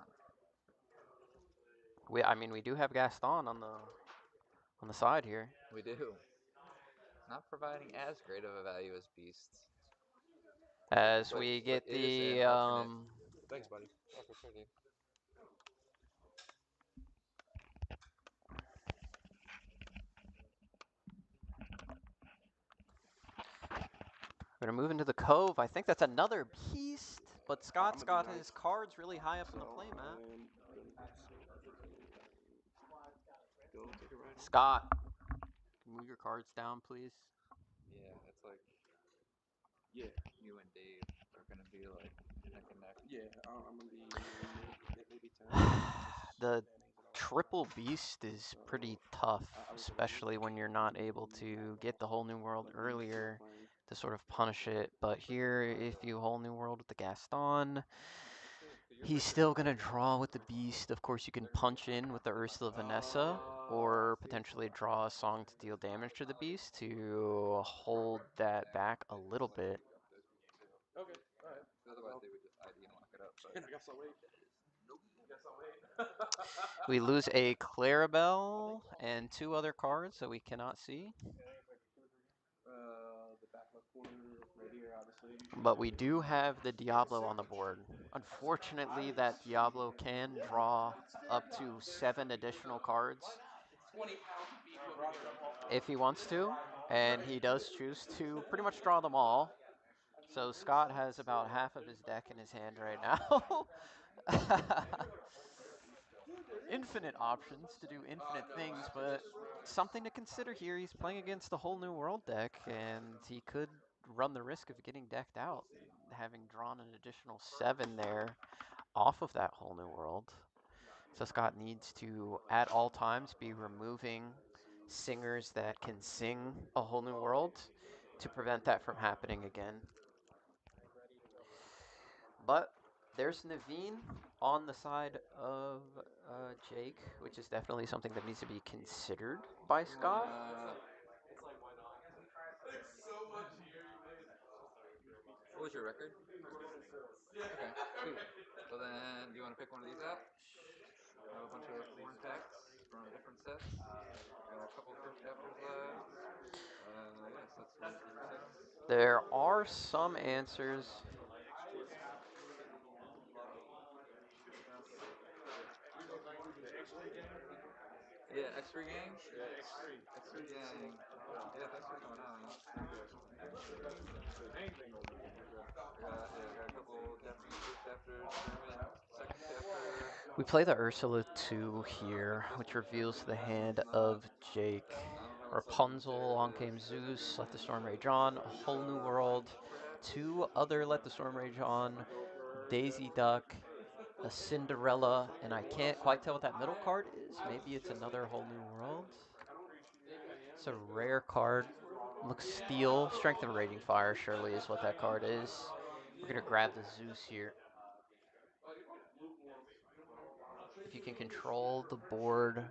We do have Gaston on the side here.
We do. Not providing as great of a value as beasts.
As we get
it is an
the
alternate.
Thanks, buddy.
Oh, for sure, dude.
we're gonna move into the cove. I think that's another beast, but Scott's
I'm gonna
got
be
his
nice.
cards really high up in the
So
play map.
I'm gonna say go take a ride.
Scott, can you move your cards down, please?
Yeah, it's like
Yeah,
you and Dave are gonna be like neck and neck.
yeah. I'm gonna be maybe 10.
The triple beast is pretty tough,
I was
especially when you're not able to get the whole new world earlier to sort of punish it. But here, if you whole new world with the Gaston, he's still going to draw with the beast. Of course, you can punch in with the Ursula Vanessa or potentially draw a song to deal damage to the beast to hold that back a little bit.
Okay, all right.
Otherwise, they would just ID and lock it up. But
I guess I'll wait.
nope.
I guess I'll wait.
We lose a Clarabelle and 2 other cards that we cannot see.
The back left corner right here, obviously.
But we do have the Diablo on the board. Unfortunately, that Diablo can draw up to 7 additional cards
20 pounds of beef over here.
if he wants to, and he does choose to pretty much draw them all. So Scott has about half of his deck in his hand right now. Infinite options to do infinite things, but something to consider here. He's playing against the whole New World deck, and he could run the risk of getting decked out, having drawn an additional 7 there off of that whole New World. So Scott needs to, at all times, be removing singers that can sing a whole New World to prevent that from happening again. But there's Naveen on the side of Jake, which is definitely something that needs to be considered by Scott.
Thanks so much here, you made.
What was your record? Okay, sweet. So then, do you want to pick one of these out? I have a bunch of foreign packs from different sets. Got a couple first chapters left. Yeah, sets 1 through 6.
There are some answers.
Yeah, X3 gang? X3 gang. Yeah, thanks for coming out. I got a couple Japanese first chapters, German second chapter.
We play the Ursula 2 here, which reveals the hand of Jake.
I don't know what sets in
Rapunzel,
there.
Along Came Zeus, Let the Storm Rage On, A Whole New World,
Perhaps?
2 other Let the Storm Rage On, Daisy Duck, a Cinderella, and I can't quite tell what that middle card is. Maybe it's another Whole New World. It's a rare card. Looks steel. Strength of Raging Fire surely is what that card is. We're going to grab the Zeus here. If you can control the board,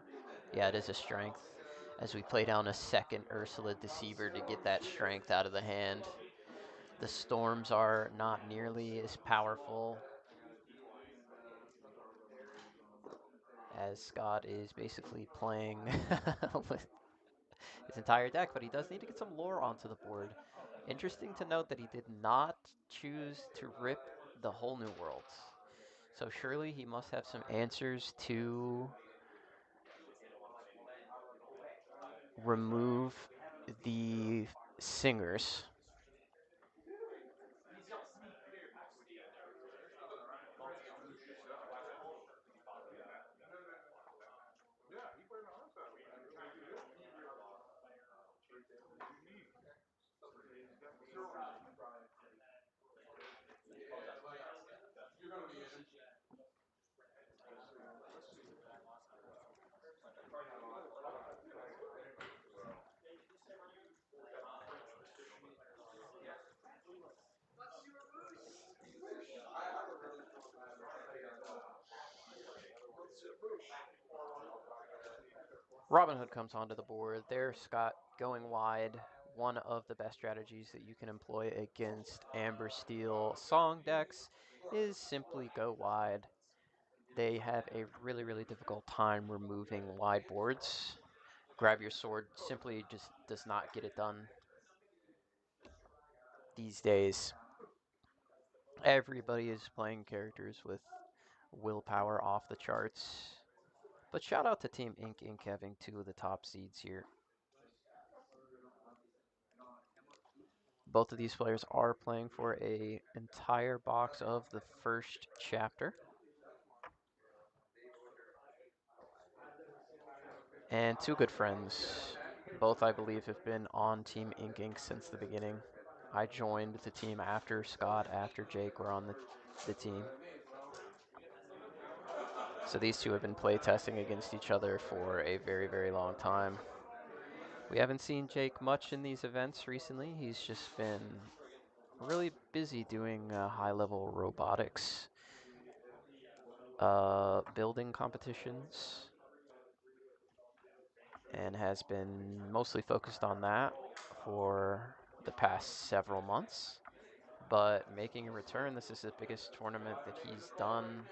yeah, it is a strength. As we play down a second Ursula Deceiver to get that strength out of the hand. The storms are not nearly as powerful as Scott is basically playing with his entire deck, but he does need to get some lore onto the board. Interesting to note that he did not choose to rip the whole New World. So surely he must have some answers to remove the singers.
You're gonna be in. I have a really cool plan.
Robin Hood comes onto the board. There, Scott going wide. One of the best strategies that you can employ against Amber Steel Song decks is simply go wide. They have a really, really difficult time removing wide boards. Grab your sword simply just does not get it done these days. Everybody is playing characters with willpower off the charts. But shout out to Team Inc. having 2 of the top seeds here. Both of these players are playing for a entire box of the first chapter. And 2 good friends. Both, I believe, have been on Team Inc. since the beginning. I joined the team after Scott, after Jake were on the team. So these 2 have been playtesting against each other for a very, very long time. We haven't seen Jake much in these events recently. He's just been really busy doing high-level robotics, building competitions, and has been mostly focused on that for the past several months. but making a return. This is the biggest tournament that he's done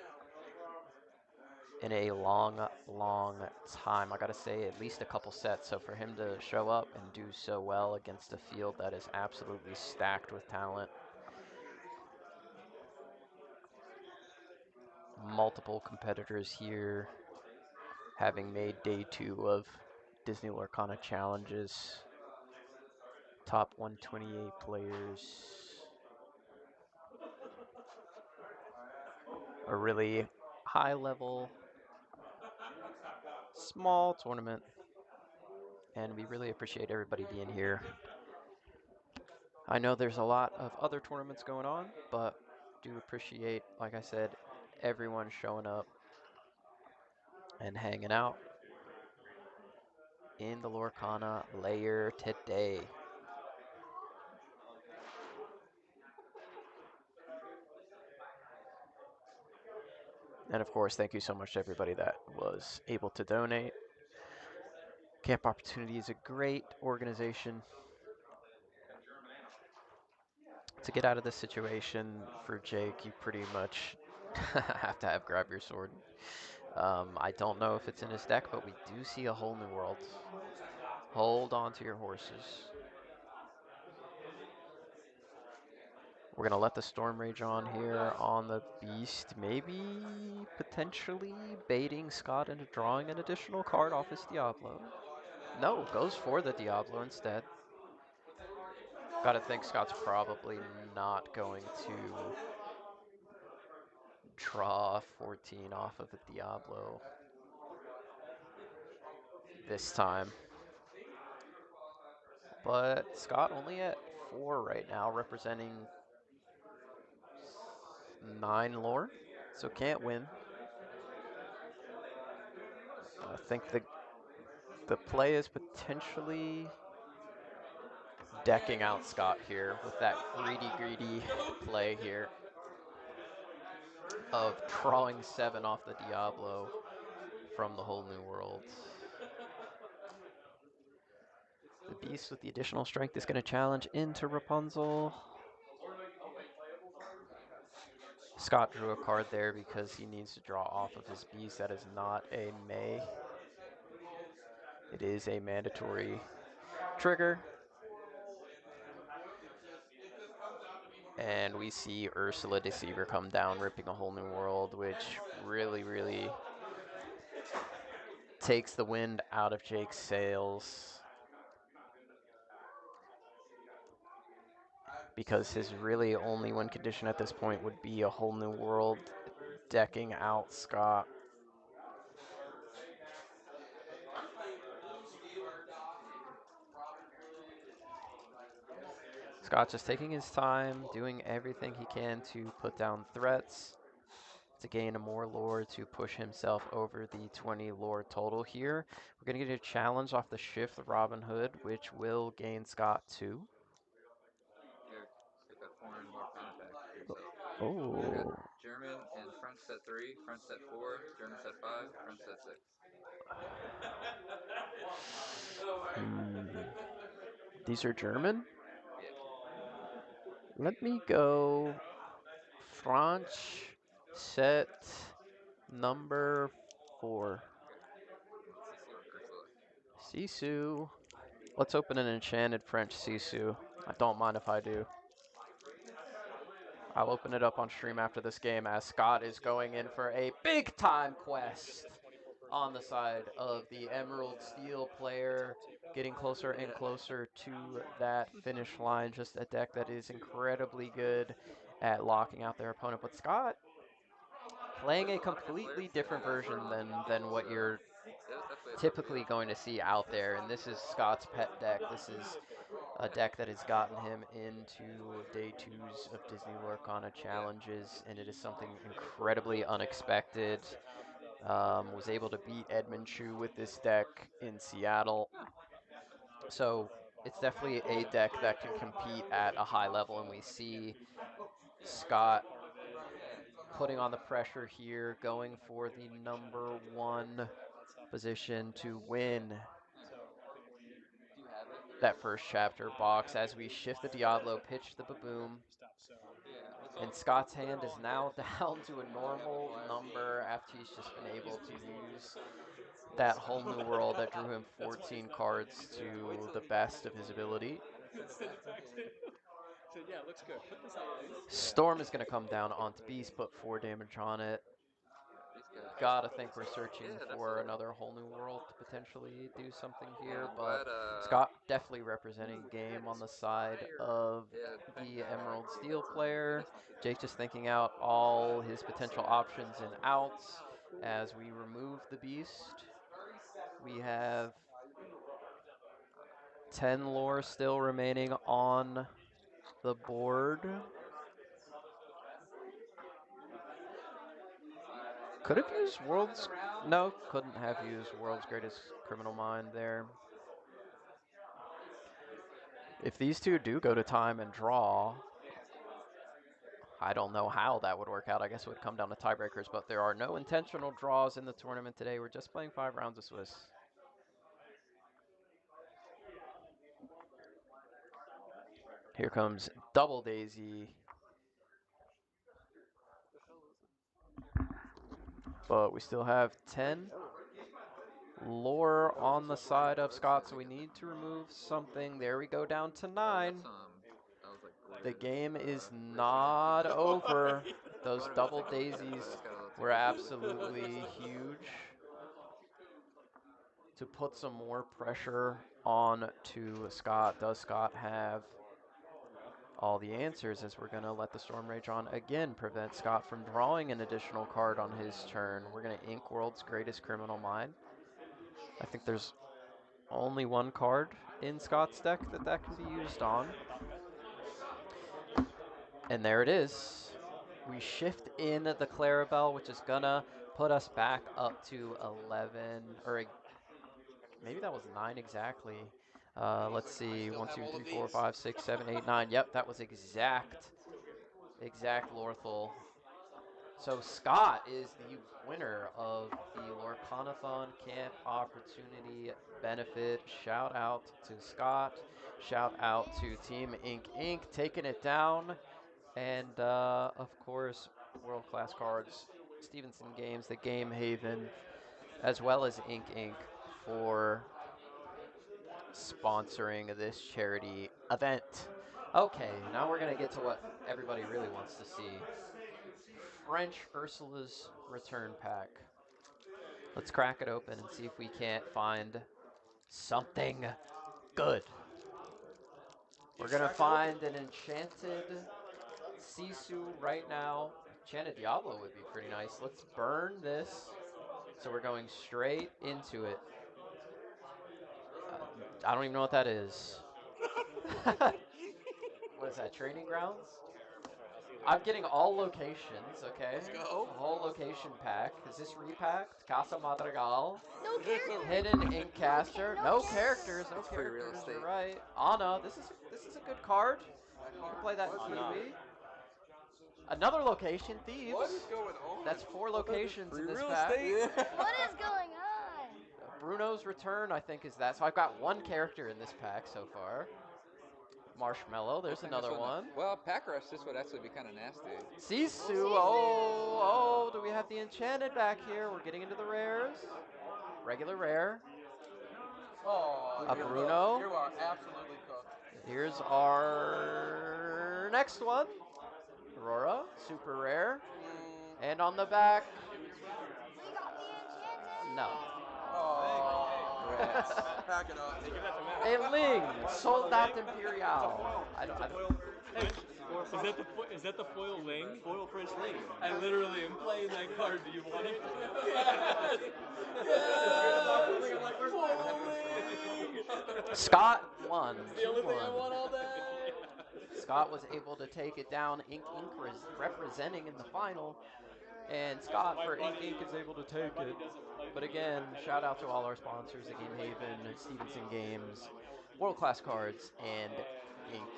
in a long, long time. I got to say, at least a couple sets. So for him to show up and do so well against a field that is absolutely stacked with talent, multiple competitors here having made day 2 of Disney Lorcana challenges, top 128 players, a really high level, small tournament, and we really appreciate everybody being here. I know there's a lot of other tournaments going on, but do appreciate, like I said, everyone showing up and hanging out in the Lorcana layer today. And of course, thank you so much to everybody that was able to donate. Camp Opportunity is a great organization to get out of this situation. For Jake, you pretty much have to have grab your sword. I don't know if it's in his deck, but we do see a whole new world. Hold on to your horses. We're going to let the Storm Rage on here on the Beast, maybe potentially baiting Scott into drawing an additional card off his Diablo. No, goes for the Diablo instead. Gotta think Scott's probably not going to draw 14 off of a Diablo this time. But Scott only at 4 right now, representing 9 lore, so can't win. I think the play is potentially decking out Scott here with that greedy play here of drawing 7 off the Diablo from the whole new world. The Beast with the additional strength is going to challenge into Rapunzel. Scott drew a card there because he needs to draw off of his Beast. That is not a May. It is a mandatory trigger. And we see Ursula Deceiver come down, ripping a whole new world, which really takes the wind out of Jake's sails. Because his really only win condition at this point would be a whole new world, decking out Scott. Scott's just taking his time, doing everything he can to put down threats, to gain more lore, to push himself over the 20 lore total here. We're going to get a challenge off the Shift Robin Hood, which will gain Scott 2.
Here, take that foreign Lorcana pack for yourself.
Oh.
I got German and French set 3, French set 4, German set 5, French set 6.
These are German?
Yeah.
Let me go French set number 4.
Sisu or Ursula?
Sisu. Let's open an enchanted French Sisu. I don't mind if I do. I'll open it up on stream after this game as Scott is going in for a big time quest on the side of the Emerald Steel player, getting closer and closer to that finish line. Just a deck that is incredibly good at locking out their opponent. But Scott playing a completely different version than what you're
It was definitely a tough
typically
field.
going to see out there. And this is Scott's pet deck. This is a deck that has gotten him into day 2s of Disney Lorcana challenges, and it is something incredibly unexpected. Was able to beat Edmund Chu with this deck in Seattle. So it's definitely a deck that can compete at a high level, and we see Scott putting on the pressure here, going for the number 1 position to win
Do you have it?
that first chapter box as we shift the Diablo, pitch the Baboom.
And Scott's hand is now down to a normal number after he's just been able to use that whole new world that drew him 14 cards to the best of his ability.
Send it back to him. Said, yeah, looks good. Put this on ice.
Storm is going to come down onto Beast, put 4 damage on it.
These guys.
Gotta think we're searching
Yeah,
for
definitely.
another whole new world to potentially do something
Yeah,
here,
I'm
but
glad.
Scott definitely representing game on the side of
Yeah,
the Emerald Steel
yeah,
player.
that's not too bad.
Jake just thinking out all his potential options and outs as we remove the beast. We have 10 lore still remaining on the board. Could have used World's... No, couldn't have used World's Greatest Criminal Mind there. If these two do go to time and draw, I don't know how that would work out. I guess it would come down to tiebreakers, but there are no intentional draws in the tournament today. We're just playing 5 rounds of Swiss. Here comes Double Daisy. But we still have 10 lore on the side of Scott, so we need to remove something. There we go, down to 9.
That was like
The
great.
game is not over. Those double daisies
Just gotta let
were
people do it.
absolutely huge to put some more pressure on to Scott. Does Scott have all the answers, as we're going to let the Storm Rage on again, prevent Scott from drawing an additional card on his turn. We're going to ink World's Greatest Criminal Mind. I think there's only one card in Scott's deck that can be used on. And there it is. We shift in the Clarabelle, which is going to put us back up to 11, or maybe that was 9 exactly. Let's see, 1, 2, 3, 4, 5, 6, 7, 8, 9. Yep, that was exact Lorthel. So Scott is the winner of the Lorcanathon Camp Opportunity Benefit. Shout out to Scott. Shout out to Team Ink Inc. taking it down. And of course, World Class Cards, Stevenson Games, the Game Haven, as well as Ink Inc. for sponsoring this charity event. Okay, now we're going to get to what everybody really wants to see. French Ursula's Return Pack. Let's crack it open and see if we can't find something good. We're going to find an enchanted Sisu right now. Enchanted Diablo would be pretty nice. Let's burn this. So we're going straight into it. I don't even know what that is. What is that, Training Grounds? I'm getting all locations, okay?
Let's go.
A whole location pack. Is this repacked? Casa Madrigal.
No characters.
Hidden Inkcaster. No characters. No
It's free real
characters. You're
estate.
right. Anna. This is a good card.
That
You
card
can play that
was
Kiwi.
good.
Another location. Thieves.
What is going on?
That's 4 locations in this
real
pack.
estate.
What is going on?
Bruno's Return, I think, is that. So I've got 1 character in this pack so far. Marshmallow. There's another one.
Well, pack rush. This would actually be kind of nasty.
Sisu. Oh, do we have the enchanted back here? We're getting into the rares. Regular rare.
Oh,
A
you're
Bruno.
cooked. You are absolutely cooked.
Here's our next one. Aurora, super rare. And on the back,
We got the enchanted.
no.
Oh, rats. Pack it up.
Give that to Matt.
A Ling, Soldat Imperial. I don't.
Is that the foil Ling?
Foil French Ling.
I literally am playing that card. Do you want it?
Scott won.
The only thing I
2-1.
want all day.
Scott was able to take it down. Ink representing in the final. And Scott for Ink Inc. is able to take it. But again, shout out to all our sponsors, the Game Haven, Stevenson Games, World Class Cards, and Ink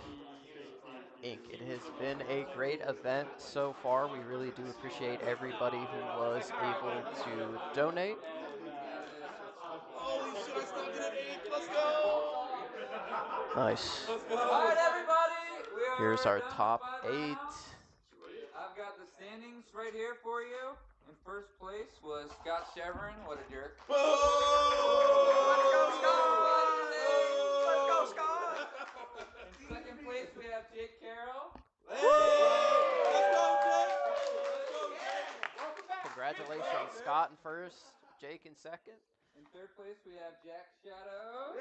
Inc. It has been a great event so far. We really do appreciate everybody who was able to donate.
Holy shit, I still get an 8. Let's go.
Nice.
Let's go.
All right, everybody. We are
Here's our
down to
top
5
8.
rounds. standings right here for you. In first place was Scott Chevron. What a jerk.
Boo! Let's go, Scott! Let's go, Scott!
In second place, we have Jake Carroll.
Hey! Let's go, Jake!
Welcome back.
Congratulations, Scott in first, Jake in second.
In third place, we have Jack Shadow.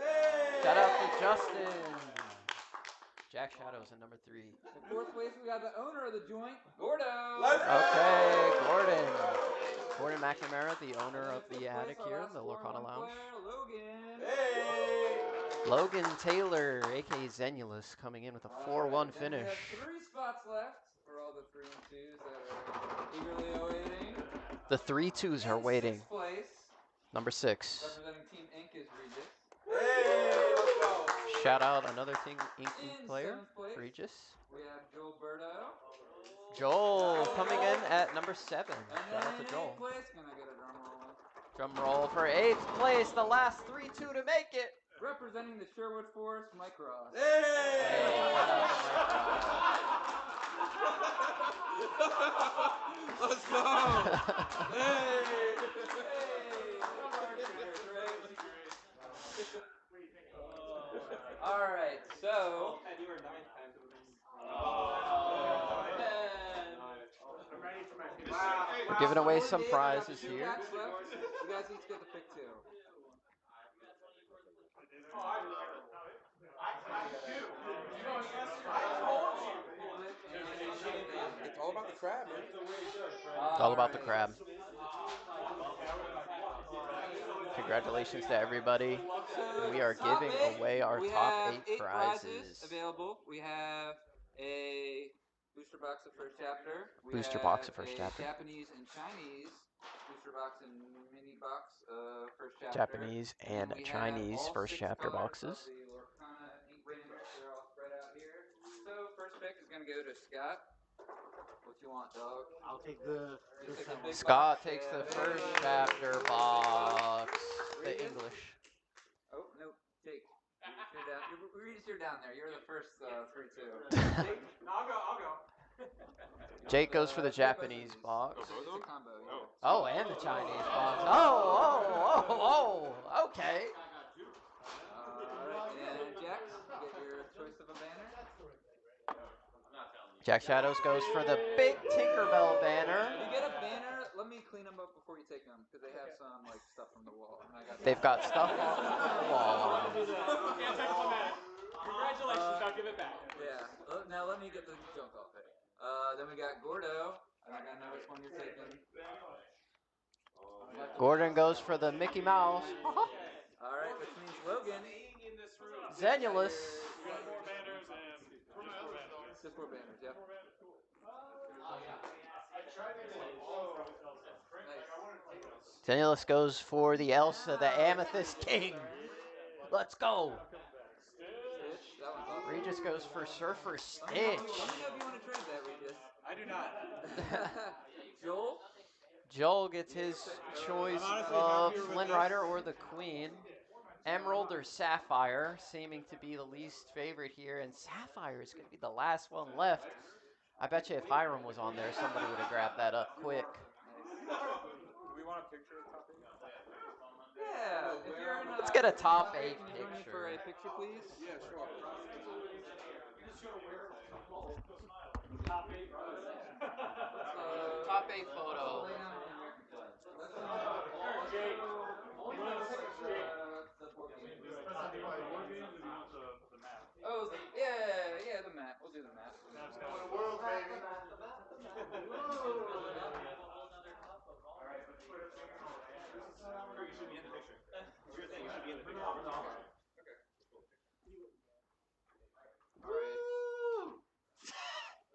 Shout out to Justin. Jack Shadows in number 3.
In fourth place, we got the owner of the joint, Gordo.
Okay, Gordon. Gordon McNamara, the owner of the
Fifth
attic
place, our
here
last
in the Lorcana
4-1
Lounge.
player, Logan.
Logan Taylor, aka Zenulus, coming in with a 4-1
Then we
finish.
have 3 spots left for all the 3 and 2s that are eagerly awaiting.
The 3-2s are
In
waiting.
sixth place,
Number 6.
representing Team Inc. is Regis.
Shout out another Team Inc.
In
player,
seventh place,
Regis.
we have Joel Berto.
Joel coming in at number 7.
And
Shout out
then
to
in
Joel.
8th place, can I get a drum roll?
Drum roll for 8th place, the last 3-2 to make it.
Representing the Sherwood Forest, Mike Ross.
Hey, shout out to Mike Ross.
Let's go!
All right, so.
Giving away
Well,
some
Dave, I got
prizes
two
here.
packs left. You guys each get to pick 2.
It's all about the crab, man.
It's all about the crab. Congratulations to everybody. And we are
Top
giving
8,
away our
we
top
have
8 prizes.
available. We have a booster box of first chapter. We
Booster
have
box of first
a
chapter.
Japanese and Chinese booster box and mini box of first chapter.
Japanese and
we
Chinese
have all
first
6
chapter
colors
boxes.
Of the Lorcana ink rims. They're all spread out here. So first pick is going to go to Scott. What you want, dog?
I'll take the
Take the big
Scott
box.
takes the
Yeah,
first
big
chapter box. The
Regis?
English.
Oh, no, Jake. You're down. Regis, you're down there. You're the first 3-2. Jake?
No, I'll go.
Jake goes for the Japanese box.
It's a combo, yeah.
Oh, and the Chinese box. Oh, okay.
Alright, and Jax, you get your choice of a banner.
Jack Shadows goes for the big Tinkerbell banner.
If you get a banner, let me clean them up before you take them, because they have some like stuff from the wall. And I got
They've got stuff on the wall.
Congratulations, I'll give it back.
Yeah. Now let me get the junk off it. Then we got Gordo. I think I know which one you're taking.
Gordon goes for the Mickey Mouse.
Alright, which means Logan.
Zenulus.
Just 4 banners, yep. Nice.
Zenulus goes for the Elsa, the Amethyst King. Let's go.
Stitch, that one's off.
Regis goes for Surfer Stitch.
Let me know if you want to trade that, Regis.
I do not.
Joel?
Joel gets his choice of Flynn Rider or the Queen. Emerald or Sapphire, seeming to be the least favorite here, and Sapphire is going to be the last one left. I bet you if Hiram was on there, somebody would have grabbed that up quick.
Do we want a picture of top 8?
Yeah. If you're in
Let's get a top 8
can you join me for
picture.
a picture, please?
Yeah, sure.
Top 8.
Top 8 photo.
Jake.
Oh, yeah, the map. We'll do the map.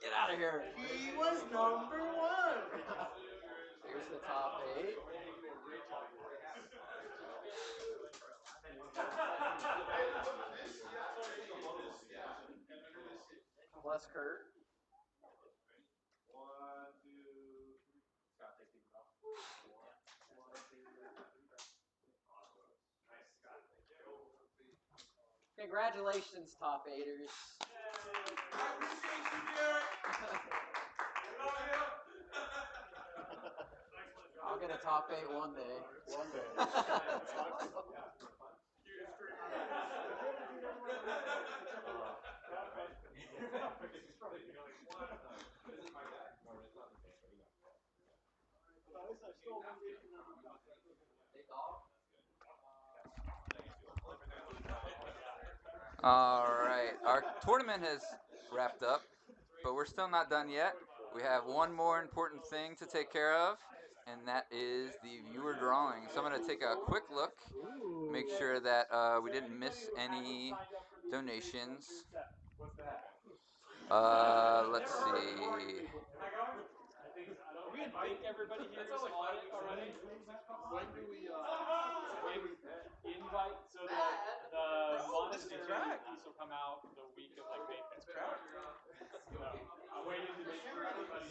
Get out of here. He was number 1. Here's the top 8. Plus Kurt. Congratulations, top 8ers. in a top 8 one day.
One day.
All right, our tournament has wrapped up, but we're still not done yet. We have one more important thing to take care of, and that is the viewer drawing. So I'm going to take a quick look, make sure that we didn't miss any donations. Let's see.
We had think everybody here is on it already.
When do we
Invite so the monetary piece will come out the week of like May 5th. So I waited to make sure everybody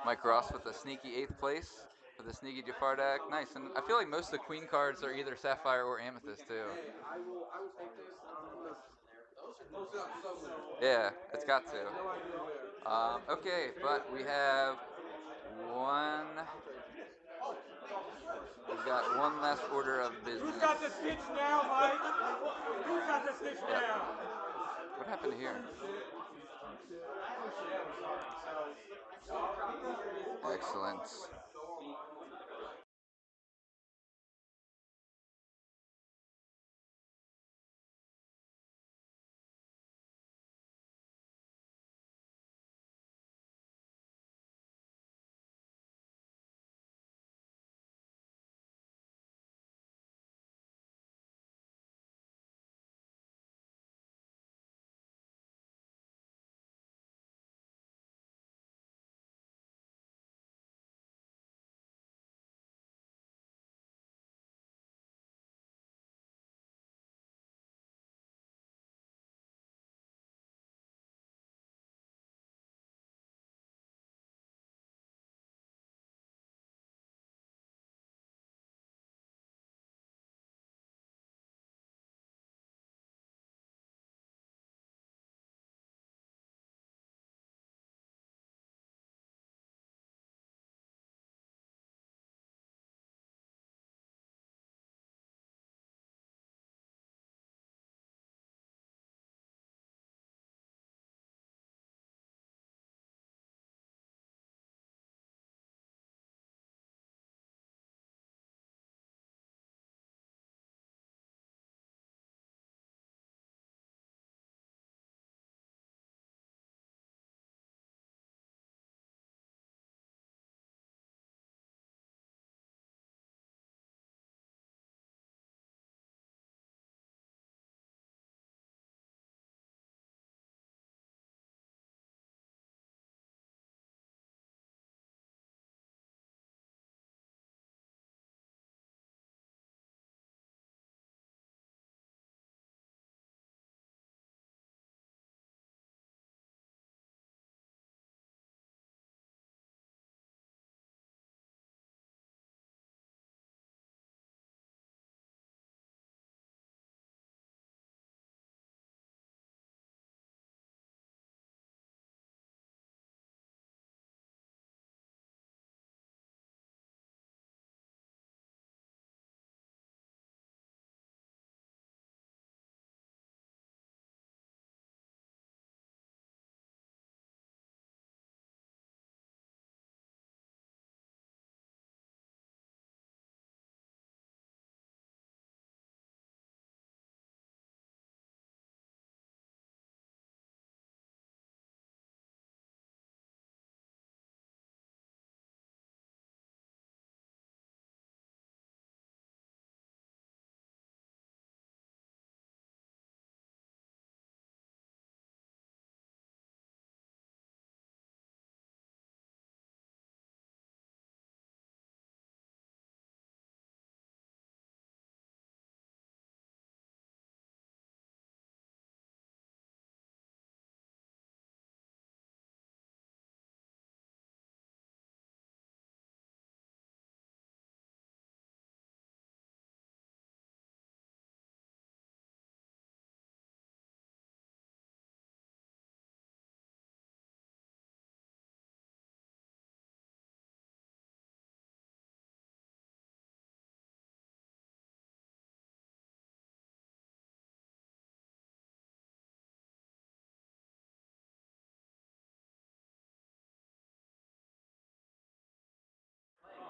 Mike Ross with a sneaky 8th place with a sneaky Jafar deck. Nice, and I feel like most of the queen cards are either Sapphire or Amethyst too.
Hey, I will take this and I'm gonna post it up somewhere.
Yeah, it's got to.
No idea where.
Okay, but we have one. We've got one last order of business.
Who's got the stitch now, Mike? Who's got the stitch
Yep.
now?
What happened here? Excellent.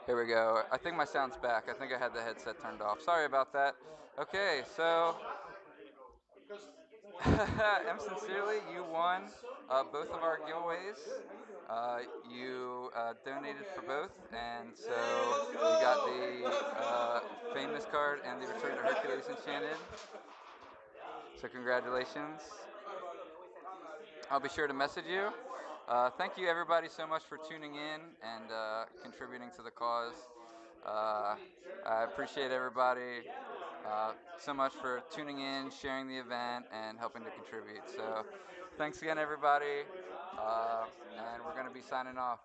Here we go. I think my sound's back. I think I had the headset turned off. Sorry about that. Okay, so M Sincerely, you won both of our giveaways. You donated for both, and so you got the famous card and the Return to Hercules Enchanted. So congratulations. I'll be sure to message you. Thank you everybody so much for tuning in and contributing to the cause. I appreciate everybody so much for tuning in, sharing the event, and helping to contribute. So thanks again, everybody. And we're going to be signing off.